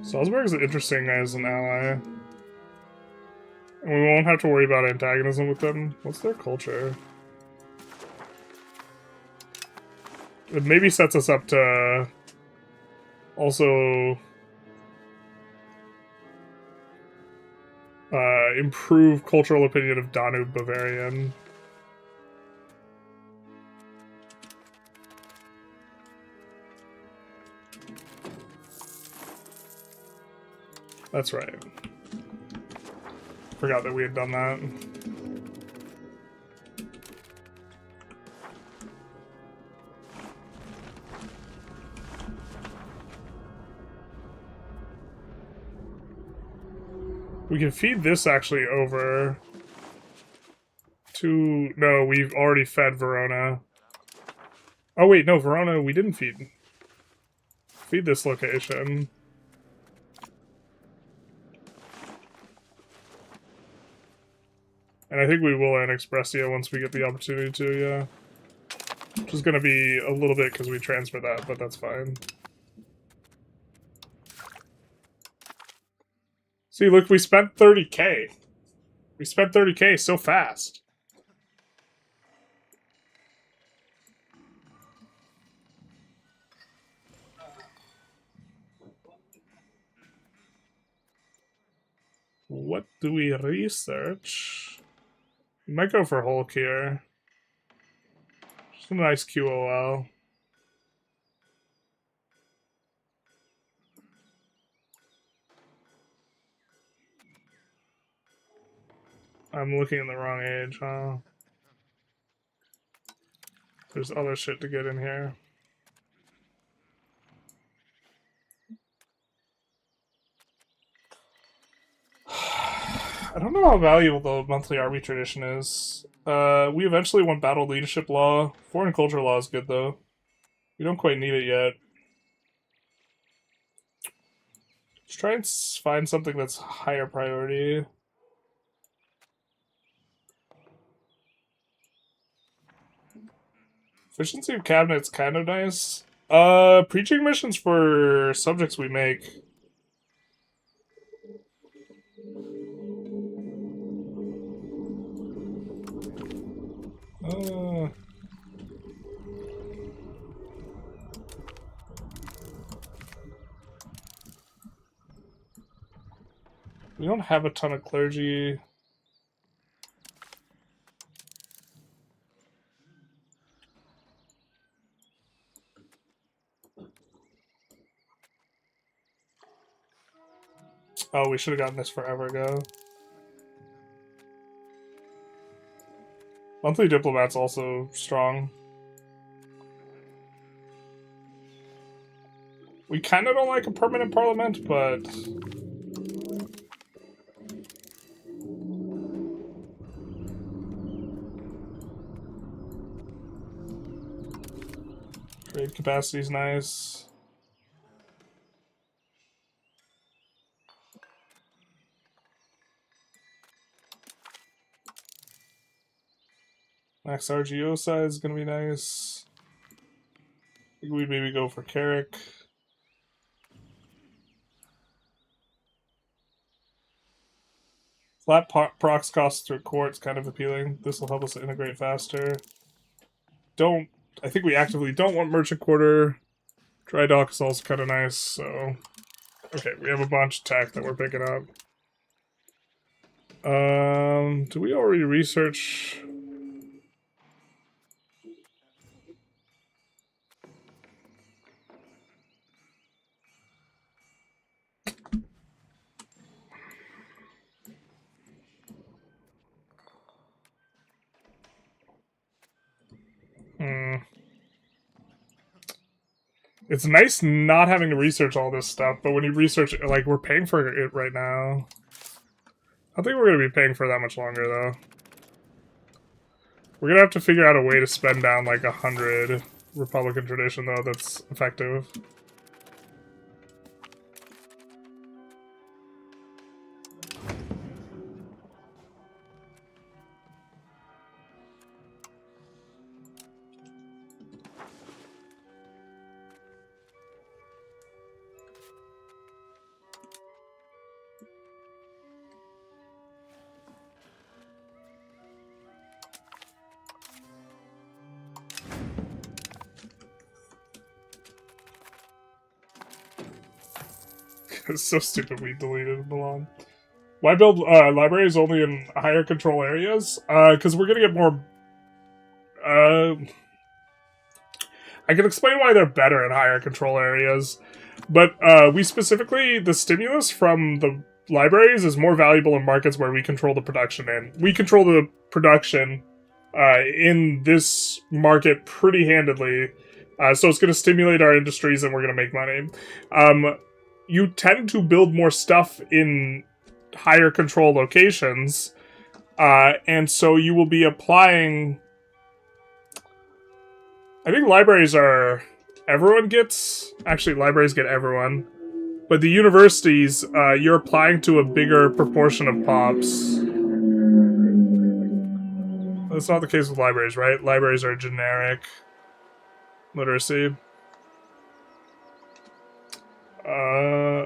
Salzburg is interesting as an ally. And we won't have to worry about antagonism with them. What's their culture? It maybe sets us up to also improve cultural opinion of Danube Bavarian. That's right. Forgot that we had done that. We can feed this actually over to... No, we've already fed Verona. Oh wait, no, Verona we didn't feed. Feed this location. And I think we will annex Brescia once we get the opportunity to, yeah. Which is going to be a little bit because we transfer that, but that's fine. See, look, we spent 30k. We spent 30k so fast. What do we research? We might go for Hulk here. Just a nice QOL. I'm looking in the wrong age, huh? There's other shit to get in here. I don't know how valuable the monthly army tradition is. We eventually want battle leadership law. Foreign culture law is good, though. We don't quite need it yet. Let's try and find something that's higher priority. Efficiency of cabinet's kind of nice. Preaching missions for subjects we make. We don't have a ton of clergy. Oh, we should have gotten this forever ago. Monthly diplomat's also strong. We kind of don't like a permanent parliament, but... Trade capacity's nice. Max RGO size is gonna be nice. I think we'd maybe go for Carrick. Flat procs cost through quartz kind of appealing. This will help us integrate faster. I think we actively don't want merchant quarter. Dry dock is also kind of nice, so... Okay, we have a bunch of tech that we're picking up. Do we already research... It's nice not having to research all this stuff, but when you research it, like, we're paying for it right now. I don't think we're going to be paying for that much longer, though. We're going to have to figure out a way to spend down, like, 100 Republican tradition, though, that's effective. It's so stupid we deleted Milan. Why build libraries only in higher control areas? Because we're gonna get more... I can explain why they're better in higher control areas, but we specifically... The stimulus from the libraries is more valuable in markets where we control the production in. We control the production in this market pretty handedly, so it's going to stimulate our industries and we're going to make money. You tend to build more stuff in higher control locations, and so you will be applying... I think libraries are... Everyone gets... Actually, libraries get everyone. But the universities, you're applying to a bigger proportion of pops. That's not the case with libraries, right? Libraries are generic literacy.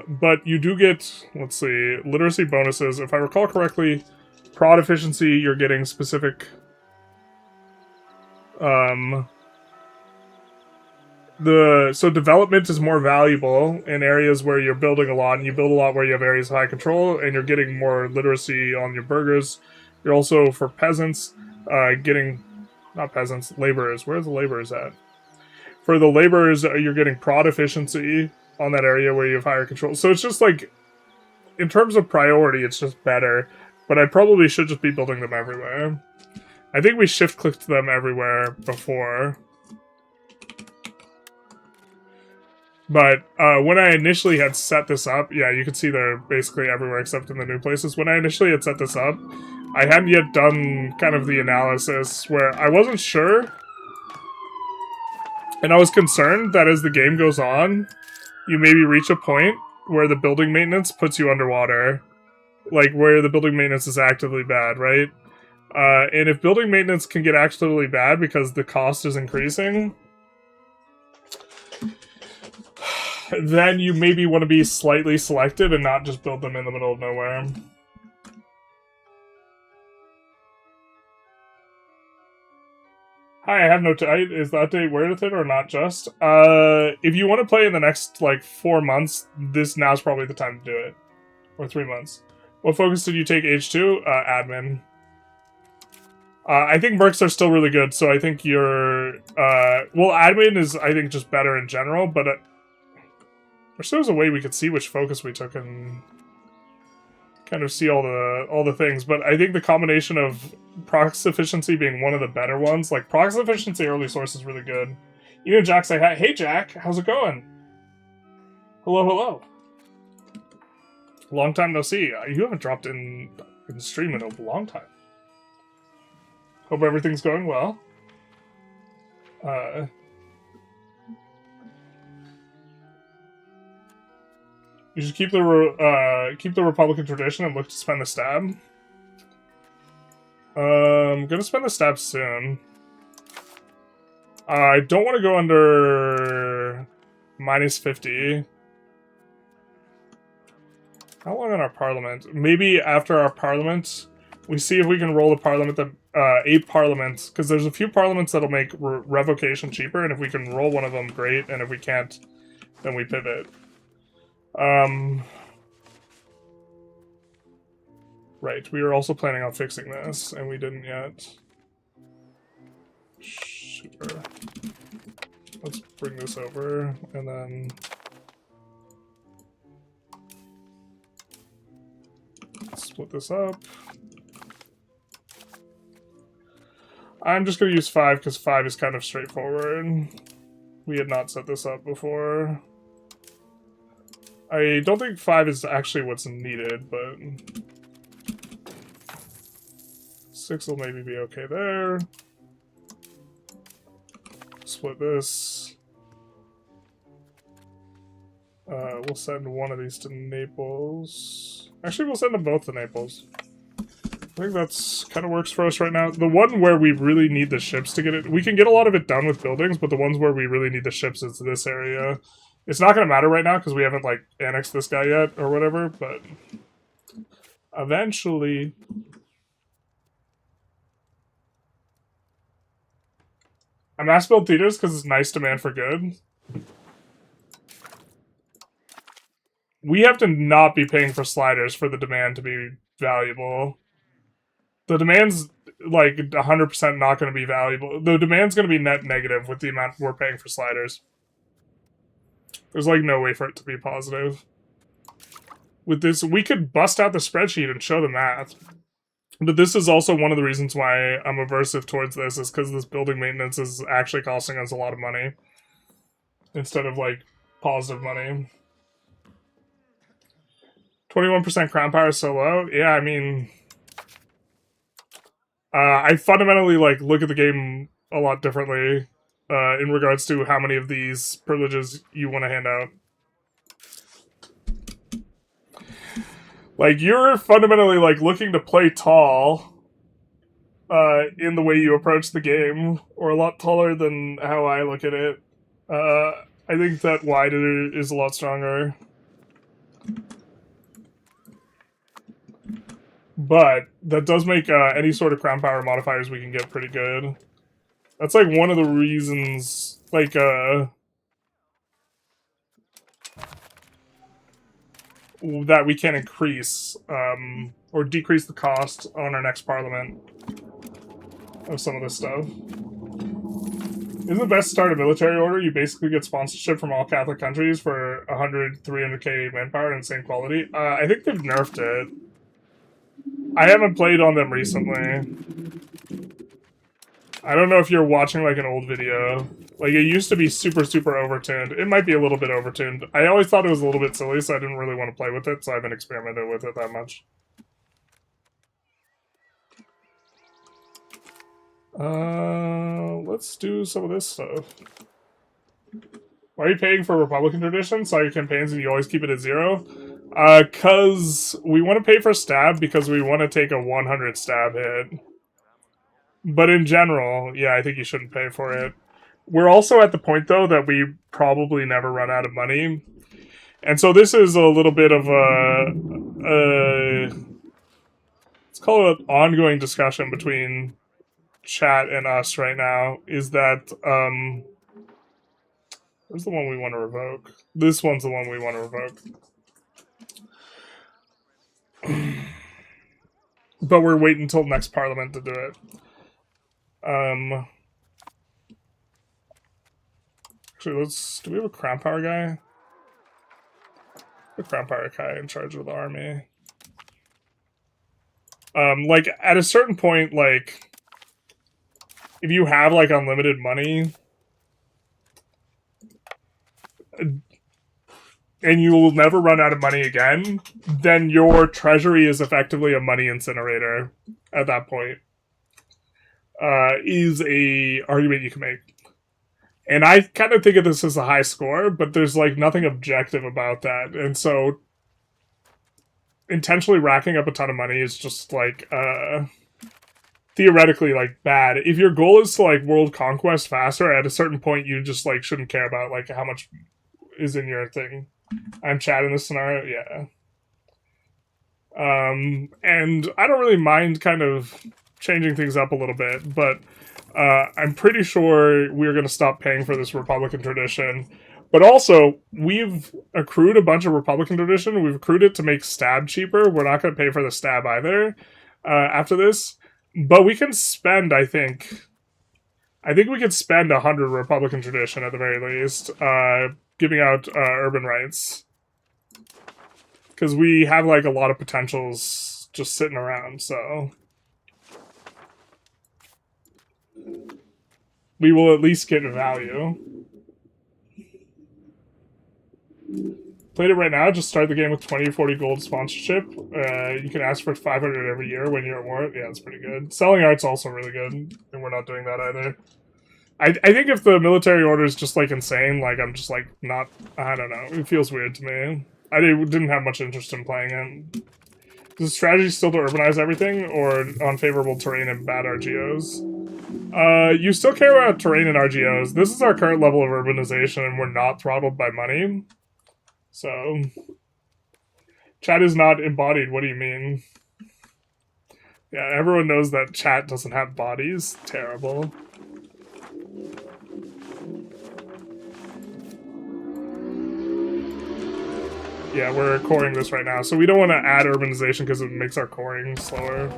But you do get, let's see, literacy bonuses. If I recall correctly, prod efficiency, you're getting specific... So development is more valuable in areas where you're building a lot, and you build a lot where you have areas of high control, and you're getting more literacy on your burghers. You're also, for peasants, getting... Not peasants, laborers. Where's the laborers at? For the laborers, you're getting prod efficiency on that area where you have higher control. So it's just like, in terms of priority, it's just better. But I probably should just be building them everywhere. I think we shift-clicked them everywhere before. But when I initially had set this up, yeah, you can see they're basically everywhere except in the new places. When I initially had set this up, I hadn't yet done kind of the analysis where I wasn't sure And I was concerned that as the game goes on, you maybe reach a point where the building maintenance puts you underwater. Like, where the building maintenance is actively bad, right? And if building maintenance can get actively bad because the cost is increasing, then you maybe want to be slightly selective and not just build them in the middle of nowhere. Hi, I have no is that date worth it or not just? If you want to play in the next, like, 4 months, now's probably the time to do it. Or 3 months. What focus did you take H2? Admin. I think mercs are still really good, so I think you're... well, admin is, I think, just better in general, but... I wish there was a way we could see which focus we took and... kind of see all the things, but I think the combination of prox efficiency being one of the better ones, like prox efficiency early source is really good. You know, Jack say hi. Hey Jack, how's it going? Hello, hello. Long time no see. You haven't dropped in the stream in a long time. Hope everything's going well. You should keep the Republican tradition and look to spend the stab. I'm gonna spend the stab soon. I don't want to go under -50. How long on our parliament? Maybe after our parliament, we see if we can roll the parliament, 8 parliaments, because there's a few parliaments that'll make revocation cheaper, and if we can roll one of them, great, and if we can't, then we pivot. Right, we were also planning on fixing this, and we didn't yet. Super. Let's bring this over, and then... split this up. I'm just going to use 5, because 5 is kind of straightforward. We had not set this up before. I don't think 5 is actually what's needed, but... 6 will maybe be okay there. Split this. We'll send one of these to Naples. Actually, we'll send them both to Naples. I think that's kind of works for us right now. The one where we really need the ships to get it... We can get a lot of it done with buildings, but the ones where we really need the ships is this area. It's not going to matter right now because we haven't, like, annexed this guy yet or whatever, but... eventually... I mass build theaters because it's nice demand for good. We have to not be paying for sliders for the demand to be valuable. The demand's, like, 100% not going to be valuable. The demand's going to be net negative with the amount we're paying for sliders. There's, like, no way for it to be positive. With this, we could bust out the spreadsheet and show the math. But this is also one of the reasons why I'm aversive towards this, is because this building maintenance is actually costing us a lot of money. Instead of, like, positive money. 21% crown power is so low? Yeah, I mean... I fundamentally, like, look at the game a lot differently in regards to how many of these privileges you want to hand out. Like, you're fundamentally, like, looking to play tall in the way you approach the game, or a lot taller than how I look at it. I think that wide is a lot stronger. But that does make any sort of crown power modifiers we can get pretty good. That's, like, one of the reasons, like, that we can increase, or decrease the cost on our next parliament of some of this stuff. Isn't the best to start a military order? You basically get sponsorship from all Catholic countries for 100, 300k manpower and same quality. I think they've nerfed it. I haven't played on them recently. I don't know if you're watching, like, an old video. Like, it used to be super, super overtuned. It might be a little bit overtuned. I always thought it was a little bit silly, so I didn't really want to play with it, so I haven't experimented with it that much. Let's do some of this stuff. Why are you paying for Republican traditions? All your campaigns and you always keep it at 0? Because we want to pay for stab because we want to take a 100 stab hit. But in general, yeah, I think you shouldn't pay for it. We're also at the point, though, that we probably never run out of money. And so this is a little bit of let's call it an ongoing discussion between chat and us right now, is that, where's the one we want to revoke? This one's the one we want to revoke. But we're waiting until next parliament to do it. Actually, do we have a crown power guy? The crown power guy in charge of the army. Like, at a certain point, like, if you have, like, unlimited money, and you will never run out of money again, then your treasury is effectively a money incinerator at that point. Is a argument you can make. And I kind of think of this as a high score, but there's, like, nothing objective about that. And so intentionally racking up a ton of money is just, like, theoretically, like, bad. If your goal is to, like, world conquest faster, at a certain point you just, like, shouldn't care about, like, how much is in your thing. I'm chatting this scenario, yeah. And I don't really mind kind of changing things up a little bit, but I'm pretty sure we're going to stop paying for this Republican tradition. But also, we've accrued a bunch of Republican tradition. We've accrued it to make stab cheaper. We're not going to pay for the stab either after this. But we can spend, I think we could spend 100 Republican tradition at the very least, giving out urban rights. Because we have, like, a lot of potentials just sitting around, so we will at least get value. Played it right now, just start the game with 20 or 40 gold sponsorship. You can ask for 500 every year when you're at war. Yeah, it's pretty good. Selling art's also really good, and we're not doing that either. I think if the military order is just, like, insane, like, I'm just, like, not, I don't know. It feels weird to me. I didn't have much interest in playing it. Is the strategy still to urbanize everything, or unfavorable terrain and bad RGOs? You still care about terrain and RGOs. This is our current level of urbanization, and we're not throttled by money. So, chat is not embodied. What do you mean? Yeah, everyone knows that chat doesn't have bodies. Terrible. Yeah, we're coring this right now, so we don't want to add urbanization because it makes our coring slower.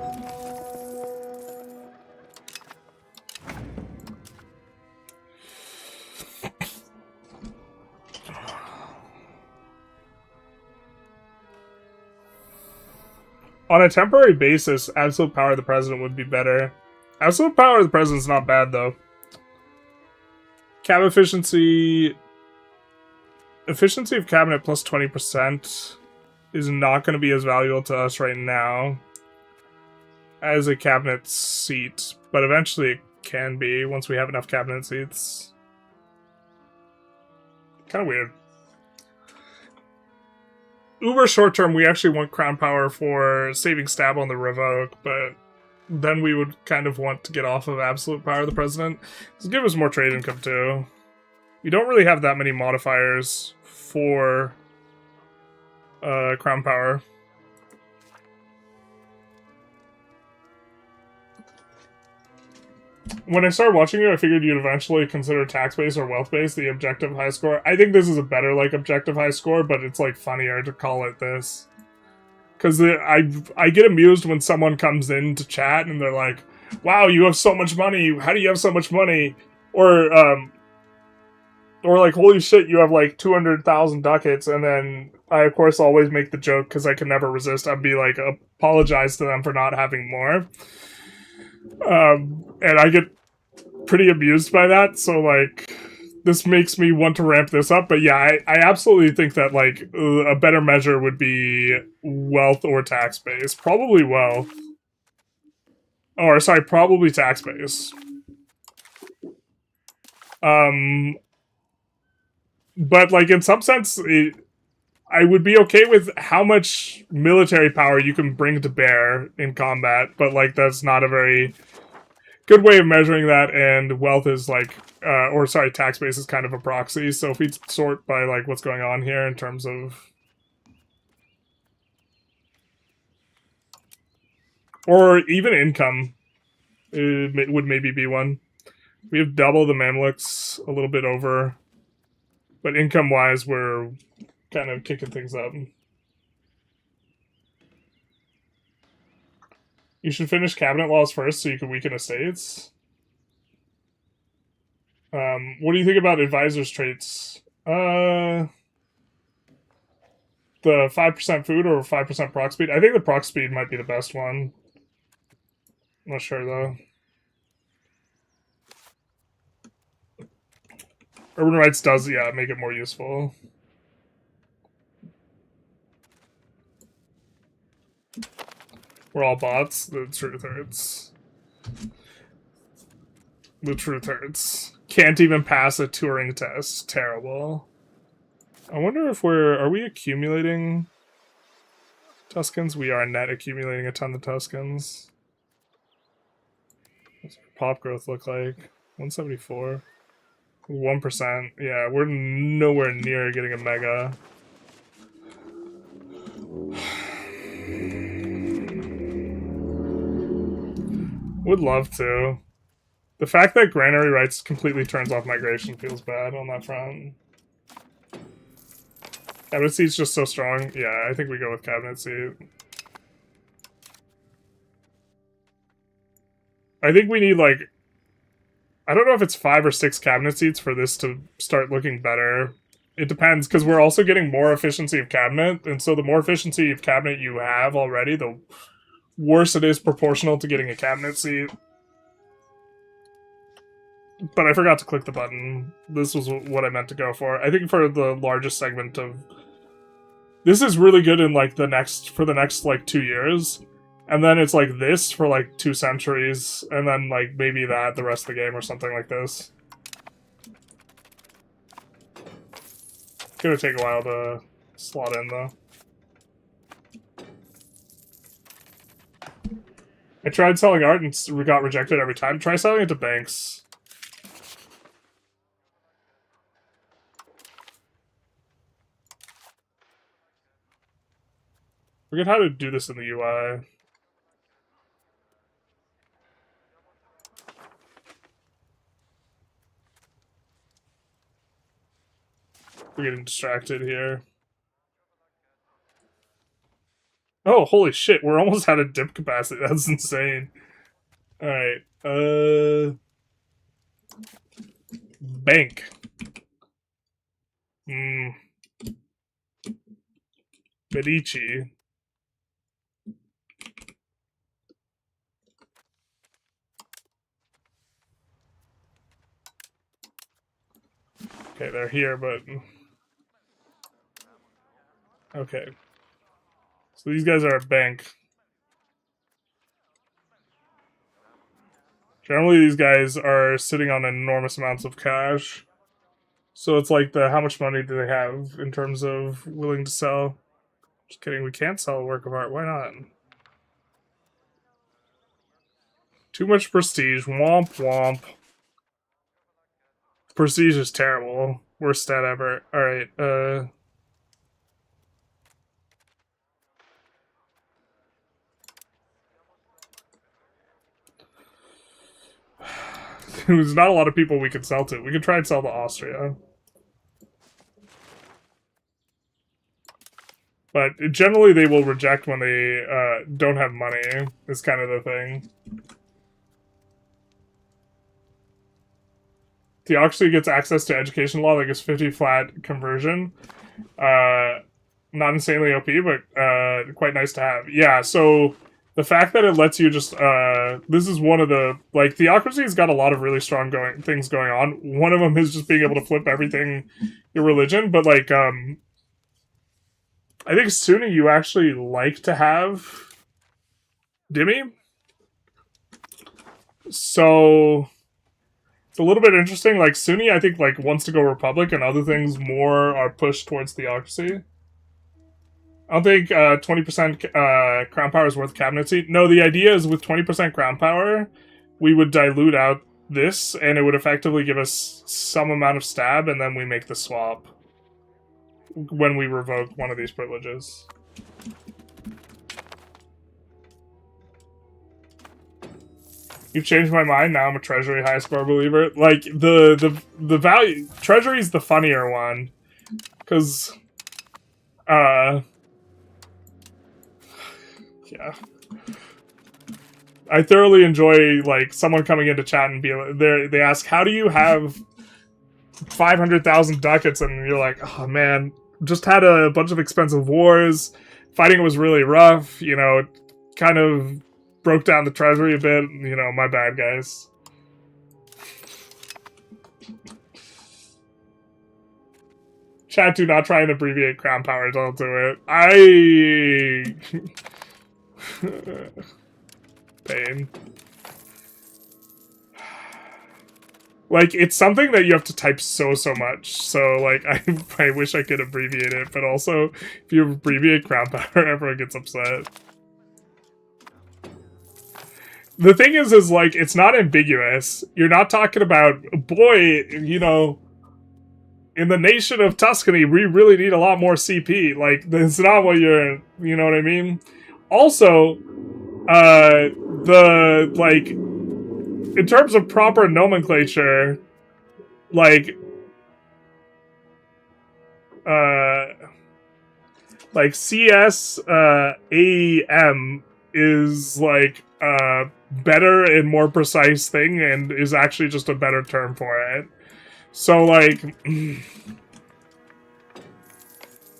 On a temporary basis, absolute power of the president would be better. Absolute power of the president's not bad, though. Cab efficiency... Efficiency of cabinet plus 20% is not going to be as valuable to us right now as a cabinet seat, but eventually it can be once we have enough cabinet seats. Kind of weird. Uber short term, we actually want crown power for saving stab on the revoke, but then we would kind of want to get off of absolute power of the president. This will give us more trade income too. We don't really have that many modifiers for crown power. When I started watching you, I figured you'd eventually consider tax-based or wealth-based the objective high score. I think this is a better, like, objective high score, but it's, like, funnier to call it this. Because I get amused when someone comes in to chat and they're like, wow, you have so much money. How do you have so much money? Or like, holy shit, you have, like, 200,000 ducats. And then I, of course, always make the joke, because I can never resist. I'd be like, apologize to them for not having more. And I get pretty amused by that, so, like, this makes me want to ramp this up. But yeah, I absolutely think that, like, a better measure would be wealth or tax-based. Probably wealth. Or, sorry, probably tax-based. But, like, in some sense, I would be okay with how much military power you can bring to bear in combat, but, like, that's not a very good way of measuring that, and wealth is, like, tax base is kind of a proxy, so if we sort by, like, what's going on here in terms of... Or even income would maybe be one. We have double the Mamluks, a little bit over. But income-wise, we're kind of kicking things up. You should finish cabinet laws first so you can weaken estates. What do you think about advisors' traits? The 5% food or 5% proc speed? I think the proc speed might be the best one. I'm not sure, though. Urban rights does, yeah, make it more useful. We're all bots. The truth hurts. The truth hurts. Can't even pass a Turing test. Terrible. I wonder if are we accumulating Tuscans? We are net accumulating a ton of Tuscans. What's our pop growth look like? 174. 1%. Yeah, we're nowhere near getting a mega. Would love to. The fact that granary rights completely turns off migration feels bad on that front. Cabinet seat's just so strong. Yeah, I think we go with cabinet seat. I think we need, like... I don't know if it's 5 or 6 cabinet seats for this to start looking better. It depends, because we're also getting more efficiency of cabinet, and so the more efficiency of cabinet you have already, the worse it is proportional to getting a cabinet seat. But I forgot to click the button. This was what I meant to go for. I think for the largest segment of... This is really good in, like, the next 2 years. And then it's like this for like 2 centuries, and then like maybe that the rest of the game or something like this. Gonna take a while to slot in though. I tried selling art and we got rejected every time. Try selling it to banks. Forget how to do this in the UI. We're getting distracted here. Oh, holy shit, we're almost out of dip capacity. That's insane. Alright, bank. Medici. Okay, they're here, but... Okay. So these guys are a bank. Generally, these guys are sitting on enormous amounts of cash. So it's like how much money do they have in terms of willing to sell? Just kidding, we can't sell a work of art. Why not? Too much prestige. Womp womp. Prestige is terrible. Worst stat ever. Alright, There's not a lot of people we could sell to. We could try and sell to Austria. But generally they will reject when they don't have money, is kind of the thing. Theocracy gets access to education law that gives 50 flat conversion. Not insanely OP, but quite nice to have. Yeah, so the fact that it lets you just... this is one of the... Like, Theocracy's got a lot of really strong things going on. One of them is just being able to flip everything your religion, but, like, I think Sunni you actually like to have Dhimmi. So... It's a little bit interesting. Like, Sunni, I think, like, wants to go republic, and other things more are pushed towards theocracy. I don't think 20% crown power is worth cabinet seat. No, the idea is with 20% crown power, we would dilute out this, and it would effectively give us some amount of stab, and then we make the swap when we revoke one of these privileges. You've changed my mind. Now I'm a treasury high score believer. Like, the value... Treasury's the funnier one. Because... yeah. I thoroughly enjoy, like, someone coming into chat and they ask, how do you have 500,000 ducats? And you're like, oh man, just had a bunch of expensive wars. Fighting was really rough, you know, kind of broke down the treasury a bit. You know, my bad, guys. Chat, do not try and abbreviate crown power. Don't do it. Pain. Like, it's something that you have to type so much. So, like, I wish I could abbreviate it. But also, if you abbreviate crown power, everyone gets upset. The thing is, like, it's not ambiguous. You're not talking about, boy, you know, in the nation of Tuscany, we really need a lot more CP. Like, that's not what you're, you know what I mean? Also, like, in terms of proper nomenclature, like CS, AM is, like, better and more precise thing, and is actually just a better term for it. So, like,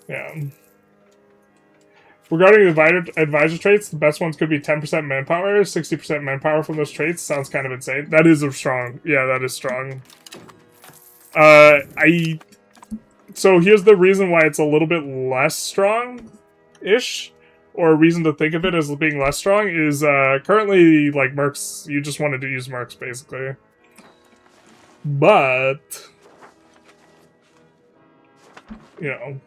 yeah. Regarding the advisor traits, the best ones could be 10% manpower, 60% manpower from those traits. Sounds kind of insane. That is a strong. Yeah, that is strong. So here's the reason why it's a little bit less strong-ish, or a reason to think of it as being less strong, is currently, like, mercs, you just wanted to use mercs, basically. But, you know,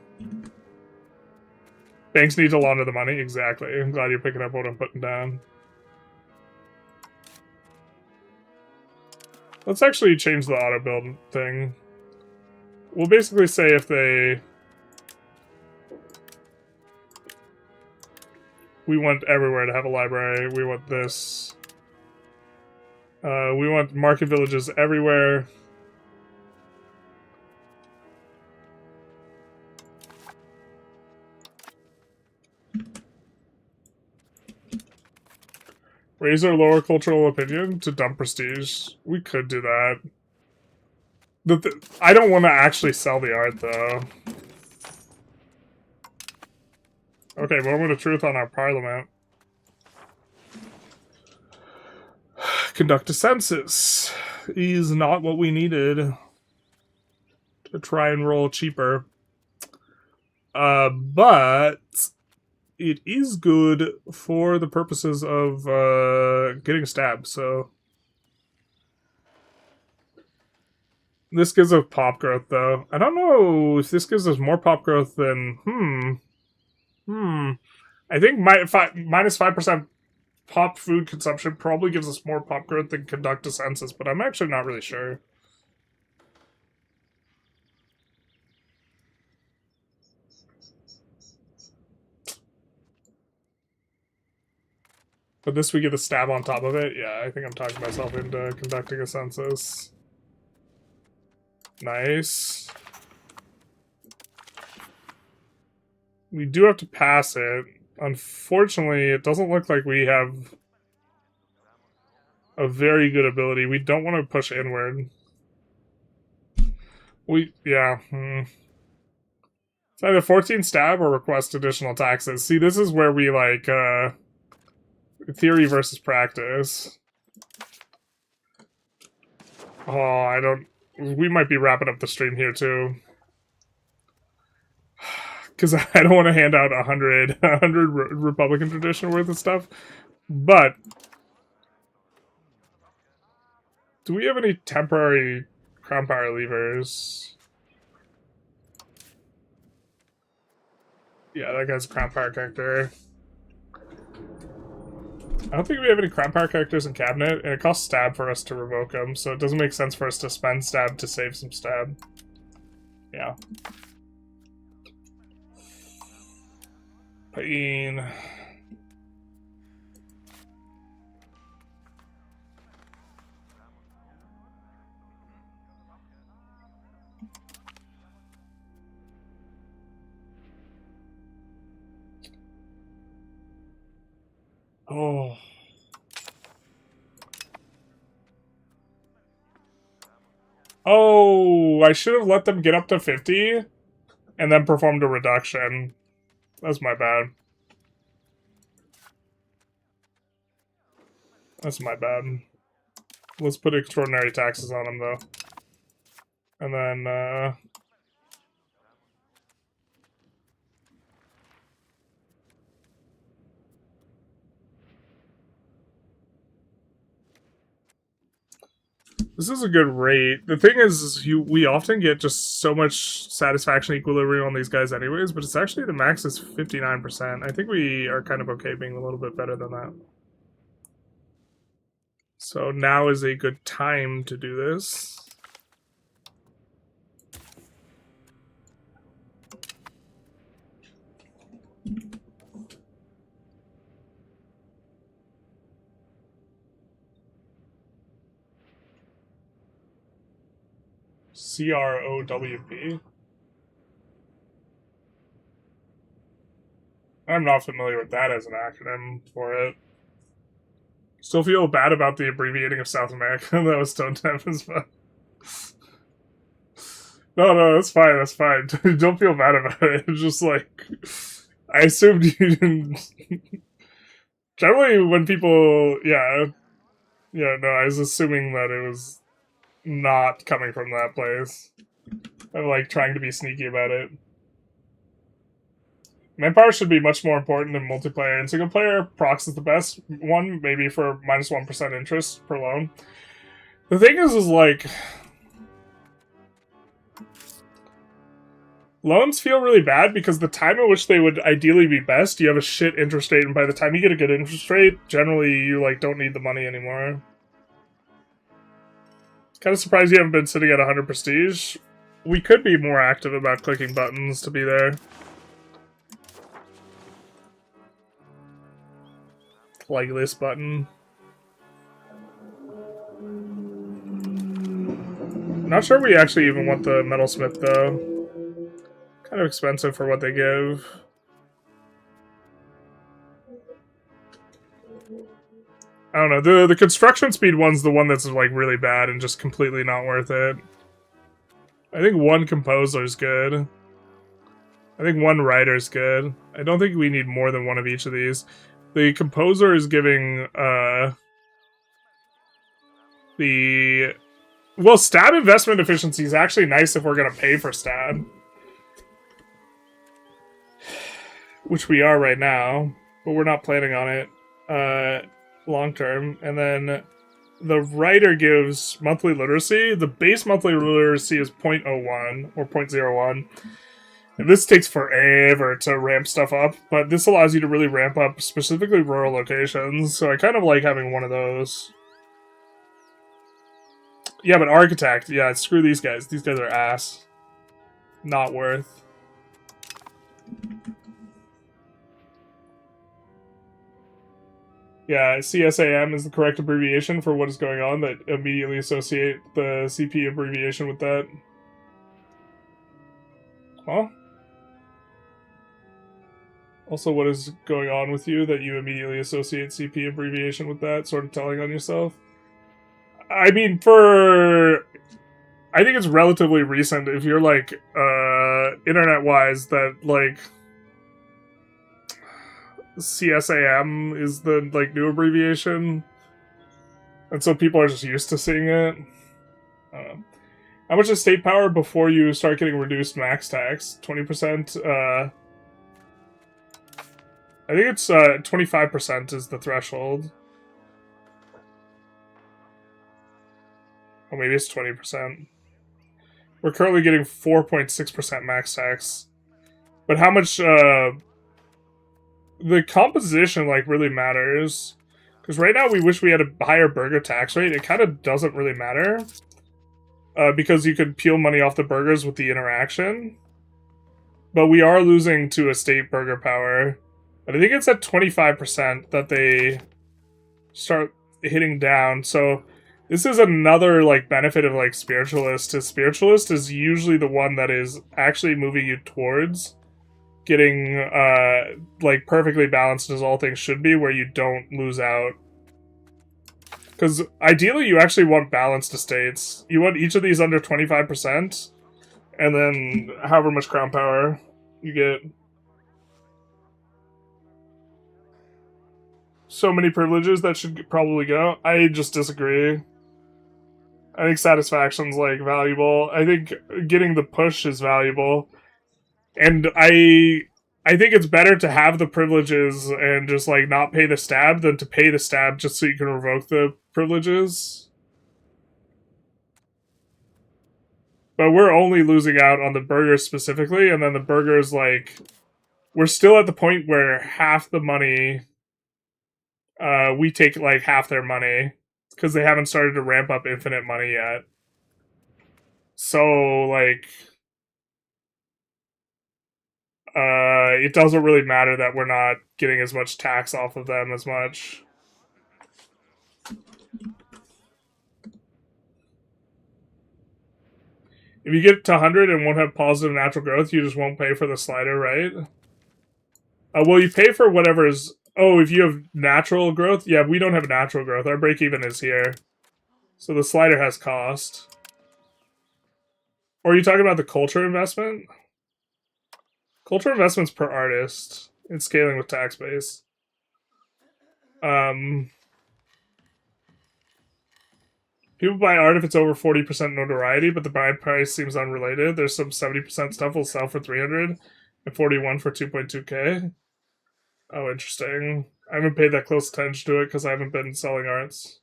banks need to launder the money. Exactly. I'm glad you're picking up what I'm putting down. Let's actually change the auto build thing. We'll basically say if they... We want everywhere to have a library. We want this. We want market villages everywhere. Raise our lower cultural opinion to dump prestige. We could do that. I don't want to actually sell the art, though. Okay, moment of truth on our parliament. Conduct a census is not what we needed to try and roll cheaper. But it is good for the purposes of getting stabbed, so... This gives us pop growth, though. I don't know if this gives us more pop growth than... I think minus 5% pop food consumption probably gives us more pop growth than conduct a census, but I'm actually not really sure. But this we get a stab on top of it? Yeah, I think I'm talking myself into conducting a census. Nice. We do have to pass it. Unfortunately, it doesn't look like we have a very good ability. We don't want to push inward. Yeah. It's either 14 stab or request additional taxes. See, this is where we, like, theory versus practice. Oh, we might be wrapping up the stream here, too. Because I don't want to hand out 100 Republican tradition worth of stuff. But Do we have any temporary crown power levers? Yeah, that guy's a crown power character. I don't think we have any crown power characters in cabinet, and it costs stab for us to revoke them, so it doesn't make sense for us to spend stab to save some stab. Yeah. Pain. Oh. Oh, I should have let them get up to 50 and then performed a reduction. That's my bad. That's my bad. Let's put extraordinary taxes on them, though. And then, this is a good rate. The thing is we often get just so much satisfaction equilibrium on these guys anyways, but it's actually the max is 59%. I think we are kind of okay being a little bit better than that. So now is a good time to do this. CROWP. I'm not familiar with that as an acronym for it. Still feel bad about the abbreviating of South America. That was Stone Temp as well. No, that's fine, that's fine. Don't feel bad about it. It's just like, I assumed you didn't... Generally, when people... Yeah, no, I was assuming that it was not coming from that place. I'm like trying to be sneaky about it. Manpower should be much more important in multiplayer. In single player, procs is the best one, maybe for minus 1% interest per loan. The thing is like... Loans feel really bad because the time at which they would ideally be best, you have a shit interest rate, and by the time you get a good interest rate, generally you like don't need the money anymore. Kind of surprised you haven't been sitting at 100 prestige. We could be more active about clicking buttons to be there. Like this button. Not sure we actually even want the metalsmith though. Kind of expensive for what they give. I don't know, the construction speed one's the one that's like really bad and just completely not worth it. I think one composer's good. I think one writer's good. I don't think we need more than one of each of these. The composer is giving, well, stab investment efficiency is actually nice if we're gonna pay for stab. Which we are right now, but we're not planning on it, long term. And then the writer gives monthly literacy. The base monthly literacy is 0.01 or 0.01. And this takes forever to ramp stuff up, but this allows you to really ramp up specifically rural locations, so I kind of like having one of those. Yeah, but Architect, yeah, screw these guys. These guys are ass. Not worth. Yeah, CSAM is the correct abbreviation for what is going on, that immediately associate the CP abbreviation with that. Huh? Also, what is going on with you that you immediately associate CP abbreviation with that, sort of telling on yourself? I mean, I think it's relatively recent if you're, like, internet-wise, that, like, CSAM is the, like, new abbreviation. And so people are just used to seeing it. I don't know. How much is state power before you start getting reduced max tax? 20%, I think it's 25% is the threshold. Oh, maybe it's 20%. We're currently getting 4.6% max tax. But how much, the composition, like, really matters. Because right now we wish we had a higher burger tax rate. It kind of doesn't really matter. Because you could peel money off the burgers with the interaction. But we are losing to estate burger power. But I think it's at 25% that they start hitting down. So this is another like benefit of like spiritualist. Spiritualist is usually the one that is actually moving you towards getting like perfectly balanced as all things should be, where you don't lose out. Because ideally you actually want balanced estates. You want each of these under 25%, and then however much crown power you get. So many privileges that should probably go. I just disagree. I think satisfaction's like valuable. I think getting the push is valuable. And I think it's better to have the privileges and just like not pay the stab than to pay the stab just so you can revoke the privileges. But we're only losing out on the burgers specifically, and then the burgers, like, we're still at the point where half the money, we take like half their money because they haven't started to ramp up infinite money yet. So like, it doesn't really matter that we're not getting as much tax off of them as much. If you get to 100 and won't have positive natural growth, you just won't pay for the slider, right? Well, you pay for whatever is... Oh, if you have natural growth? Yeah, we don't have natural growth. Our break-even is here. So the slider has cost. Or are you talking about the culture investment? Culture investment's per artist. It's scaling with tax base. People buy art if it's over 40% notoriety, but the buy price seems unrelated. There's some 70% stuff will sell for 300 and 41 for 2.2k. Oh, interesting. I haven't paid that close attention to it because I haven't been selling arts.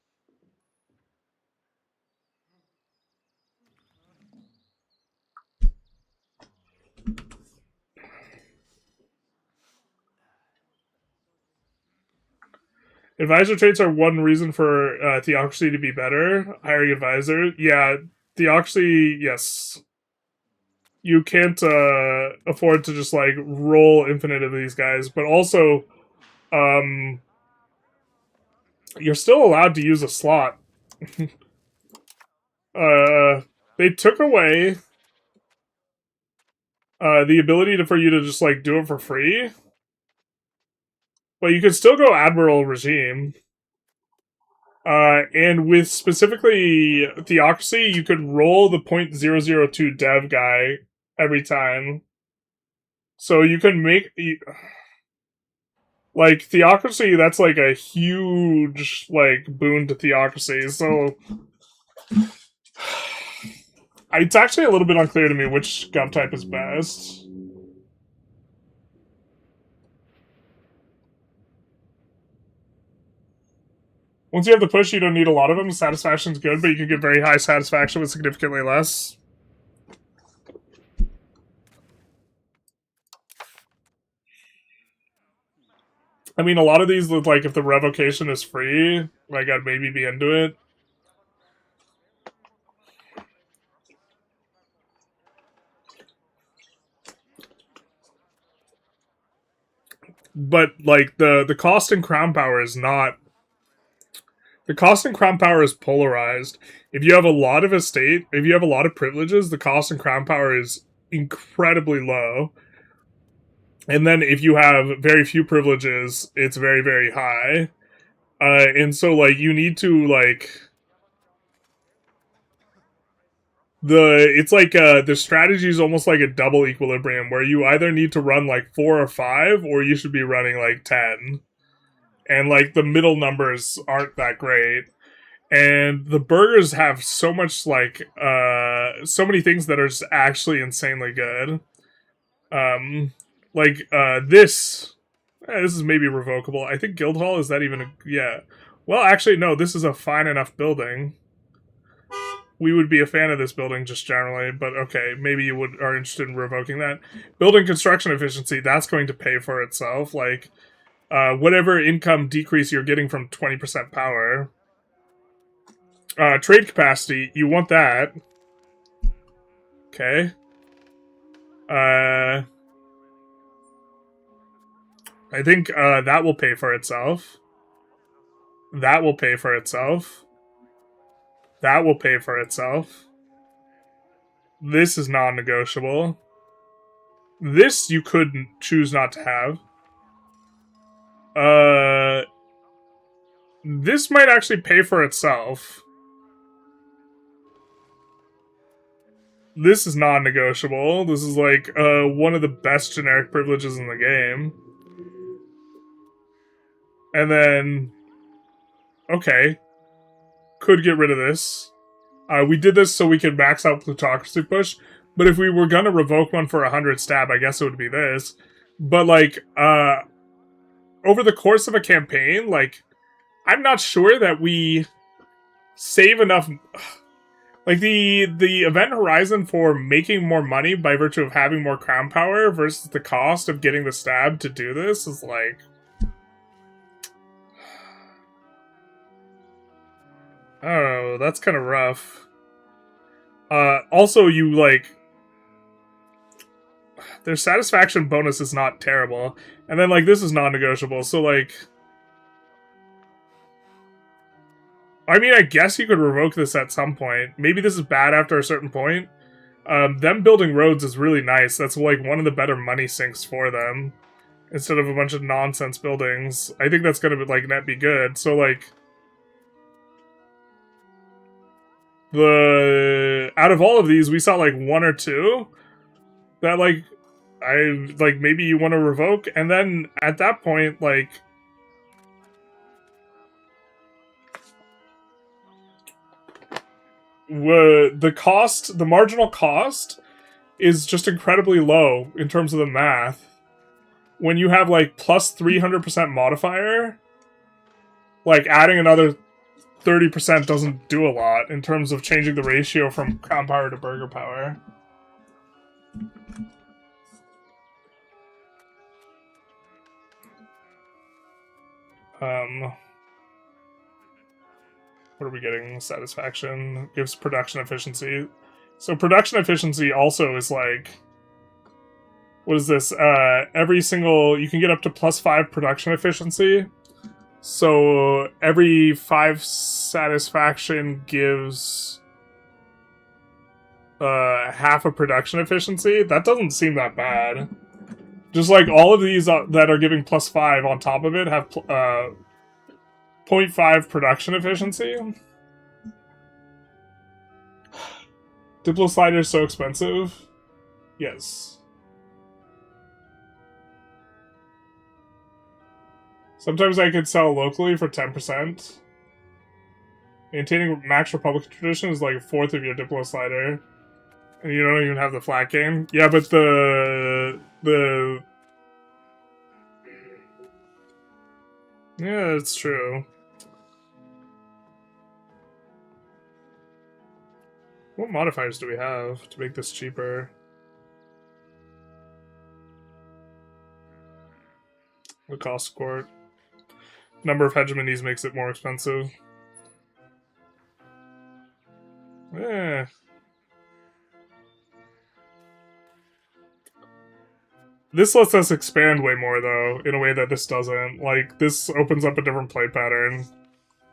Advisor traits are one reason for theocracy to be better. Hiring advisor. Yeah, theocracy, yes. You can't afford to just, like, roll infinite of these guys. But also, you're still allowed to use a slot. They took away the ability for you to just, like, do it for free. But you could still go Admiral Regime. And with specifically Theocracy, you could roll the .002 dev guy every time. So you can make... Like, Theocracy, that's like a huge, like, boon to Theocracy. So... It's actually a little bit unclear to me which gov type is best. Once you have the push, you don't need a lot of them. Satisfaction's good, but you can get very high satisfaction with significantly less. I mean, a lot of these look like if the revocation is free, like, I'd maybe be into it. But, like, the cost in crown power is not... The cost in crown power is polarized. If you have a lot of estate, if you have a lot of privileges, the cost in crown power is incredibly low. And then if you have very few privileges, it's very, very high. And so, like, you need to, like... It's like, the strategy is almost like a double equilibrium, where you either need to run, like, 4 or 5, or you should be running, like, 10. And, like, the middle numbers aren't that great. And the burgers have so much, like, so many things that are just actually insanely good. This is maybe revocable. I think Guildhall, is that even a... Yeah. Well, actually, no, this is a fine enough building. we would be a fan of this building just generally, but okay, maybe you are interested in revoking that. Building construction efficiency, that's going to pay for itself. Like, whatever income decrease you're getting from 20% power. Trade capacity, you want that. Okay. I think that will pay for itself. That will pay for itself. That will pay for itself. This is non-negotiable. This you could choose not to have. This might actually pay for itself. This is non-negotiable. This is like one of the best generic privileges in the game. And then, okay, could get rid of this. We did this so we could max out plutocracy push, but if we were gonna revoke one for 100 stab, I guess it would be this. But like, over the course of a campaign, like, I'm not sure that we save enough. Like, the event horizon for making more money by virtue of having more crown power versus the cost of getting the stab to do this is like... Oh, that's kind of rough. Also, you, like... Their satisfaction bonus is not terrible. And then, like, this is non-negotiable, so, like... I mean, I guess you could revoke this at some point. Maybe this is bad after a certain point. Them building roads is really nice. That's, like, one of the better money sinks for them. Instead of a bunch of nonsense buildings. I think that's gonna, like, net be good. So, like... Out of all of these, we saw, like, one or two that, like, maybe you want to revoke. And then, at that point, like... the marginal cost is just incredibly low in terms of the math. When you have, like, plus 300% modifier, like, adding another 30% doesn't do a lot in terms of changing the ratio from crown power to burger power. What are we getting? Satisfaction. Gives production efficiency. So production efficiency also is like... What is this? Every single... You can get up to plus 5 production efficiency. So every 5 satisfaction gives... half a production efficiency. That doesn't seem that bad. Just like all of these that are giving plus 5 on top of it have... 0.5 production efficiency. Diplo slider is so expensive. Yes. Sometimes I could sell locally for 10%. Maintaining Max Republic tradition is like a fourth of your Diplo slider. And you don't even have the flat game. Yeah, but yeah, it's true. What modifiers do we have to make this cheaper? The cost court. Number of hegemonies makes it more expensive. Yeah. This lets us expand way more, though, in a way that this doesn't. Like, this opens up a different play pattern,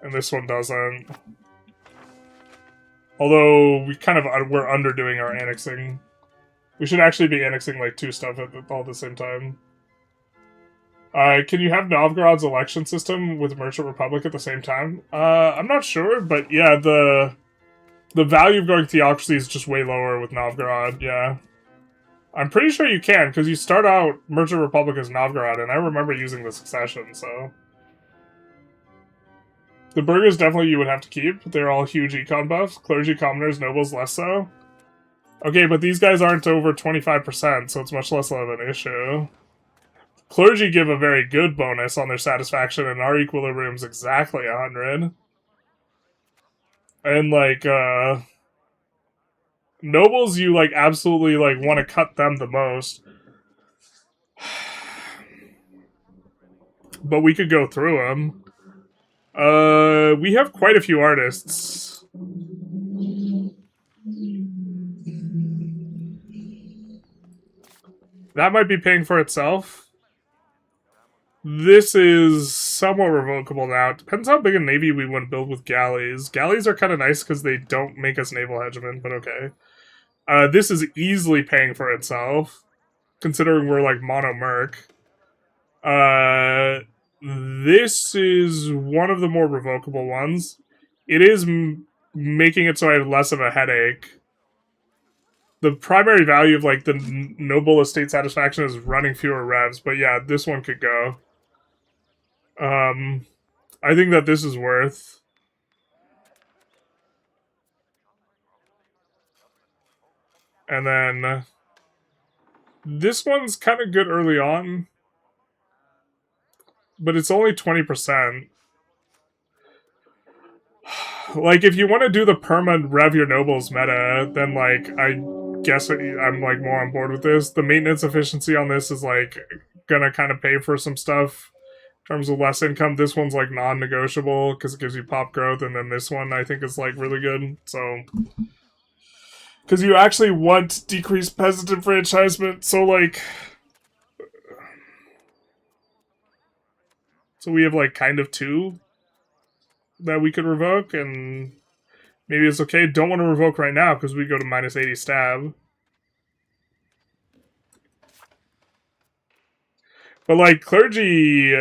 and this one doesn't. Although, we're underdoing our annexing. We should actually be annexing, like, 2 stuff all at the same time. Can you have Novgorod's election system with Merchant Republic at the same time? I'm not sure, but yeah, the value of going theocracy is just way lower with Novgorod, yeah. I'm pretty sure you can, because you start out Merchant Republic as Novgorod, and I remember using the succession, so... The burghers definitely you would have to keep. They're all huge econ buffs. Clergy, commoners, nobles, less so. Okay, but these guys aren't over 25%, so it's much less of an issue. Clergy give a very good bonus on their satisfaction, and our equilibrium's exactly 100. And, like, Nobles, you, like, absolutely, like, want to cut them the most. But we could go through them. We have quite a few artists. That might be paying for itself. This is somewhat revocable now. It depends how big a navy we want to build with galleys. Galleys are kind of nice because they don't make us naval hegemon, but okay. This is easily paying for itself, considering we're like mono merc. This is one of the more revocable ones. It is making it so I have less of a headache. The primary value of like the noble estate satisfaction is running fewer revs, but yeah, this one could go. I think that this is worth. And then this one's kind of good early on, but it's only 20%. Like, if you want to do the perma rev your nobles meta, then like I guess I'm like more on board with this. The maintenance efficiency on this is like gonna kind of pay for some stuff. In terms of less income, this one's like non-negotiable because it gives you pop growth, and then this one I think is like really good. So, because you actually want decreased peasant enfranchisement, so like, so we have like kind of two that we could revoke, and maybe it's okay. Don't want to revoke right now because we go to minus 80 stab. But like clergy.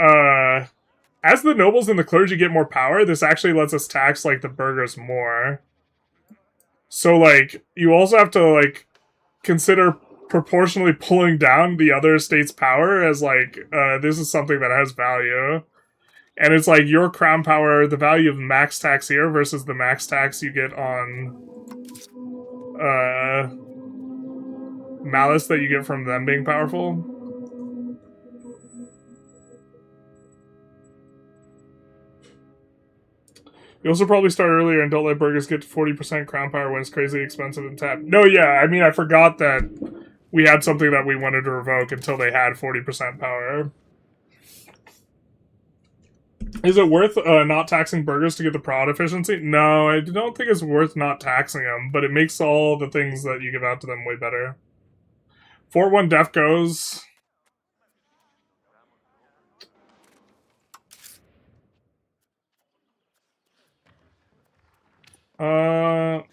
As the nobles and the clergy get more power, this actually lets us tax, like, the burghers more. So, like, you also have to, like, consider proportionally pulling down the other estate's power as, like, this is something that has value. And it's, like, your crown power, the value of max tax here versus the max tax you get on, malice that you get from them being powerful. You also probably start earlier and don't let burghers get to 40% crown power when it's crazy expensive and tapped. No, yeah, I mean, I forgot that we had something that we wanted to revoke until they had 40% power. Is it worth not taxing burghers to get the prod efficiency? No, I don't think it's worth not taxing them, but it makes all the things that you give out to them way better. Fort 1 def goes. I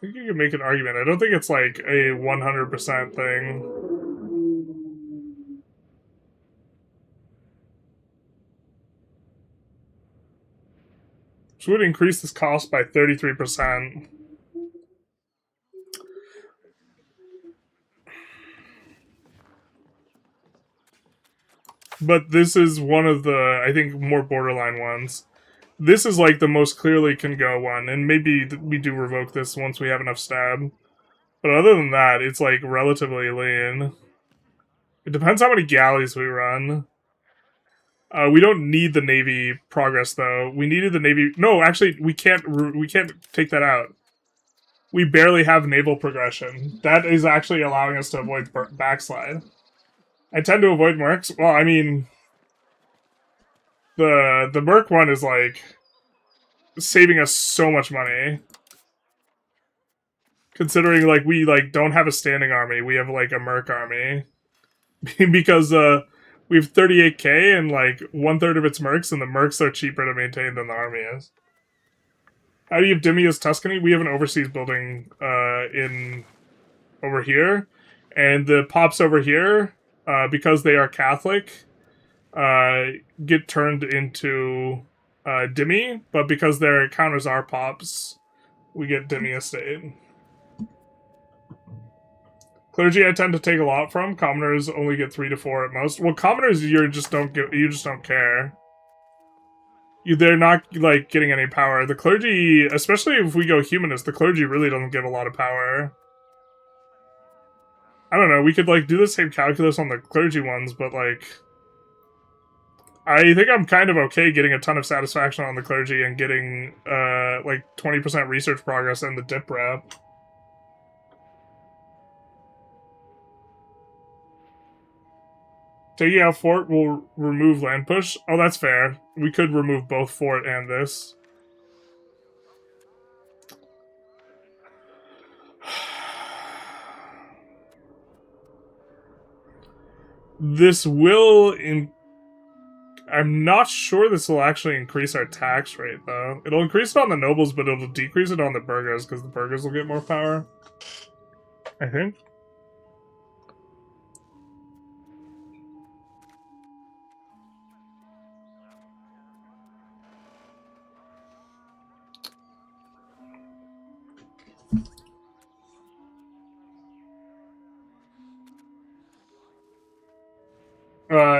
think you can make an argument. I don't think it's like a 100% thing. Which would increase this cost by 33%. But this is one of the, I think, more borderline ones. This is like the most clearly can go one, and maybe we do revoke this once we have enough stab. But other than that, it's like relatively lean. It depends how many galleys we run. We don't need the navy progress though. We needed the navy. No, actually, we can't take that out. We barely have naval progression. That is actually allowing us to avoid backslide. I tend to avoid mercs. Well, I mean, the merc one is like saving us so much money. Considering like we like don't have a standing army, we have like a merc army. Because we have 38k and like 1/3 of it's mercs, and the mercs are cheaper to maintain than the army is. How do you have Demi as Tuscany? We have an overseas building in over here, and the pops over here, because they are Catholic, get turned into Demi, but because their counters are pops, we get Demi estate. Clergy I tend to take a lot from. Commoners only get 3 to 4 at most. Well, commoners you just don't care. They're not like getting any power. The clergy, especially if we go humanist, the clergy really doesn't give a lot of power. I don't know, we could like do the same calculus on the clergy ones, but like I think I'm kind of okay getting a ton of satisfaction on the clergy and getting like 20% research progress in the dip rep. Taking out fort will remove land push. Oh, that's fair. We could remove both fort and this. This will I'm not sure this will actually increase our tax rate, though. It'll increase it on the nobles, but it'll decrease it on the burghers, because the burghers will get more power. I think.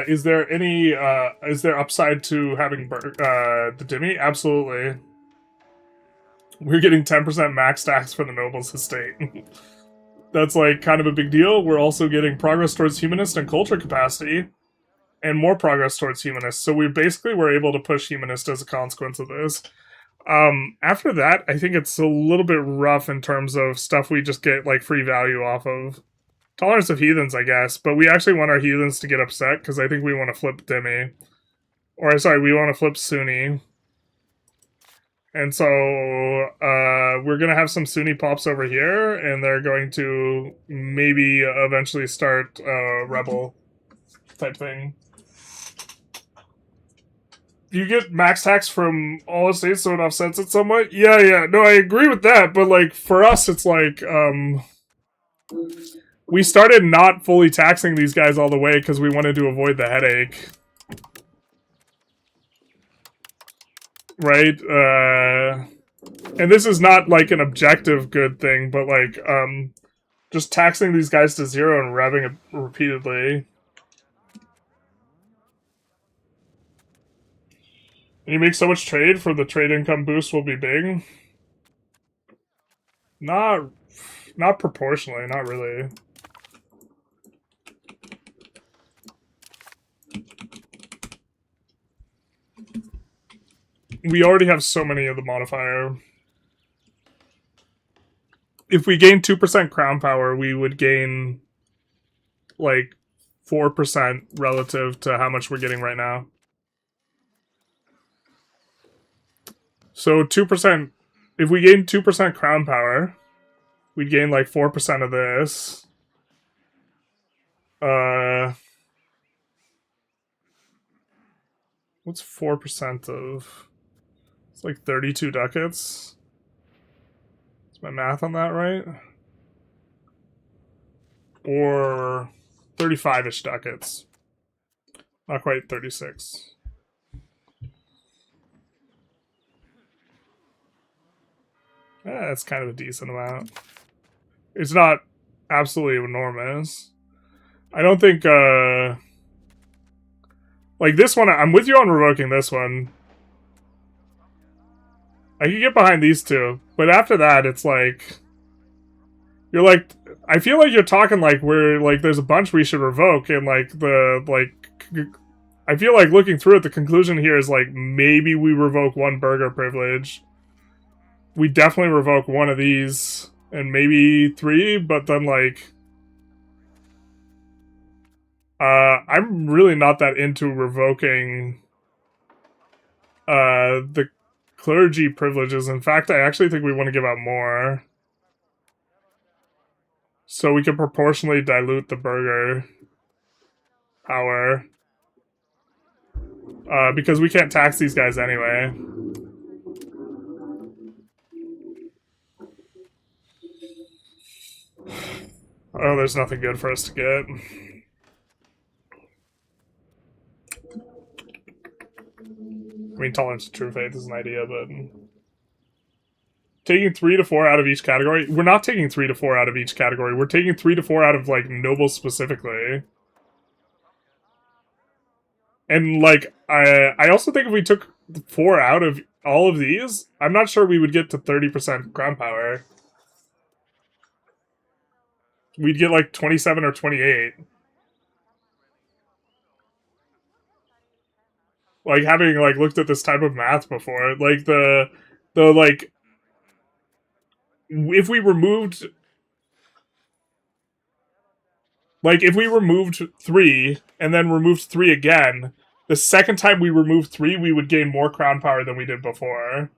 Is there any, is there upside to having the Dimmy? Absolutely. We're getting 10% max tax for the nobles estate. That's, like, kind of a big deal. We're also getting progress towards humanist and culture capacity, and more progress towards humanist. So we basically were able to push humanist as a consequence of this. After that, I think it's a little bit rough in terms of stuff we just get, like, free value off of. Tolerance of heathens, I guess, but we actually want our heathens to get upset, because I think we want to flip Dhimmi. Or, sorry, we want to flip Sunni. And so, we're going to have some Sunni pops over here, and they're going to maybe eventually start a rebel type thing. You get max tax from all estates, so it offsets it somewhat? Yeah, no, I agree with that, but, like, for us, it's like, we started not fully taxing these guys all the way because we wanted to avoid the headache. Right? And this is not, like, an objective good thing, but, like, just taxing these guys to 0 and revving it repeatedly. You make so much trade for the trade income boost will be big? Not proportionally, not really. We already have so many of the modifier. If we gain 2% crown power, we would gain, like, 4% relative to how much we're getting right now. So 2%, if we gain 2% crown power, we'd gain, like, 4% of this. What's 4% of? It's like 32 ducats. Is my math on that right? Or 35-ish ducats. Not quite 36. Yeah, that's kind of a decent amount. It's not absolutely enormous. I don't think, like, this one, I'm with you on revoking this one. I can get behind these two, but after that, it's like, you're like, I feel like you're talking like we're, like, there's a bunch we should revoke, and, like, I feel like looking through it, the conclusion here is, like, maybe we revoke one burgher privilege. We definitely revoke one of these, and maybe 3, but then, like, I'm really not that into revoking, the clergy privileges. In fact, I actually think we want to give out more. So we can proportionally dilute the burgher power. Because we can't tax these guys anyway. Oh, there's nothing good for us to get. I mean, tolerance of true faith is an idea, but... Taking 3 to 4 out of each category? We're not taking 3 to 4 out of each category. We're taking 3 to 4 out of, like, nobles specifically. And, like, I also think if we took 4 out of all of these, I'm not sure we would get to 30% crown power. We'd get, like, 27 or 28. Like, having, like, looked at this type of math before. Like, like, if we removed... Like, if we removed 3, and then removed 3 again, the second time we removed 3, we would gain more crown power than we did before.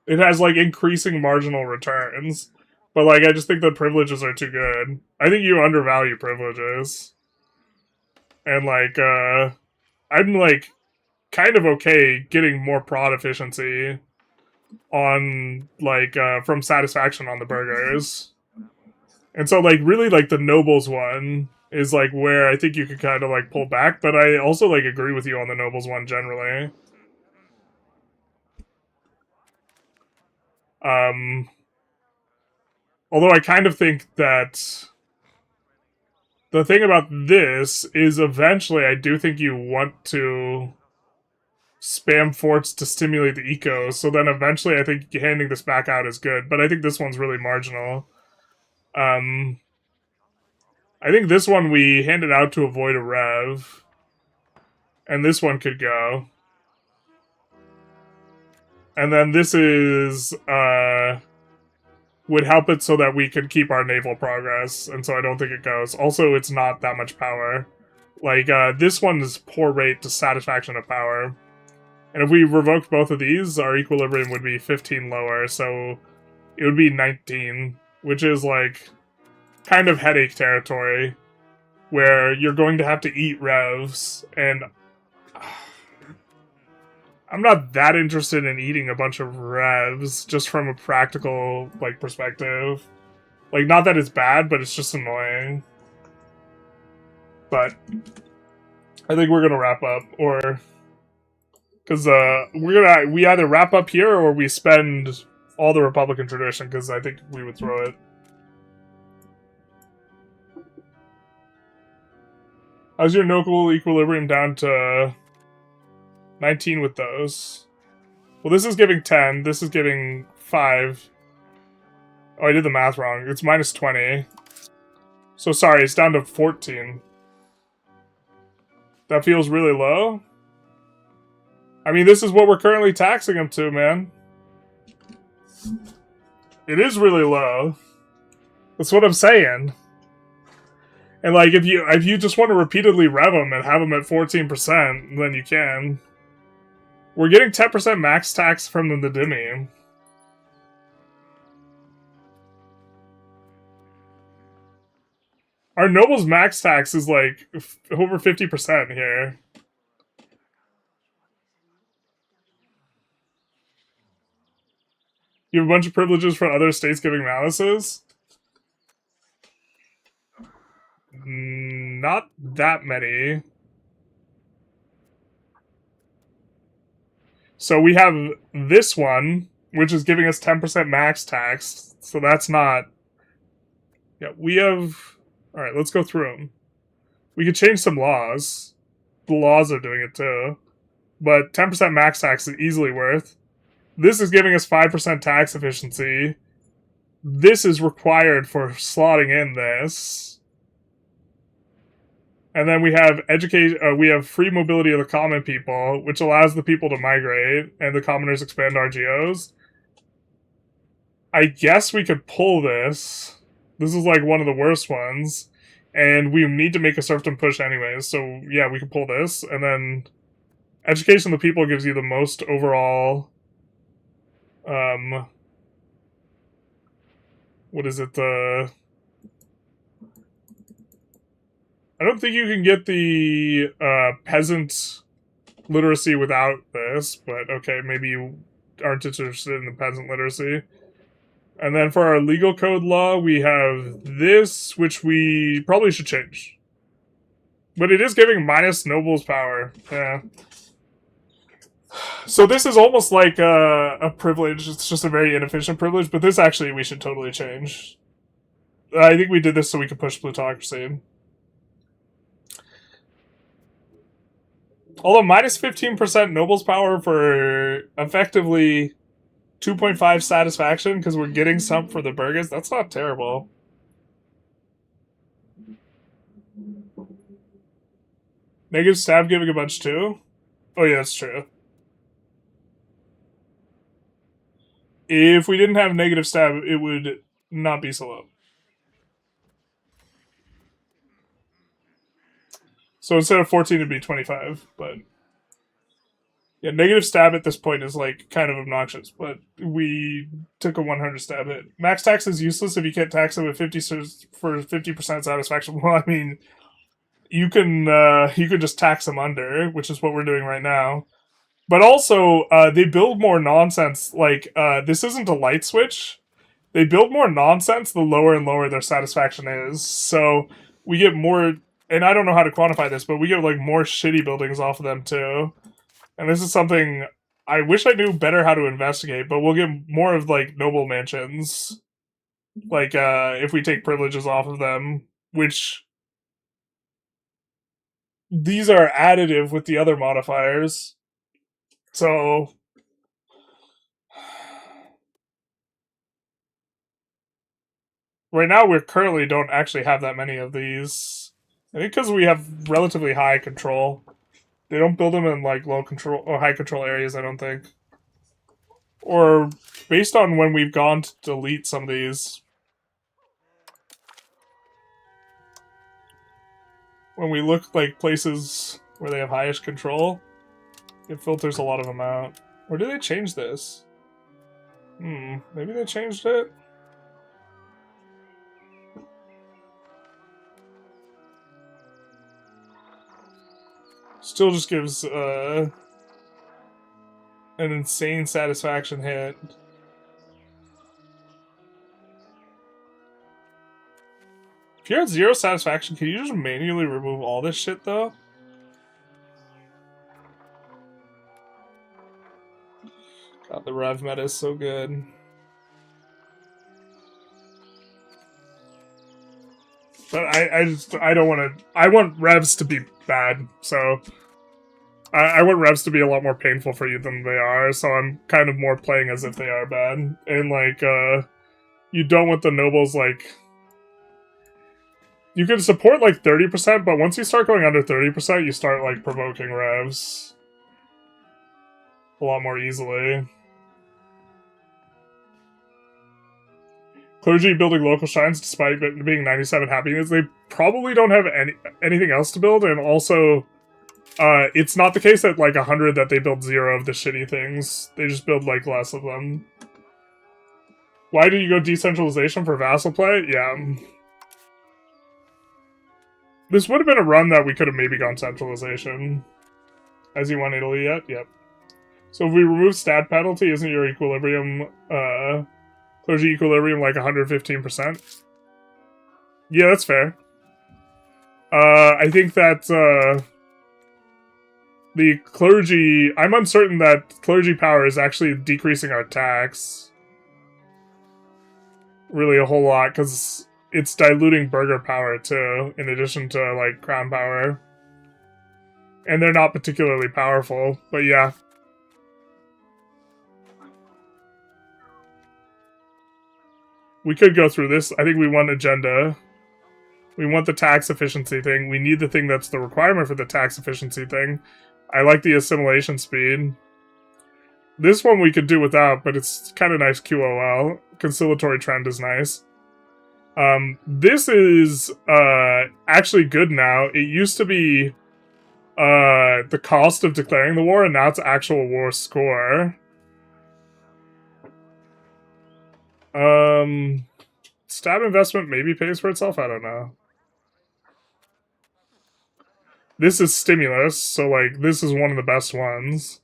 It has, like, increasing marginal returns. But, like, I just think the privileges are too good. I think you undervalue privileges. And, like, I'm, like, kind of okay getting more prod efficiency on, like, from satisfaction on the burgers. And so, like, really, like, the nobles one is, like, where I think you could kind of, like, pull back. But I also, like, agree with you on the nobles one generally. Although I kind of think that the thing about this is eventually I do think you want to spam forts to stimulate the ecos, so then eventually I think handing this back out is good, but I think this one's really marginal. I think this one we handed out to avoid a rev, and this one could go. And then this is, would help it so that we could keep our naval progress, and so I don't think it goes. Also, it's not that much power. Like, this one is poor rate to satisfaction of power. And if we revoked both of these, our equilibrium would be 15 lower, so it would be 19, which is, like, kind of headache territory, where you're going to have to eat revs, and I'm not that interested in eating a bunch of revs, just from a practical, like, perspective. Like, not that it's bad, but it's just annoying. But I think we're gonna wrap up, or... Because we either wrap up here, or we spend all the Republican tradition, because I think we would throw it. How's your local equilibrium down to 19 with those? Well, this is giving 10. This is giving 5. Oh, I did the math wrong. It's minus 20. So sorry, it's down to 14. That feels really low? I mean, this is what we're currently taxing them to, man. It is really low. That's what I'm saying. And, like, if you just want to repeatedly rev them and have them at 14%, then you can. We're getting 10% max tax from the Demi. Our nobles max tax is, like, over 50% here. You have a bunch of privileges for other states giving malices? Not that many. So we have this one, which is giving us 10% max tax. So that's not... Yeah, we have... Alright, let's go through them. We could change some laws. The laws are doing it too. But 10% max tax is easily worth. This is giving us 5% tax efficiency. This is required for slotting in this. And then we have we have free mobility of the common people, which allows the people to migrate, and the commoners expand RGOs. I guess we could pull this. This is like one of the worst ones. And we need to make a serfdom push anyways, so yeah, we can pull this. And then education of the people gives you the most overall... what is it, I don't think you can get the, peasant literacy without this, but okay, maybe you aren't interested in the peasant literacy. And then for our legal code law, we have this, which we probably should change. But it is giving minus nobles power, yeah. So this is almost like a privilege. It's just a very inefficient privilege, but this actually we should totally change. I think we did this so we could push plutocracy. Although minus 15% nobles power for effectively 2.5 satisfaction because we're getting some for the burghers, that's not terrible. Negative stab giving a bunch too? Oh yeah, that's true. If we didn't have negative stab, it would not be so low. So instead of 14, it'd be 25, but... Yeah, negative stab at this point is, like, kind of obnoxious, but we took a 100 stab hit. Max tax is useless if you can't tax it with 50 for 50% satisfaction. Well, I mean, you can just tax them under, which is what we're doing right now. But also, they build more nonsense. Like, this isn't a light switch. They build more nonsense the lower and lower their satisfaction is. So we get more, and I don't know how to quantify this, but we get, like, more shitty buildings off of them, too. And this is something I wish I knew better how to investigate, but we'll get more of, like, noble mansions. Like, if we take privileges off of them, which... These are additive with the other modifiers. So... Right now, we currently don't actually have that many of these. I think because we have relatively high control. They don't build them in, like, low control or high control areas, I don't think. Or based on when we've gone to delete some of these. When we look, like, places where they have highest control, it filters a lot of them out. Or did they change this? Maybe they changed it? Still just gives, an insane satisfaction hit. If you're at 0 satisfaction, can you just manually remove all this shit, though? God, the Rev meta is so good. But I don't want to... I want Revs to be bad, so... I want Revs to be a lot more painful for you than they are, so I'm kind of more playing as if they are bad. And, like, you don't want the nobles, like... You can support, like, 30%, but once you start going under 30%, you start, like, provoking Revs a lot more easily. Clergy building local shrines despite it being 97 happiness. They probably don't have anything else to build, and also, it's not the case that, like, 100 that they build 0 of the shitty things. They just build, like, less of them. Why do you go decentralization for vassal play? Yeah. This would have been a run that we could have maybe gone centralization. Has he won Italy yet? Yep. So if we remove stat penalty, isn't your equilibrium, clergy equilibrium like 115%? Yeah, that's fair. I think that, the clergy... I'm uncertain that clergy power is actually decreasing our tax. Really a whole lot, because it's diluting burgher power, too, in addition to, like, crown power. And they're not particularly powerful, but yeah. We could go through this. I think we want agenda. We want the tax efficiency thing. We need the thing that's the requirement for the tax efficiency thing. I like the assimilation speed. This one we could do without, but it's kind of nice QOL. Conciliatory trend is nice. This is, actually good now. It used to be, the cost of declaring the war, and now it's actual war score. Stab investment maybe pays for itself? I don't know. This is stimulus, so, like, this is one of the best ones.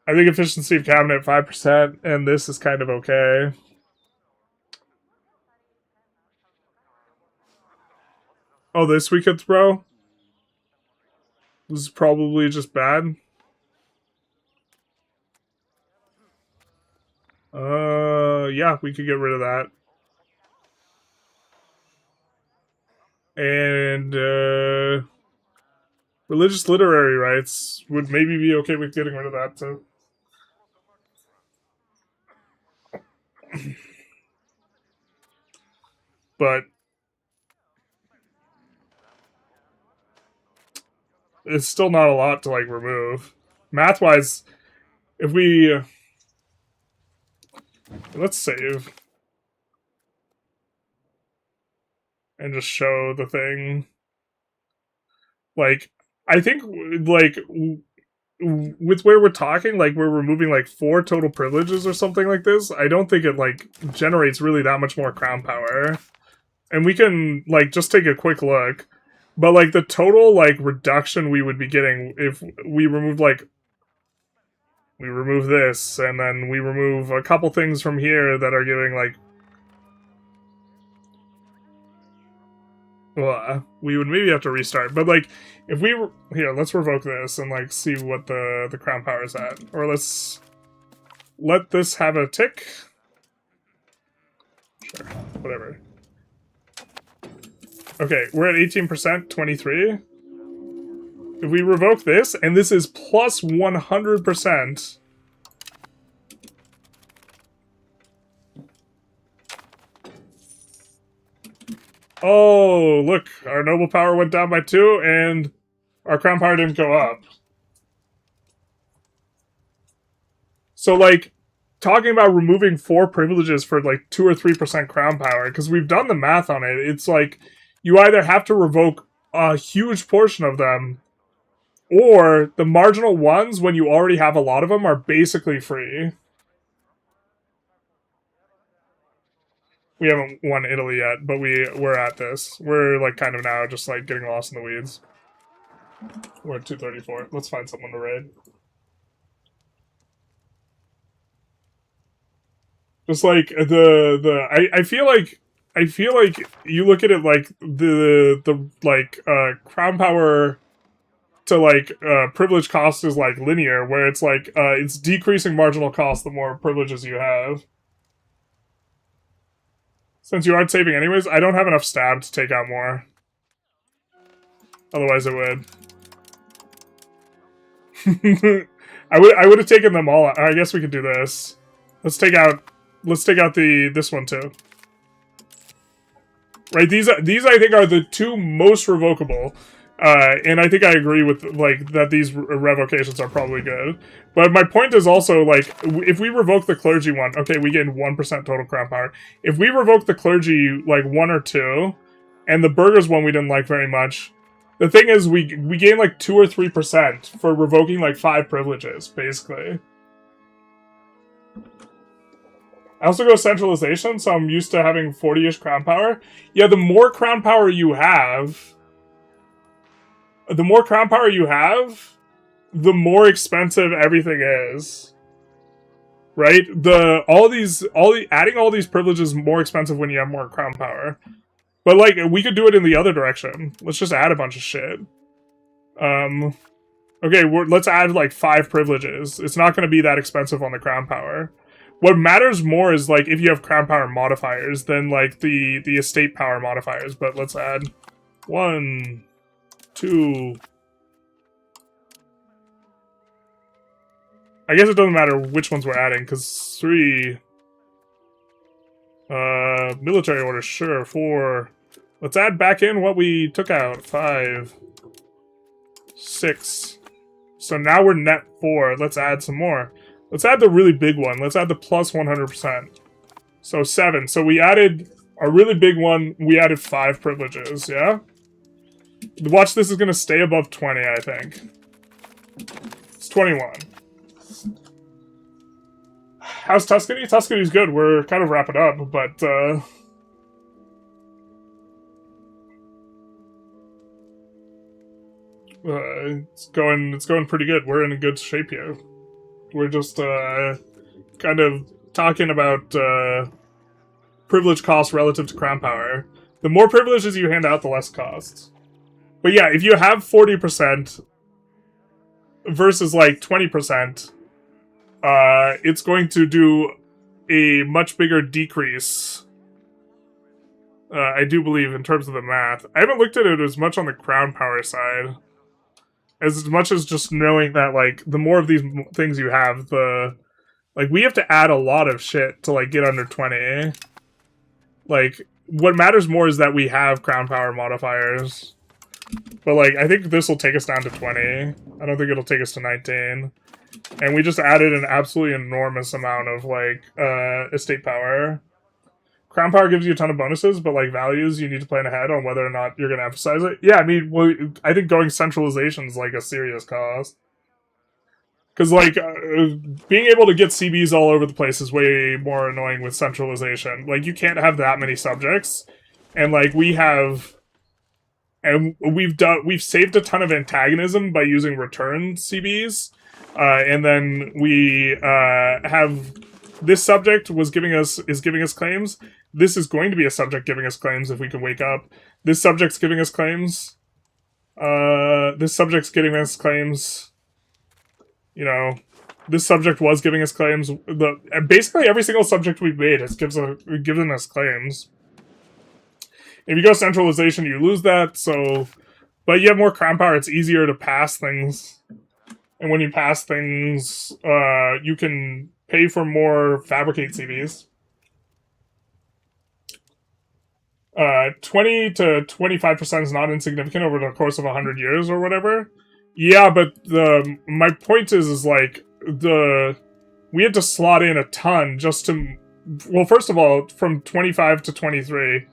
I think efficiency of cabinet 5%, and this is kind of okay. Oh, this we could throw? This is probably just bad. Yeah, we could get rid of that. And, religious literary rights would maybe be okay with getting rid of that, too. But it's still not a lot to, like, remove. Math-wise, if we... let's save. And just show the thing. Like, I think, like, with where we're talking, like, we're removing, like, 4 total privileges or something like this, I don't think it, like, generates really that much more crown power. And we can, like, just take a quick look. But, like, the total, like, reduction we would be getting if we remove, like, we remove this, and then we remove a couple things from here that are giving, like, well, we would maybe have to restart. But, like, if we... here, let's revoke this and, like, see what the crown power is at. Or let's let this have a tick. Sure, whatever. Okay, we're at 18%, 23. If we revoke this, and this is plus 100%... oh, look, our noble power went down by 2, and our crown power didn't go up. So, like, talking about removing 4 privileges for, like, 2 or 3% crown power, because we've done the math on it, it's like, you either have to revoke a huge portion of them, or the marginal ones, when you already have a lot of them, are basically free. We haven't won Italy yet, but we're at this. We're, like, kind of now just, like, getting lost in the weeds. We're at 234. Let's find someone to raid. Just, like, I feel like you look at it like the crown power to, like, privilege cost is, like, linear, where it's, like, it's decreasing marginal cost the more privileges you have. Since you aren't saving anyways, I don't have enough stab to take out more. Otherwise I would. I would have taken them all out. I guess we could do this. Let's take out this one too. Right, these I think are the 2 most revocable. And I think I agree with, like, that these revocations are probably good. But my point is also, like, if we revoke the clergy one, okay, we gain 1% total crown power. If we revoke the clergy, like, 1 or 2, and the burghers one we didn't like very much, the thing is we gain, like, 2 or 3% for revoking, like, 5 privileges, basically. I also go centralization, so I'm used to having 40-ish crown power. Yeah, the more crown power you have... the more crown power you have, the more expensive everything is. Right? Adding all these privileges is more expensive when you have more crown power. But, like, we could do it in the other direction. Let's just add a bunch of shit. Okay, let's add, like, 5 privileges. It's not going to be that expensive on the crown power. What matters more is, like, if you have crown power modifiers than, like, the estate power modifiers. But let's add 1... 2. I guess it doesn't matter which ones we're adding, because 3. Military orders, sure. 4. Let's add back in what we took out. 5. 6. So now we're net 4. Let's add some more. Let's add the really big one. Let's add the plus 100%. So 7. So we added a really big one. We added 5 privileges, yeah? Watch, this is going to stay above 20, I think. It's 21. How's Tuscany? Tuscany's good. We're kind of wrapping up, but, it's going pretty good. We're in a good shape here. We're just, kind of talking about, privilege cost relative to crown power. The more privileges you hand out, the less costs. But yeah, if you have 40% versus, like, 20%, it's going to do a much bigger decrease. I do believe, in terms of the math. I haven't looked at it as much on the crown power side. As much as just knowing that, like, the more of these things you have, the... like, we have to add a lot of shit to, like, get under 20. Like, what matters more is that we have crown power modifiers. But, like, I think this will take us down to 20. I don't think it'll take us to 19. And we just added an absolutely enormous amount of, like, estate power. Crown power gives you a ton of bonuses, but, like, values, you need to plan ahead on whether or not you're going to emphasize it. Yeah, I mean, well, I think going centralization is, like, a serious cost. Because, like, being able to get CBs all over the place is way more annoying with centralization. Like, you can't have that many subjects. And, like, we have... And we've saved a ton of antagonism by using return CBs, and then we have this subject is giving us claims. This is going to be a subject giving us claims if we can wake up. This subject's giving us claims. This subject's giving us claims. You know, this subject was giving us claims. Basically every single subject we've made has given us claims. If you go centralization, you lose that, so... But you have more crown power, it's easier to pass things. And when you pass things, you can pay for more fabricate CVs. 20 to 25% is not insignificant over the course of 100 years or whatever. Yeah, but my point is like, we had to slot in a ton just to... Well, first of all, from 25 to 23...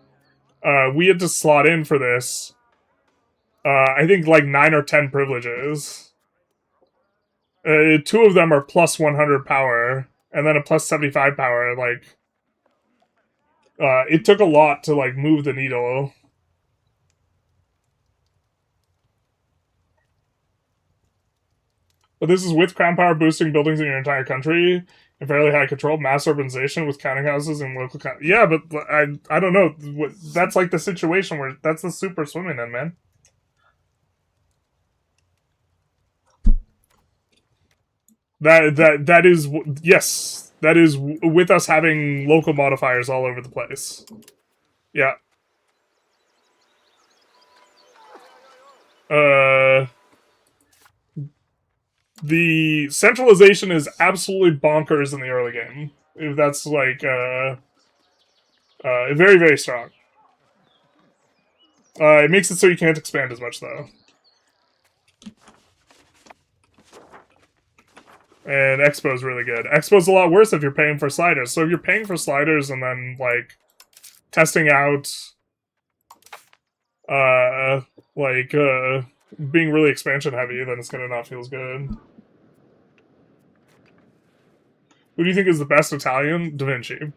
we had to slot in for this. I think like 9 or 10 privileges. 2 of them are plus 100 power, and then a plus 75 power. Like, it took a lot to like move the needle. But this is with crown power boosting buildings in your entire country. And fairly high control, mass urbanization with counting houses and local... Yeah, but I don't know. That's like the situation where... That's the super swimming in, man. That is... Yes. That is with us having local modifiers all over the place. Yeah. The centralization is absolutely bonkers in the early game. If that's like, very, very strong. It makes it so you can't expand as much, though. And Expo is really good. Expo's a lot worse if you're paying for sliders. So if you're paying for sliders and then, like, testing out, being really expansion heavy, then it's gonna not feel as good. Who do you think is the best Italian? Da Vinci.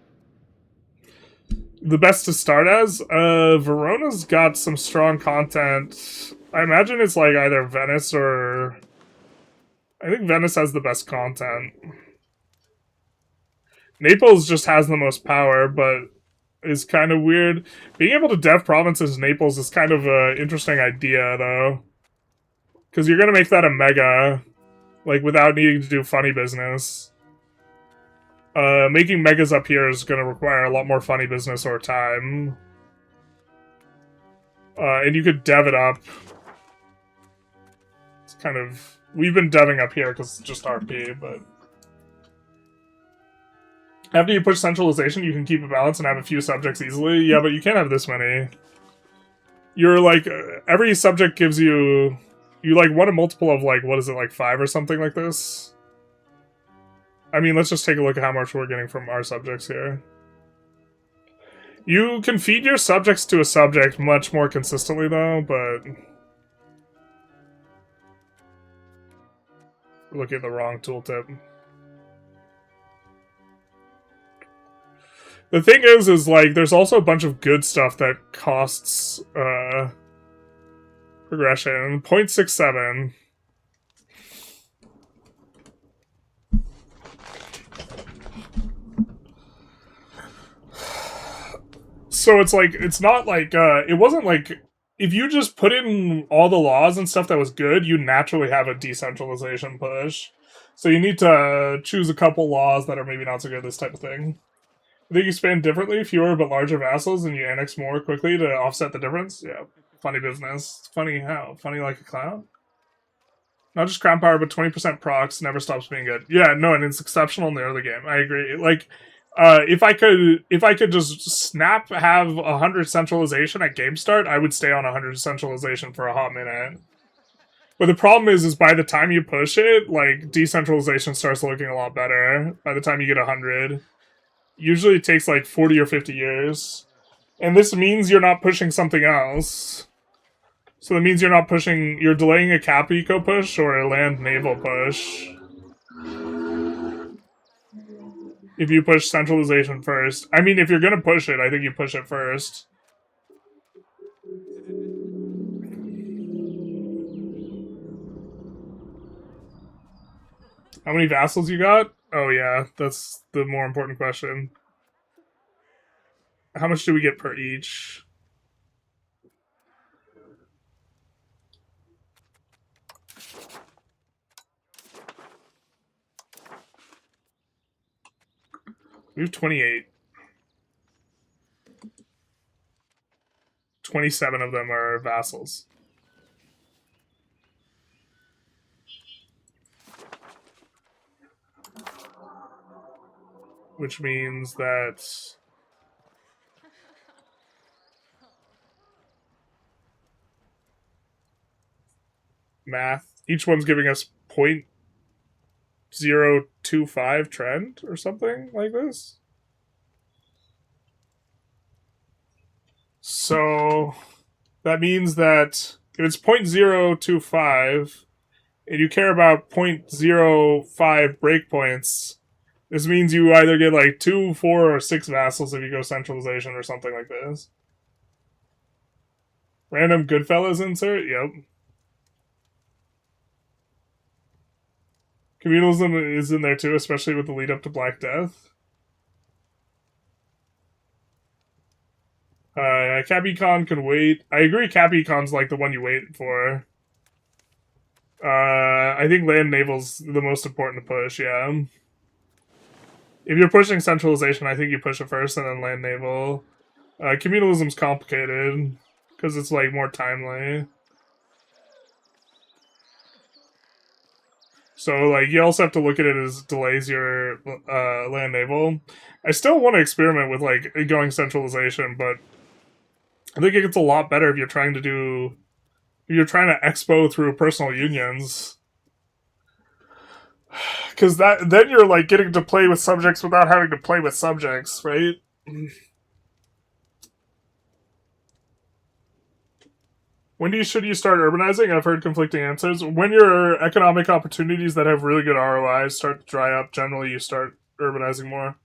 The best to start as? Verona's got some strong content. I imagine it's like either Venice or... I think Venice has the best content. Naples just has the most power, but is kind of weird. Being able to dev provinces Naples is kind of an interesting idea, though. Because you're going to make that a mega, like, without needing to do funny business. Making megas up here is going to require a lot more funny business or time. And you could dev it up. It's kind of... We've been deving up here because it's just RP, but... After you push centralization, you can keep a balance and have a few subjects easily. Yeah, but you can't have this many. You're, like... every subject gives you... You, like, want a multiple of, like, what is it, like 5 or something like this? I mean, let's just take a look at how much we're getting from our subjects here. You can feed your subjects to a subject much more consistently, though, but... We're looking at the wrong tooltip. The thing is, like, there's also a bunch of good stuff that costs, progression. 0.67. So it's like, it's not like, it wasn't like, if you just put in all the laws and stuff that was good, you naturally have a decentralization push. So you need to choose a couple laws that are maybe not so good, this type of thing. I think you expand differently, fewer but larger vassals, and you annex more quickly to offset the difference. Yeah, funny business. Funny how? Funny like a clown? Not just crown power, but 20% procs never stops being good. Yeah, no, and it's exceptional in the early game. I agree. Like, If I could just snap have 100 centralization at game start, I would stay on 100 centralization for a hot minute. But the problem is by the time you push it, like, decentralization starts looking a lot better. By the time you get 100, usually it takes like 40 or 50 years, and this means you're not pushing something else. So that means you're delaying a cap eco push or a land naval push. If you push centralization first. I mean, if you're gonna push it, I think you push it first. How many vassals you got? Oh yeah, that's the more important question. How much do we get per each? We have 28. 27 of them are vassals. Which means that math, each one's giving us 0.025 trend or something like this. So that means that if it's 0.025 and you care about 0.05 breakpoints, this means you either get like 2, 4, or 6 vassals if you go centralization or something like this. Random Goodfellas insert? Yep. Communalism is in there too, especially with the lead up to Black Death. Cap Econ can wait. I agree Cap Econ's like the one you wait for. I think land naval's the most important to push, yeah. If you're pushing centralization, I think you push it first and then land naval. Communalism's complicated because it's like more timely. So like you also have to look at it as delays your land naval. I still want to experiment with like going centralization, but I think it gets a lot better if you're trying to expo through personal unions. Because then you're like getting to play with subjects without having to play with subjects, right? When should you start urbanizing? I've heard conflicting answers. When your economic opportunities that have really good ROIs start to dry up, generally you start urbanizing more.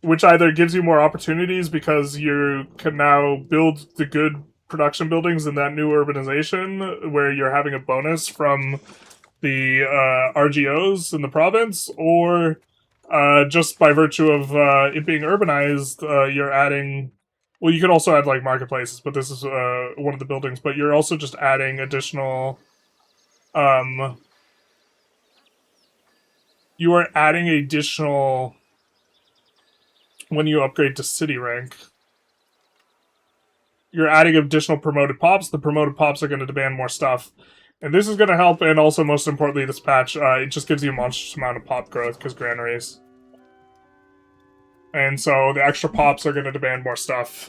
Which either gives you more opportunities because you can now build the good production buildings in that new urbanization where you're having a bonus from the RGOs in the province, or just by virtue of it being urbanized, you're adding... Well, you can also add like marketplaces, but this is one of the buildings, but you're also just adding additional... you are adding additional... When you upgrade to city rank, you're adding additional promoted pops. The promoted pops are going to demand more stuff. And this is going to help, and also, most importantly, this patch, it just gives you a monstrous amount of pop growth, because granaries. And so, the extra pops are going to demand more stuff.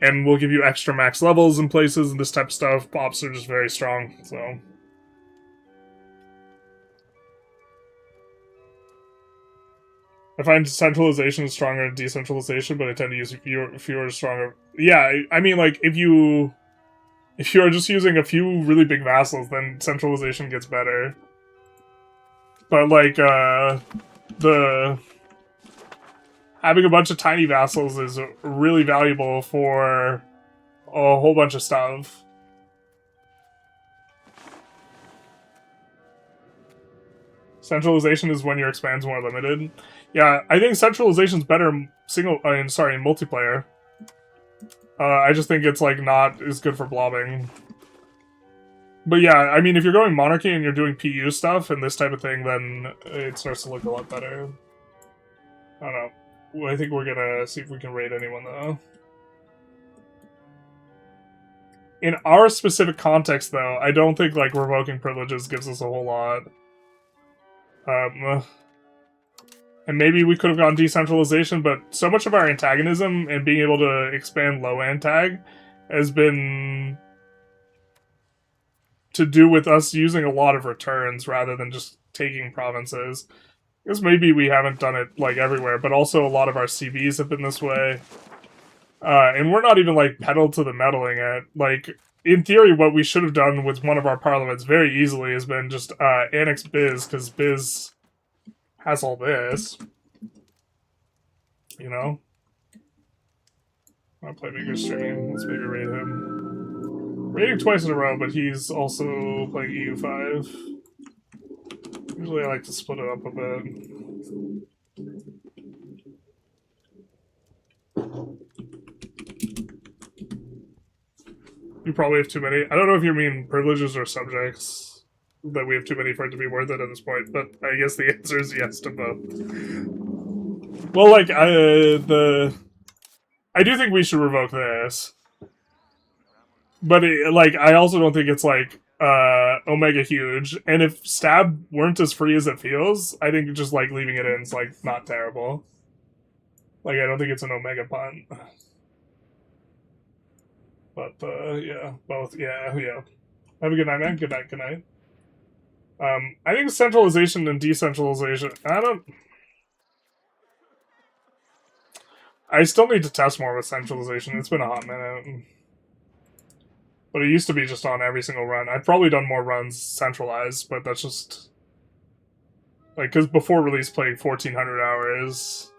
And will give you extra max levels in places, and this type of stuff. Pops are just very strong, so... I find centralization is stronger than decentralization, but I tend to use fewer stronger... Yeah, I mean, like, if you are just using a few really big vassals, then centralization gets better. But, like, having a bunch of tiny vassals is really valuable for a whole bunch of stuff. Centralization is when your expand's more limited. Yeah, I think centralization's better in multiplayer. I just think it's, like, not as good for blobbing. But yeah, I mean, if you're going monarchy and you're doing PU stuff and this type of thing, then it starts to look a lot better. I don't know. Well, I think we're gonna see if we can raid anyone, though. In our specific context, though, I don't think, like, revoking privileges gives us a whole lot. And maybe we could have gone decentralization, but so much of our antagonism and being able to expand low antag has been to do with us using a lot of returns rather than just taking provinces. I guess maybe we haven't done it like everywhere, but also a lot of our CVs have been this way. And we're not even like pedal to the meddling at like in theory what we should have done with one of our parliaments very easily has been just annex Biz, because Biz has all this. You know? I'll play Maker's stream. Let's maybe raid him. Raiding twice in a row, but he's also playing EU5. Usually I like to split it up a bit. You probably have too many. I don't know if you mean privileges or subjects. That we have too many for it to be worth it at this point, but I guess the answer is yes to both. Well, like, I do think we should revoke this. But, I also don't think it's, like, omega huge. And if stab weren't as free as it feels, I think just, like, leaving it in is, like, not terrible. Like, I don't think it's an omega pun. But, yeah, both, yeah. Have a good night, man. Good night. I think centralization and decentralization, I still need to test more with centralization. It's been a hot minute. But it used to be just on every single run. I've probably done more runs centralized, but that's just... Like, because before release playing 1,400 hours...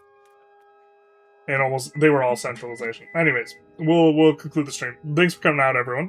And they were all centralization. Anyways, we'll conclude the stream. Thanks for coming out, everyone.